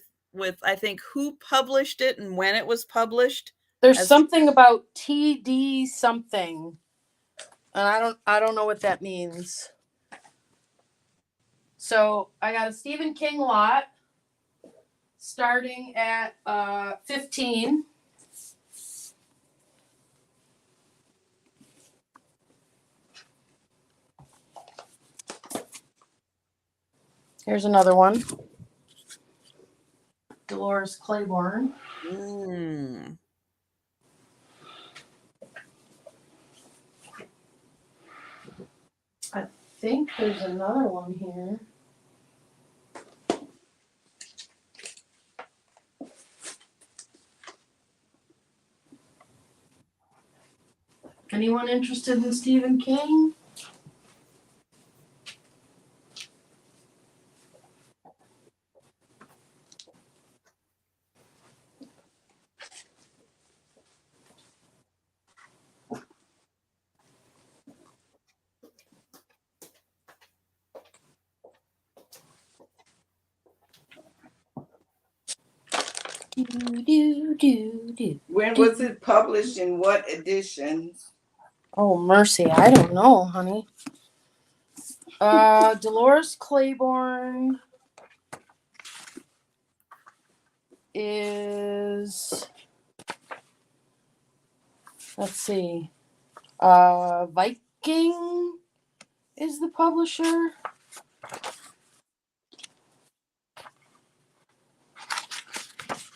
I think who published it and when it was published. There's something about TD something. And I don't know what that means. So I got a Stephen King lot starting at $15. Here's another one. Dolores Claiborne. I think there's another one here. Anyone interested in Stephen King? When was it published and what editions? Oh, mercy. I don't know, honey. Dolores Claiborne is, let's see, Viking is the publisher.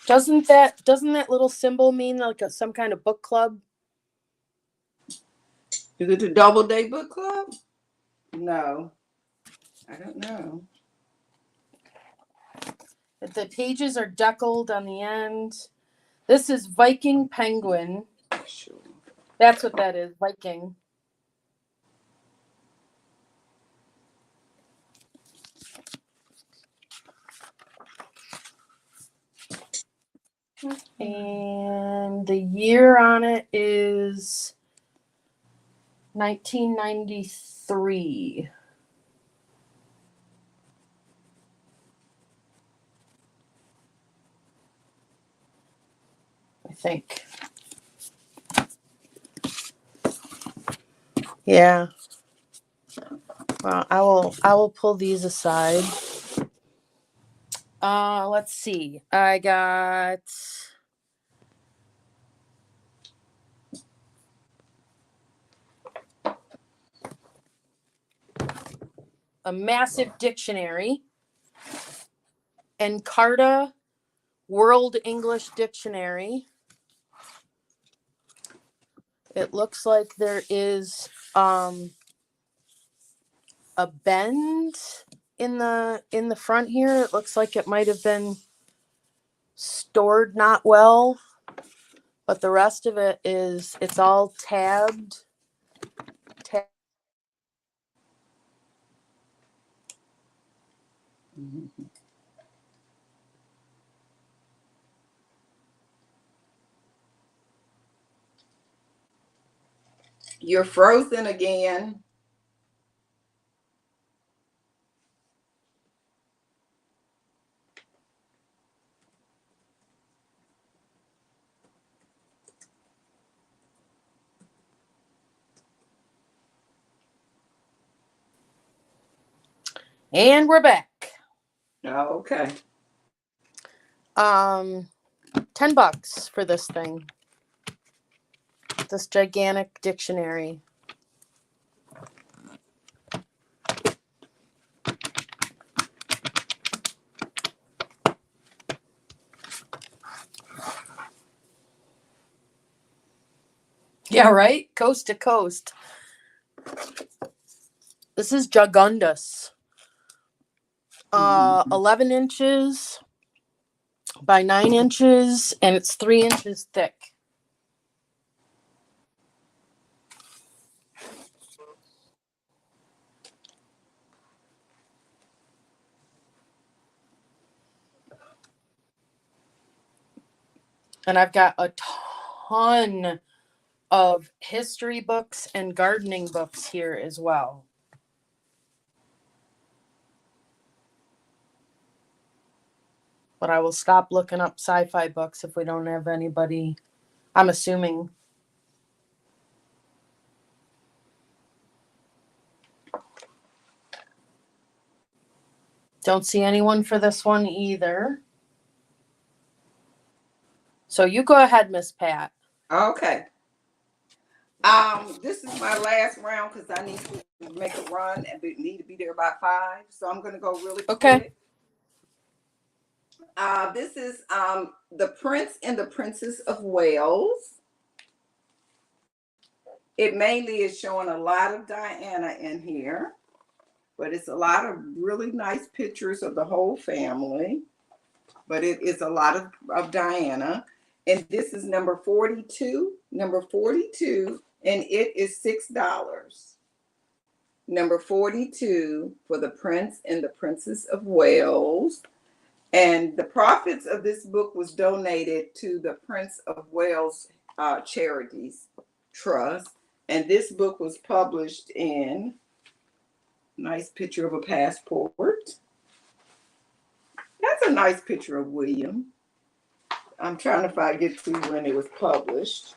Doesn't that little symbol mean like some kind of book club? Is it a double day book club? No, I don't know. The pages are deckled on the end. This is Viking Penguin. Sure. That's what that is, Viking. And the year on it is 1993. I think. Yeah. Well, I will pull these aside. Let's see. I got a massive dictionary. Encarta World English Dictionary. It looks like there is a bend in the front here. It looks like it might have been stored not well, but the rest of it it's all tabbed. You're frozen again. And we're back. Okay. $10 for this thing. This gigantic dictionary. Yeah, right? Coast to coast. This is Jagundus. 11 inches by 9 inches, and it's 3 inches thick. And I've got a ton of history books and gardening books here as well. But I will stop looking up sci-fi books if we don't have anybody, I'm assuming. Don't see anyone for this one either. So you go ahead, Miss Pat. Okay. This is my last round because I need to make a run and need to be there by 5. So I'm going to go really quick. This is The Prince and the Princess of Wales. It mainly is showing a lot of Diana in here, but it's a lot of really nice pictures of the whole family. But it is a lot of Diana. And this is number 42, and it is $6. Number 42 for The Prince and the Princess of Wales. And the profits of this book was donated to the Prince of Wales Charities Trust. And this book was published in, nice picture of a passport. That's a nice picture of William. I'm trying to get to when it was published.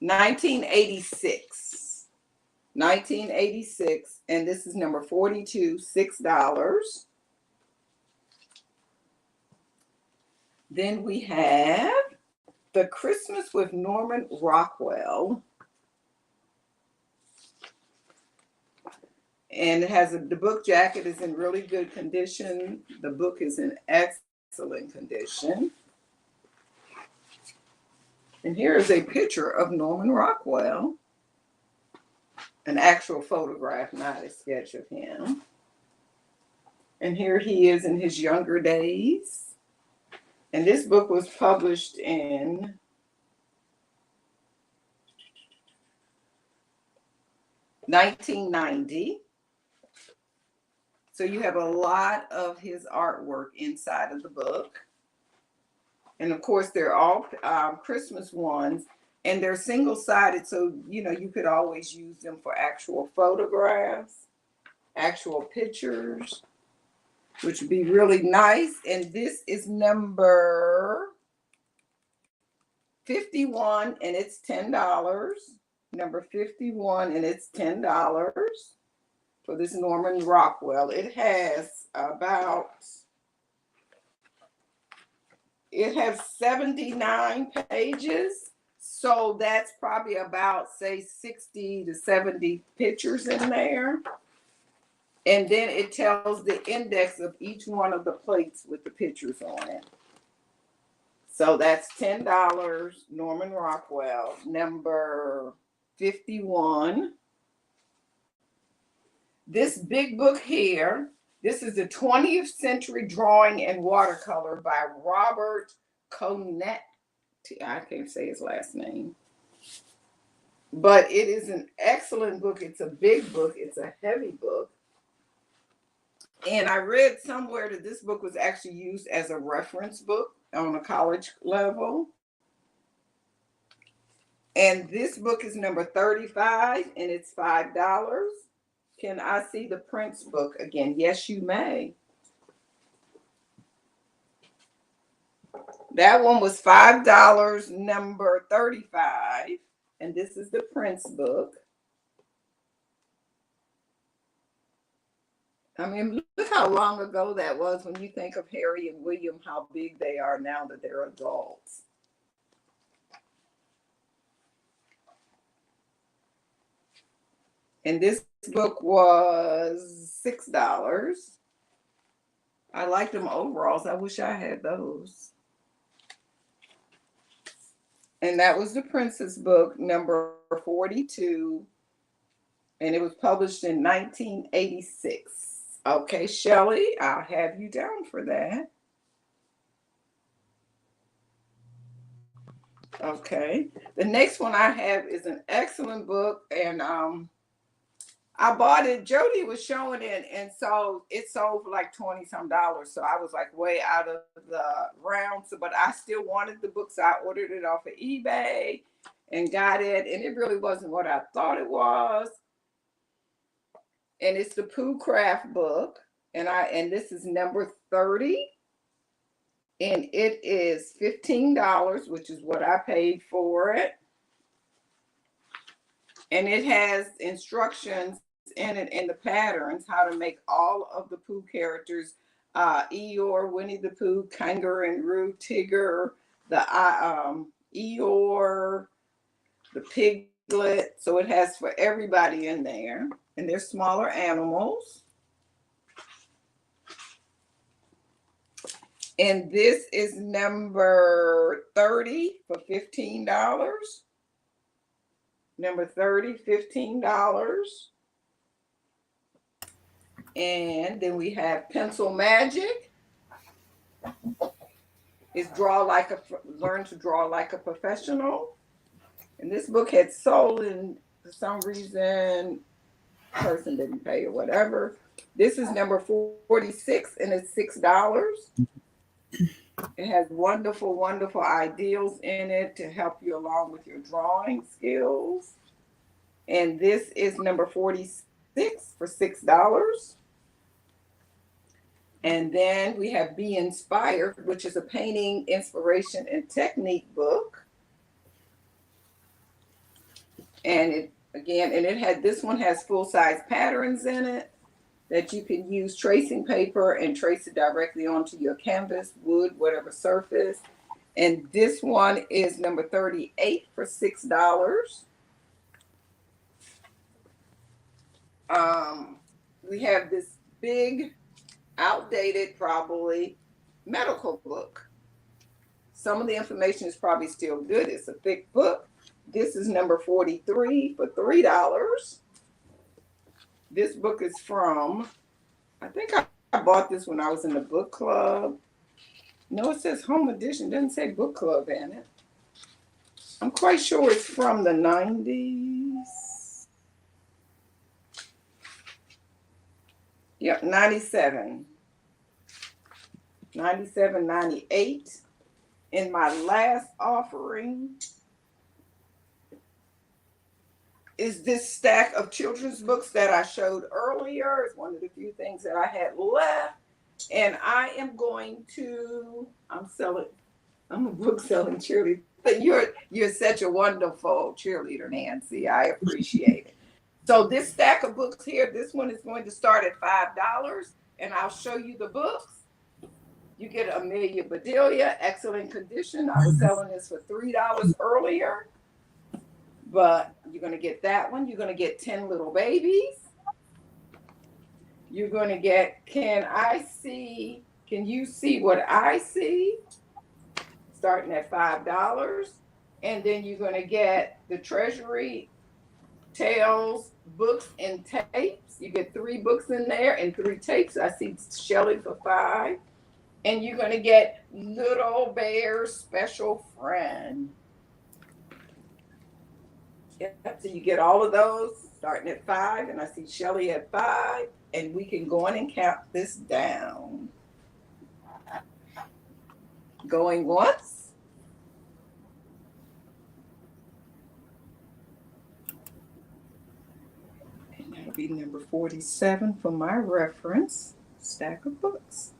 1986. 1986. And this is number 42, $6. Then we have The Christmas with Norman Rockwell. And it has the book jacket is in really good condition. The book is in excellent condition. And here is a picture of Norman Rockwell. An actual photograph, not a sketch of him. And here he is in his younger days. And this book was published in 1990. So you have a lot of his artwork inside of the book. And of course, they're all Christmas ones. And they're single-sided, so, you could always use them for actual photographs, actual pictures, which would be really nice. And this is number 51, and it's $10. Number 51, and it's $10 for this Norman Rockwell. It has 79 pages. So that's probably about, say, 60 to 70 pictures in there. And then it tells the index of each one of the plates with the pictures on it. So that's $10, Norman Rockwell. Number $51. This big book here, this is the 20th Century Drawing and Watercolor by Robert Conet. I can't say his last name. But it is an excellent book. It's a big book. It's a heavy book. And I read somewhere that this book was actually used as a reference book on a college level. And this book is number 35, and it's $5. Can I see the Prince book again? Yes, you may. That one was $5, number 35. And this is the Prince book. I mean, look how long ago that was when you think of Harry and William, how big they are now that they're adults. And this book was $6. I like them overalls. I wish I had those. And that was the Princess book, number 42. And it was published in 1986. Okay, Shelley, I'll have you down for that. Okay. The next one I have is an excellent book. And I bought it. Jody was showing it, and so it sold for like $20-some. So I was like way out of the round. So, but I still wanted the book, so I ordered it off of eBay and got it. And it really wasn't what I thought it was. And it's the Pooh Craft book, and this is number 30, and it is $15, which is what I paid for it. And it has instructions in it and the patterns how to make all of the Pooh characters, Eeyore, Winnie the Pooh, Kangaroo, Tigger, the Eeyore, the Piglet. So it has for everybody in there, and they're smaller animals. And this is number 30 for $15. Number 30, $15. And then we have Pencil Magic. It's Learn to Draw Like a Professional. And this book had sold, and for some reason, person didn't pay or whatever. This is number 46, and it's $6. It has wonderful, wonderful ideals in it to help you along with your drawing skills. And this is number 46 for $6. And then we have Be Inspired, which is a painting inspiration and technique book. And this one has full-size patterns in it that you can use tracing paper and trace it directly onto your canvas, wood, whatever surface. And this one is number 38 for $6. We have this big, outdated, probably, medical book. Some of the information is probably still good. It's a thick book. This is number 43 for $3. This book is from, I think I bought this when I was in the book club. No, it says home edition. It doesn't say book club in it. I'm quite sure it's from the 90s. Yep, 97. 97, 98. In my last offering is this stack of children's books that I showed earlier. It's one of the few things that I had left. And I am going to, I'm a book selling cheerleader. You're such a wonderful cheerleader, Nancy. I appreciate it. So this stack of books here, this one is going to start at $5, and I'll show you the books. You get Amelia Bedelia, excellent condition. I was selling this for $3 earlier. But you're going to get that one. You're going to get 10 Little Babies. You're going to get Can You See What I See? Starting at $5. And then you're going to get the Treasury Tales, books, and tapes. You get 3 books in there and 3 tapes. I see Shelly for 5. And you're going to get Little Bear's Special Friend. Yep, so you get all of those starting at 5. And I see Shelly at 5. And we can go in and count this down. Going once. And that'll be number 47 for my reference. Stack of books.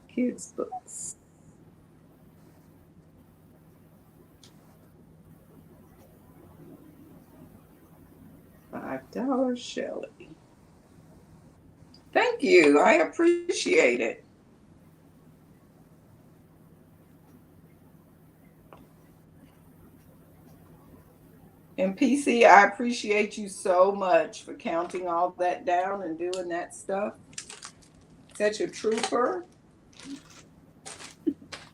Kids' books. $5 Shelly. Thank you. I appreciate it. And PC, I appreciate you so much for counting all that down and doing that stuff. Such a trooper.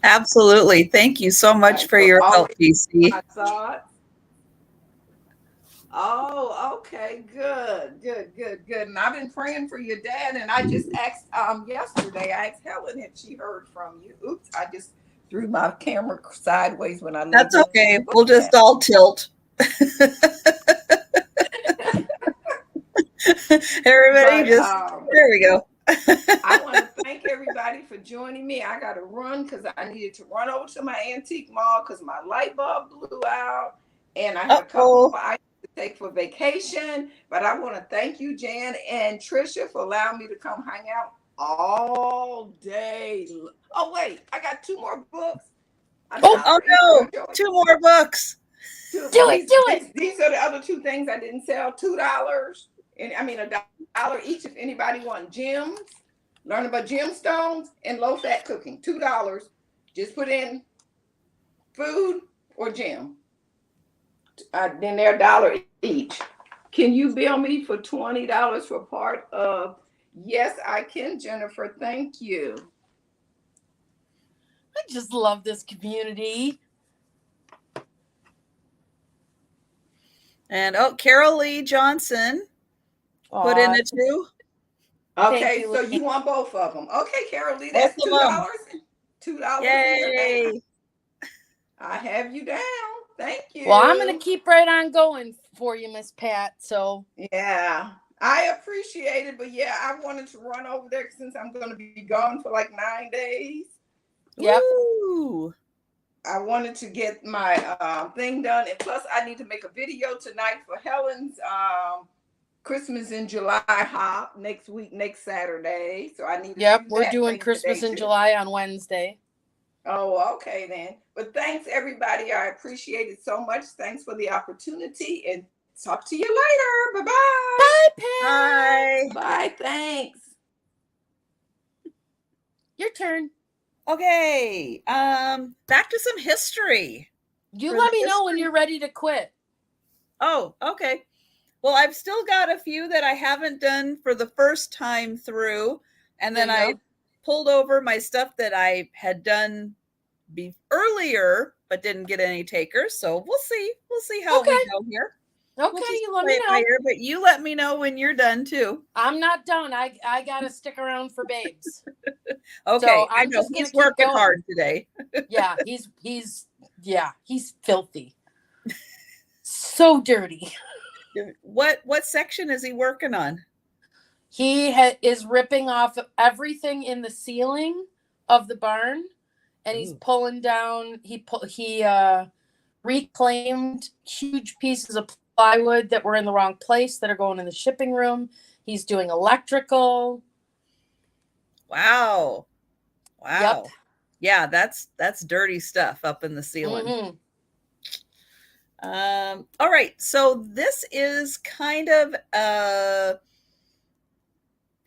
Absolutely. Thank you so much for your help, PC. I thought. Oh, okay, good. And I've been praying for your dad, and I just asked yesterday, I asked Helen if she heard from you. Oops, I just threw my camera sideways when I That's okay. We'll just all tilt. Everybody there we go. I want to thank everybody for joining me. I got to run because I needed to run over to my antique mall because my light bulb blew out, and I had a couple of items to take for vacation. But I want to thank you, Jan and Trisha, for allowing me to come hang out all day. Oh wait, I got 2 more books. Oh no, 2 more books. Do it. These are the other 2 things I didn't sell. $2. And I mean $1 each if anybody wants gems, learn about gemstones, and low-fat cooking. $2. Just put in food or gem. Then they're $1 each. Can you bill me for $20 for part of? Yes, I can, Jennifer. Thank you. I just love this community. And Carol Lee Johnson put in a 2. Okay, so you want both of them. Okay, Carol Lee, that's $2. $2. Yay. I have you down. Thank you. Well, I'm going to keep right on going for you, Miss Pat. So yeah, I appreciate it. But yeah, I wanted to run over there since I'm going to be gone for like 9 days. Yep. Ooh. I wanted to get my thing done. And plus, I need to make a video tonight for Helen's Christmas in July hop next Saturday. So I need to Yep, we're doing Christmas in July on Wednesday. Oh, okay then. But thanks everybody. I appreciate it so much. Thanks for the opportunity and talk to you later. Bye-bye. Bye, Pat. Bye. Bye. Thanks. Your turn. Okay. Back to some history. You let me know when you're ready to quit. Oh, okay. Well, I've still got a few that I haven't done for the first time through. And then I pulled over my stuff that I had done earlier, but didn't get any takers. So we'll see. We'll see how we go here. Okay, we'll you let me know. Here, but you let me know when you're done too. I'm not done. I got to stick around for babes. Okay, so I know he's working hard today. Yeah, he's filthy. So dirty. What section is he working on? He is ripping off everything in the ceiling of the barn, and he's pulling down. He reclaimed huge pieces of plywood that were in the wrong place that are going in the shipping room. He's doing electrical. Wow. Yep. Yeah, that's dirty stuff up in the ceiling. Mm-hmm. All right, so this is kind of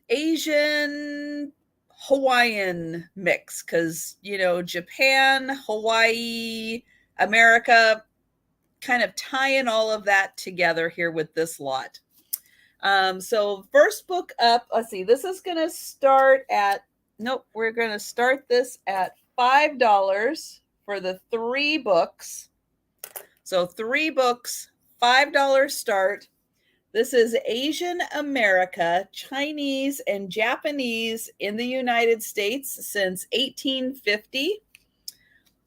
Asian Hawaiian mix because Japan, Hawaii, America, kind of tying all of that together here with this lot. So first book up, let's see, this is going to start at we're going to start this at $5 for the 3 books. So 3 books, $5 start. This is Asian America, Chinese, and Japanese in the United States since 1850.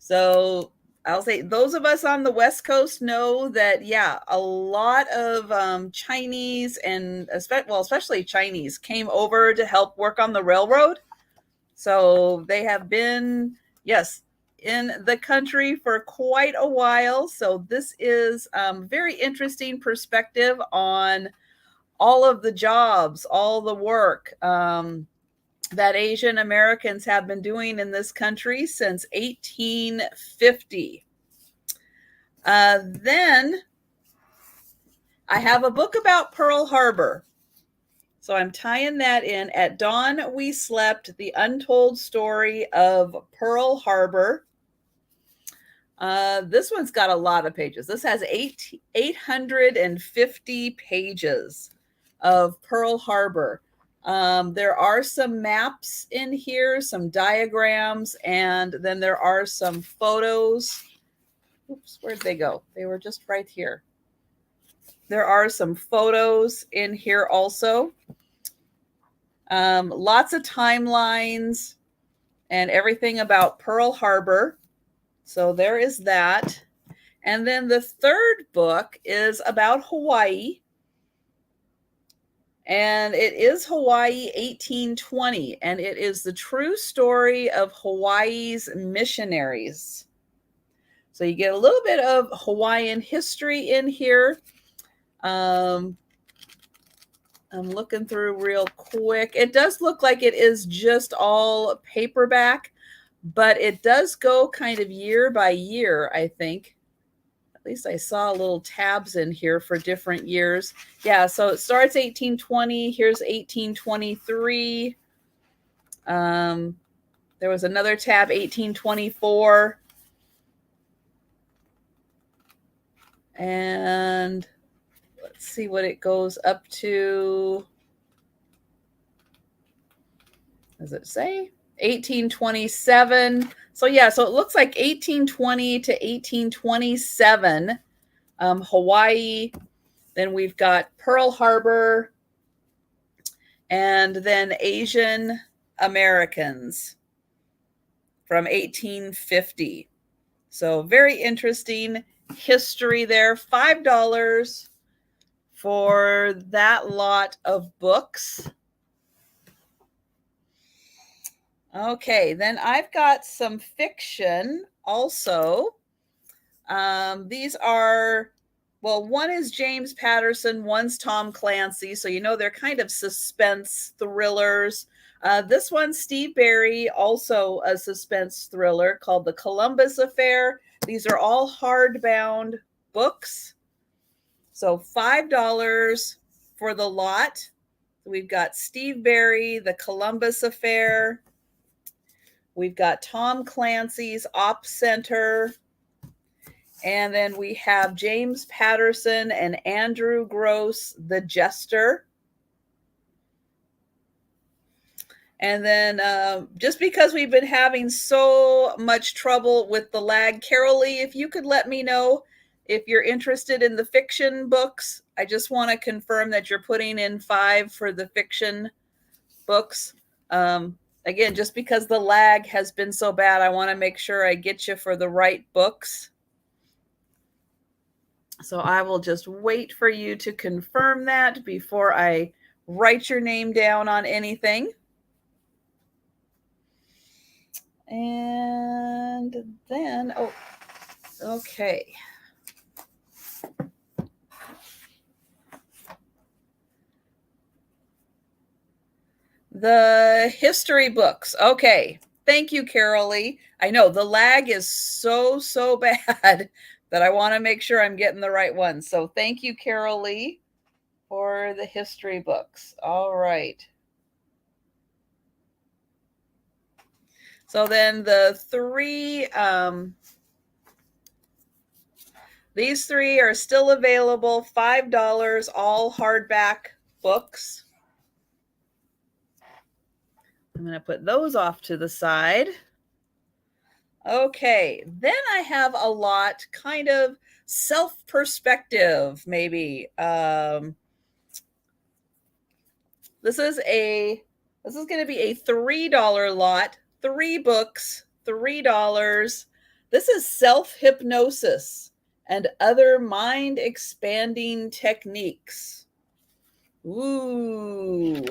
So I'll say those of us on the West Coast know that, yeah, a lot of Chinese and especially Chinese came over to help work on the railroad. So they have been, yes, in the country for quite a while. So this is very interesting perspective on all of the jobs, all the work that Asian Americans have been doing in this country since 1850. Then I have a book about Pearl Harbor. So I'm tying that in. At Dawn We Slept, The Untold Story of Pearl Harbor. This one's got a lot of pages. This has 850 pages of Pearl Harbor. There are some maps in here, some diagrams, and then there are some photos. Oops, where'd they go? They were just right here. There are some photos in here also. Lots of timelines and everything about Pearl Harbor. So there is that. And then the third book is about Hawaii. And it is Hawaii 1820. And it is the true story of Hawaii's missionaries. So you get a little bit of Hawaiian history in here. I'm looking through real quick. It does look like it is just all paperback, but it does go kind of year by year, I think. At least I saw little tabs in here for different years. Yeah, so it starts 1820. Here's 1823. There was another tab, 1824. And let's see what it goes up to. Does it say? 1827. So yeah, so it looks like 1820 to 1827, Hawaii. Then we've got Pearl Harbor, and then Asian Americans from 1850. So very interesting history there. $5 for that lot of books. Okay, then I've got some fiction also. These are, well, one is James Patterson, one's Tom Clancy. So, you know, they're kind of suspense thrillers. This one's Steve Berry, also a suspense thriller called The Columbus Affair. These are all hardbound books. So $5 for the lot. We've got Steve Berry, The Columbus Affair. We've got Tom Clancy's Op Center. And then we have James Patterson and Andrew Gross, The Jester. And then just because we've been having so much trouble with the lag, Carolee, if you could let me know if you're interested in the fiction books. I just want to confirm that you're putting in $5 for the fiction books. Again, just because the lag has been so bad, I want to make sure I get you for the right books. So I will just wait for you to confirm that before I write your name down on anything. And then, oh, okay. The history books. Okay. Thank you, Carolee. I know the lag is so bad that I want to make sure I'm getting the right one. So thank you, Carolee, for the history books. All right. So then the three, these three are still available, $5, all hardback books. I'm going to put those off to the side. Okay, then I have a lot kind of self-perspective, maybe. This is going to be a $3 lot. 3 books, $3. This is Self-Hypnosis and Other Mind-Expanding Techniques. Ooh.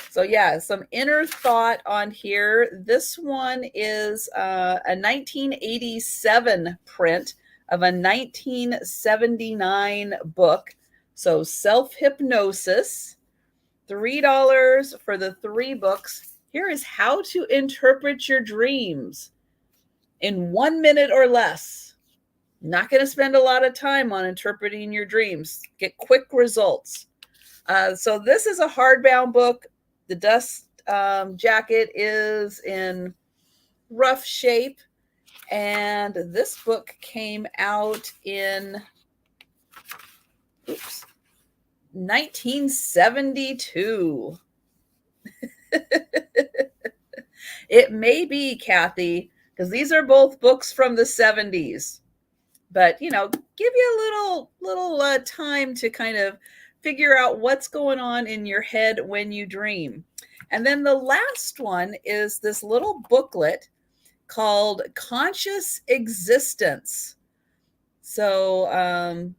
So yeah, some inner thought on here. This one is a 1987 print of a 1979 book. So Self-Hypnosis, $3 for the 3 books. Here is How to Interpret Your Dreams in 1 minute or less. Not going to spend a lot of time on interpreting your dreams. Get quick results. So this is a hardbound book. The dust jacket is in rough shape. And this book came out in 1972. It may be, Kathy, because these are both books from the 70s. But, give you a little time to kind of figure out what's going on in your head when you dream. And then the last one is this little booklet called Conscious Existence. So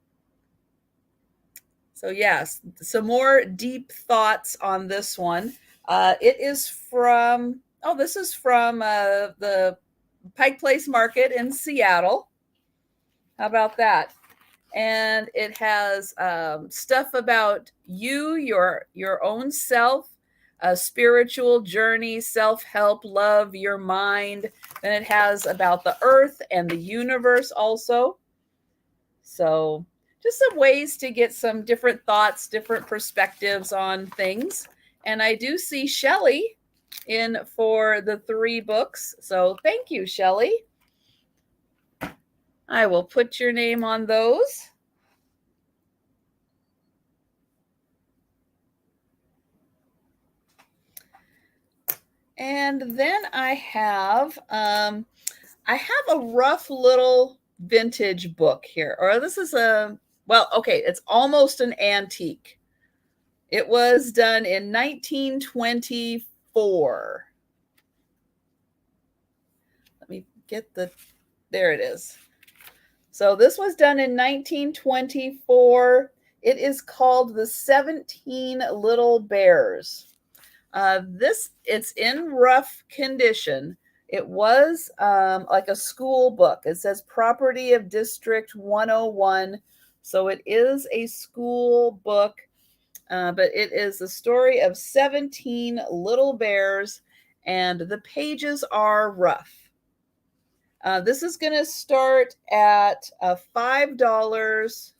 yes, some more deep thoughts on this one. It is from, this is from the Pike Place Market in Seattle. How about that? And it has stuff about you, your own self, a spiritual journey, self-help, love, your mind. Then it has about the earth and the universe also. So just some ways to get some different thoughts, different perspectives on things. And I do see Shelley in for the 3 books. So thank you, Shelley. I will put your name on those. And then I have a rough little vintage book here. Or this is it's almost an antique. It was done in 1924. Let me get there it is. So this was done in 1924. It is called The 17 Little Bears. It's in rough condition. It was like a school book. It says Property of District 101. So it is a school book, but it is the story of 17 little bears, and the pages are rough. This is going to start at $5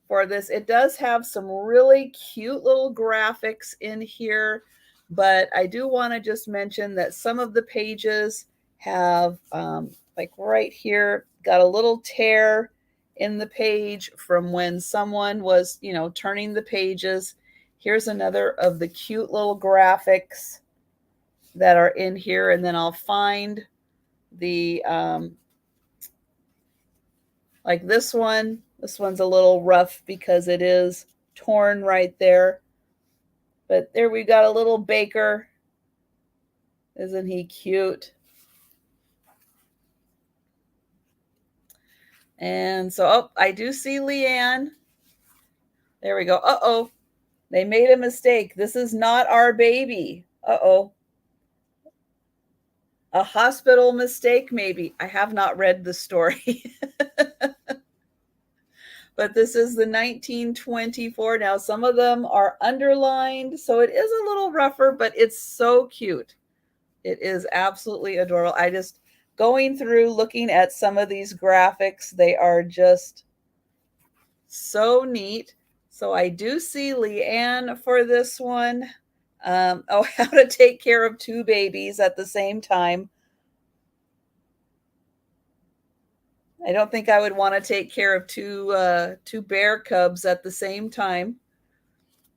for this. It does have some really cute little graphics in here, but I do want to just mention that some of the pages have, like right here, got a little tear in the page from when someone was, turning the pages. Here's another of the cute little graphics that are in here, and then I'll find the like this one. This one's a little rough because it is torn right there. But there we got a little baker. Isn't he cute? And so, I do see Leanne. There we go. Uh-oh. They made a mistake. This is not our baby. Uh-oh. A hospital mistake, maybe. I have not read the story. But this is the 1924. Now, some of them are underlined, so it is a little rougher, but it's so cute. It is absolutely adorable. I just, going through, looking at some of these graphics, they are just so neat. So I do see Leanne for this one. How to take care of 2 babies at the same time. I don't think I would want to take care of two bear cubs at the same time.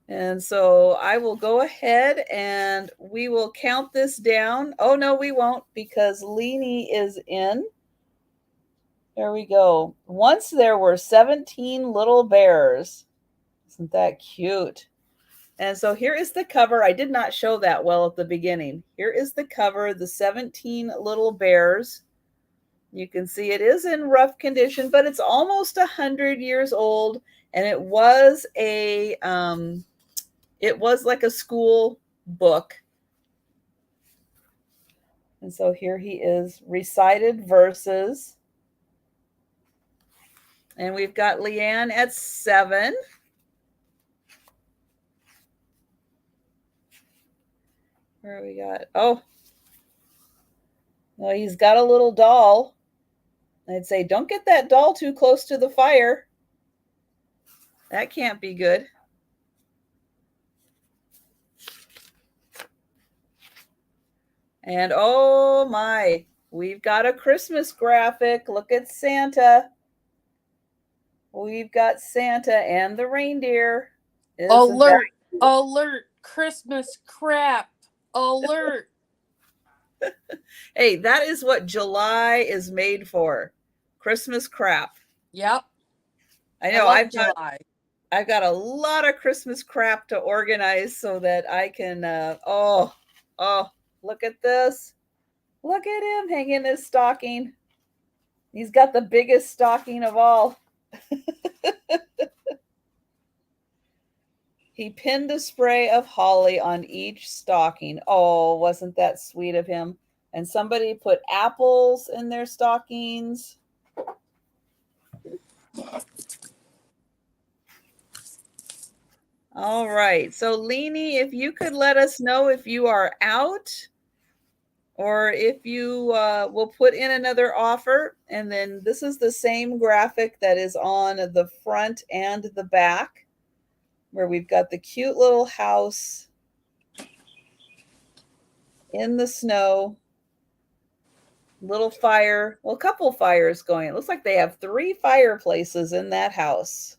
And so I will go ahead and we will count this down. Oh, no, we won't, because Leanie is in. There we go. Once there were 17 little bears. Isn't that cute? And so here is the cover. I did not show that well at the beginning. Here is the cover, the 17 little bears. You can see it is in rough condition, but it's almost 100 years old. And it was like a school book. And so here he is, recited verses. And we've got Leanne at 7. Where we got? Oh, well, he's got a little doll. I'd say, don't get that doll too close to the fire. That can't be good. And oh my, we've got a Christmas graphic. Look at Santa. We've got Santa and the reindeer. Alert, alert, Christmas crap, alert. Hey, that is what July is made for. Christmas crap. Yep. I know I've got a lot of Christmas crap to organize so that I can look at this. Look at him hanging his stocking. He's got the biggest stocking of all. He pinned a spray of holly on each stocking. Oh, wasn't that sweet of him? And somebody put apples in their stockings. All right. So, Leanie, if you could let us know if you are out or if you will put in another offer. And then this is the same graphic that is on the front and the back, where we've got the cute little house in the snow, little fire, well, a couple fires going. It looks like they have 3 fireplaces in that house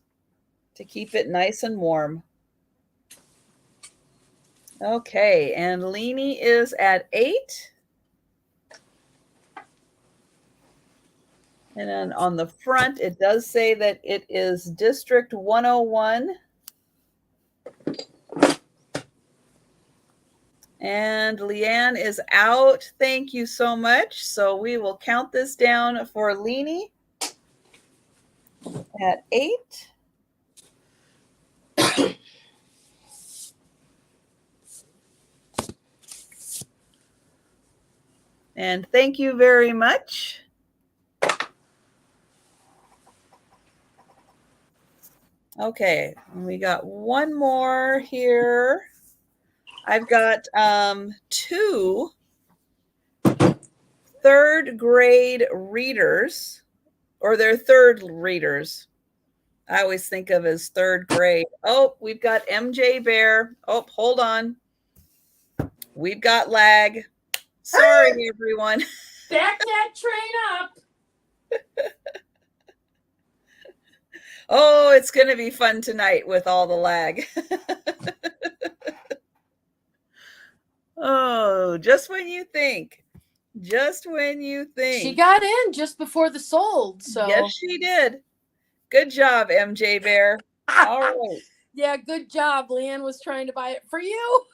to keep it nice and warm. Okay, and Leanie is at 8. And then on the front, it does say that it is District 101. And Leanne is out. Thank you so much. So we will count this down for Leanie at 8. And thank you very much. Okay, we got one more here. I've got 2 third grade readers, or they're third readers. I always think of as third grade. Oh, we've got MJ Bear. Oh, hold on. We've got lag. Sorry, everyone. Back that train up. Oh, it's going to be fun tonight with all the lag. Oh, just when you think. Just when you think. She got in just before the sold. So yes, she did. Good job, MJ Bear. All right. Yeah, good job. Leanne was trying to buy it for you.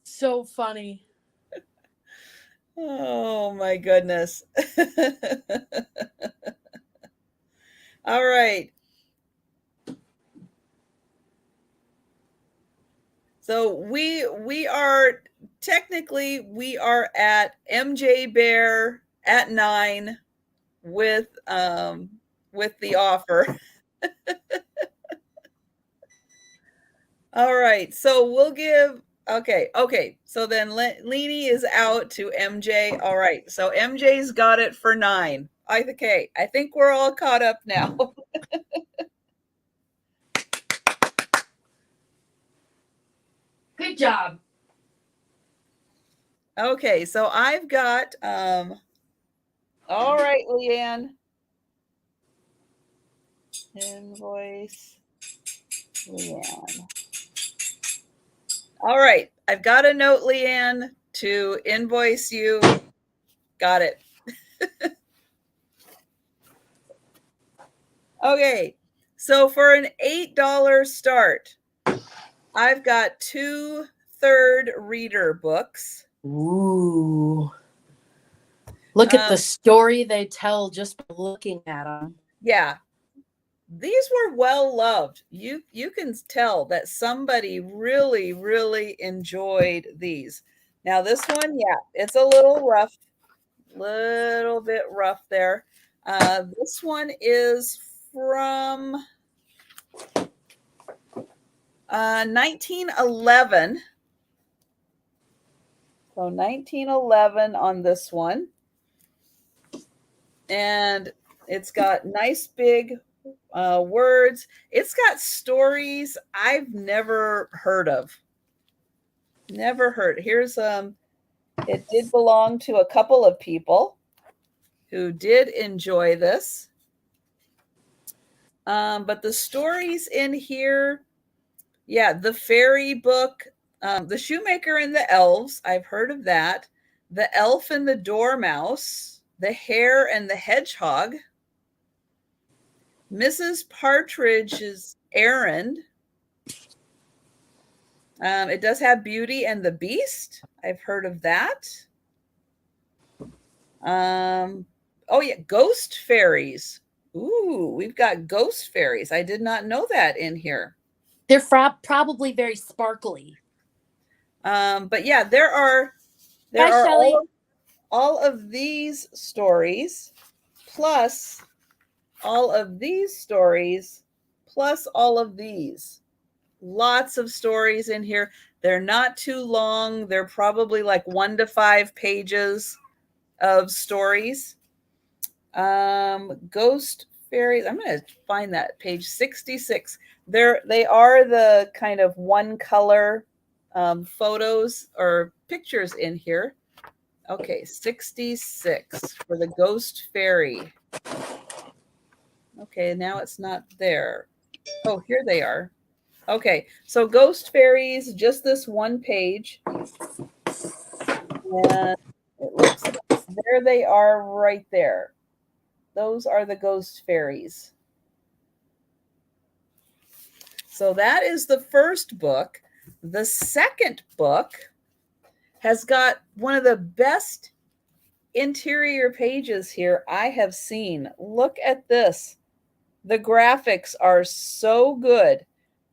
So funny. Oh my goodness. All right. So we are technically at MJ Bear at 9 with the offer. All right. So we'll give okay. So then Leanie is out to MJ. All right. So MJ's got it for 9. I think we're all caught up now. Good job. Okay, so I've got all right, Leanne. Invoice Leanne. All right, I've got a note, Leanne, to invoice you. Got it. Okay, so for an $8 start, I've got 2 third reader books. Ooh. Look at the story they tell just by looking at them. Yeah. These were well loved. You can tell that somebody really, really enjoyed these. Now this one, yeah, it's a little rough, little bit rough there. This one is from 1911. So 1911 on this one. And it's got nice big words. It's got stories I've never heard of. Never heard. Here's it did belong to a couple of people who did enjoy this. But the stories in here, yeah, the fairy book, the shoemaker and the elves, I've heard of that. The elf and the dormouse, the hare and the hedgehog, Mrs. Partridge's errand. It does have Beauty and the Beast. I've heard of that. Oh yeah, ghost fairies. Ooh, we've got ghost fairies. I did not know that in here. They're probably very sparkly. But yeah, there are all of these stories, plus all of these stories, plus all of these. Lots of stories in here. They're not too long. They're probably like 1 to 5 pages of stories. Ghost fairies. I'm going to find that page 66. They are the kind of one color photos or pictures in here. Okay, 66 for the ghost fairy. Okay, now it's not there. Oh, here they are. Okay, so ghost fairies, just this one page. And it looks like there they are right there. Those are the ghost fairies. So that is the first book. The second book has got one of the best interior pages here I have seen. Look at this. The graphics are so good.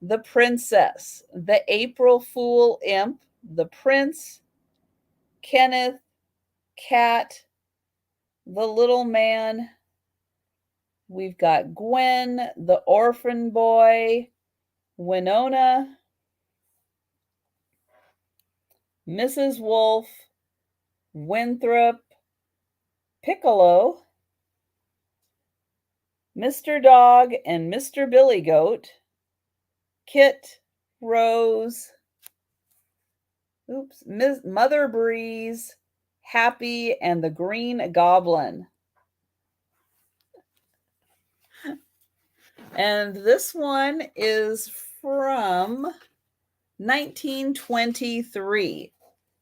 The princess, the April Fool imp, the prince, Kenneth, Cat, the little man. We've got Gwen, the orphan boy, Winona, Mrs. Wolf, Winthrop, Piccolo, Mr. Dog and Mr. Billy Goat, Kit, Rose, Mother Breeze, Happy, and the Green Goblin. And this one is from 1923.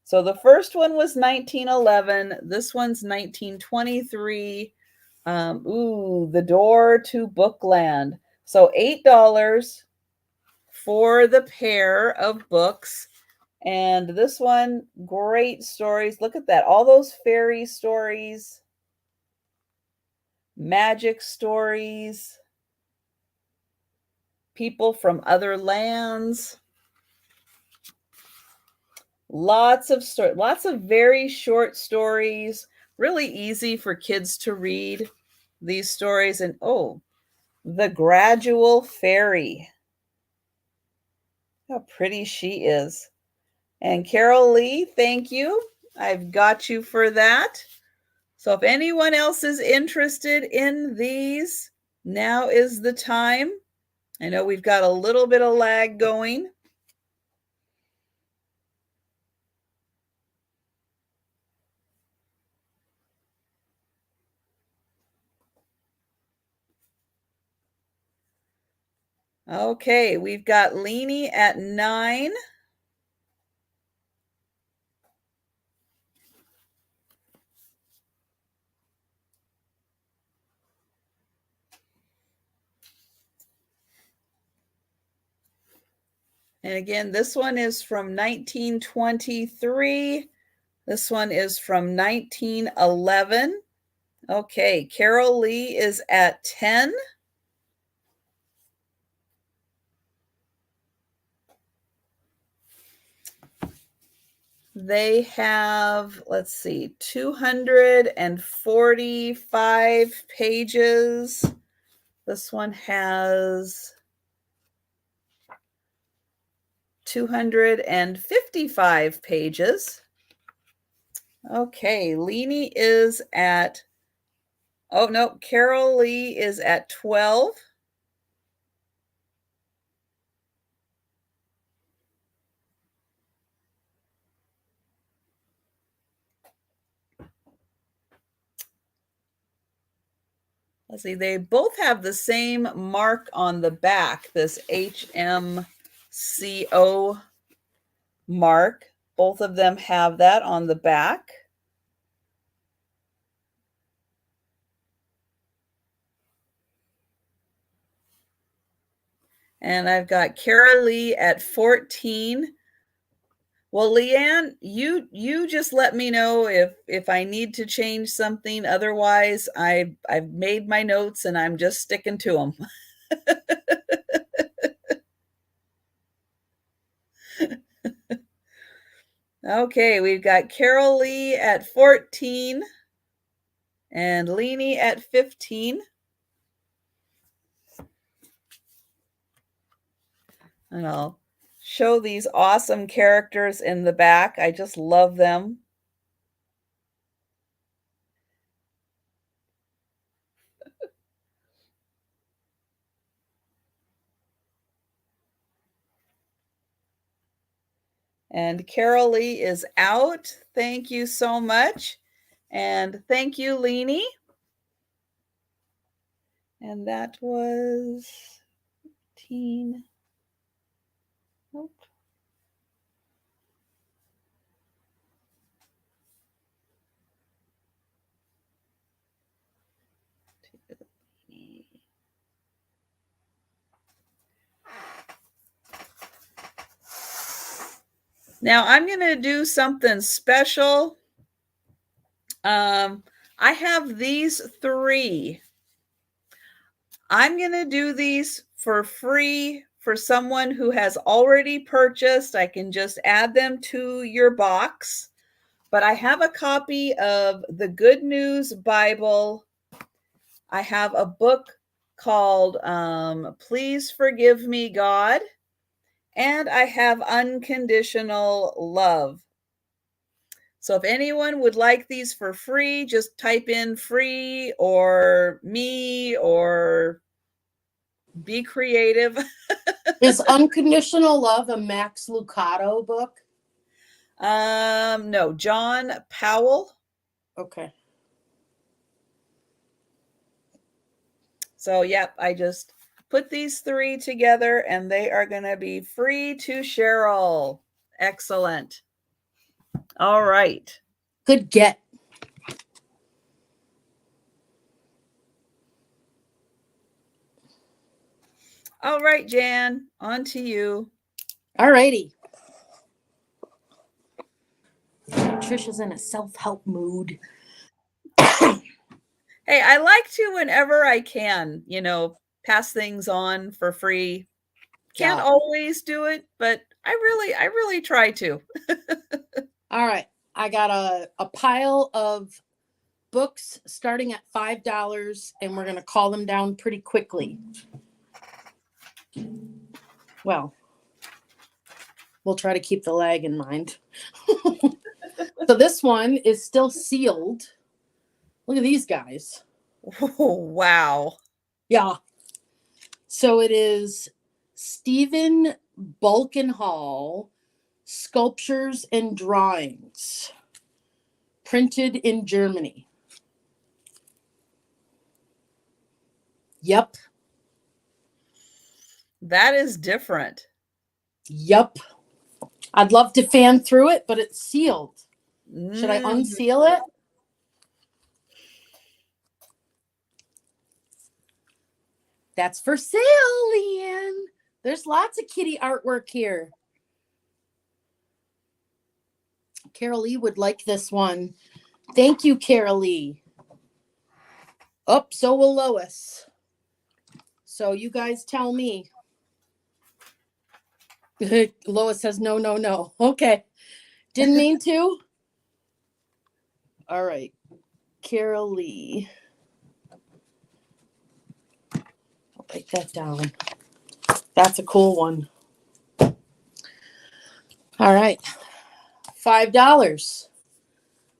So the first one was 1911. This one's 1923. The Door to Bookland. So $8 for the pair of books. And this one, great stories. Look at that. All those fairy stories, magic stories, people from other lands. Lots of very short stories. Really easy for kids to read these stories. And oh, the Gradual Fairy. How pretty she is. And Carol Lee, thank you. I've got you for that. So if anyone else is interested in these, now is the time. I know we've got a little bit of lag going. Okay, we've got Leanie at 9. And again, this one is from 1923. This one is from 1911. Okay, Carol Lee is at 10. They have, let's see, 245 pages. This one has 255 pages. Okay, Leanie is at, oh no, Carol Lee is at 12. Let's see, they both have the same mark on the back, this HMCO mark. Both of them have that on the back. And I've got Carol Lee at 14. Well, Leanne, you just let me know if I need to change something. Otherwise, I've made my notes and I'm just sticking to them. Okay, we've got Carol Lee at 14 and Leanie at 15. And I'll show these awesome characters in the back. I just love them. And Carol Lee is out. Thank you so much. And thank you, Leanie. And that was 15. Nope. Now I'm going to do something special. I have these 3. I'm going to do these for free for someone who has already purchased. I can just add them to your box. But I have a copy of the Good News Bible. I have a book called Please Forgive Me, God. And I have Unconditional Love. So if anyone would like these for free, just type in free or me or be creative. Is Unconditional Love a Max Lucado book? No, John Powell. Okay. So, yep, I just put these 3 together and they are going to be free to Cheryl. Excellent. All right. Good get. All right, Jan, on to you. All righty. Trisha's in a self-help mood. Hey, I like to, whenever I can, pass things on for free. Can't always do it, but I really try to. All right. I got a pile of books starting at $5, and we're going to call them down pretty quickly. Well, we'll try to keep the lag in mind. So this one is still sealed. Look at these guys. Oh, wow. Yeah. So it is Stephen Balkenhall, Sculptures and Drawings, printed in Germany. Yep. That is different. Yep. I'd love to fan through it, but it's sealed. Should I unseal it? That's for sale, Leanne. There's lots of kitty artwork here. Carol Lee would like this one. Thank you, Carol Lee. Oh, so will Lois. So you guys tell me. Lois says no, no, no. Okay. Didn't mean to. All right. Carol Lee. I'll write that down. That's a cool one. All right. $5.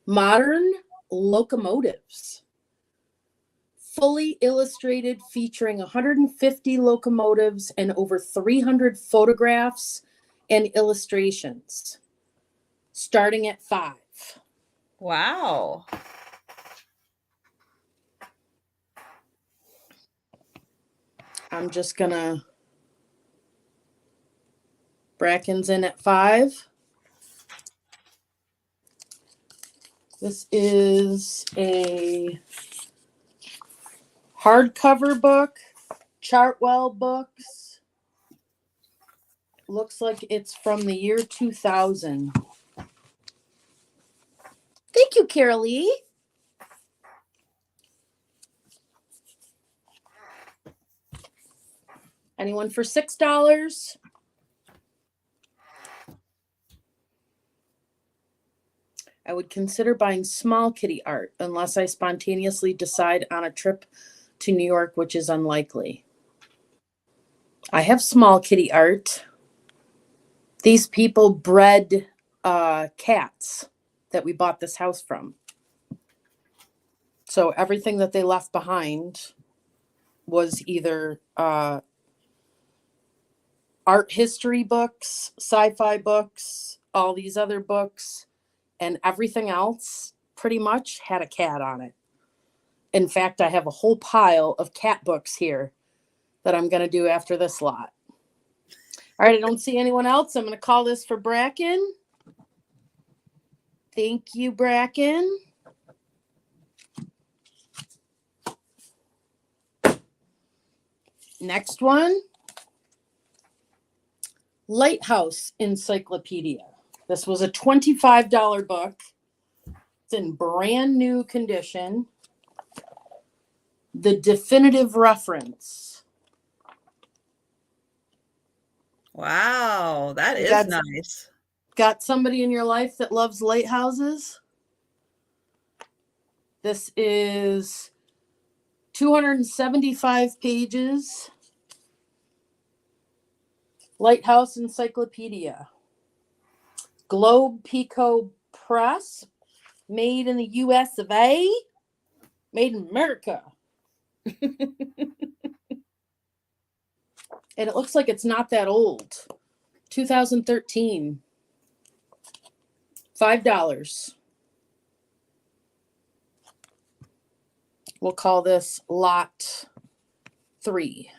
Modern locomotives. Fully illustrated, featuring 150 locomotives and over 300 photographs and illustrations. Starting at $5. Wow. I'm just gonna Bracken's in at $5. This is a hardcover book, Chartwell Books. Looks like it's from the year 2000. Thank you, Carol Lee. Anyone for $6? I would consider buying small kitty art unless I spontaneously decide on a trip to New York, which is unlikely. I have small kitty art. These people bred cats that we bought this house from. So everything that they left behind was either art history books, sci-fi books, all these other books, and everything else pretty much had a cat on it. In fact, I have a whole pile of cat books here that I'm going to do after this lot. All right, I don't see anyone else. I'm going to call this for Bracken. Thank you, Bracken. Next one. Lighthouse Encyclopedia. This was a $25 book. It's in brand new condition. The definitive reference. Wow, that is nice. Got somebody in your life that loves lighthouses? This is 275 pages. Lighthouse Encyclopedia. Globe Pico Press. Made in the US of A. Made in America. And it looks like it's not that old. 2013. $5. We'll call this lot 3.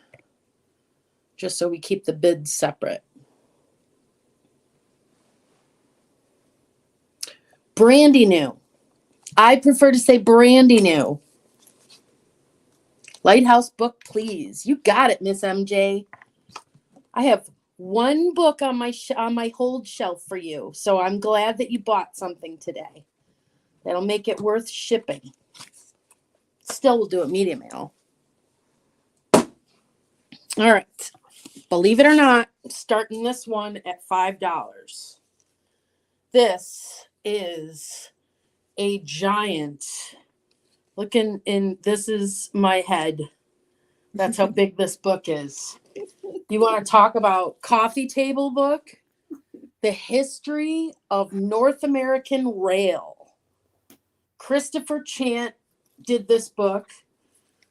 Just so we keep the bids separate. Brandy new. I prefer to say brandy new. Lighthouse book, please. You got it, Miss MJ. I have one book on my hold shelf for you, so I'm glad that you bought something today. That'll make it worth shipping. Still, we'll do it medium mail. All right. Believe it or not, starting this one at $5. This is a giant. Looking in, this is my head. That's how big this book is. You want to talk about coffee table book? The History of North American Rail. Christopher Chant did this book.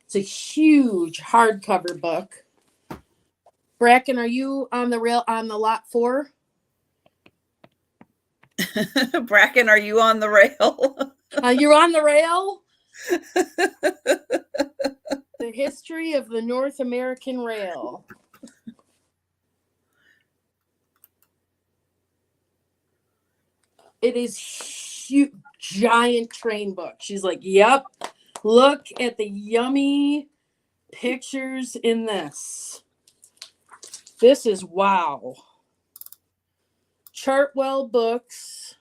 It's a huge hardcover book. Bracken, are you on the rail on the lot 4? Bracken, are you on the rail? You're on the rail? The History of the North American Rail. It is huge, giant train book. She's like, yep, look at the yummy pictures in this. This is wow. Chartwell Books.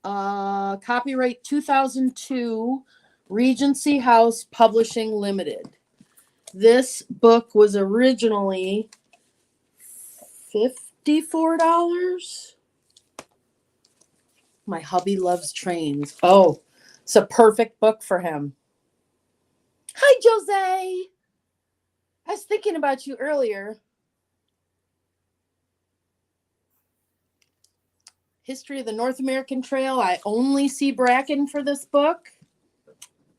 Copyright 2002, Regency House Publishing Limited. This book was originally $54. My hubby loves trains. Oh, it's a perfect book for him. Hi, Jose. I was thinking about you earlier. History of the North American Trail. I only see Bracken for this book.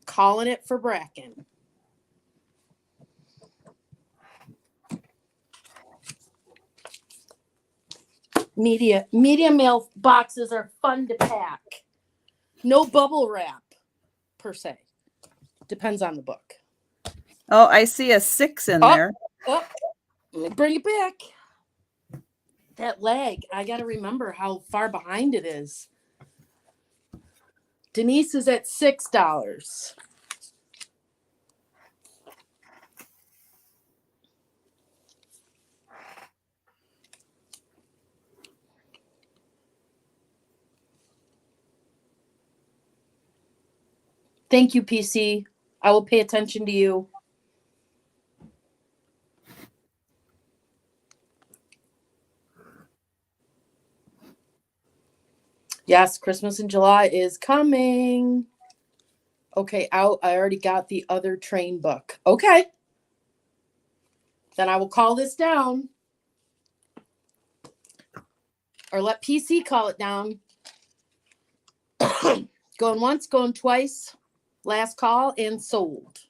Calling it for Bracken. Media mail boxes are fun to pack. No bubble wrap, per se. Depends on the book. Oh, I see a 6 in there. Oh, let me bring it back. That lag, I got to remember how far behind it is. Denise is at $6. Thank you, PC. I will pay attention to you. Yes, Christmas in July is coming. Okay, out. I already got the other train book. Okay. Then I will call this down. Or let PC call it down. Going once, going twice. Last call and sold.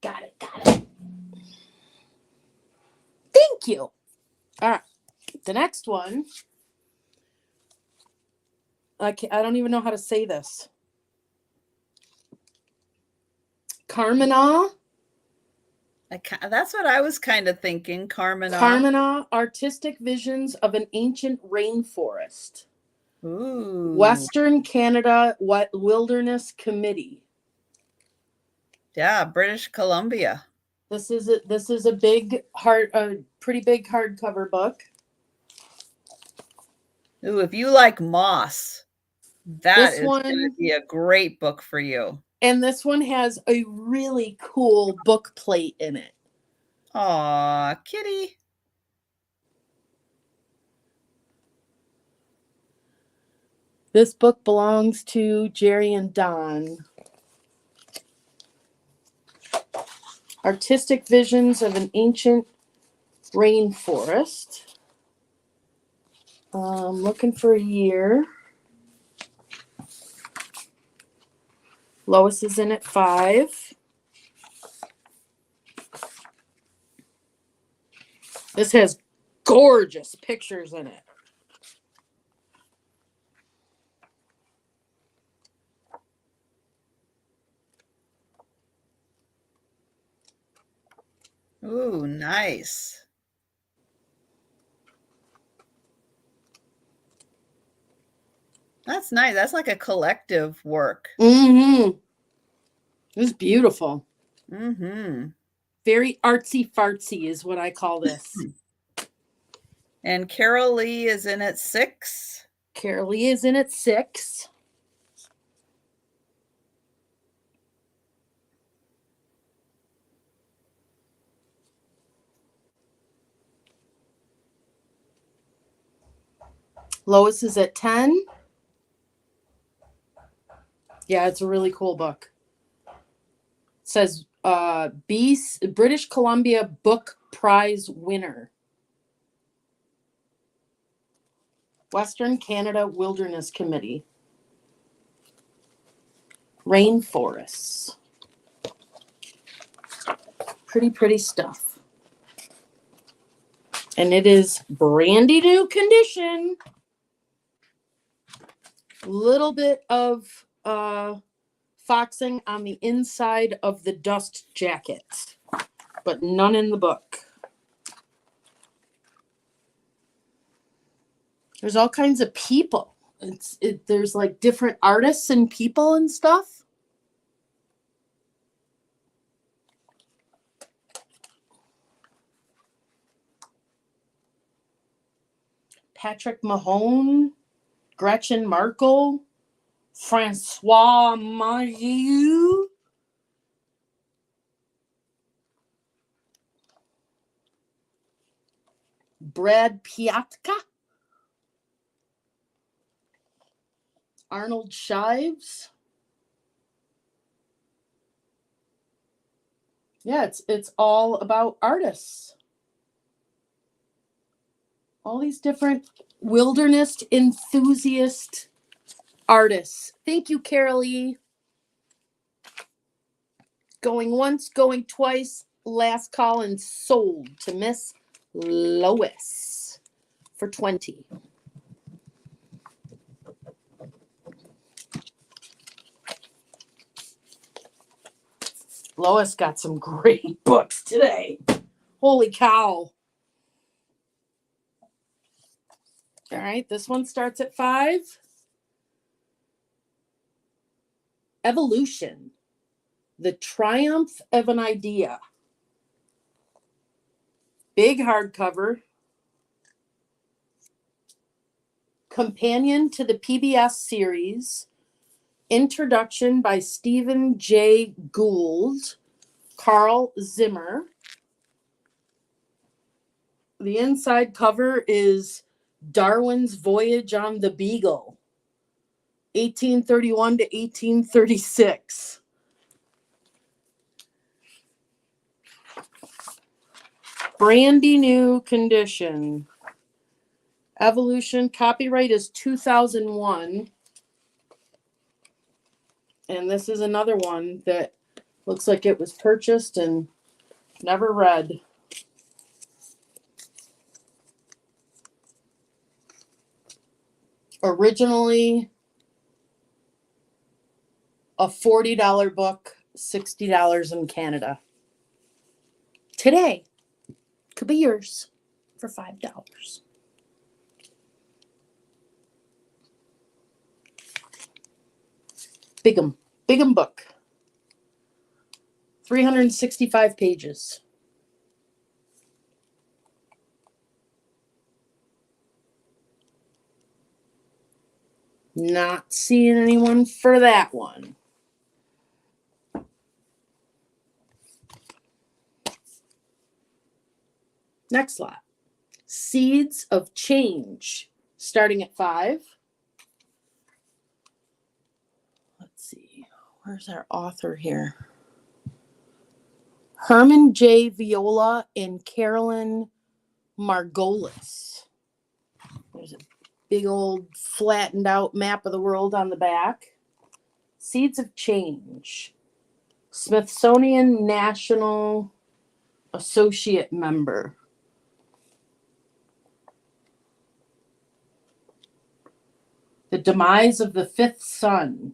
Got it. Thank you. All right. The next one. I don't even know how to say this. Carmina. That's what I was kind of thinking. Carmina, Artistic Visions of an Ancient Rainforest. Ooh. Western Canada Wilderness Committee. Yeah, British Columbia. This is a pretty big hardcover book. Ooh, if you like moss, that is This one- going to be a great book for you. And this one has a really cool book plate in it. Aw, kitty. This book belongs to Jerry and Don. Artistic Visions of an Ancient Rainforest. Looking for a year. Lois is in at 5. This has gorgeous pictures in it. Ooh, nice. That's nice. That's like a collective work. Mm-hmm. It's beautiful. Mm-hmm. Very artsy fartsy is what I call this. And Carol Lee is in at 6. Carol Lee is in at 6. Lois is at 10. Yeah, it's a really cool book. It says British Columbia Book Prize winner. Western Canada Wilderness Committee. Rainforests. Pretty stuff. And it is brandy new condition. Little bit of foxing on the inside of the dust jacket, but none in the book. There's all kinds of people. There's like different artists and people and stuff. Patrick Mahone, Gretchen Markle, Francois Mailloux, Brad Piatka, Arnold Shives. Yeah, it's all about artists. All these different wilderness enthusiast artists. Thank you, Carolee. Going once, going twice. Last call and sold to Miss Lois for 20. Lois got some great books today. Holy cow. All right, this one starts at 5. Evolution. The Triumph of an Idea. Big hardcover. Companion to the PBS series. Introduction by Stephen J. Gould. Carl Zimmer. The inside cover is Darwin's Voyage on the Beagle, 1831 to 1836. Brandy new condition. Evolution, copyright is 2001. And this is another one that looks like it was purchased and never read. Originally a $40 book, $60 in Canada. Today, could be yours for $5. Big'em book. 365 pages. Not seeing anyone for that one. Next lot. Seeds of Change, starting at 5. Let's see. Where's our author here? Herman J. Viola and Carolyn Margolis. There's a big old flattened out map of the world on the back. Seeds of Change. Smithsonian National Associate Member. The Demise of the Fifth Son.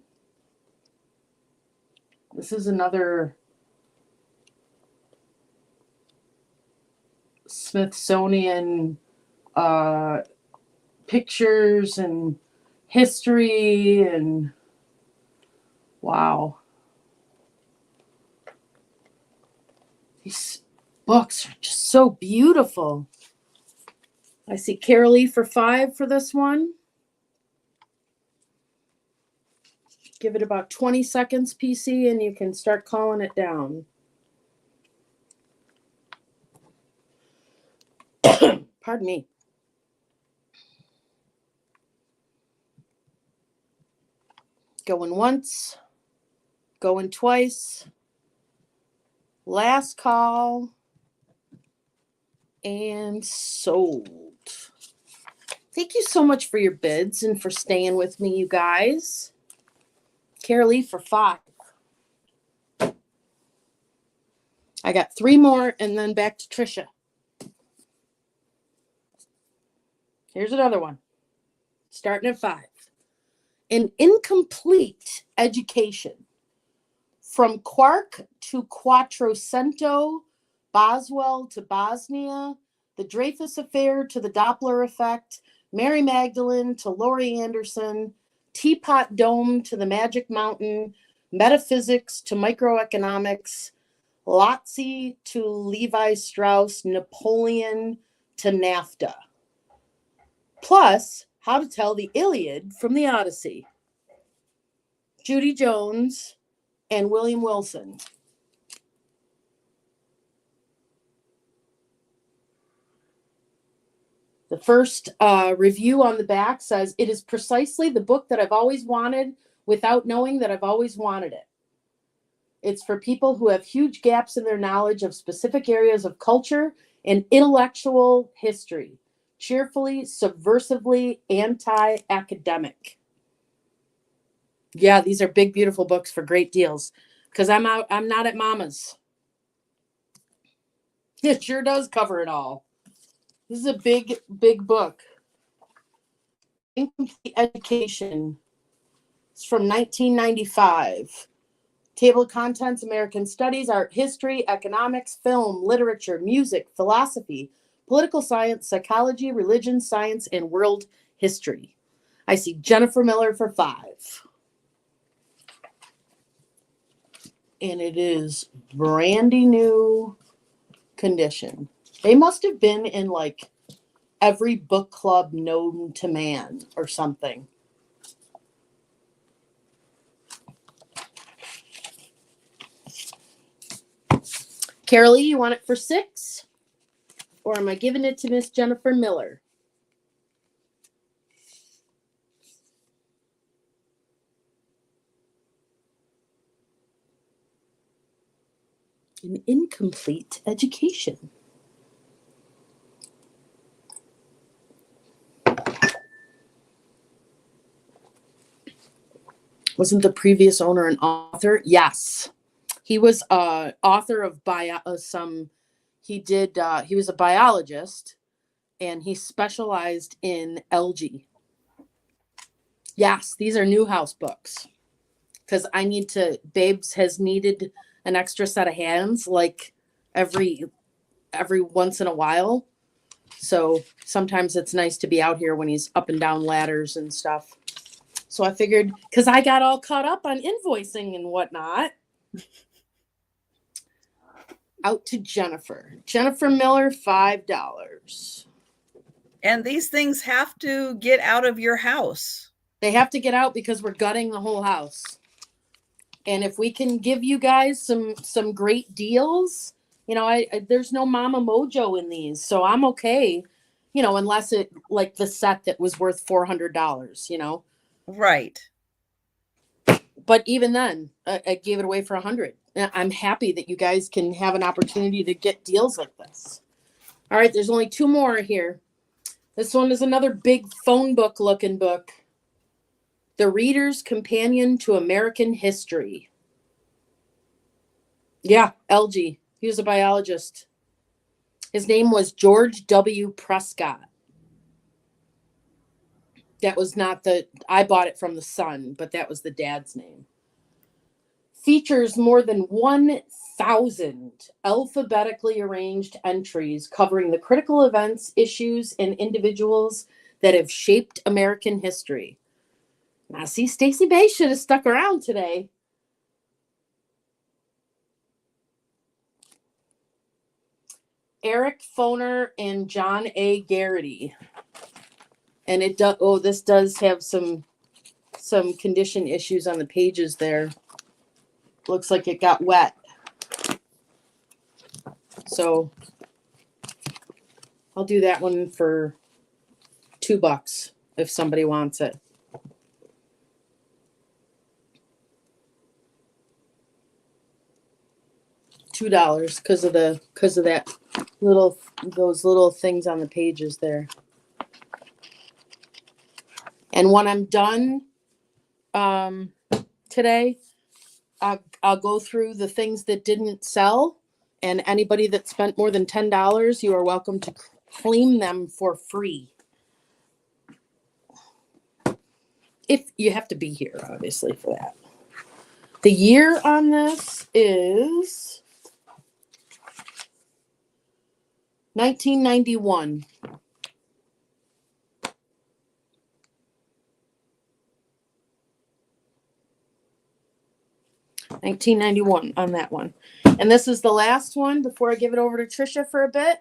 This is another Smithsonian pictures and history and wow. These books are just so beautiful. I see Carolee for 5 for this one. Give it about 20 seconds, PC, and you can start calling it down. Pardon me. Going once, going twice. Last call. And sold. Thank you so much for your bids and for staying with me, you guys. Carolee for 5. I got 3 more and then back to Trisha. Here's another one. Starting at 5. An incomplete education. From quark to quattrocento, Boswell to Bosnia, the Dreyfus Affair to the Doppler effect, Mary Magdalene to Laurie Anderson, Teapot Dome to the Magic Mountain, metaphysics to microeconomics, Lotzi to Levi Strauss, Napoleon to NAFTA. Plus, how to tell the Iliad from the Odyssey. Judy Jones and William Wilson. The first review on the back says, it is precisely the book that I've always wanted without knowing that I've always wanted it. It's for people who have huge gaps in their knowledge of specific areas of culture and intellectual history. Cheerfully, subversively, anti-academic. Yeah, these are big, beautiful books for great deals. Because I'm not at Mama's. It sure does cover it all. This is a big, big book. Incomplete Education. It's from 1995. Table of contents, American Studies, Art History, Economics, Film, Literature, Music, Philosophy, Political Science, Psychology, Religion, Science, and World History. I see Jennifer Miller for $5. And it is brandy new condition. They must have been in like every book club known to man or something. Carolee, you want it for $6? Or am I giving it to Miss Jennifer Miller? An incomplete education. Wasn't the previous owner an author? Yes. He was author of he was a biologist and he specialized in algae. Yes, these are Newhouse books. Because Babes has needed an extra set of hands like every once in a while. So sometimes it's nice to be out here when he's up and down ladders and stuff. So I figured, because I got all caught up on invoicing and whatnot. Out to Jennifer. Jennifer Miller, $5. And these things have to get out of your house. They have to get out because we're gutting the whole house. And if we can give you guys some great deals, there's no Mama Mojo in these, so I'm okay, unless it like the set that was worth $400, Right. But even then, I gave it away for $100. I'm happy that you guys can have an opportunity to get deals like this. All right, there's only 2 more here. This one is another big phone book looking book. The Reader's Companion to American History. Yeah, LG. He was a biologist. His name was George W. Prescott. That was not I bought it from the son, but that was the dad's name. Features more than 1,000 alphabetically arranged entries covering the critical events, issues, and individuals that have shaped American history. Now, see, Stacey Bay should have stuck around today. Eric Foner and John A. Garrity. And this does have some condition issues on the pages there. Looks like it got wet. So I'll do that one for $2 if somebody wants it. $2 because of that those little things on the pages there. And when I'm done today, I'll go through the things that didn't sell, and anybody that spent more than $10, you are welcome to claim them for free. if you have to be here, obviously, for that. The year on this is 1991. $1991 on that one. And this is the last one before I give it over to Trisha for a bit.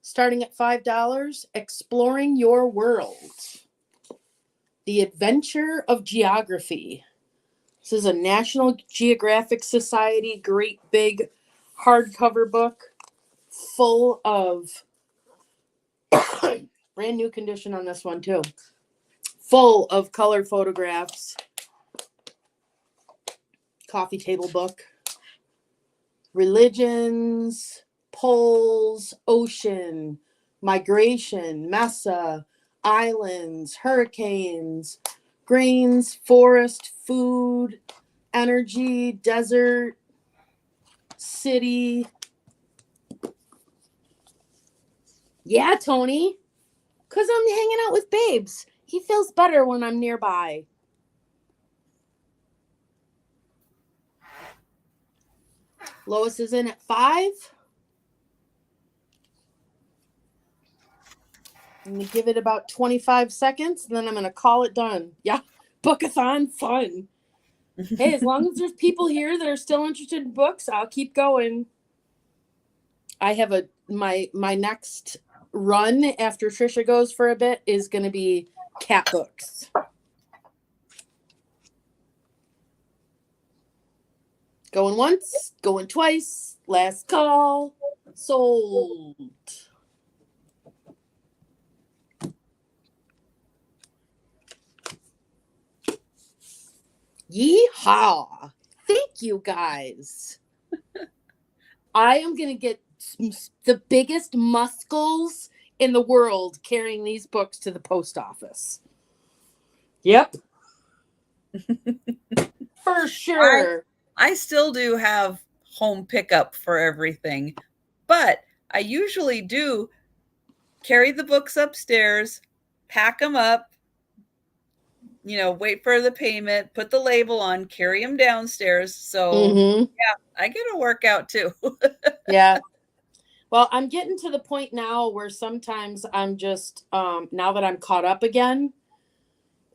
Starting at $5, Exploring Your World. The Adventure of Geography. This is a National Geographic Society, great big hardcover book full of brand new condition on this one too. Full of colored photographs. Coffee table book. Religions, poles, ocean, migration, mesa, islands, hurricanes, grains, forest, food, energy, desert, city. Yeah, Tony. Because I'm hanging out with babes. He feels better when I'm nearby. Lois is in at 5. I'm going to give it about 25 seconds, and then I'm going to call it done. Yeah, bookathon fun. Hey, as long as there's people here that are still interested in books, I'll keep going. I have my next run after Trisha goes for a bit is going to be cat books. Going once, going twice, last call, sold. Yeehaw. Thank you, guys. I am going to get the biggest muscles in the world carrying these books to the post office. Yep. For sure. I still do have home pickup for everything, but I usually do carry the books upstairs, pack them up, wait for the payment, put the label on, carry them downstairs. So yeah, I get a workout too. Yeah. Well, I'm getting to the point now where sometimes I'm just, now that I'm caught up again,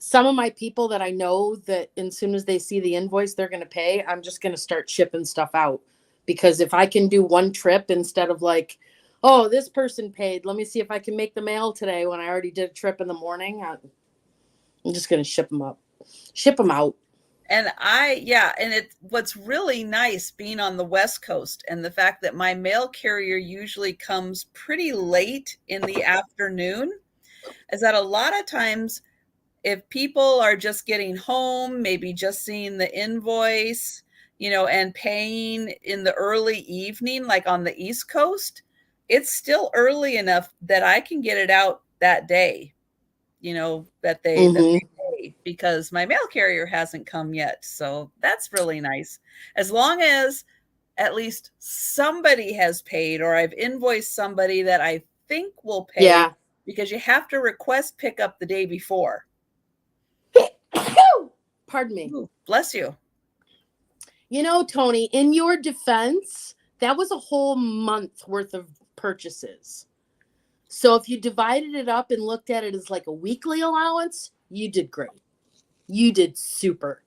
some of my people that I know that as soon as they see the invoice they're going to pay, I'm just going to start shipping stuff out. Because if I can do one trip instead of like, oh, this person paid, let me see if I can make the mail today when I already did a trip in the morning, I'm just going to ship them out. And what's really nice being on the West Coast and the fact that my mail carrier usually comes pretty late in the afternoon is that a lot of times if people are just getting home, maybe just seeing the invoice, and paying in the early evening, like on the East Coast, it's still early enough that I can get it out that day, that they pay, because my mail carrier hasn't come yet. So that's really nice. As long as at least somebody has paid, or I've invoiced somebody that I think will pay. Yeah. Because you have to request pickup the day before. Pardon me. Ooh, bless you. Tony, in your defense, that was a whole month worth of purchases. So if you divided it up and looked at it as like a weekly allowance, you did great. You did super.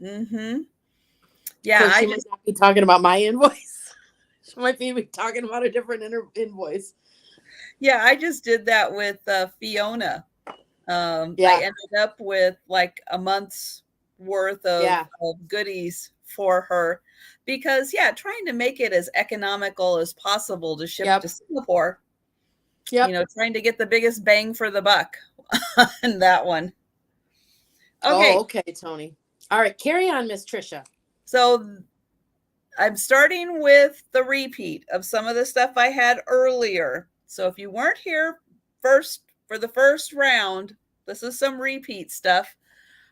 Mm-hmm. Yeah, She might not be talking about my invoice. She might be talking about a different invoice. Yeah, I just did that with Fiona. I ended up with like a month's worth of goodies for her because, trying to make it as economical as possible to ship to Singapore. Yep. Trying to get the biggest bang for the buck on that one. Okay. Oh, okay, Tony. All right, carry on, Miss Trisha. So I'm starting with the repeat of some of the stuff I had earlier. So if you weren't here for the first round, this is some repeat stuff.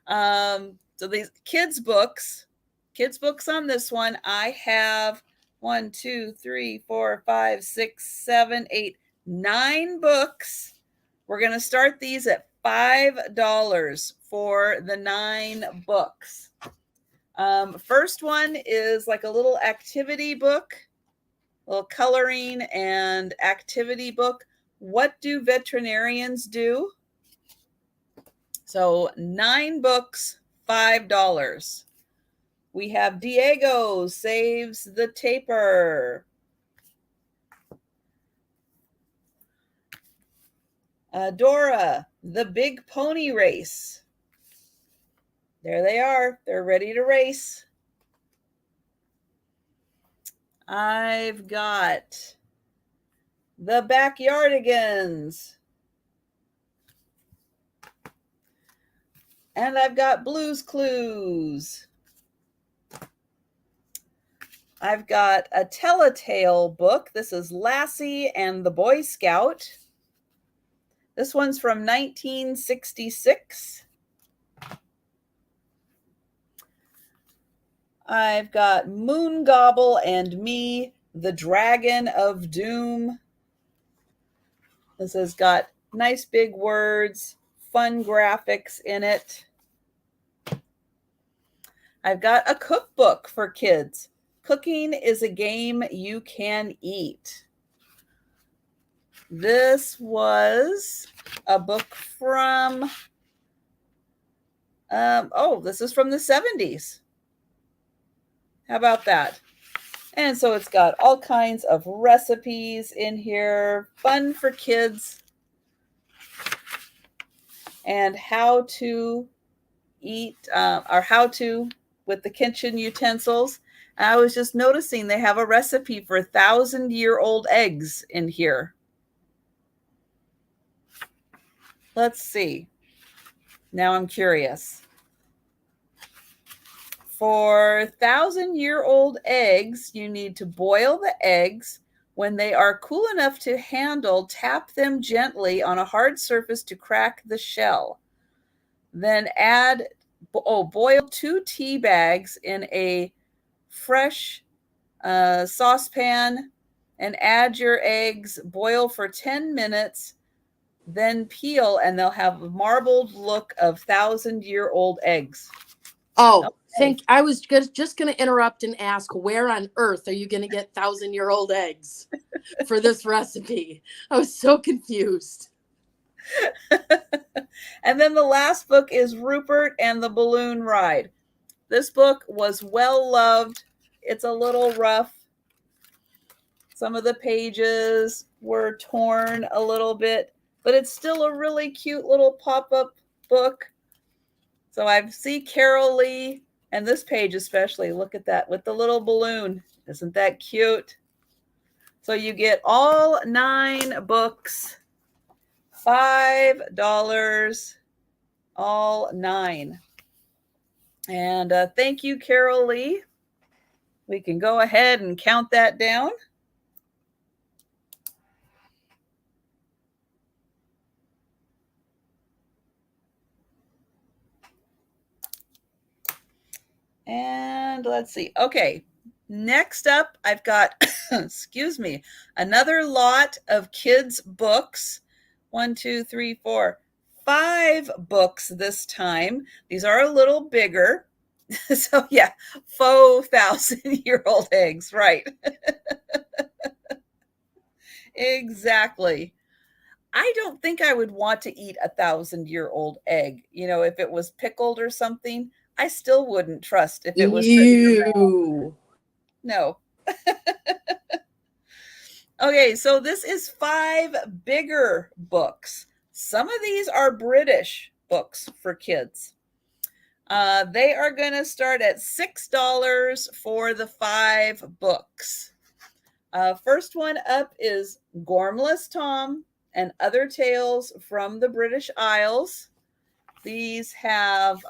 So these kids books on this one, I have 1, 2, 3, 4, 5, 6, 7, 8, 9 books. We're going to start these at $5 for the 9 books. First one is like a little activity book, little coloring and activity book. What do veterinarians do? So 9 books, $5. We have Diego Saves the Taper. Dora, The Big Pony Race. There they are. They're ready to race. I've got The Backyardigans. And I've got Blue's Clues. I've got a Telltale book. This is Lassie and the Boy Scout. This one's from 1966. I've got Moongobble and Me, The Dragon of Doom. This has got nice big words, fun graphics in it. I've got a cookbook for kids. Cooking is a game you can eat. This was a book from, this is from the 70s. How about that? And so it's got all kinds of recipes in here, fun for kids, and how to eat, or how to with the kitchen utensils. And I was just noticing they have a recipe for 1,000-year-old eggs in here. Let's see. Now I'm curious. For 1,000-year-old eggs, you need to boil the eggs. When they are cool enough to handle, tap them gently on a hard surface to crack the shell. Then boil 2 tea bags in a fresh saucepan and add your eggs. Boil for 10 minutes, then peel, and they'll have a marbled look of 1,000-year-old eggs. Oh, I was just going to interrupt and ask, where on earth are you going to get 1,000-year-old eggs for this recipe? I was so confused. And then the last book is Rupert and the Balloon Ride. This book was well loved. It's a little rough. Some of the pages were torn a little bit, but it's still a really cute little pop-up book. So I see Carol Lee, and this page especially, look at that, with the little balloon. Isn't that cute? So you get all 9 books, $5, all 9. And thank you, Carol Lee. We can go ahead and count that down. And let's see. Okay, next up, I've got, excuse me, another lot of kids' books. 1, 2, 3, 4, 5 books this time. These are a little bigger. So yeah, faux 1,000-year-old eggs, right? Exactly. I don't think I would want to eat 1,000-year-old egg. You know, if it was pickled or something, I still wouldn't trust if it was. Ew. No. Okay, so this is 5 bigger books. Some of these are British books for kids. They are going to start at $6 for the 5 books. First one up is Gormless Tom and Other Tales from the British Isles. These have,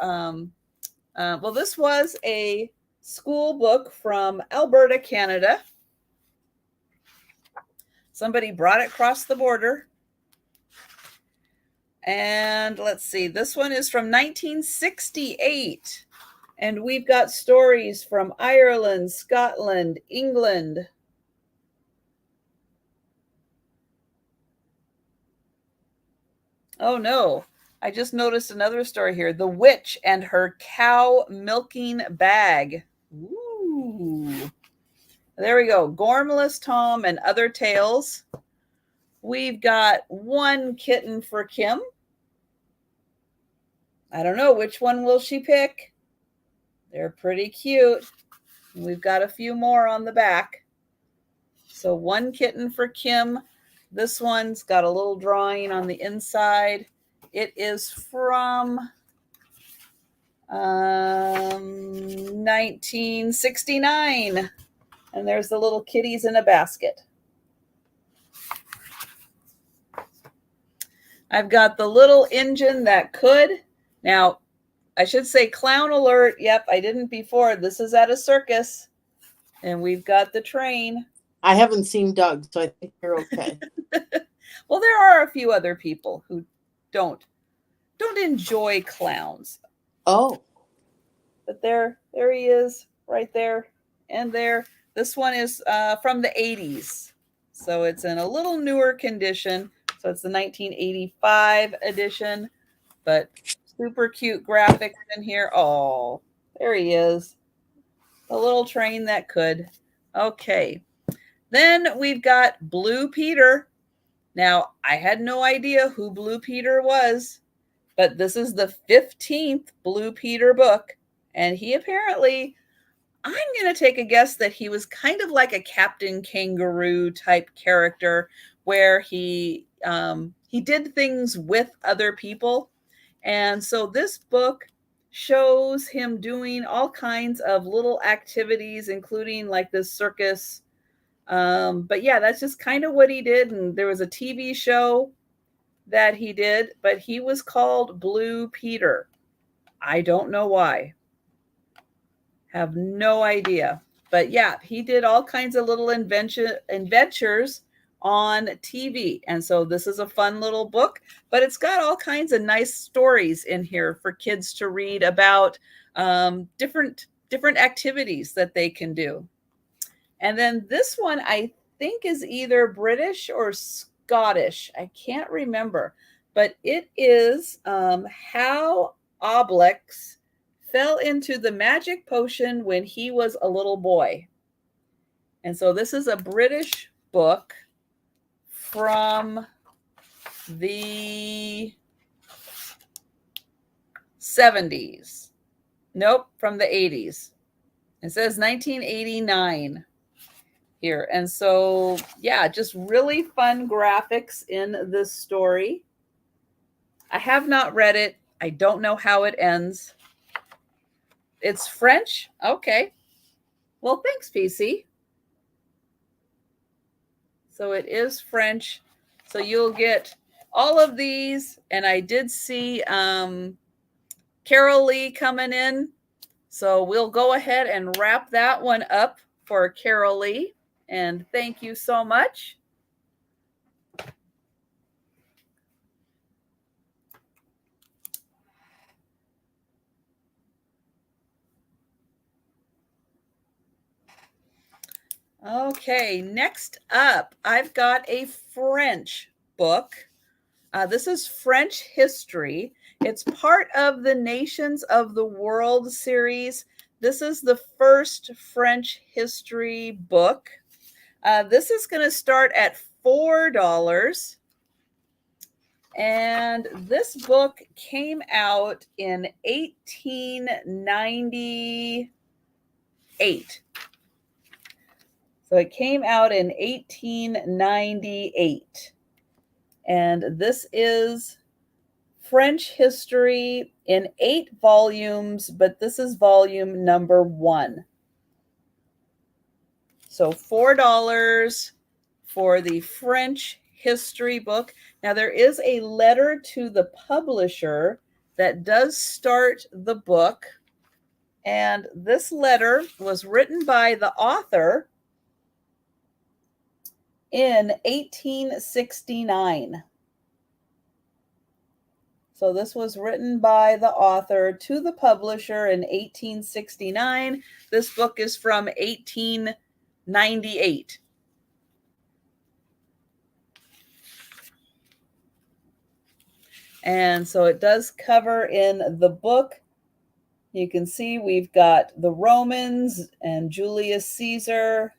this was a school book from Alberta, Canada. Somebody brought it across the border. And let's see, this one is from 1968. And we've got stories from Ireland, Scotland, England. Oh no, I just noticed another story here. The Witch and Her Cow Milking Bag. Ooh. There we go. Gormless Tom and Other Tales. We've got One Kitten for Kim. I don't know. Which one will she pick? They're pretty cute. We've got a few more on the back. So One Kitten for Kim. This one's got a little drawing on the inside. It is from 1969. And there's the little kitties in a basket. I've got the little engine that could. Now, I should say clown alert. Yep, I didn't before. This is at a circus. And we've got the train. I haven't seen Doug, so I think you're okay. Well, there are a few other people who don't enjoy clowns. Oh. But there he is, right there and there. This one is from the 80s. So it's in a little newer condition. So it's the 1985 edition, but super cute graphics in here. Oh, there he is. The little train that could. Okay. Then we've got Blue Peter. Now, I had no idea who Blue Peter was, but this is the 15th Blue Peter book. And he apparently, I'm going to take a guess that he was kind of like a Captain Kangaroo type character where he did things with other people. And so this book shows him doing all kinds of little activities, including like this circus. But yeah, that's just kind of what he did. And there was a TV show that he did, but he was called Blue Peter. I don't know why. Have no idea. But yeah, he did all kinds of little adventures on TV. And so this is a fun little book, but it's got all kinds of nice stories in here for kids to read about different activities that they can do. And then this one, I think, is either British or Scottish. I can't remember, but it is how Obliques fell into the magic potion when he was a little boy. And so this is a British book from the 70s. Nope, from the 80s. It says 1989 here. And so, yeah, just really fun graphics in this story. I have not read it. I don't know how it ends. It's French? Okay. Well, thanks, PC. So it is French. So you'll get all of these. And I did see Carol Lee coming in. So we'll go ahead and wrap that one up for Carol Lee. And thank you so much. Okay, next up, I've got a French book. This is French history. It's part of the Nations of the World series. This is the first French history book. This is going to start at $4. And this book came out in 1898. So it came out in 1898. And this is French history in 8 volumes, but this is volume number 1. So $4 for the French history book. Now there is a letter to the publisher that does start the book. And this letter was written by the author in 1869. So this was written by the author to the publisher in 1869. This book is from 1898. And so it does cover in the book. You can see we've got the Romans and Julius Caesar.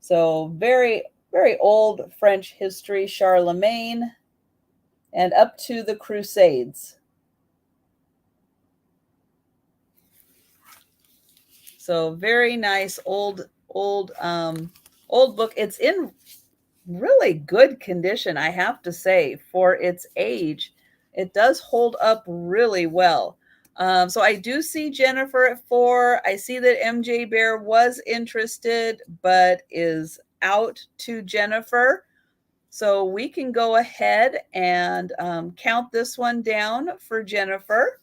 So very, very old French history, Charlemagne, and up to the Crusades. So very nice old book. It's in really good condition, I have to say, for its age. It does hold up really well. So I do see Jennifer at 4. I see that MJ Bear was interested, but is out to Jennifer. So we can go ahead and count this one down for Jennifer.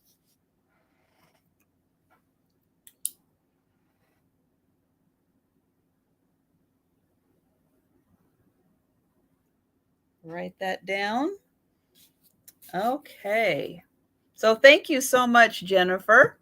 Write that down. Okay. So thank you so much, Jennifer.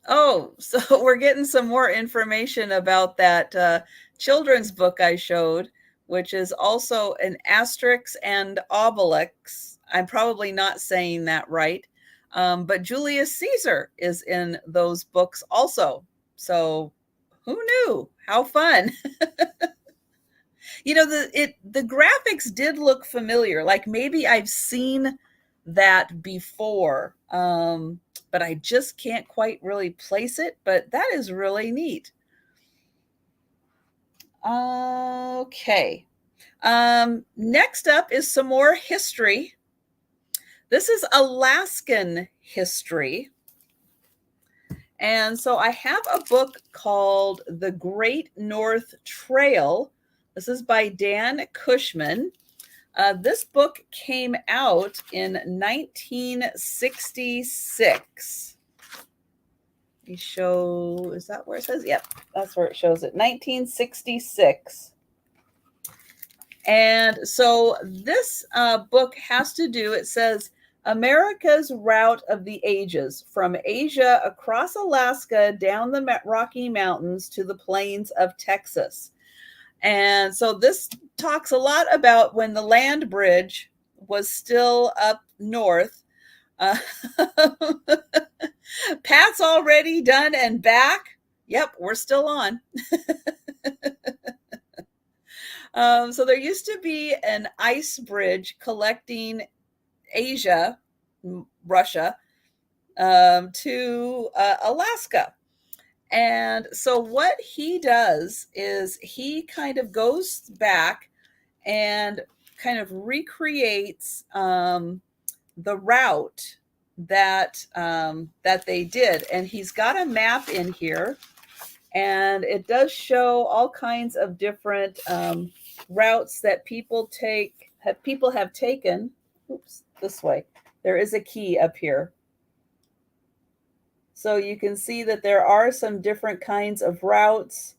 Oh, so we're getting some more information about that children's book I showed, which is also an Asterix and Obelix. I'm probably not saying that right. But Julius Caesar is in those books also. So who knew? How fun. You know, the graphics did look familiar. Like maybe I've seen that before, but I just can't quite really place it. But that is really neat. Okay. Next up is some more history. This is Alaskan history. And so I have a book called The Great North Trail. This is by Dan Cushman. This book came out in 1966. You show, is that where it says? Yep, that's where it shows it, 1966. And so this book has to do, it says, America's Route of the Ages, from Asia across Alaska, down the Rocky Mountains to the plains of Texas. And so this talks a lot about when the land bridge was still up north. Pat's already done and back. Yep, we're still on. So there used to be an ice bridge connecting Asia, Russia, to Alaska. And so what he does is he kind of goes back and kind of recreates the route that that they did. And he's got a map in here, and it does show all kinds of different routes that people have taken. Oops, this way. There is a key up here. So you can see that there are some different kinds of routes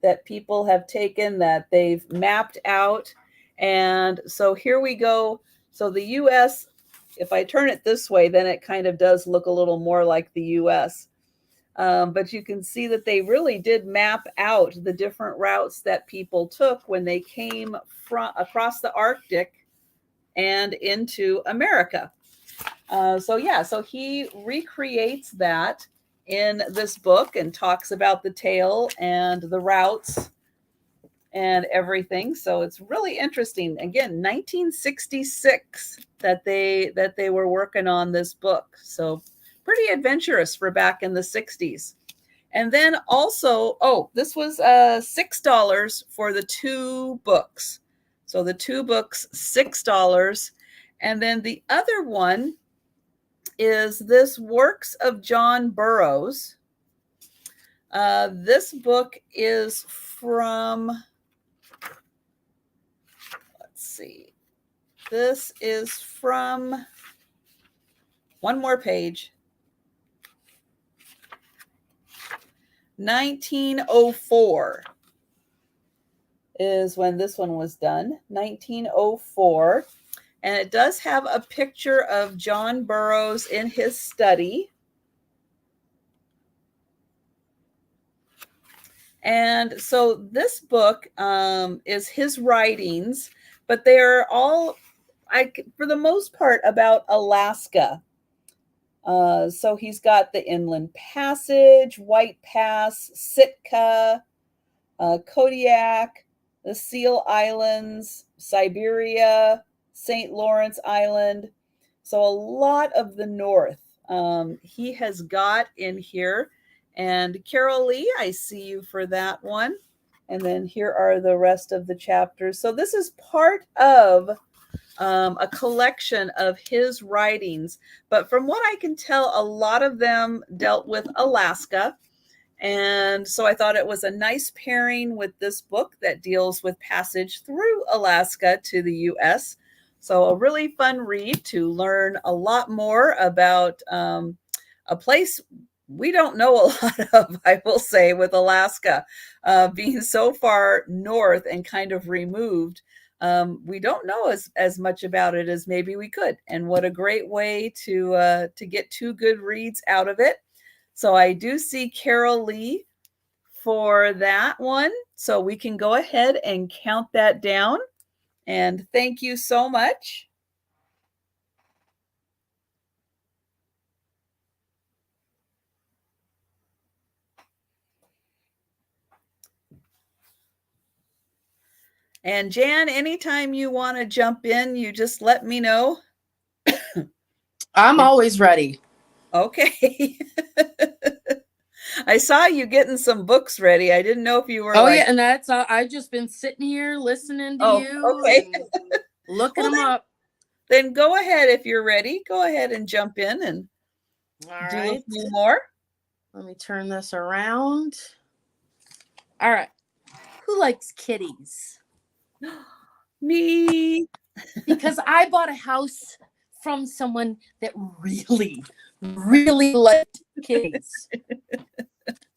that people have taken that they've mapped out. And so here we go. So the US, if I turn it this way, then it kind of does look a little more like the US. But you can see that they really did map out the different routes that people took when they came from across the Arctic and into America. So he recreates that in this book and talks about the tale and the routes and everything. So it's really interesting. Again, 1966 that they were working on this book. So pretty adventurous for back in the 60s. And then also, this was $6 for the 2 books. So the 2 books, $6. And then the other one is this Works of John Burroughs. This book is from, let's see, this is from, one more page, 1904 is when this one was done, 1904. And it does have a picture of John Burroughs in his study. And so this book is his writings, but they're all, for the most part, about Alaska. So he's got the Inland Passage, White Pass, Sitka, Kodiak, the Seal Islands, Siberia, St. Lawrence Island. So a lot of the north he has got in here. And Carol Lee, I see you for that one. And then here are the rest of the chapters. So this is part of a collection of his writings. But from what I can tell, a lot of them dealt with Alaska. And so I thought it was a nice pairing with this book that deals with passage through Alaska to the US. So a really fun read to learn a lot more about a place we don't know a lot of, I will say, with Alaska being so far north and kind of removed. We don't know as much about it as maybe we could. And what a great way to get two good reads out of it. So I do see Carol Lee for that one. So we can go ahead and count that down. And thank you so much. And Jan, anytime you want to jump in, you just let me know. I'm always ready. Okay. I saw you getting some books ready. I didn't know if you were yeah, and that's I've just been sitting here listening to you okay. and looking them up. Then go ahead if you're ready. Go ahead and jump in and do a few more. Let me turn this around. All right. Who likes kitties? Me. Because I bought a house from someone that really, really liked kitties.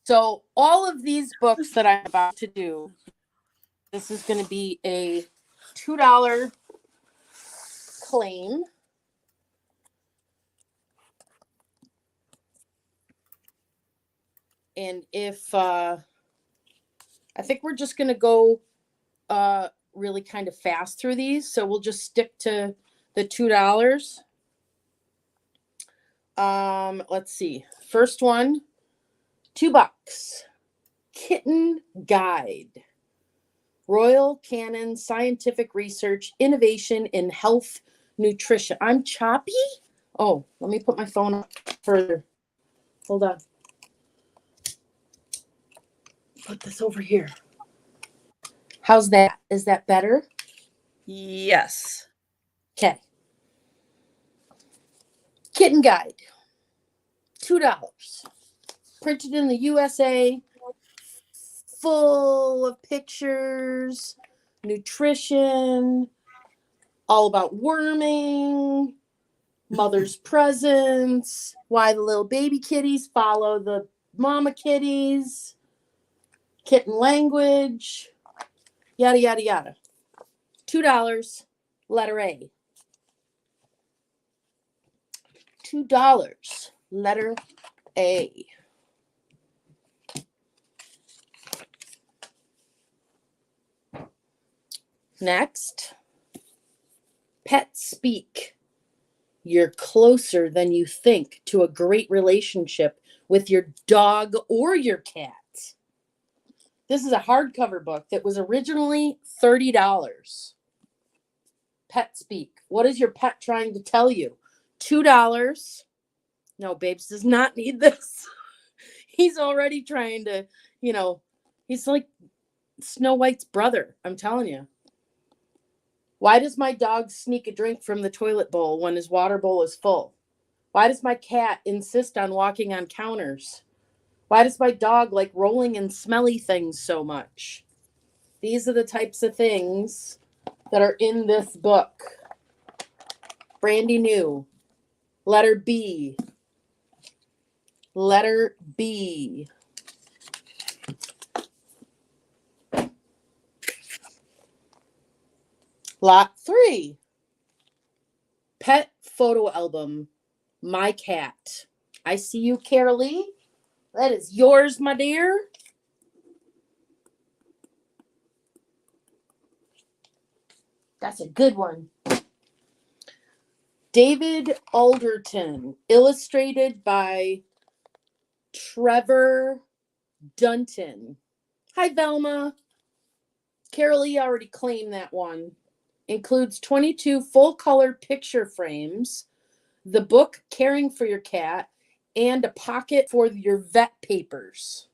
So all of these books that I'm about to do, this is going to be a $2 claim. And if I think we're just going to go really kind of fast through these, so we'll just stick to the $2. Let's see. First one, $2. Kitten Guide. Royal Canin Scientific Research, Innovation in Health Nutrition. I'm choppy? Oh, let me put my phone up further. Hold on. Put this over here. How's that? Is that better? Yes. Okay. Kitten Guide. $2. Printed in the USA. Full of pictures, nutrition, all about worming, mother's presence, why the little baby kitties follow the mama kitties, kitten language, yada, yada, yada. $2, letter A. $2, letter A. Next, Pet Speak. You're closer than you think to a great relationship with your dog or your cat. This is a hardcover book that was originally $30. Pet Speak. What is your pet trying to tell you? $2. No, Babes does not need this. He's already trying to, he's like Snow White's brother. I'm telling you. Why does my dog sneak a drink from the toilet bowl when his water bowl is full? Why does my cat insist on walking on counters? Why does my dog like rolling in smelly things so much? These are the types of things that are in this book. Brandy new. Letter B. Letter B. Lot 3. Pet photo album. My cat. I see you, Carolee. That is yours, my dear. That's a good one. David Alderton, illustrated by Trevor Dunton. Hi, Velma. Carolee already claimed that one. Includes 22 full-color picture frames, the book Caring for Your Cat, and a pocket for your vet papers.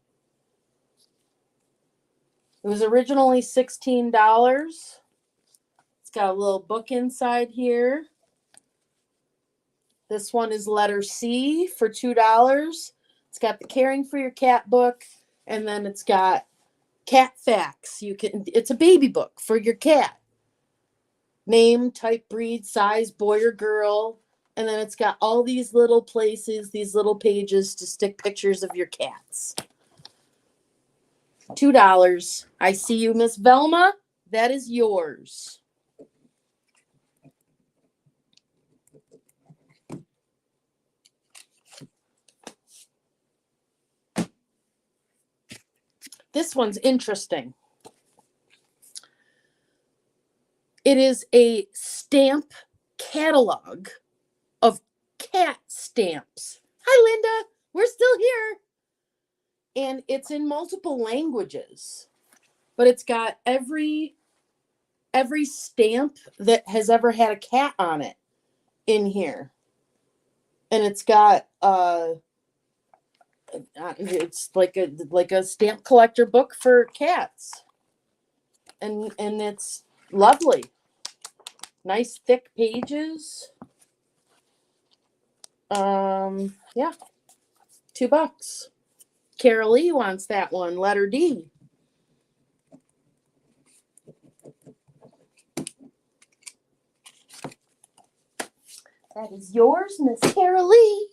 It was originally $16. It's got a little book inside here. This one is letter C for $2. It's got the Caring for Your Cat book, and then it's got cat facts. It's a baby book for your cat. Name, type, breed, size, boy or girl. And then it's got all these little places, these little pages to stick pictures of your cats. $2. I see you, Miss Velma. That is yours. This one's interesting. It is a stamp catalog of cat stamps. Hi, Linda. We're still here. And it's in multiple languages. But it's got every stamp that has ever had a cat on it in here. And it's got it's like a stamp collector book for cats. And it's lovely. Nice thick pages. Yeah. $2. Carolee wants that one. Letter D. That is yours, Miss Carolee.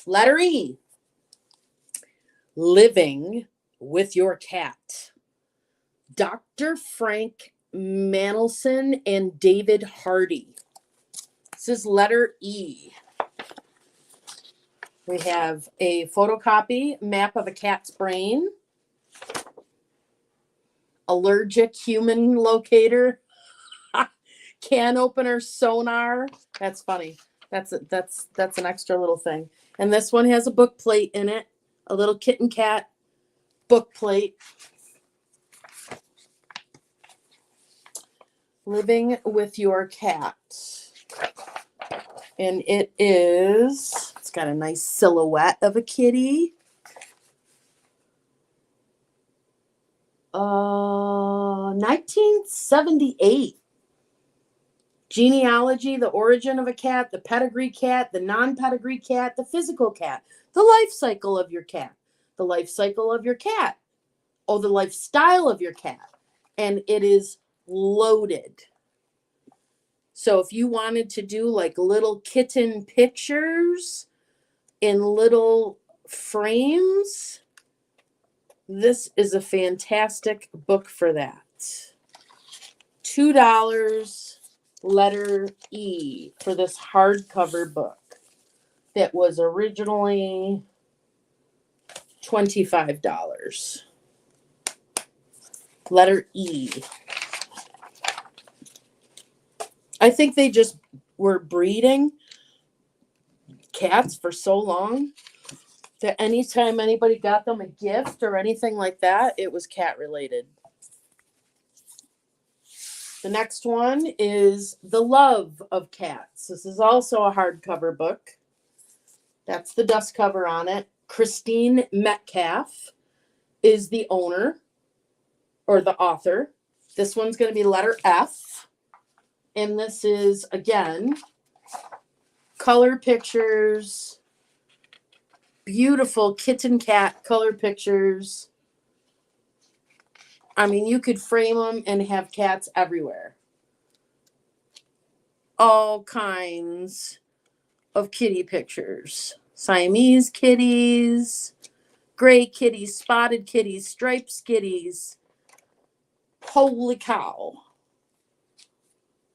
Letter E. Living with Your Cat. Dr. Frank Manelson and David Hardy. This is letter E. We have a photocopy, map of a cat's brain, allergic human locator, can opener, sonar. That's funny. That's an extra little thing. And this one has a book plate in it, a little kitten cat book plate. Living with Your Cat. And it's got a nice silhouette of a kitty. 1978. Genealogy, the origin of a cat, the pedigree cat, the non-pedigree cat, the physical cat, the life cycle of your cat, the life cycle of your cat, oh, the lifestyle of your cat. And it is loaded. So if you wanted to do like little kitten pictures in little frames, this is a fantastic book for that. $2, letter E, for this hardcover book that was originally $25. Letter E. I think they just were breeding cats for so long that anytime anybody got them a gift or anything like that, it was cat related. The next one is The Love of Cats. This is also a hardcover book. That's the dust cover on it. Christine Metcalf is the owner or the author. This one's going to be letter F. And this is, again, color pictures, beautiful kitten cat color pictures. I mean, you could frame them and have cats everywhere. All kinds of kitty pictures. Siamese kitties, gray kitties, spotted kitties, striped kitties. Holy cow.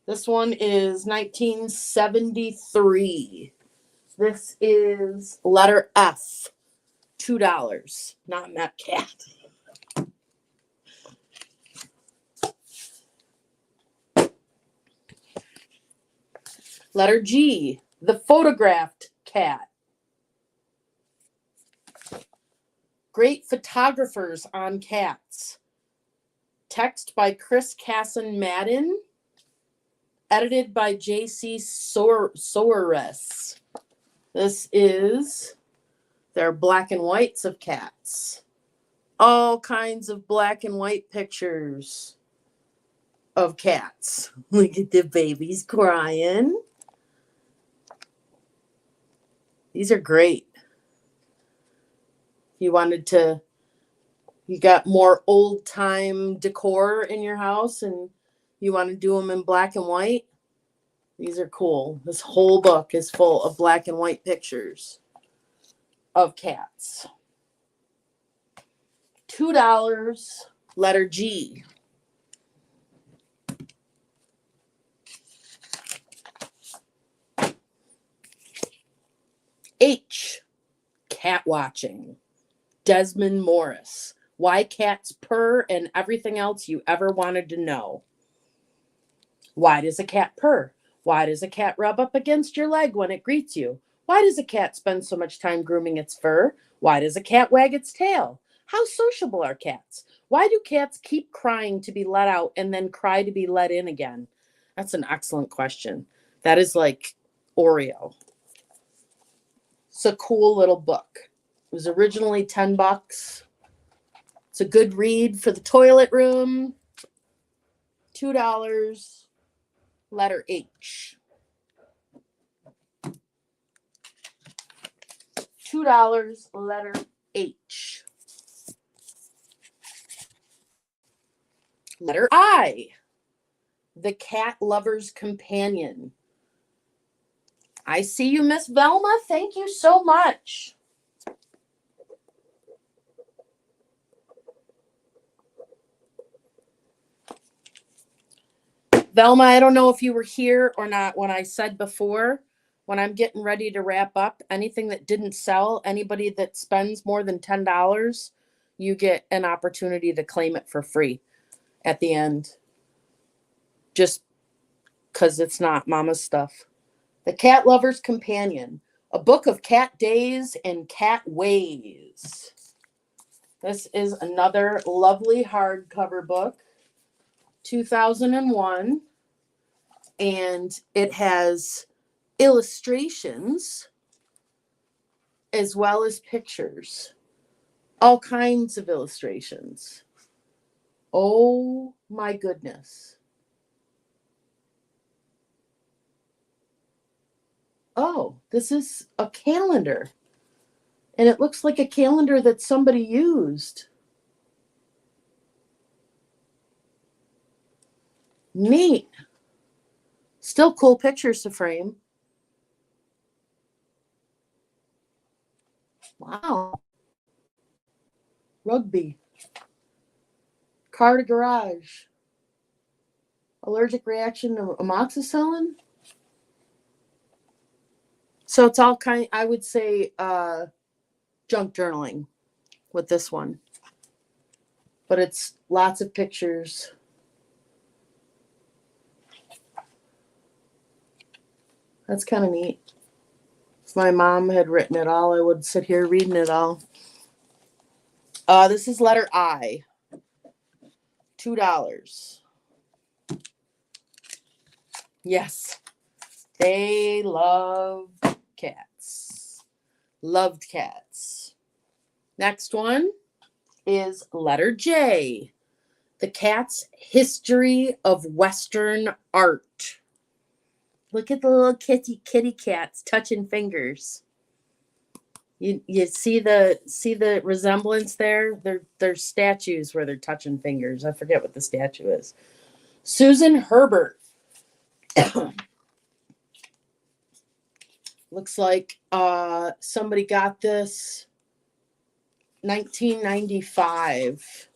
This one is 1973. This is letter F, $2. Not Metcalf. Letter G, the photographed cat. Great photographers on cats. Text by Chris Casson Madden. Edited by J.C. Soares. This is their black and whites of cats. All kinds of black and white pictures of cats. Look at the babies crying. These are great. You got more old time decor in your house and you want to do them in black and white. These are cool. This whole book is full of black and white pictures of cats. $2, letter G. H, cat watching. Desmond Morris. Why cats purr and everything else you ever wanted to know. Why does a cat purr? Why does a cat rub up against your leg when it greets you? Why does a cat spend so much time grooming its fur? Why does a cat wag its tail? How sociable are cats? Why do cats keep crying to be let out and then cry to be let in again? That's an excellent question. That is like Oreo. It's a cool little book. It was originally $10. It's a good read for the toilet room. $2, letter H. $2, letter H. Letter I, the cat lover's companion. I see you, Miss Velma. Thank you so much. Velma, I don't know if you were here or not when I said before, when I'm getting ready to wrap up, anything that didn't sell, anybody that spends more than $10, you get an opportunity to claim it for free at the end. Just because it's not Mama's stuff. The Cat Lover's Companion, a book of cat days and cat ways. This is another lovely hardcover book, 2001, and it has illustrations as well as pictures, all kinds of illustrations. Oh my goodness. Oh, this is a calendar. And it looks like a calendar that somebody used. Neat. Still cool pictures to frame. Wow. Rugby. Car to garage. Allergic reaction to amoxicillin. So it's all kind, I would say, junk journaling with this one. But it's lots of pictures. That's kind of neat. If my mom had written it all, I would sit here reading it all. This is letter I. $2. Yes. They love cats. Loved cats. Next one is letter J. The Cat's History of Western Art. Look at the little kitty cats touching fingers. You see the resemblance there? They're statues where they're touching fingers. I forget what the statue is. Susan Herbert. Looks like somebody got this 1995.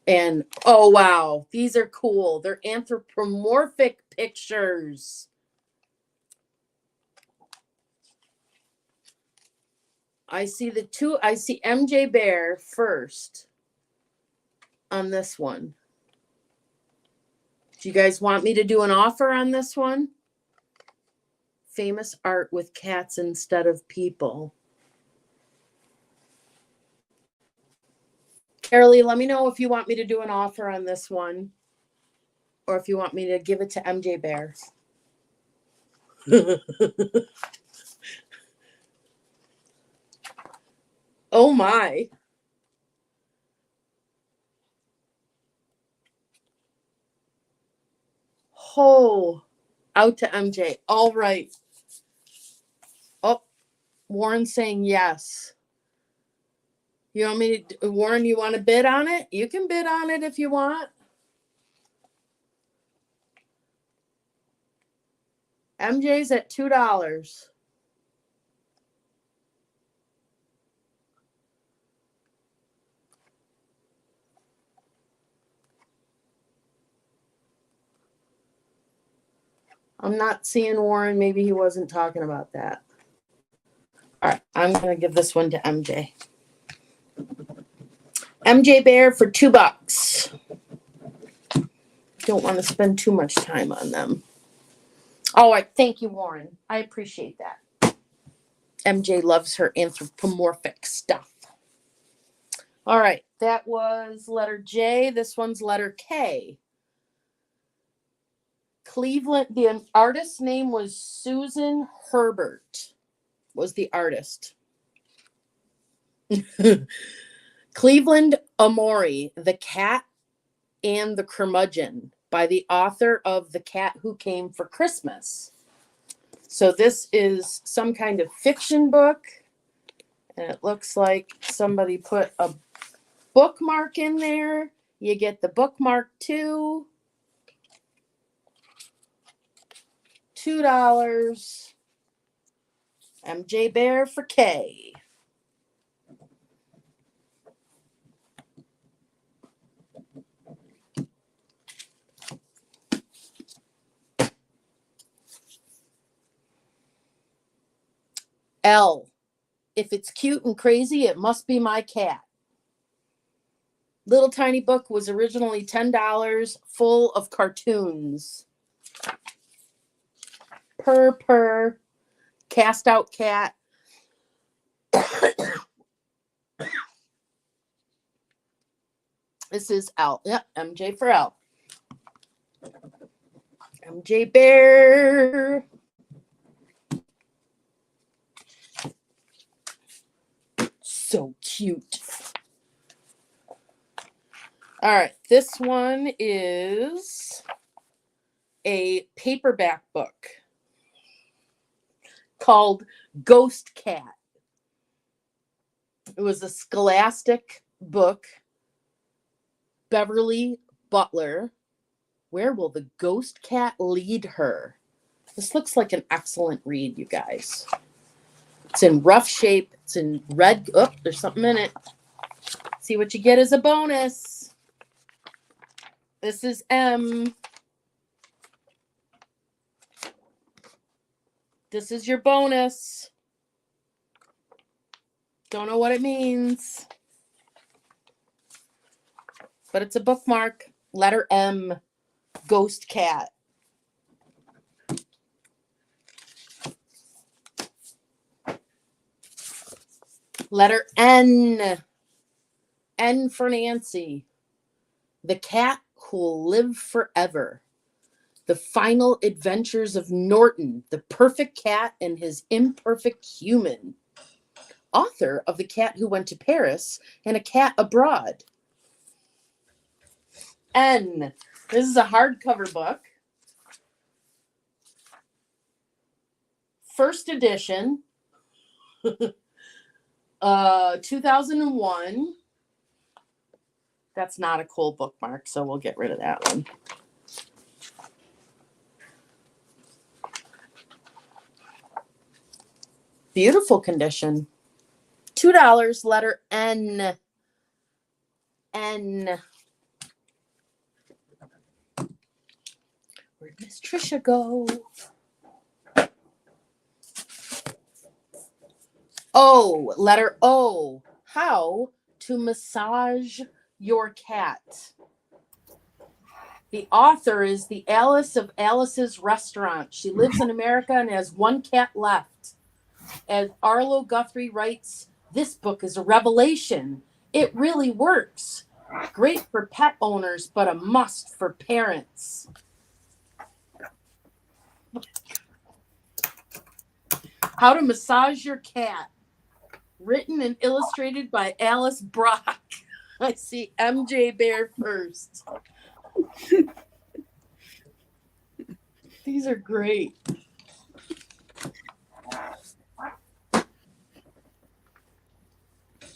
And oh wow, these are cool. They're anthropomorphic pictures. I see MJ Bear first on this one. Do you guys want me to do an offer on this one? Famous art with cats instead of people. Carolee, let me know if you want me to do an offer on this one, or if you want me to give it to MJ Bear. Oh my. Oh, out to MJ. All right. Oh, Warren's saying yes. You want me to, Warren, you want to bid on it? You can bid on it if you want. MJ's at $2. I'm not seeing Warren. Maybe he wasn't talking about that. All right, I'm going to give this one to MJ. MJ Bear for $2. Don't want to spend too much time on them. All right, thank you, Warren. I appreciate that. MJ loves her anthropomorphic stuff. All right, that was letter J. This one's letter K. Cleveland, the artist's name was Susan Herbert, was the artist. Cleveland Amori, The Cat and the Curmudgeon, by the author of The Cat Who Came for Christmas. So this is some kind of fiction book, and it looks like somebody put a bookmark in there. You get the bookmark too. $2. MJ Bear for K. L. If it's cute and crazy, it must be my cat. Little tiny book was originally $10, full of cartoons. Purr, cast out cat. This is L. Yep, MJ for L. MJ Bear. So cute. All right, this one is a paperback book called Ghost Cat. It was a Scholastic book. Beverly Butler. Where will the ghost cat lead her? This looks like an excellent read, you guys. It's in rough shape. It's in red. Oh, there's something in it. See what you get as a bonus. This is M. This is your bonus. Don't know what it means. But it's a bookmark. Letter M. Ghost Cat. Letter N. N for Nancy. The Cat Who'll Live Forever. The Final Adventures of Norton, the Perfect Cat and His Imperfect Human. Author of The Cat Who Went to Paris and A Cat Abroad. N. This is a hardcover book. First edition. 2001. That's not a cool bookmark, so we'll get rid of that one. Beautiful condition. $2, letter N. N. Where'd Miss Trisha go? O, letter O. How to massage your cat. The author is the Alice of Alice's Restaurant. She lives in America and has one cat left. As Arlo Guthrie writes, this book is a revelation. It really works. Great for pet owners, but a must for parents. How to Massage Your Cat. Written and illustrated by Alice Brock. I see MJ Bear first. These are great.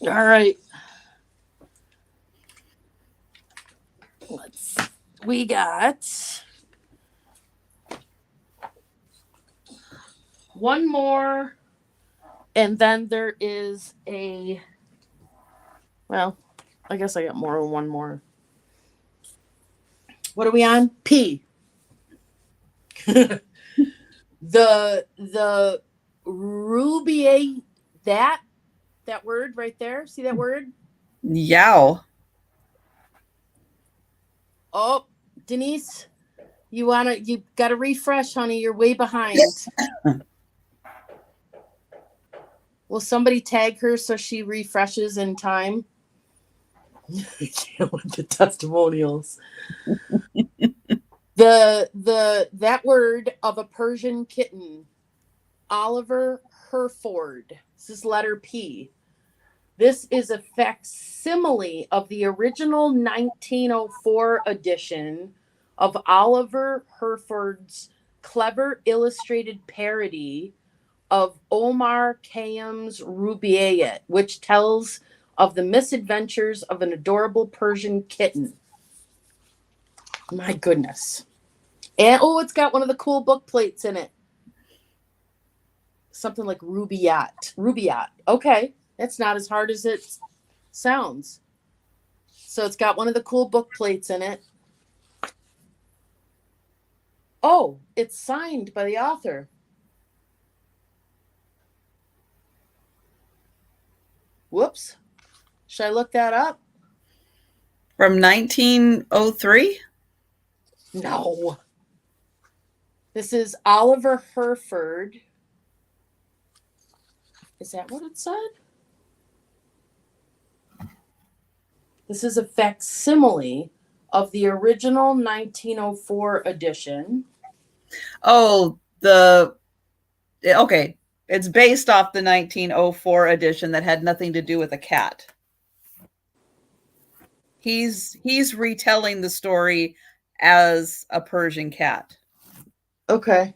All right. We got one more, and then there is a, well, I guess I got more than one more. What are we on? P. the Rubier, that word right there. See that word? Yow. Oh, Denise, you got to refresh, honey. You're way behind. Will somebody tag her so she refreshes in time? I can't with the testimonials. That word of a Persian kitten, Oliver Herford. This is letter P. This is a facsimile of the original 1904 edition of Oliver Herford's clever illustrated parody of Omar Khayyam's Rubaiyat, which tells of the misadventures of an adorable Persian kitten. My goodness. And it's got one of the cool book plates in it. Something like Rubaiyat. Okay. That's not as hard as it sounds. So it's got one of the cool book plates in it. Oh, it's signed by the author. Whoops. Should I look that up? From 1903? No. This is Oliver Herford. Is that what it said? This is a facsimile of the original 1904 edition. Oh, okay. It's based off the 1904 edition that had nothing to do with a cat. He's retelling the story as a Persian cat. Okay.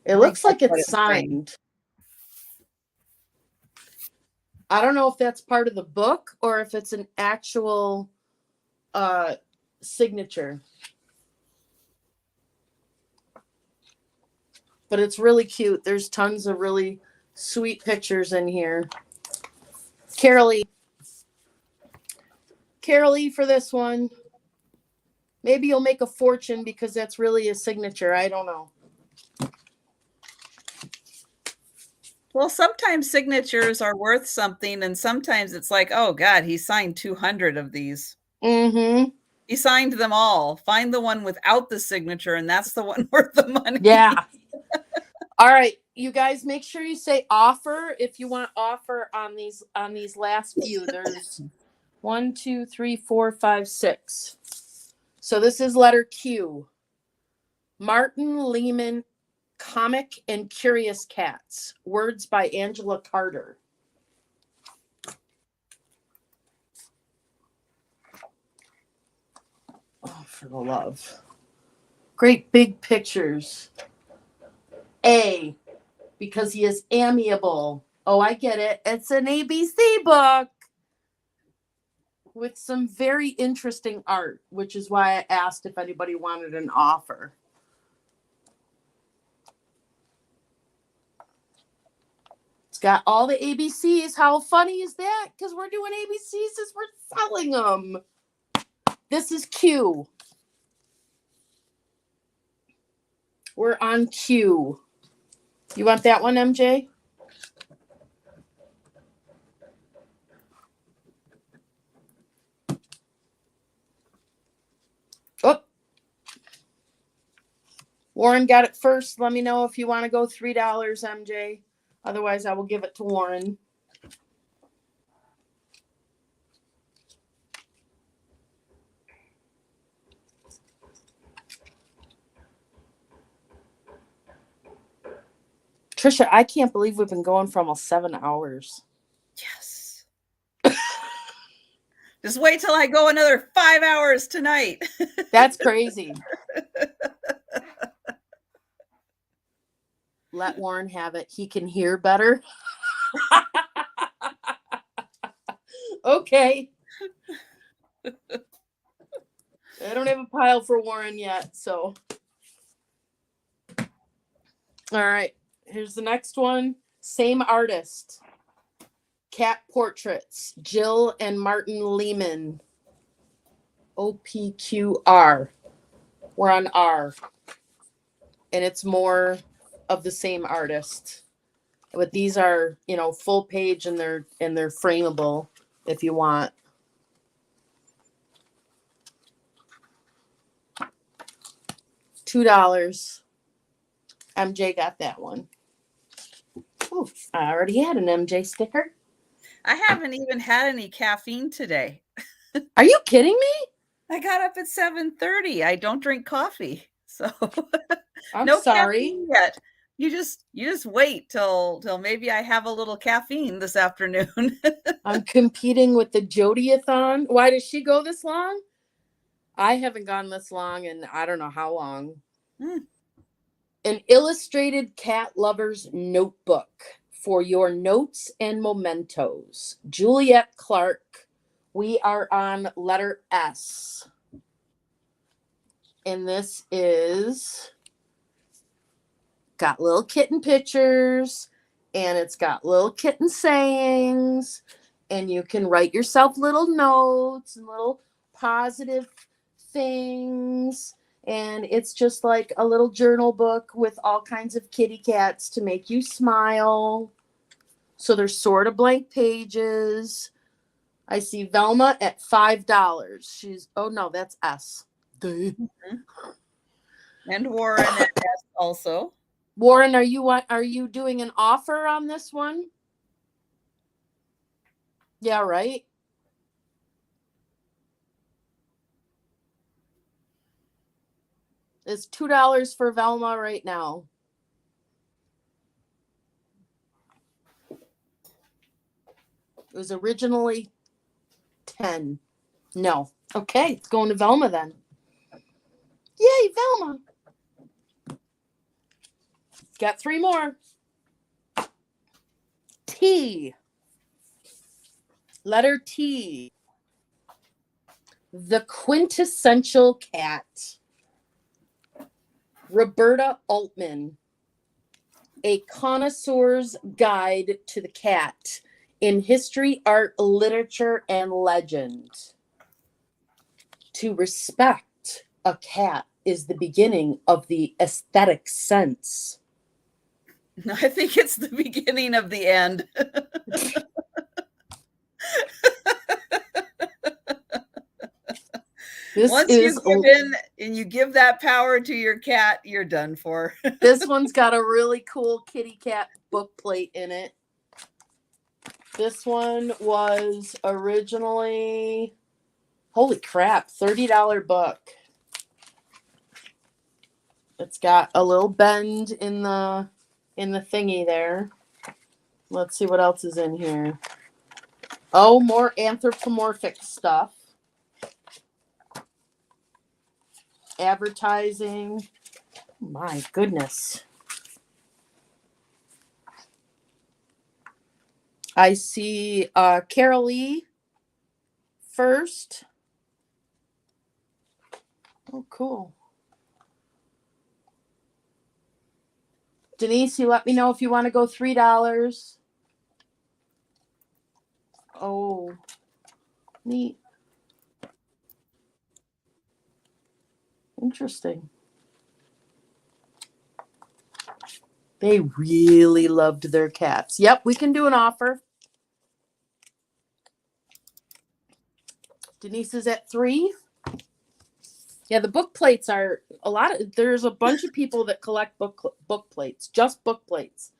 It looks like it's signed. I don't know if that's part of the book or if it's an actual signature. But it's really cute. There's tons of really sweet pictures in here. Carolee for this one. Maybe you'll make a fortune because that's really a signature. I don't know. Well, sometimes signatures are worth something, and sometimes it's like, oh, God, he signed 200 of these. Mm-hmm. He signed them all. Find the one without the signature, and that's the one worth the money. Yeah. All right. You guys make sure you say offer if you want offer on these last few. There's 1, 2, 3, 4, 5, 6. So this is letter Q. Martin Lehman Comic and Curious Cats. Words by Angela Carter. Oh, for the love. Great big pictures. A, because he is amiable. Oh, I get it. It's an ABC book with some very interesting art, which is why I asked if anybody wanted an offer. It's got all the ABCs. How funny is that? Because we're doing ABCs as we're selling them. This is Q. We're on Q. You want that one, MJ? Oh, Warren got it first. Let me know if you want to go $3, MJ. Otherwise, I will give it to Warren. Trisha, I can't believe we've been going for almost 7 hours. Yes. Just wait till I go another 5 hours tonight. That's crazy. Let Warren have it. He can hear better. Okay. I don't have a pile for Warren yet, so. All right. Here's the next one. Same artist. Cat Portraits. Jill and Martin Lehman. OPQR. We're on R. And it's more of the same artist. But these are, you know, full page and they're frameable if you want. $2. MJ got that one. Ooh, I already had an MJ sticker. I haven't even had any caffeine today. Are you kidding me? I got up at 7:30. I don't drink coffee. So I'm no sorry. caffeine yet. You just wait till maybe I have a little caffeine this afternoon. I'm competing with the Jodyathon. Why does she go this long? I haven't gone this long and I don't know how long. An illustrated cat lover's notebook for your notes and mementos. Juliet Clark. We are on letter S. And this is got little kitten pictures and it's got little kitten sayings and you can write yourself little notes and little positive things. And it's just like a little journal book with all kinds of kitty cats to make you smile. So there's sort of blank pages. I see Velma at $5. She's, oh no, that's S. And Warren at S also. Warren, are you doing an offer on this one? Yeah, right. It's $2 for Velma right now. It was originally 10. No. Okay, it's going to Velma then. Yay, Velma. Got 3 more. T. Letter T. The Quintessential Cat. Roberta Altman. A Connoisseur's Guide to the Cat in History, Art, Literature, and Legend. To respect a cat is the beginning of the aesthetic sense. I think it's the beginning of the end. Once you give in and you give that power to your cat, you're done for. This one's got a really cool kitty cat book plate in it. This one was originally, holy crap, $30 book. It's got a little bend in the thingy there. Let's see what else is in here. Oh, more anthropomorphic stuff. Advertising. My goodness. I see Carolee first. Oh, cool. Denise, you let me know if you want to go $3. Oh, neat. Interesting. They really loved their cats. Yep, we can do an offer. Denise is at 3. Yeah, the book plates are there's a bunch of people that collect book plates, just book plates.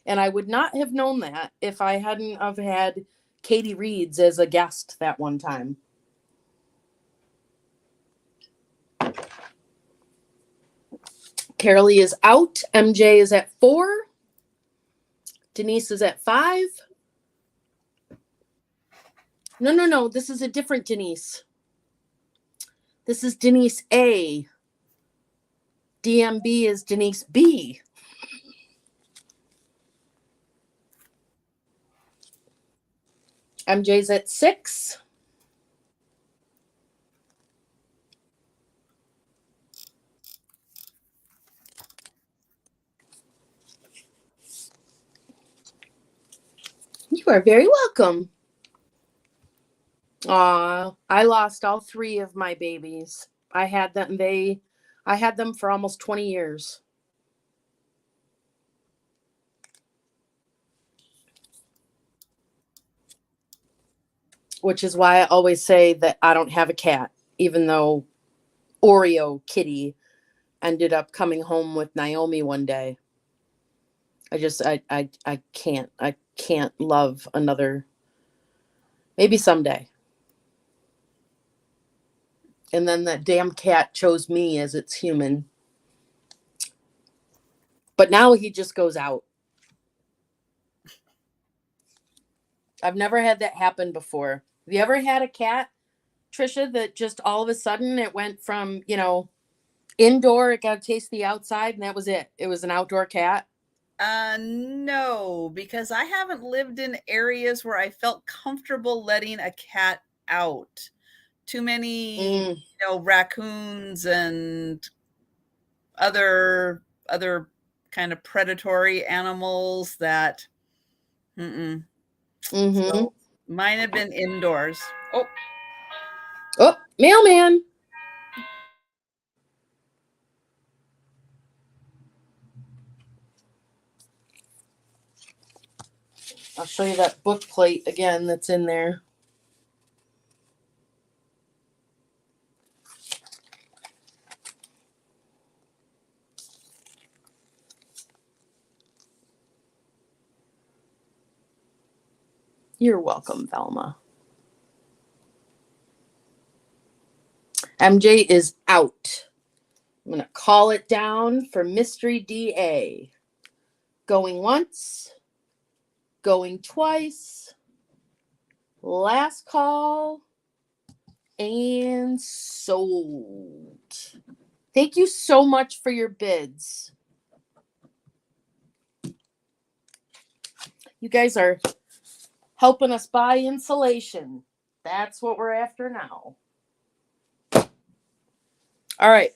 And I would not have known that if I hadn't have had Katie Reeds as a guest that one time. Carolee is out. MJ is at 4. Denise is at 5. No. This is a different Denise. This is Denise A. DMB is Denise B. MJ's at 6. You are very welcome. I lost all 3 of my babies. I had them for almost 20 years. Which is why I always say that I don't have a cat, even though Oreo Kitty ended up coming home with Naomi one day. I can't love another. Maybe someday. And then that damn cat chose me as its human. But now he just goes out. I've never had that happen before. Have you ever had a cat, Trisha, that just all of a sudden it went from, indoor, it got to taste the outside, and that was it? It was an outdoor cat? No, because I haven't lived in areas where I felt comfortable letting a cat out. Too many, raccoons and other kind of predatory animals that. So mine have been indoors. Oh, mailman. I'll show you that book plate again that's in there. You're welcome, Velma. MJ is out. I'm going to call it down for Mystery DA. Going once. Going twice. Last call. And sold. Thank you so much for your bids. You guys are helping us buy insulation. That's what we're after now. All right.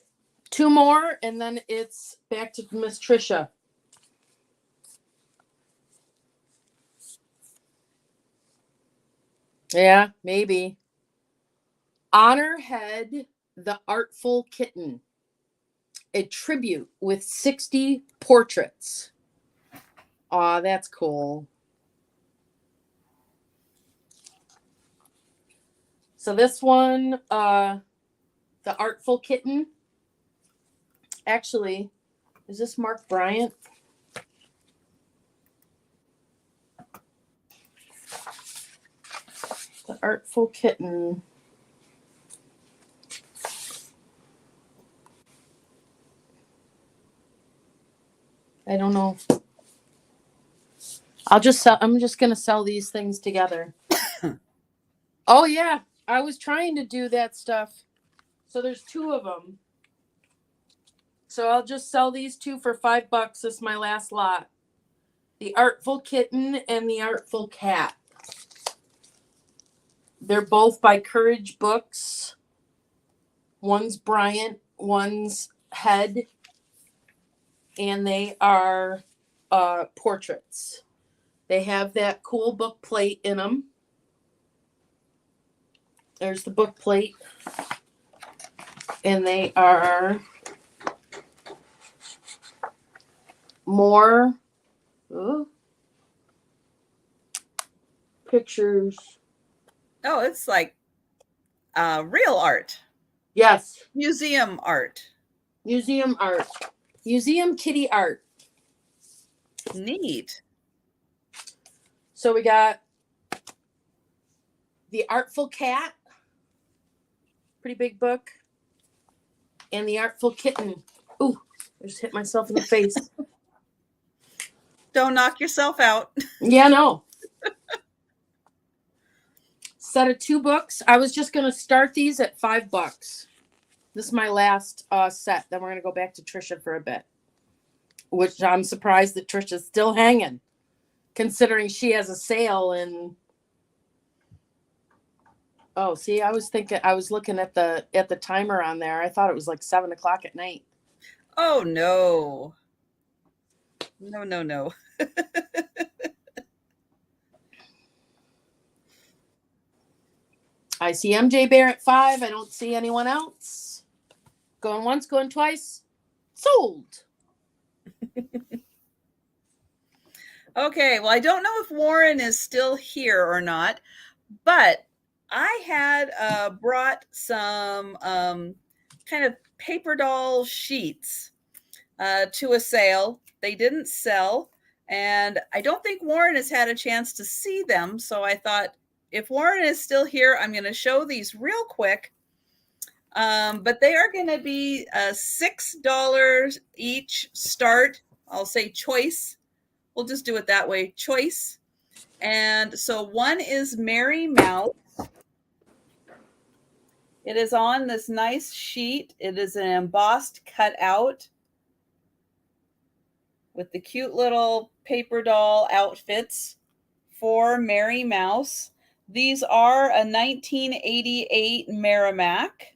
2 more, and then it's back to Miss Trisha. Yeah, maybe. Honor Head, the Artful Kitten. A tribute with 60 portraits. Aw, that's cool. So this one, the Artful Kitten. Actually, is this Mark Bryant? The Artful Kitten. I don't know. I'm just going to sell these things together. Oh, yeah. I was trying to do that stuff. So there's 2 of them. So I'll just sell these 2 for $5. This is my last lot. The Artful Kitten and the Artful Cat. They're both by Courage Books. One's Bryant, one's Head. And they are portraits. They have that cool book plate in them. There's the book plate. And they are more pictures. Oh, it's like real art. Yes. Museum art. Museum art. Museum kitty art. Neat. So we got The Artful Cat. Pretty big book. And The Artful Kitten. Ooh, I just hit myself in the face. Don't knock yourself out. Yeah, no. Set of 2 books. I was just going to start these at $5. This is my last set. Then we're going to go back to Trisha for a bit. Which I'm surprised that Trisha's still hanging. Considering she has a sale in... Oh, see, I was looking at the timer on there. I thought it was like 7 o'clock at night. Oh, no. No. I see MJ Bear at 5. I don't see anyone else. Going once, going twice. Sold. Okay, well, I don't know if Warren is still here or not, but I had brought some kind of paper doll sheets to a sale. They didn't sell, and I don't think Warren has had a chance to see them, so I thought if Warren is still here, I'm going to show these real quick. But they are going to be $6 each start. I'll say choice. We'll just do it that way. Choice. And so one is Mary Mouse. It is on this nice sheet. It is an embossed cutout with the cute little paper doll outfits for Mary Mouse. These are a 1988 Merrimack,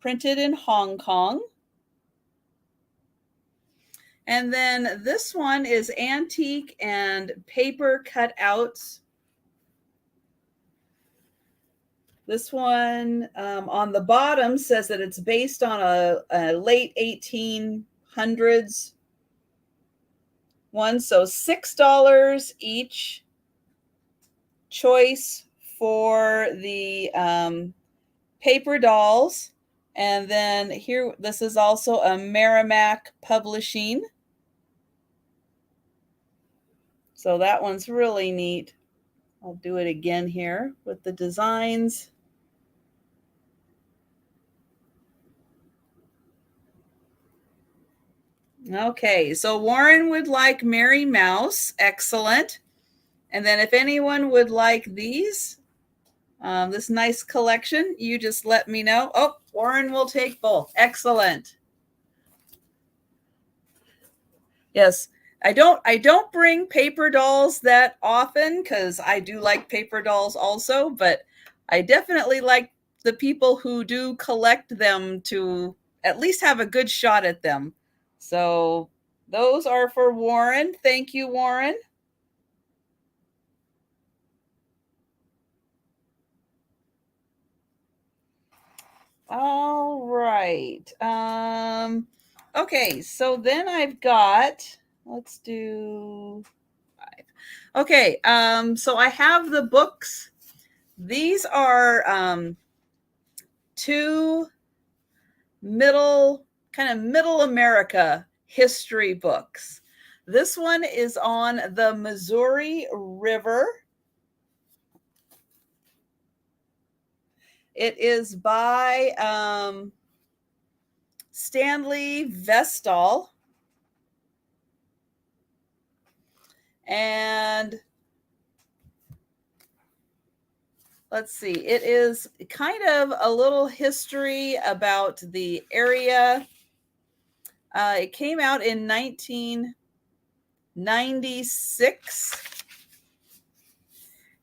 printed in Hong Kong. And then this one is antique and paper cutouts. This one on the bottom says that it's based on a late 1800s one. So $6 each. Choice for the paper dolls. And then here, this is also a Merrimack Publishing. So that one's really neat. I'll do it again here with the designs. Okay, so Warren would like Mary Mouse. Excellent. And then if anyone would like these, this nice collection, you just let me know. Oh, Warren will take both. Excellent. Yes. I don't bring paper dolls that often because I do like paper dolls also, but I definitely like the people who do collect them to at least have a good shot at them. So those are for Warren. Thank you, Warren. All right. Okay, so then I've got, let's do 5. Okay, so I have the books. These are 2 middle America history books. This one is on the Missouri River. It is by Stanley Vestal. And let's see, it is kind of a little history about the area. It came out in 1996.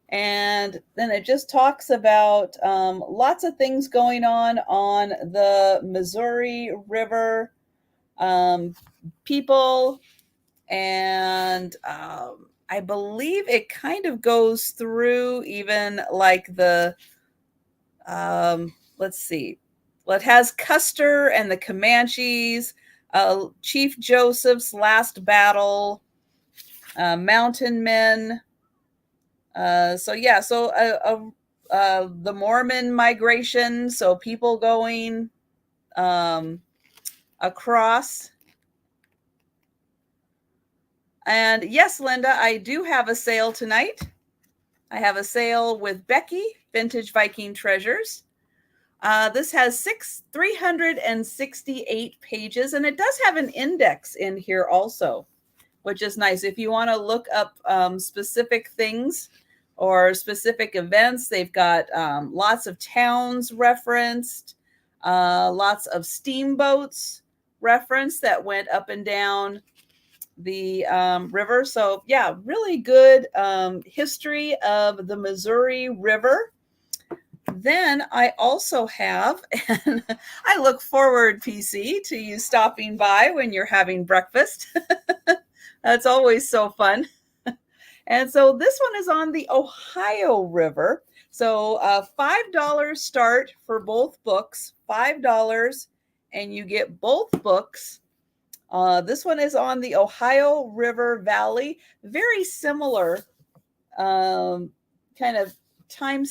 And then it just talks about lots of things going on the Missouri River, people, and I believe it kind of goes through even like the, let's see, well, it has Custer and the Comanches, Chief Joseph's last battle, mountain men. The Mormon migration, so people going across. And yes, Linda, I do have a sale tonight. I have a sale with Becky, Vintage Viking Treasures. This has 368 pages, and it does have an index in here also, which is nice. If you want to look up specific things or specific events, they've got lots of towns referenced, lots of steamboats referenced that went up and down the river. So yeah, really good history of the Missouri River. Then I also have, and I look forward, PC, to you stopping by when you're having breakfast. That's always so fun. And so this one is on the Ohio River. So $5 start for both books, $5, and you get both books. This one is on the Ohio River Valley. Very similar kind of time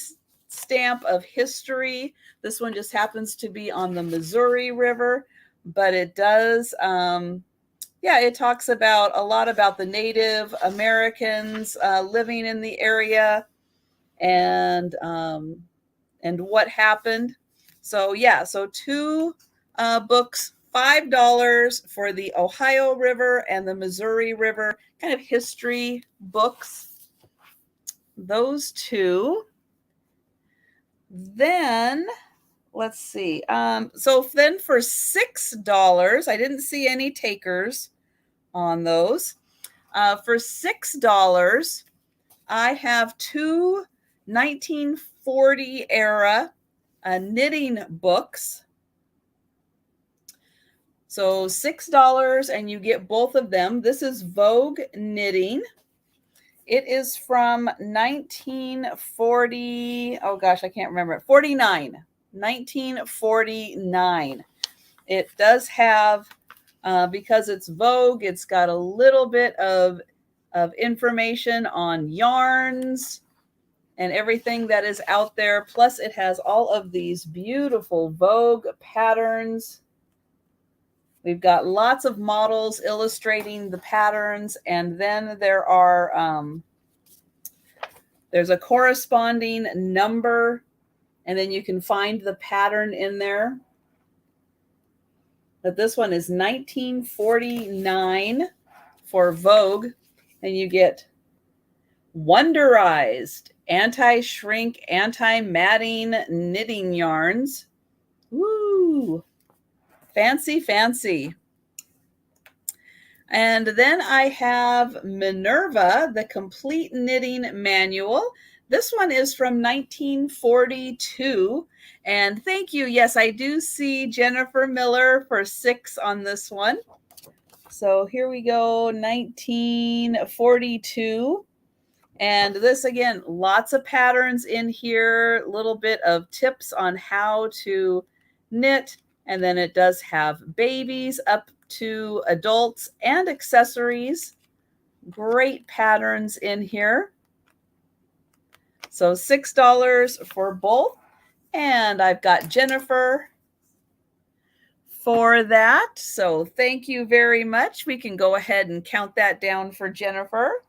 stamp of history. This one just happens to be on the Missouri River, but it does, it talks about a lot about the Native Americans living in the area and what happened. So yeah, so two books, $5 for the Ohio River and the Missouri River, kind of history books. Those two. Then let's see. So then for $6, I didn't see any takers on those. For $6, I have two 1940 era knitting books. So $6 and you get both of them. This is Vogue Knitting. It is from 1940. Oh gosh, I can't remember it. 1949. It does have, because it's Vogue, it's got a little bit of information on yarns and everything that is out there. Plus it has all of these beautiful Vogue patterns. We've got lots of models illustrating the patterns, and then there are there's a corresponding number, and then you can find the pattern in there. But this one is 1949 for Vogue, and you get wonderized, anti-shrink, anti-matting knitting yarns. Woo! Fancy, fancy. And then I have Minerva, the Complete Knitting Manual. This one is from 1942. And thank you. Yes, I do see Jennifer Miller for $6 on this one. So here we go, 1942. And this, again, lots of patterns in here, a little bit of tips on how to knit. And then it does have babies up to adults and accessories. Great patterns in here. So $6 for both. And I've got Jennifer for that. So thank you very much. We can go ahead and count that down for Jennifer.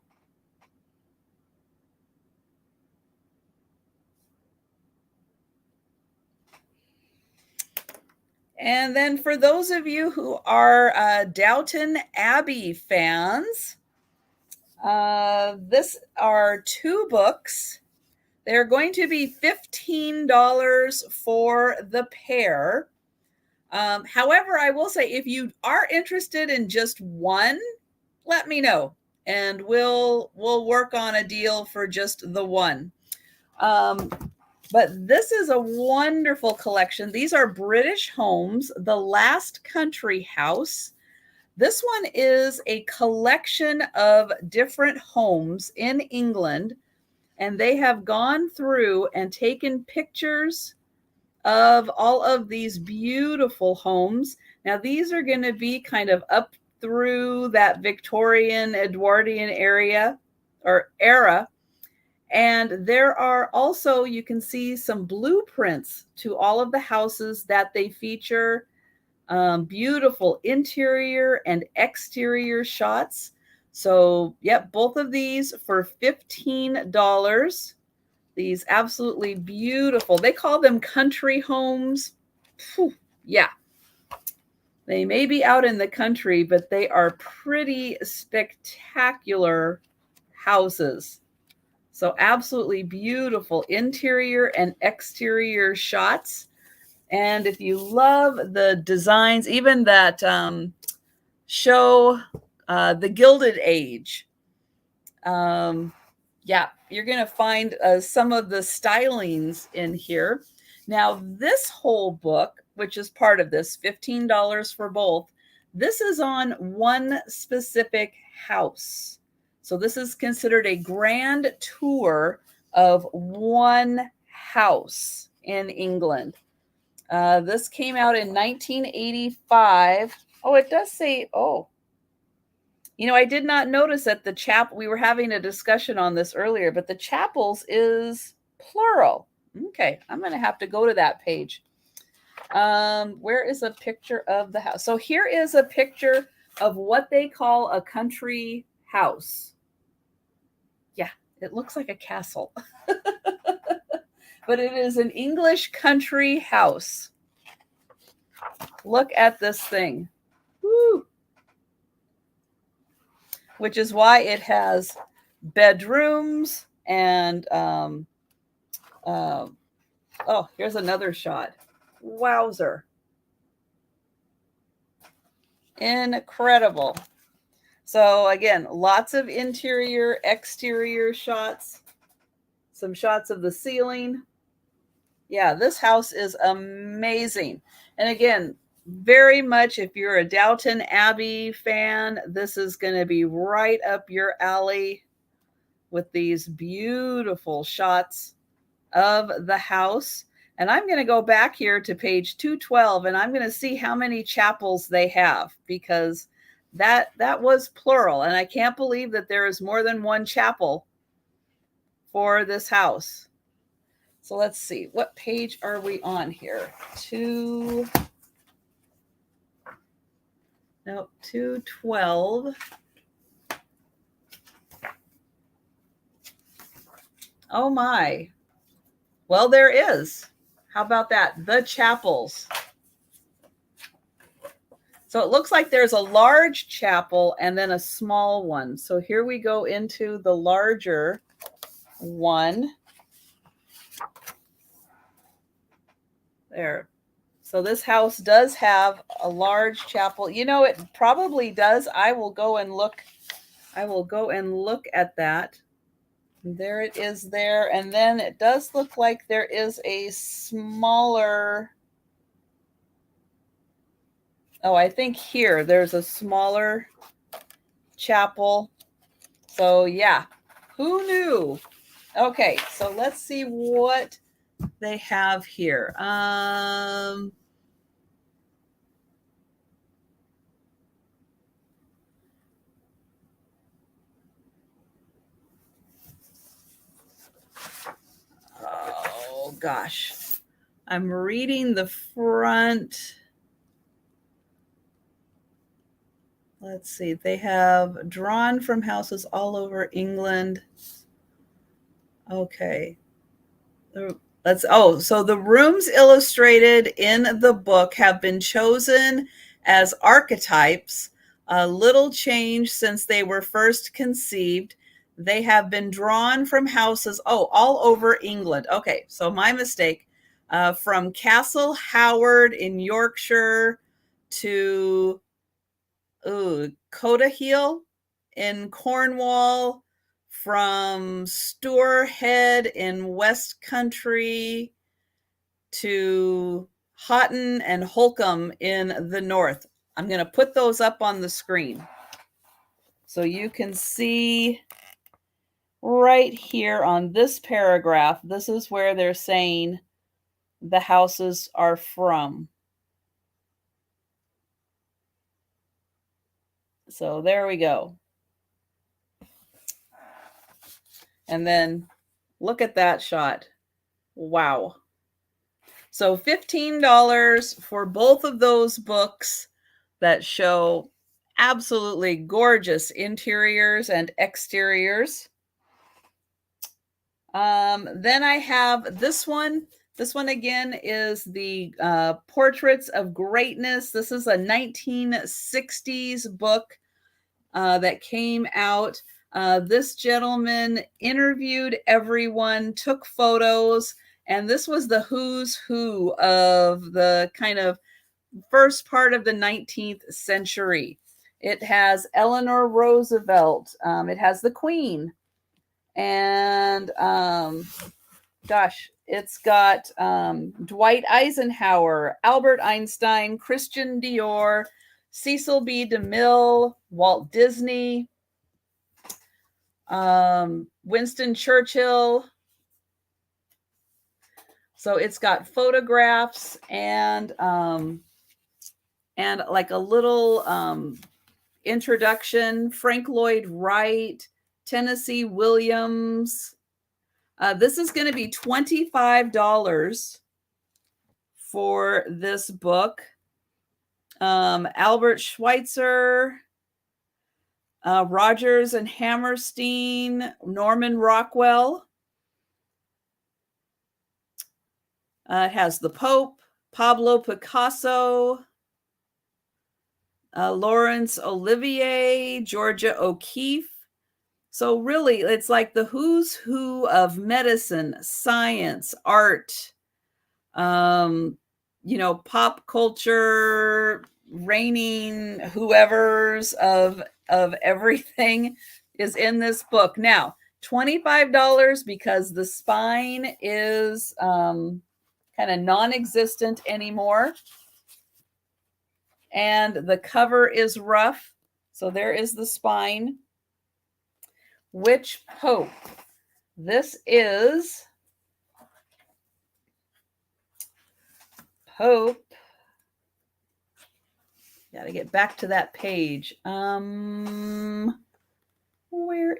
And then for those of you who are Downton Abbey fans, this are two books. They're going to be $15 for the pair. However, I will say if you are interested in just one, let me know, and we'll work on a deal for just the one. But this is a wonderful collection. These are British Homes, The Last Country House. This one is a collection of different homes in England, and they have gone through and taken pictures of all of these beautiful homes. Now, these are going to be kind of up through that Victorian, Edwardian area or era. And there are also, you can see some blueprints to all of the houses that they feature. Beautiful interior and exterior shots. So, yep, both of these for $15. These absolutely beautiful. They call them country homes. Whew, yeah. They may be out in the country, but they are pretty spectacular houses. So absolutely beautiful interior and exterior shots. And if you love the designs, even that show, The Gilded Age, yeah, you're going to find some of the stylings in here. Now, this whole book, which is part of this, $15 for both, this is on one specific house. So this is considered a grand tour of one house in England. This came out in 1985. Oh, it does say, oh, you know, I did not notice that the chapel, we were having a discussion on this earlier, but the chapels is plural. Okay, I'm going to have to go to that page. Where is a picture of the house? So here is a picture of what they call a country house. Yeah, it looks like a castle. But it is an English country house. Look at this thing. Woo! Which is why it has bedrooms and oh, here's another shot. Wowzer. Incredible. So again, lots of interior, exterior shots, some shots of the ceiling. Yeah, this house is amazing. And again, very much, if you're a Downton Abbey fan, this is going to be right up your alley with these beautiful shots of the house. And I'm going to go back here to page 212, and I'm going to see how many chapels they have, because that was plural. And I can't believe that there is more than one chapel for this house. So let's see, what page are we on here? 212. Oh my. Well, there is. How about that? The chapels. So it looks like there's a large chapel and then a small one. So here we go into the larger one. There. So this house does have a large chapel. You know, it probably does. I will go and look at that. There it is there. And then it does look like there is a smaller. Oh, I think here there's a smaller chapel. So yeah, who knew? Okay, so let's see what they have here. Oh gosh, I'm reading the front. Let's see, they have drawn from houses all over England. Okay. So the rooms illustrated in the book have been chosen as archetypes, a little change since they were first conceived. They have been drawn from houses, all over England. Okay, so my mistake. From Castle Howard in Yorkshire to Cotterhill in Cornwall, from Stourhead in West Country to Houghton and Holcombe in the north. I'm going to put those up on the screen so you can see right here on this paragraph. This is where they're saying the houses are from. So there we go. And then look at that shot. Wow. So $15 for both of those books that show absolutely gorgeous interiors and exteriors. Then I have this one. This one again is the Portraits of Greatness. This is a 1960s book that came out. This gentleman interviewed everyone, took photos, and this was the who's who of the kind of first part of the 19th century. It has Eleanor Roosevelt. It has the Queen. And it's got Dwight Eisenhower, Albert Einstein, Christian Dior, Cecil B. DeMille, Walt Disney, Winston Churchill. So it's got photographs and like a little introduction. Frank Lloyd Wright, Tennessee Williams. This is going to be $25 for this book. Albert Schweitzer, Rogers and Hammerstein, Norman Rockwell. It has the Pope, Pablo Picasso, Laurence Olivier, Georgia O'Keeffe. So really, it's like the who's who of medicine, science, art, pop culture, reigning whoever's of everything is in this book. Now, $25 because the spine is kind of non-existent anymore. And the cover is rough. So there is the spine. Which Pope? This is Pope. Got to get back to that page. Where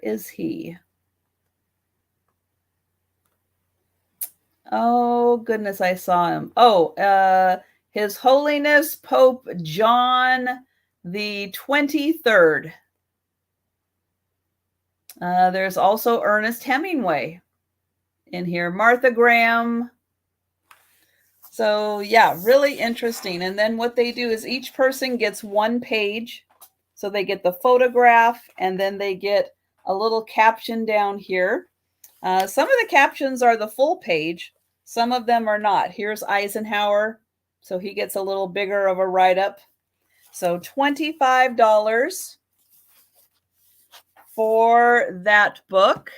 is he? Oh, goodness, I saw him. Oh, His Holiness Pope John the 23rd. There's also Ernest Hemingway in here. Martha Graham. So, yeah, really interesting. And then what they do is each person gets one page. So they get the photograph, and then they get a little caption down here. Some of the captions are the full page. Some of them are not. Here's Eisenhower. So he gets a little bigger of a write-up. So $25 for that book.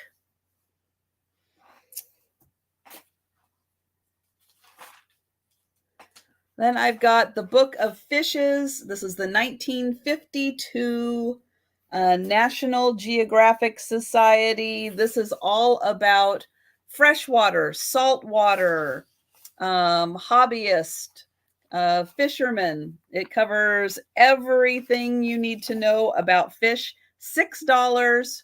Then I've got the Book of Fishes. This is the 1952 National Geographic Society. This is all about freshwater, saltwater, hobbyist, fishermen. It covers everything you need to know about fish. $6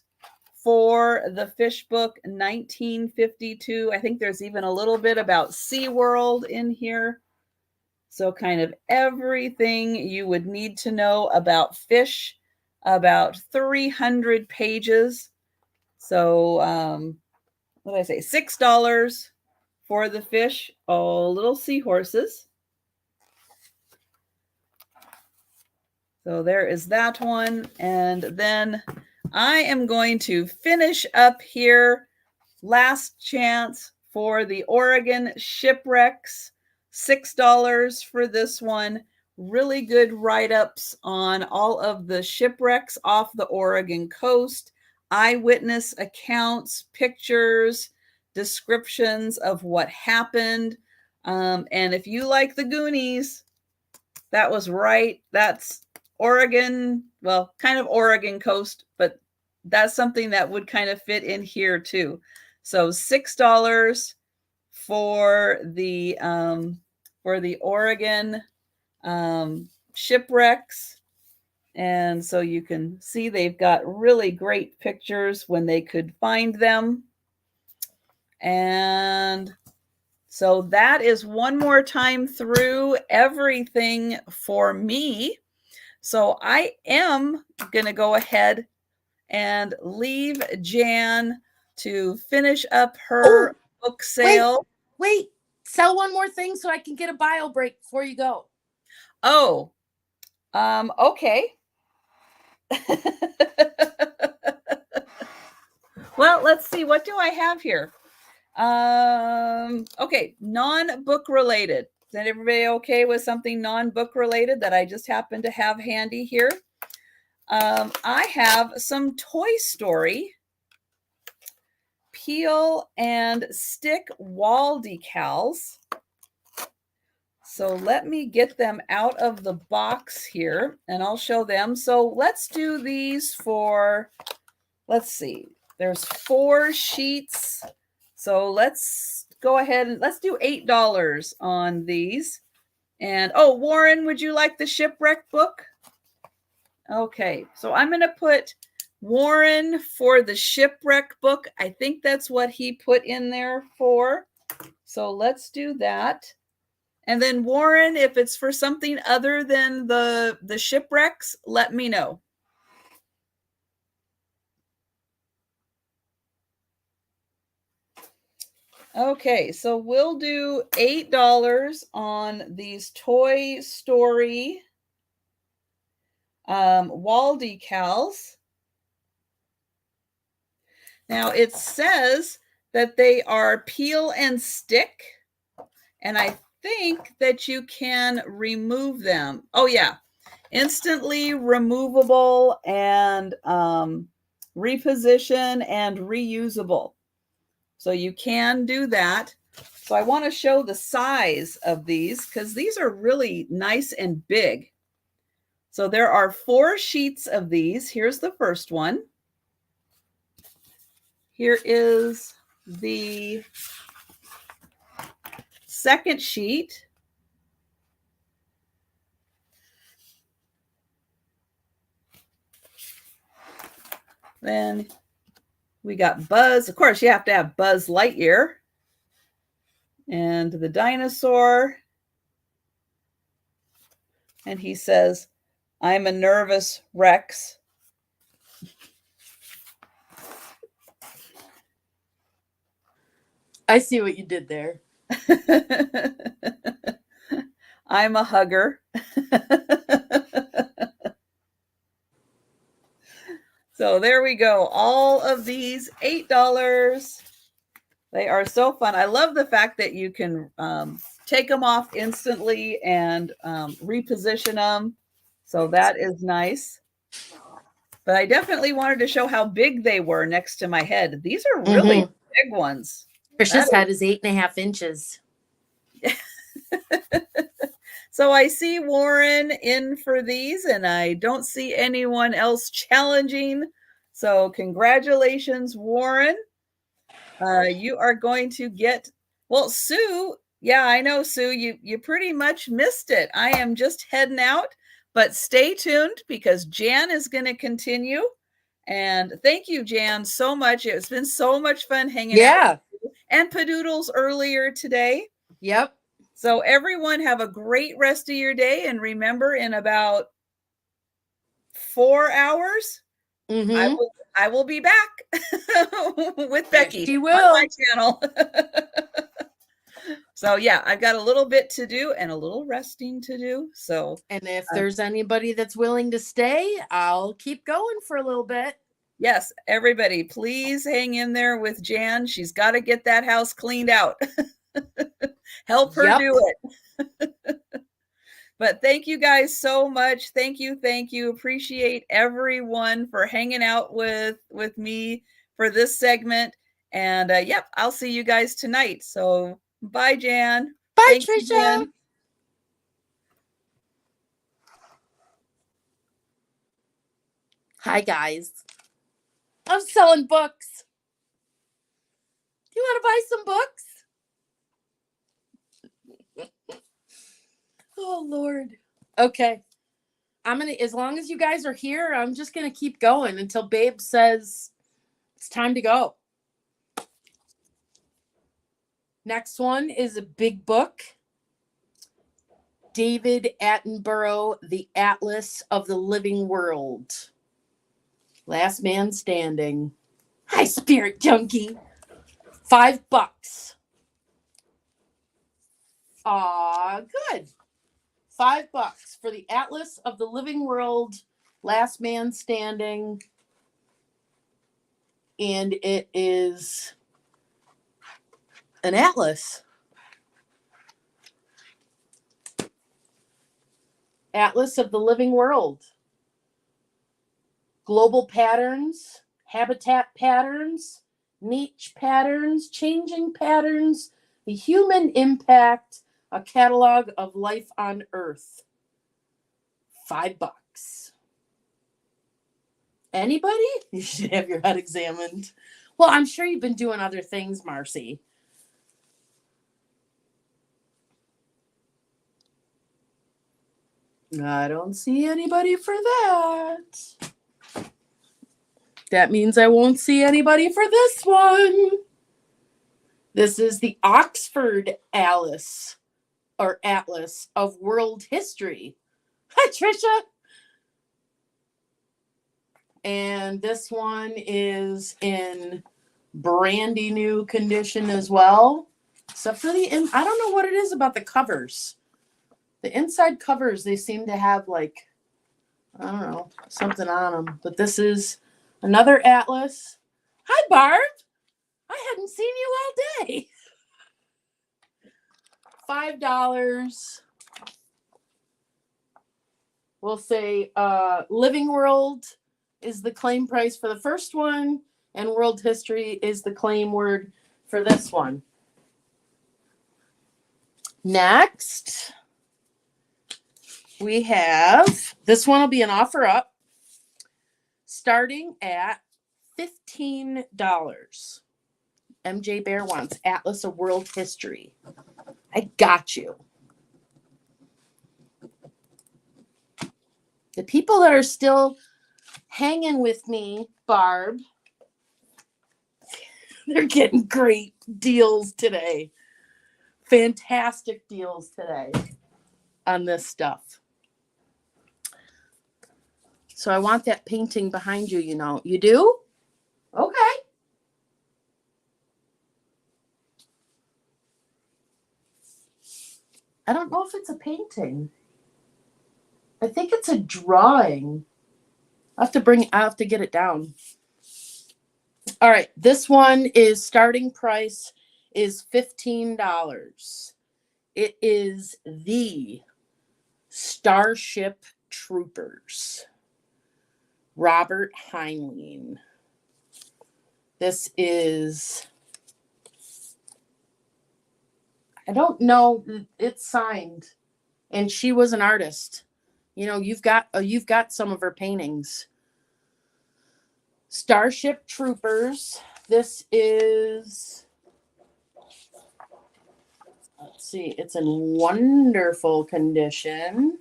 for the fish book, 1952. I think there's even a little bit about SeaWorld in here. So kind of everything you would need to know about fish, about 300 pages. So what did I say? $6 for the fish, all little seahorses. So there is that one. And then I am going to finish up here. Last chance for the Oregon shipwrecks. $6 for this one. Really good write-ups on all of the shipwrecks off the Oregon coast. Eyewitness accounts, pictures, descriptions of what happened. And if you like the Goonies, that was right. That's Oregon, well, kind of Oregon coast, but that's something that would kind of fit in here too. So $6 for the Oregon shipwrecks. And so you can see they've got really great pictures when they could find them. And So that is one more time through everything for me. So I am going to go ahead and leave Jan to finish up her book sale. Wait, sell one more thing so I can get a bio break before you go. Oh, okay. Well, let's see. What do I have here? Okay, non-book related. Is everybody okay with something non-book related that I just happen to have handy here? I have some Toy Story peel and stick wall decals. So let me get them out of the box here and I'll show them. So let's do these for, let's see, there's 4 sheets. So let's go ahead and let's do $8 on these. And oh, Warren, would you like the shipwreck book? Okay, so I'm going to put Warren for the shipwreck book. I think that's what he put in there for. So let's do that. And then Warren, if it's for something other than the shipwrecks, let me know. Okay, so we'll do $8 on these Toy Story wall decals. Now it says that they are peel and stick, and I think that you can remove them. Oh yeah, instantly removable and reposition and reusable. So you can do that. So I want to show the size of these because these are really nice and big. So there are 4 sheets of these. Here's the first one. Here is the second sheet. Then we got Buzz. Of course, you have to have Buzz Lightyear. And the dinosaur. And he says, I'm a nervous Rex. I see what you did there. I'm a hugger. So there we go. All of these $8. They are so fun. I love the fact that you can take them off instantly and reposition them. So that is nice. But I definitely wanted to show how big they were next to my head. These are really big ones. Trisha's head is 8.5 inches. So I see Warren in for these, and I don't see anyone else challenging. So congratulations, Warren. You are going to get, well, Sue. Yeah, I know, Sue, you pretty much missed it. I am just heading out, but stay tuned because Jan is going to continue. And thank you, Jan, so much. It's been so much fun hanging out with you. And Padoodles earlier today. Yep. So everyone have a great rest of your day. And remember, in about 4 hours, I will be back with Becky. She will. On my channel. So yeah, I've got a little bit to do and a little resting to do. So, and if there's anybody that's willing to stay, I'll keep going for a little bit. Yes, everybody, please hang in there with Jan. She's got to get that house cleaned out. Help her do it. But thank you guys so much. Thank you. Thank you. Appreciate everyone for hanging out with me for this segment. And yep, I'll see you guys tonight. So bye, Jan. Bye, Trisha. Jan. Hi, guys. I'm selling books. Do you want to buy some books? Oh, Lord. Okay. I'm going to, as long as you guys are here, I'm just going to keep going until Babe says it's time to go. Next one is a big book. David Attenborough, The Atlas of the Living World. Last Man Standing. Hi, Spirit Junkie. $5. Aw, good. $5 for The Atlas of the Living World, Last Man Standing. And it is an atlas. Atlas of the Living World. Global patterns, habitat patterns, niche patterns, changing patterns, the human impact, a catalog of life on Earth. $5. Anybody? You should have your head examined. Well, I'm sure you've been doing other things, Marcy. I don't see anybody for that. That means I won't see anybody for this one. This is the Oxford Atlas of World History. Hi, Trisha. And this one is in brandy new condition as well. Except for I don't know what it is about the covers. The inside covers, they seem to have like, I don't know, something on them. But this is another atlas. Hi, Barb. I hadn't seen you all day. $5. We'll say Living World is the claim price for the first one, and World History is the claim word for this one. Next, we have, this one will be an offer up, starting at $15. MJ Bear wants Atlas of World History. I got you. The people that are still hanging with me, Barb, they're getting great deals today. Fantastic deals today on this stuff. So I want that painting behind you, you know. You do? Okay. I don't know if it's a painting. I think it's a drawing. I have to get it down. All right, this one is starting price is $15. It is the Starship Troopers. Robert Heinlein. This is, I don't know, it's signed, and she was an artist. You know, you've got some of her paintings. Starship Troopers. This is, let's see, it's in wonderful condition.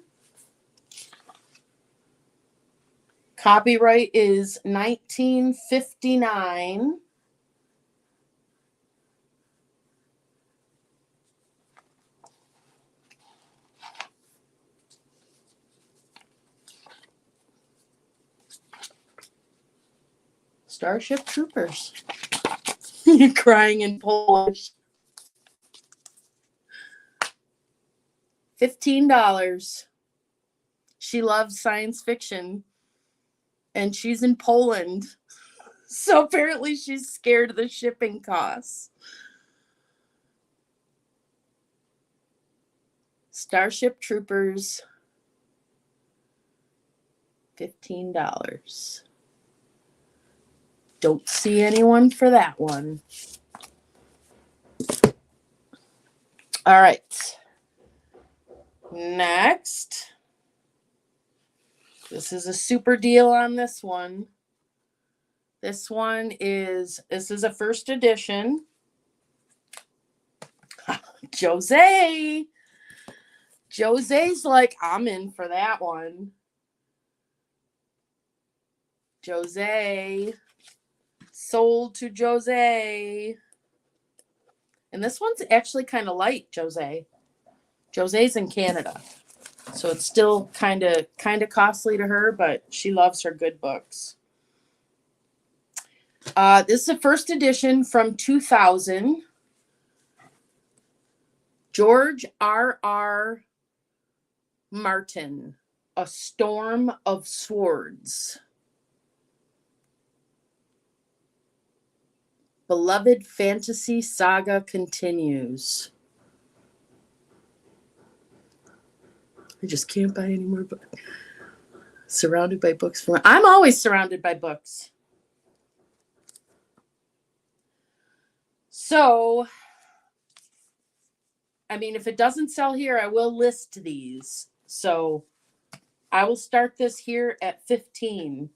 Copyright is 1959. Starship Troopers. You're crying in Polish. $15. She loves science fiction. And she's in Poland. So apparently she's scared of the shipping costs. Starship Troopers. $15. Don't see anyone for that one. All right. Next. This is a super deal on this one. This is a first edition. Jose. Jose's like, I'm in for that one. Jose. Sold to Jose. And this one's actually kind of light, Jose. Jose's in Canada. So it's still kind of costly to her, but she loves her good books. This is the first edition from 2000. George R.R. Martin, A Storm of Swords. Beloved fantasy saga continues. I just can't buy any more books. Surrounded by books. I'm always surrounded by books. So, I mean, if it doesn't sell here, I will list these. So, I will start this here at 15.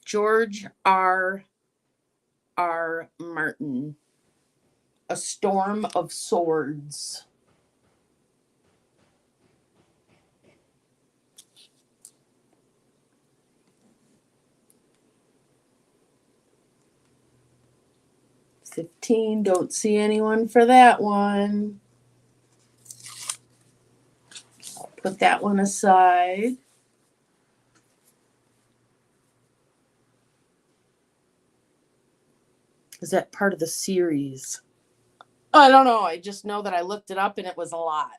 George R. R. Martin, A Storm of Swords. $15. Don't see anyone for that one. I'll put that one aside. Is that part of the series? I don't know. I just know that I looked it up and it was a lot.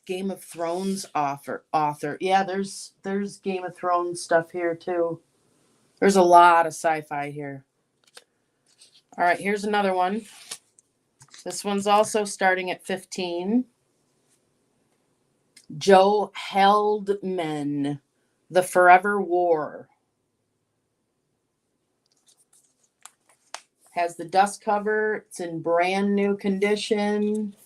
Game of Thrones author. Yeah, there's Game of Thrones stuff here too. There's a lot of sci-fi here. All right, here's another one. This one's also starting at 15. Joe Heldman, The Forever War. Has the dust cover. It's in brand new condition.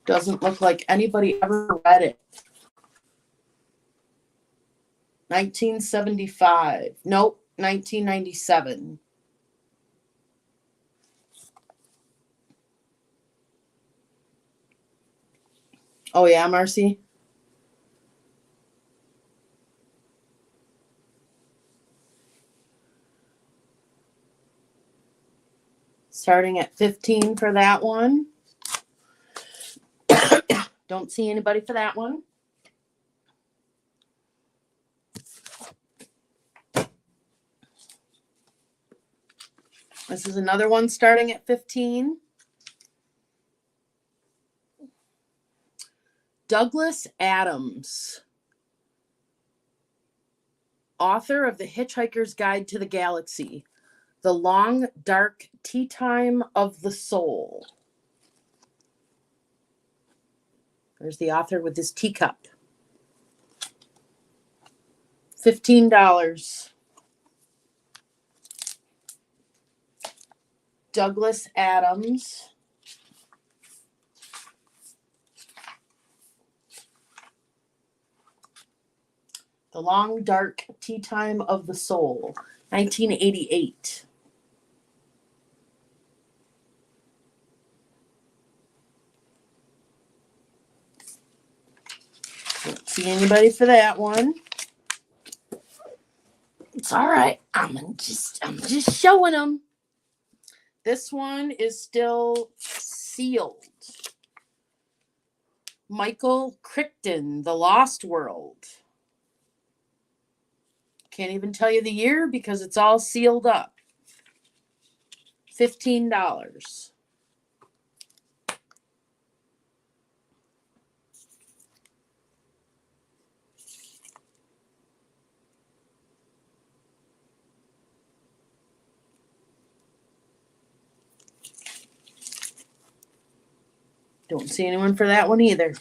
Doesn't look like anybody ever read it. 1975. Nope, 1997. Oh yeah, Marcy? Starting at 15 for that one. Don't see anybody for that one. This is another one starting at 15. Douglas Adams, author of The Hitchhiker's Guide to the Galaxy, The Long, Dark Tea Time of the Soul. There's the author with his teacup. $15. Douglas Adams. The Long, Dark Tea Time of the Soul, 1988. Don't see anybody for that one. It's all right. I'm just showing them. This one is still sealed. Michael Crichton, The Lost World. Can't even tell you the year because it's all sealed up. $15. Don't see anyone for that one either.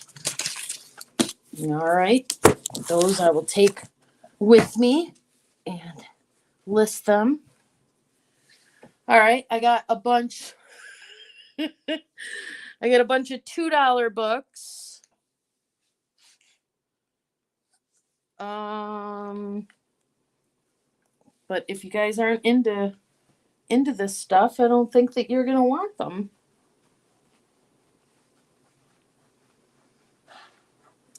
All right. Those I will take with me and list them. All right. I got a bunch. I got a bunch of $2 books. But if you guys aren't into this stuff, I don't think that you're going to want them.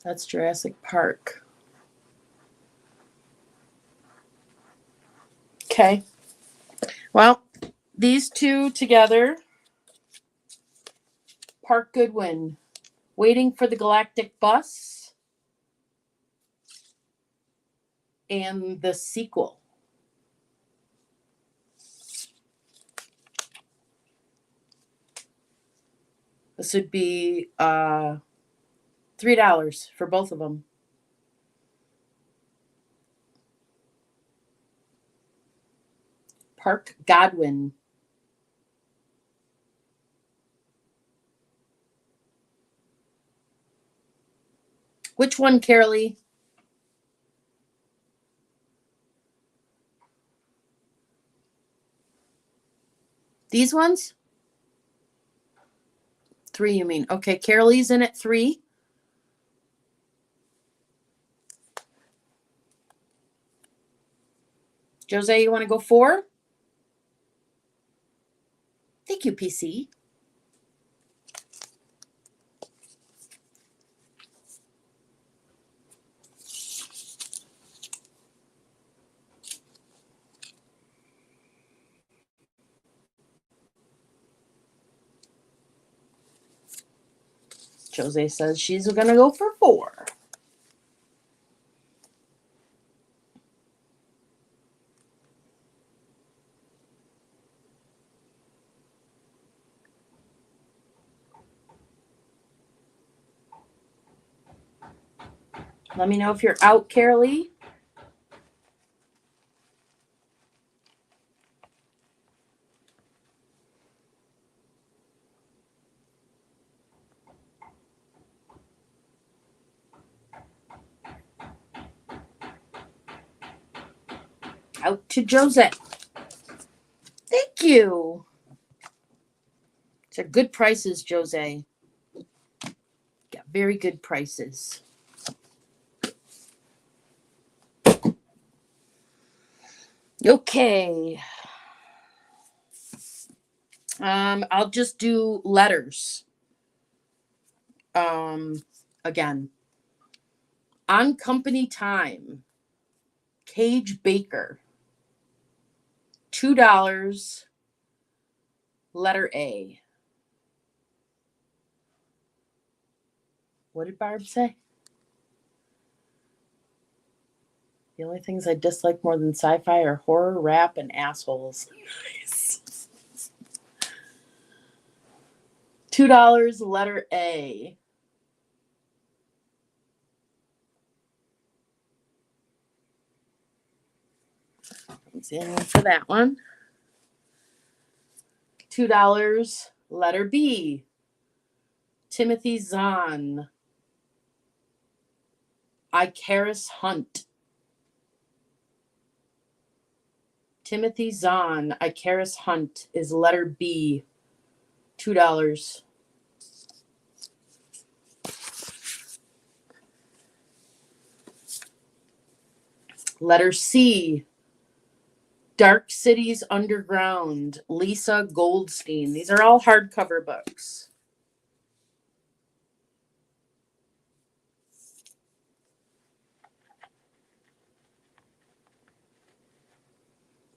That's Jurassic Park. Okay. Well, these two together. Park Goodwin, Waiting for the Galactic Bus, and the sequel. This would be $3 for both of them. Park Godwin. Which one, Carolee? These ones? 3, you mean? Okay, Carolee's in at 3. Jose, you want to go 4? Thank you, PC. Jose says she's going to go for 4. Let me know if you're out, Carolee. Out to Jose. Thank you. These are good prices, Jose. Got very good prices. Okay. I'll just do letters. Again. On Company Time. Cage Baker. $2. Letter A. What did Barb say? The only things I dislike more than sci-fi are horror, rap, and assholes. Nice. $2, letter A. Let's in for that one. $2, letter B. Timothy Zahn. Icarus Hunt. Timothy Zahn, Icarus Hunt is letter B. $2. Letter C. Dark Cities Underground, Lisa Goldstein. These are all hardcover books.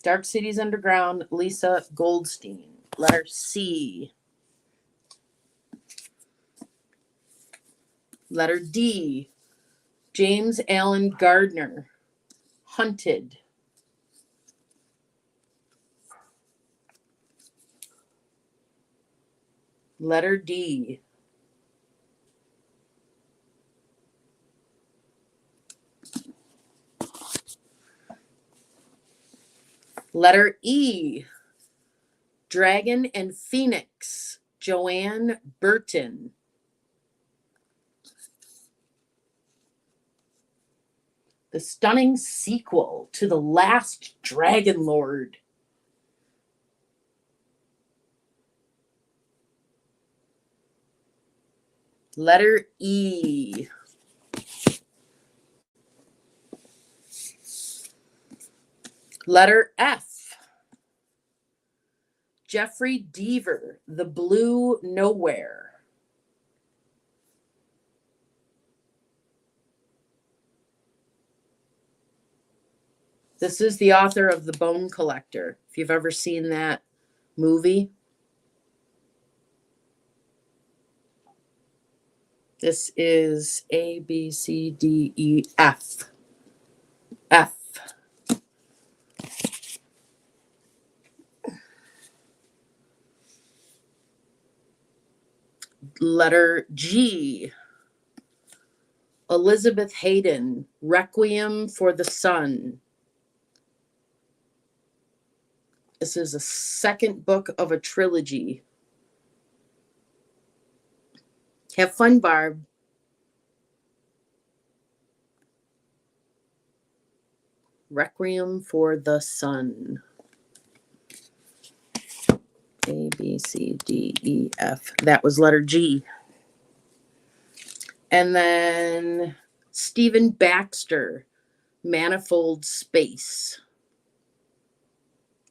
Dark Cities Underground, Lisa Goldstein. Letter C. Letter D. James Allen Gardner. Hunted. Letter D. Letter E. Dragon and Phoenix. Joanne Burton. The stunning sequel to The Last Dragon Lord. Letter E. Letter F. Jeffrey Deaver, The Blue Nowhere. This is the author of The Bone Collector. If you've ever seen that movie. This is A, B, C, D, E, F. F. Letter G. Elizabeth Hayden, Requiem for the Sun. This is a second book of a trilogy. Have fun, Barb. Requiem for the Sun. A, B, C, D, E, F. That was letter G. And then Stephen Baxter, Manifold Space.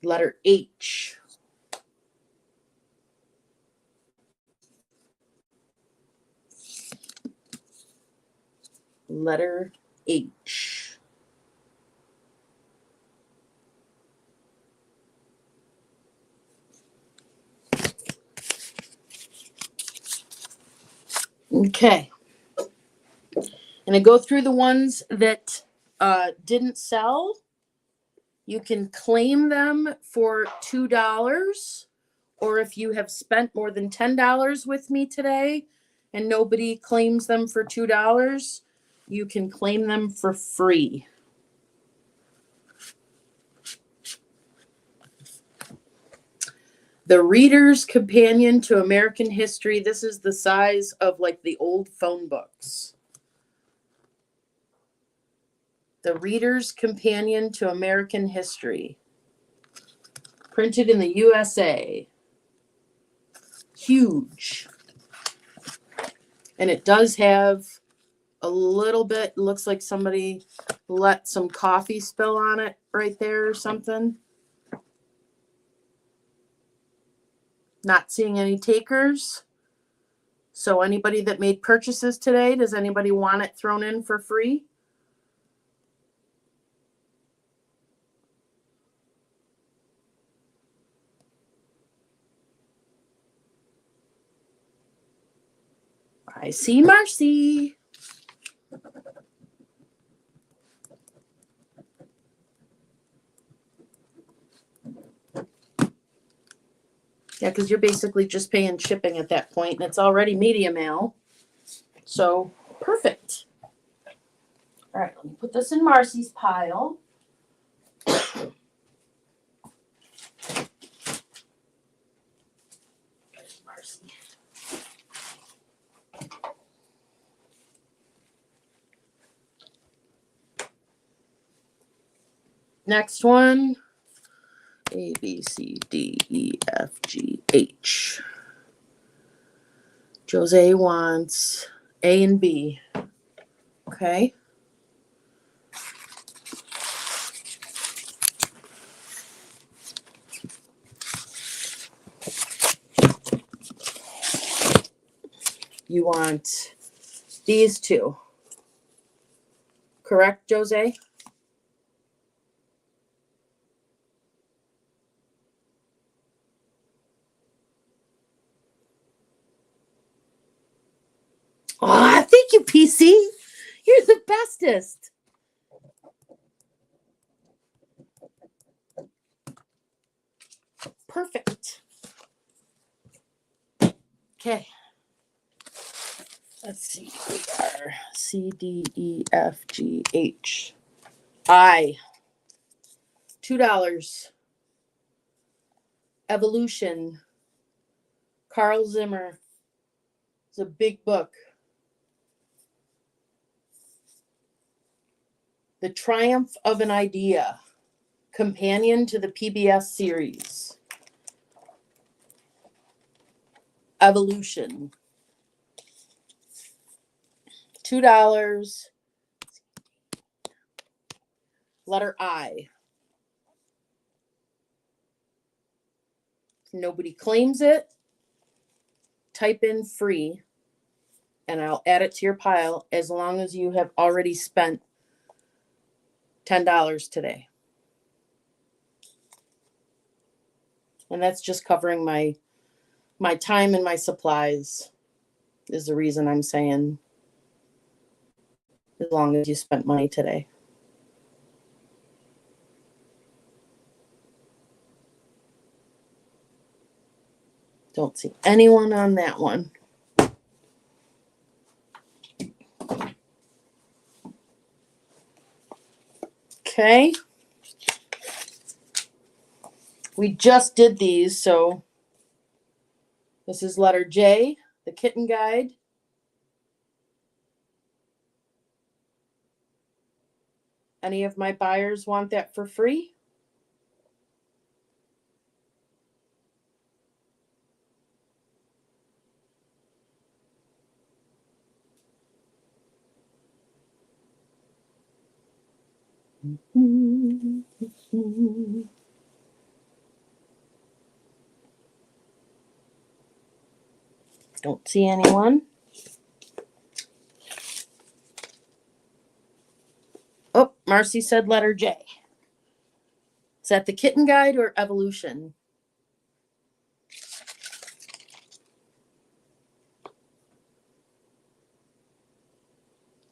Letter H. Letter H. Okay. And I go through the ones that didn't sell. You can claim them for $2. Or if you have spent more than $10 with me today and nobody claims them for $2, you can claim them for free. The Reader's Companion to American History. This is the size of like the old phone books. The Reader's Companion to American History. Printed in the USA. Huge. And it does have a little bit, looks like somebody let some coffee spill on it right there or something. Not seeing any takers. So anybody that made purchases today, does anybody want it thrown in for free? I see Marcy. Yeah, because you're basically just paying shipping at that point, and it's already media mail. So, perfect. All right, let me put this in Marcy's pile. Marcy. Next one. A, B, C, D, E, F, G, H. Jose wants A and B. Okay. You want these two. Correct, Jose? Oh, thank you, PC. You're the bestest. Perfect. Okay. Let's see. We are C, D, E, F, G, H. I. $2. Evolution. Carl Zimmer. It's a big book. The Triumph of an Idea. Companion to the PBS series. Evolution. $2. Letter I. If nobody claims it, type in free and I'll add it to your pile as long as you have already spent $10 today. And that's just covering my time and my supplies is the reason I'm saying as long as you spent money today. Don't see anyone on that one. Okay. We just did these, so this is letter J, the kitten guide. Any of my buyers want that for free? Don't see anyone. Oh, Marcy said letter J. Is that the kitten guide or evolution?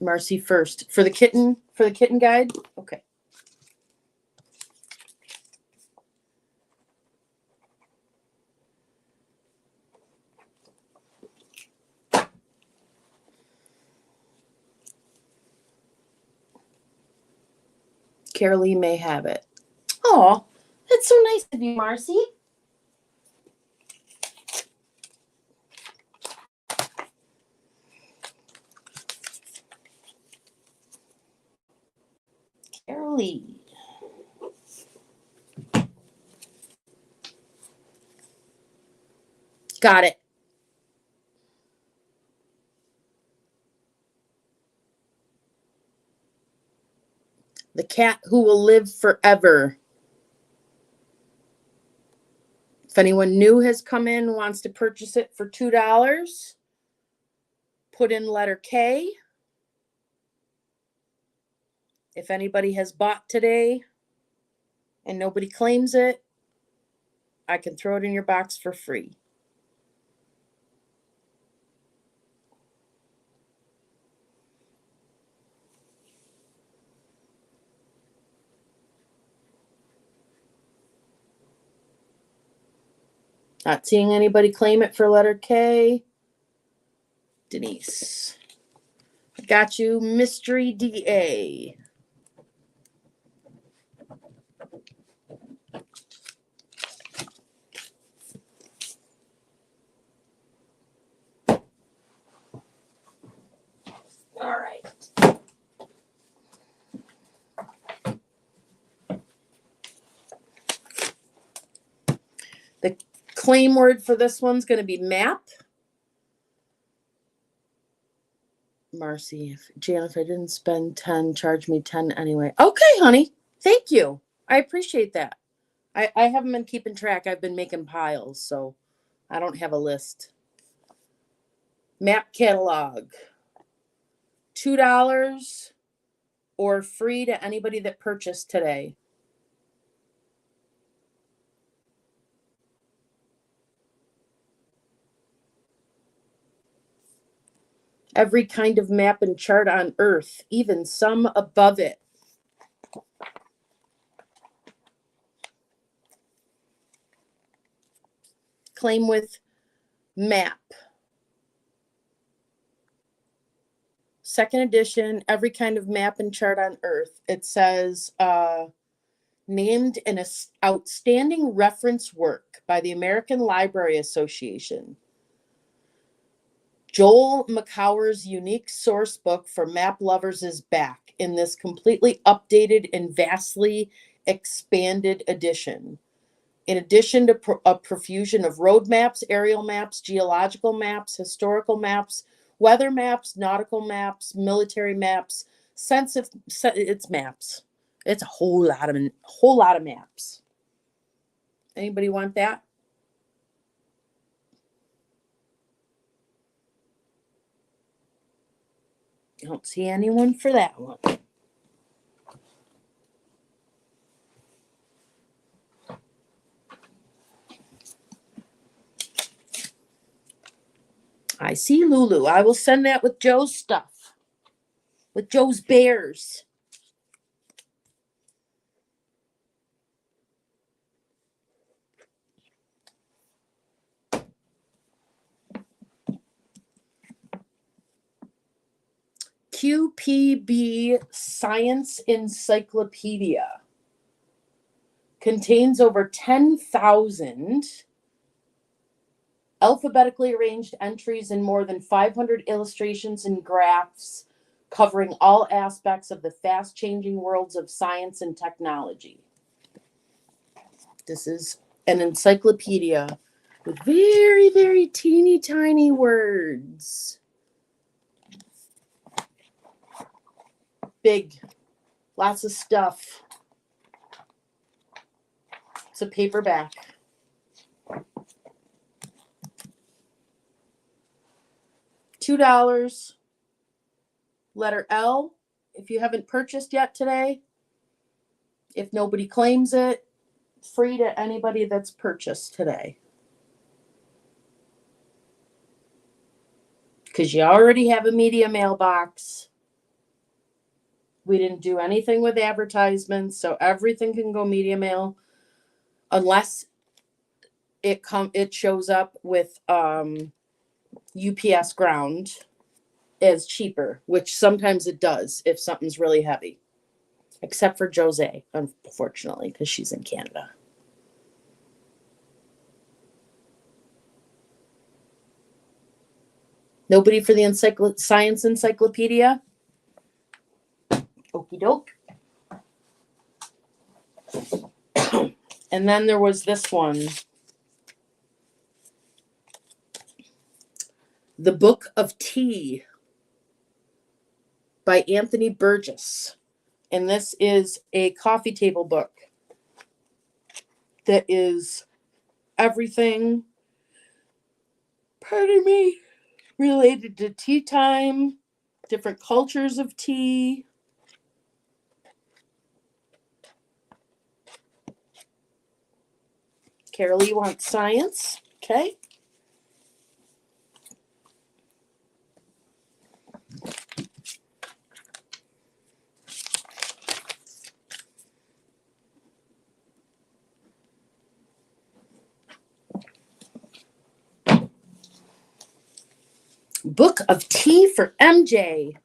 Marcy first. For the kitten guide? Okay. Carolee may have it. Oh, that's so nice of you, Marcy. Carolee. Got it. The cat who will live forever. If anyone new has come in, wants to purchase it for $2, put in letter K. If anybody has bought today and nobody claims it, I can throw it in your box for free. Not seeing anybody claim it for letter K. Denise. I got you, Mystery DA. All right. The claim word for this one's going to be map. Marcy, Jan, if I didn't spend 10, charge me 10 anyway. Okay, honey. Thank you. I appreciate that. I haven't been keeping track. I've been making piles, so I don't have a list. Map catalog. $2 or free to anybody that purchased today. Every kind of map and chart on Earth, even some above it. Claim with map. Second edition, every kind of map and chart on Earth. It says, named an outstanding reference work by the American Library Association. Joel McCower's unique source book for map lovers is back in this completely updated and vastly expanded edition. In addition to a profusion of road maps, aerial maps, geological maps, historical maps, weather maps, nautical maps, military maps, it's maps. It's a whole lot of maps. Anybody want that? I don't see anyone for that one. I see Lulu. I will send that with Joe's stuff. With Joe's bears. QPB Science Encyclopedia contains over 10,000 alphabetically arranged entries and more than 500 illustrations and graphs covering all aspects of the fast-changing worlds of science and technology. This is an encyclopedia with very, very teeny tiny words. Big, lots of stuff. It's a paperback. $2. Letter L, if you haven't purchased yet today. If nobody claims it, free to anybody that's purchased today. Because you already have a media mailbox. We didn't do anything with advertisements, so everything can go media mail unless it shows up with UPS ground as cheaper, which sometimes it does if something's really heavy. Except for Jose, unfortunately, because she's in Canada. Nobody for the Science Encyclopedia? Okie doke. And then there was this one. The Book of Tea by Anthony Burgess. And this is a coffee table book that is everything, pardon me, related to tea time, different cultures of tea. Carolee wants science. Okay. Book of Tea for MJ.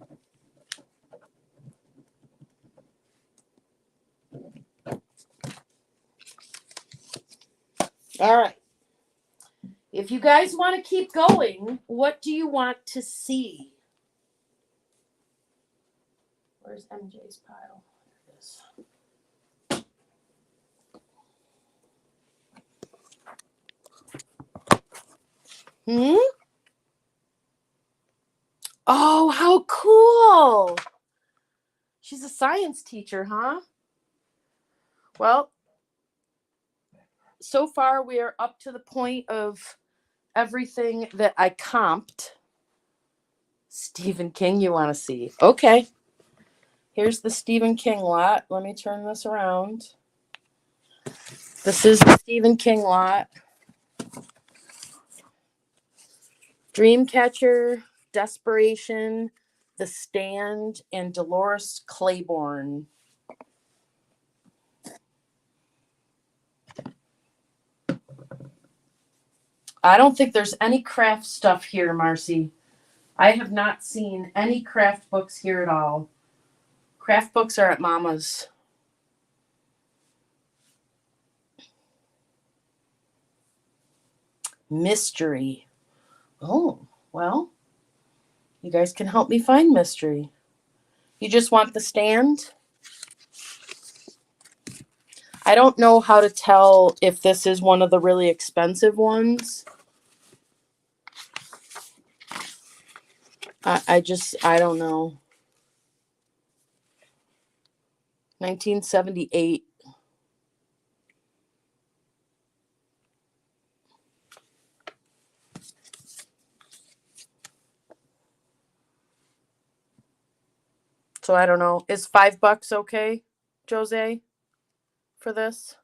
All right. If you guys want to keep going, what do you want to see? Where's MJ's pile? There it is. Oh, how cool. She's a science teacher, huh? Well, so far we are up to the point of everything that I comped. Stephen King you want to see. Okay. Here's the Stephen King lot. Let me turn this around. This is the Stephen King lot. Dreamcatcher, Desperation, The Stand, and Dolores Claiborne. I don't think there's any craft stuff here, Marcy. I have not seen any craft books here at all. Craft books are at Mama's. Mystery. Oh, well, you guys can help me find mystery. You just want The Stand? I don't know how to tell if this is one of the really expensive ones. I don't know. 1978. So I don't know. Is $5 okay, Jose, for this?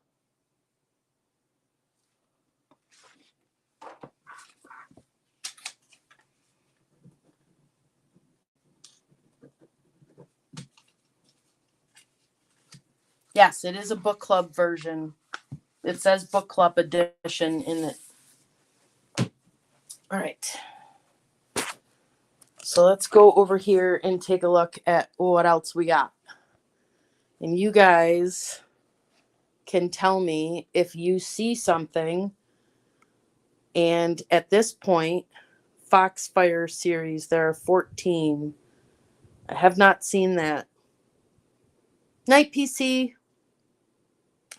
Yes, it is a book club version. It says book club edition in it. All right. So let's go over here and take a look at what else we got. And you guys can tell me if you see something. And at this point, Foxfire series, there are 14. I have not seen that. Night PC.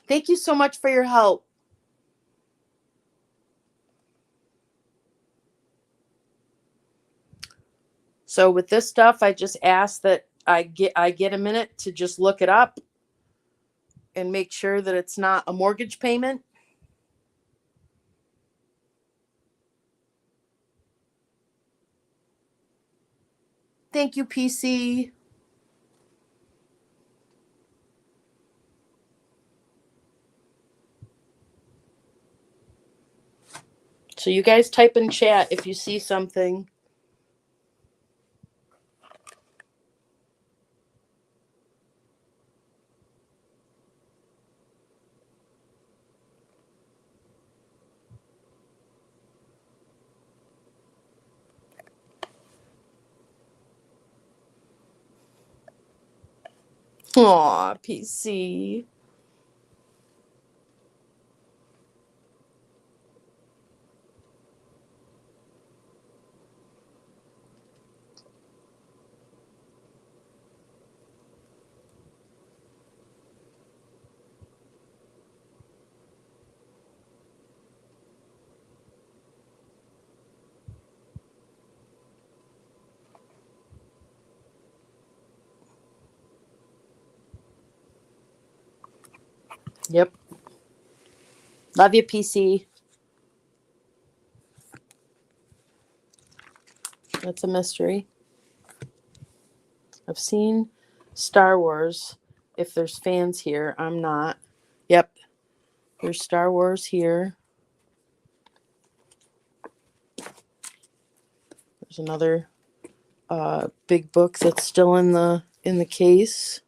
Thank you so much for your help. So with this stuff, I just ask that I get a minute to just look it up and make sure that it's not a mortgage payment. Thank you, PC. So you guys type in chat if you see something. Aw, PC. Yep. Love you, PC. That's a mystery. I've seen Star Wars. If there's fans here, I'm not. Yep. There's Star Wars here. There's another big book that's still in the case.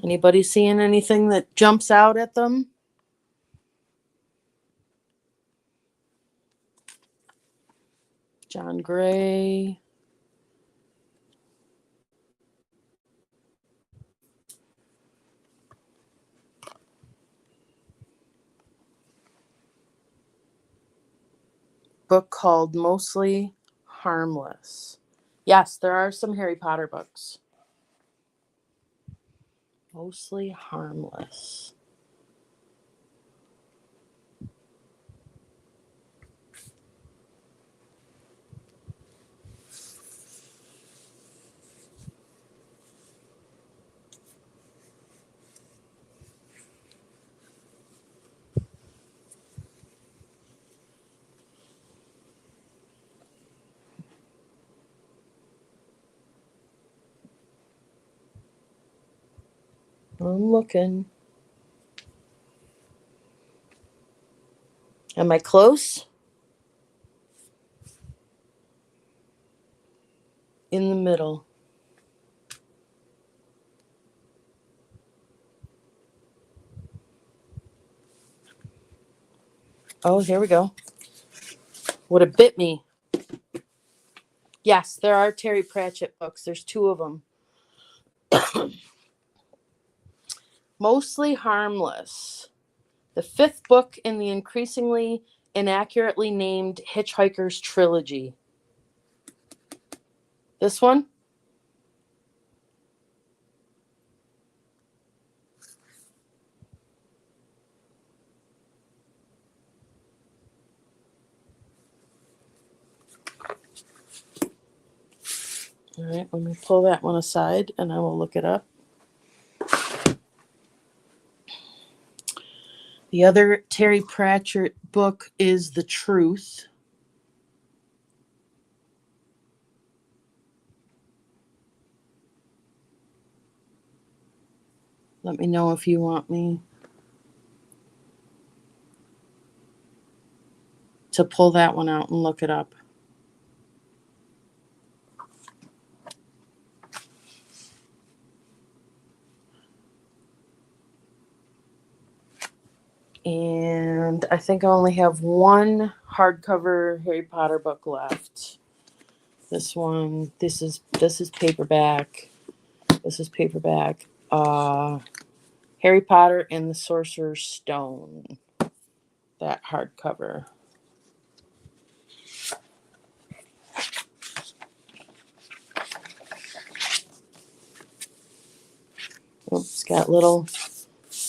Anybody seeing anything that jumps out at them? John Gray. Book called Mostly Harmless. Yes, there are some Harry Potter books. Mostly Harmless. I'm looking. Am I close? In the middle. Oh, here we go. Would have bit me. Yes, there are Terry Pratchett books. There's 2 of them. Mostly Harmless. The 5th book in the increasingly inaccurately named Hitchhiker's Trilogy. This one? All right, let me pull that one aside and I will look it up. The other Terry Pratchett book is The Truth. Let me know if you want me to pull that one out and look it up. And I think I only have one hardcover Harry Potter book left. This one, this is paperback. This is paperback. Harry Potter and the Sorcerer's Stone. That hardcover. Oops, got little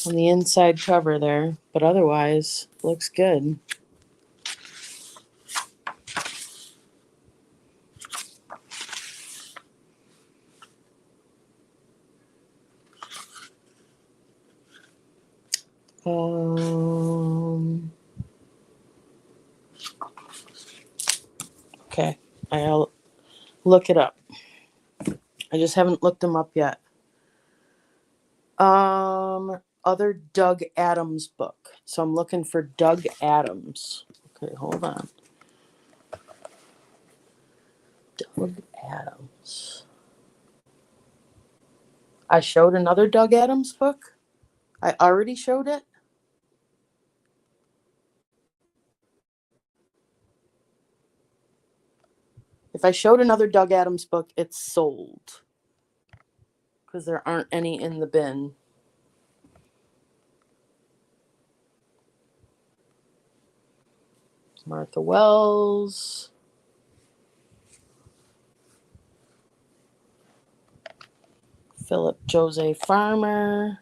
on the inside cover there, but otherwise looks good. Okay, I'll look it up. I just haven't looked them up yet. Other Doug Adams book. So I'm looking for Doug Adams. Okay, hold on. Doug Adams. I showed another Doug Adams book. I already showed it. If I showed another Doug Adams book, it's sold. Because there aren't any in the bin. Martha Wells. Philip Jose Farmer.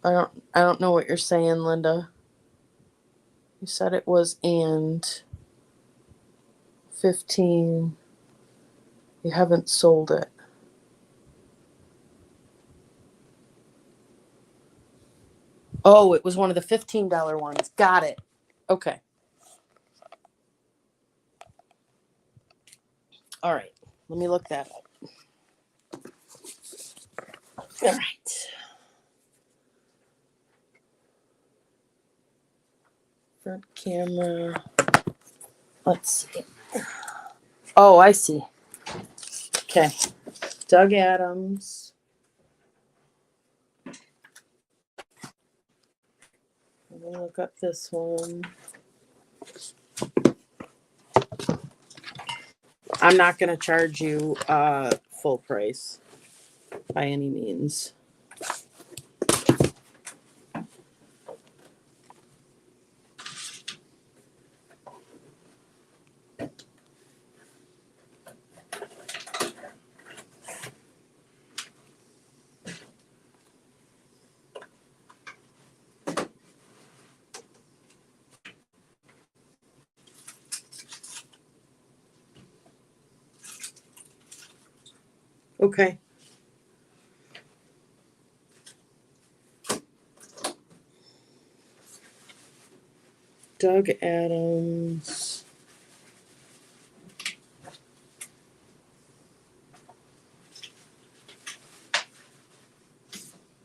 I don't know what you're saying, Linda. You said it was and 15. You haven't sold it. Oh, it was one of the $15 ones. Got it. Okay. All right. Let me look that up. All right. Front camera. Let's see. Oh, I see. Okay. Doug Adams. Let me look up this one. I'm not going to charge you full price by any means. Okay. Doug Adams.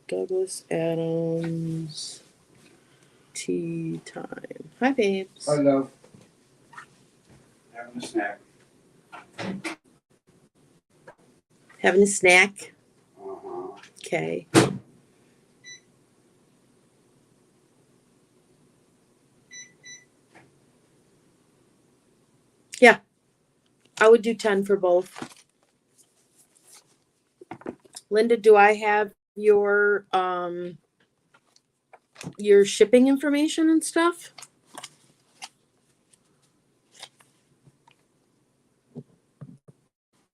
Douglas Adams. Tea time. Hi, babes. Hello. Having a snack. Having a snack. Uh-huh. Okay. Yeah. I would do 10 for both. Linda, do I have your shipping information and stuff?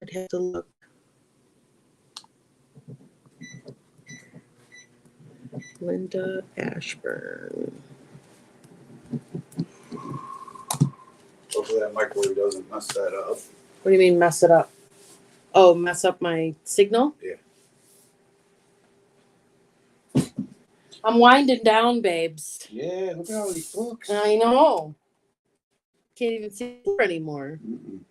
I'd have to look. Linda Ashburn. Hopefully that microwave doesn't mess that up. What do you mean mess it up? Oh, mess up my signal? Yeah. I'm winding down, babes. Yeah, look at all these books. I know. Can't even see her anymore. Mm-mm.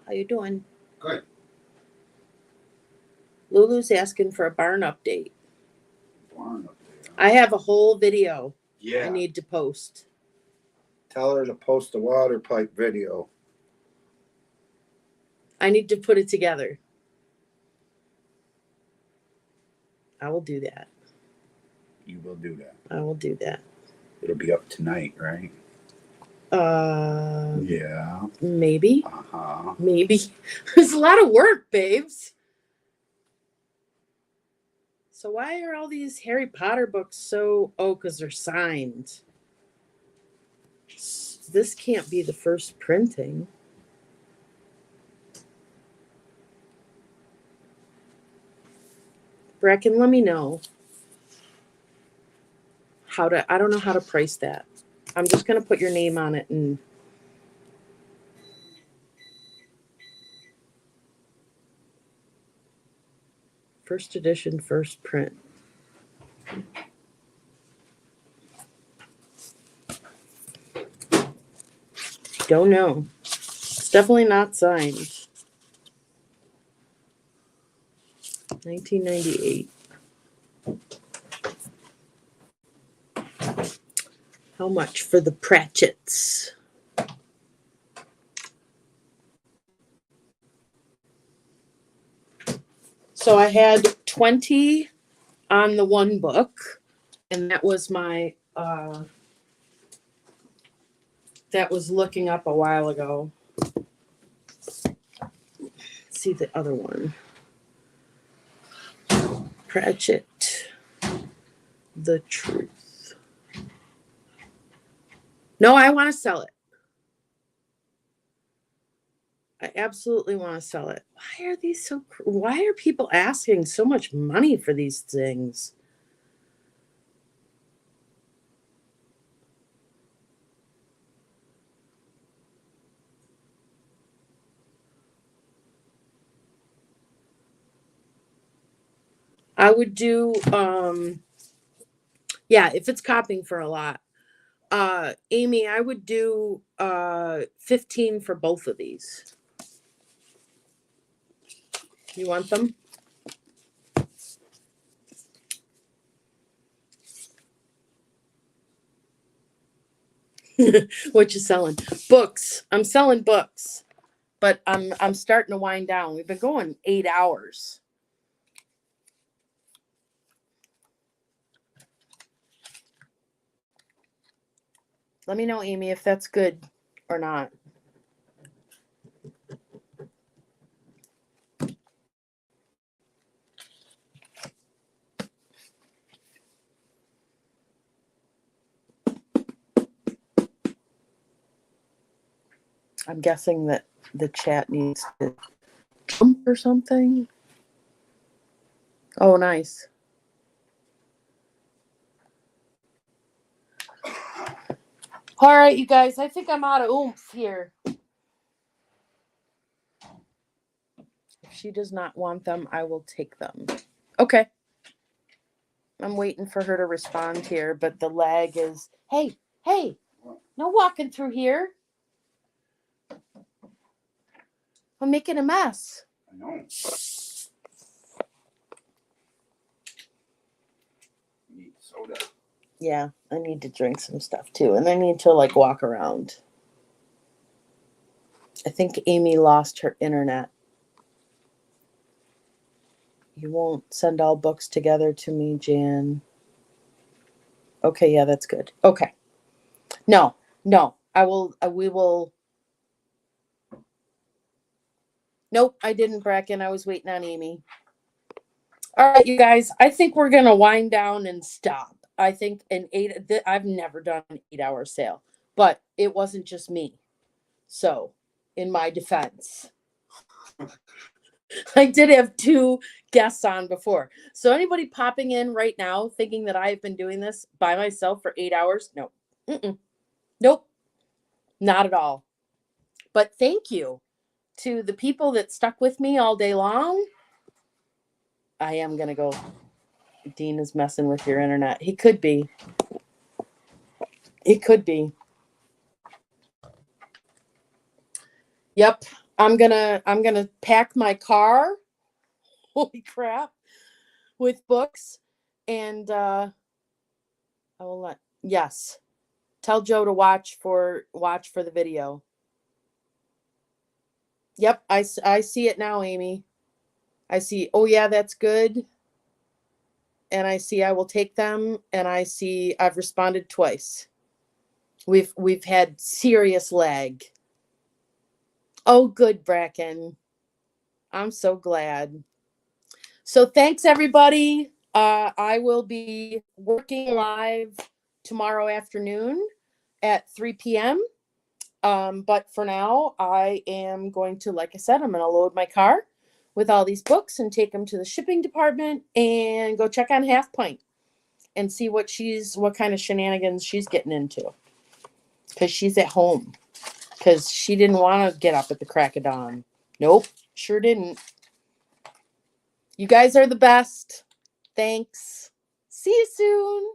How you doing? Good. Lulu's asking for a barn update. Barn up there. I have a whole video I Yeah. need to post. Tell her to post the water pipe video. I need to put it together. I will do that. You will do that. I will do that. It'll be up tonight, right? Yeah. Maybe. Uh-huh. Maybe. It's a lot of work, babes. So why are all these Harry Potter books so... Oh, because they're signed. This can't be the first printing. Brecken, let me know how to... I don't know how to price that. I'm just going to put your name on it and... First edition, first print. Don't know. It's definitely not signed. 1998. How much for the Pratchett's? So I had 20 on the one book, and that was my that was looking up a while ago. Let's see the other one. Pratchett. The Truth. No, I want to sell it. I absolutely want to sell it. Why are these so... Why are people asking so much money for these things? I would do, yeah, if it's copying for a lot. Amy, I would do 15 for both of these. You want them? What you selling? Books. I'm selling books, but I'm starting to wind down. We've been going 8 hours. Let me know, Amy, if that's good or not. I'm guessing that the chat needs to jump or something. Oh, nice. All right, you guys, I think I'm out of oomph here. If she does not want them, I will take them. Okay. I'm waiting for her to respond here, but the lag is, hey, no walking through here. I'm making a mess. I know. You need soda. Yeah, I need to drink some stuff too. And I need to like walk around. I think Amy lost her internet. You won't send all books together to me, Jan. Okay, yeah, that's good. Okay. No, we will. Nope, I didn't, Bracken. I was waiting on Amy. All right, you guys, I think we're going to wind down and stop. I think I've never done an 8-hour sale, but it wasn't just me. So, in my defense, I did have 2 guests on before. So anybody popping in right now thinking that I've been doing this by myself for 8 hours? No. Nope. Not at all. But thank you to the people that stuck with me all day long, I am going to go. Dean is messing with your internet. He could be. It could be. Yep. I'm gonna pack my car. Holy crap. With books. And I will yes. Tell Joe to watch for the video. Yep, I see it now, Amy. I see, oh yeah, that's good. And I see I will take them, and I see I've responded twice. We've had serious lag. Oh, good, Bracken. I'm so glad. So thanks, everybody. I will be working live tomorrow afternoon at 3 p.m. But for now, I am going to, like I said, I'm going to load my car with all these books and take them to the shipping department and go check on Half Pint and see what kind of shenanigans she's getting into. Because she's at home. Because she didn't want to get up at the crack of dawn. Nope, sure didn't. You guys are the best. Thanks. See you soon.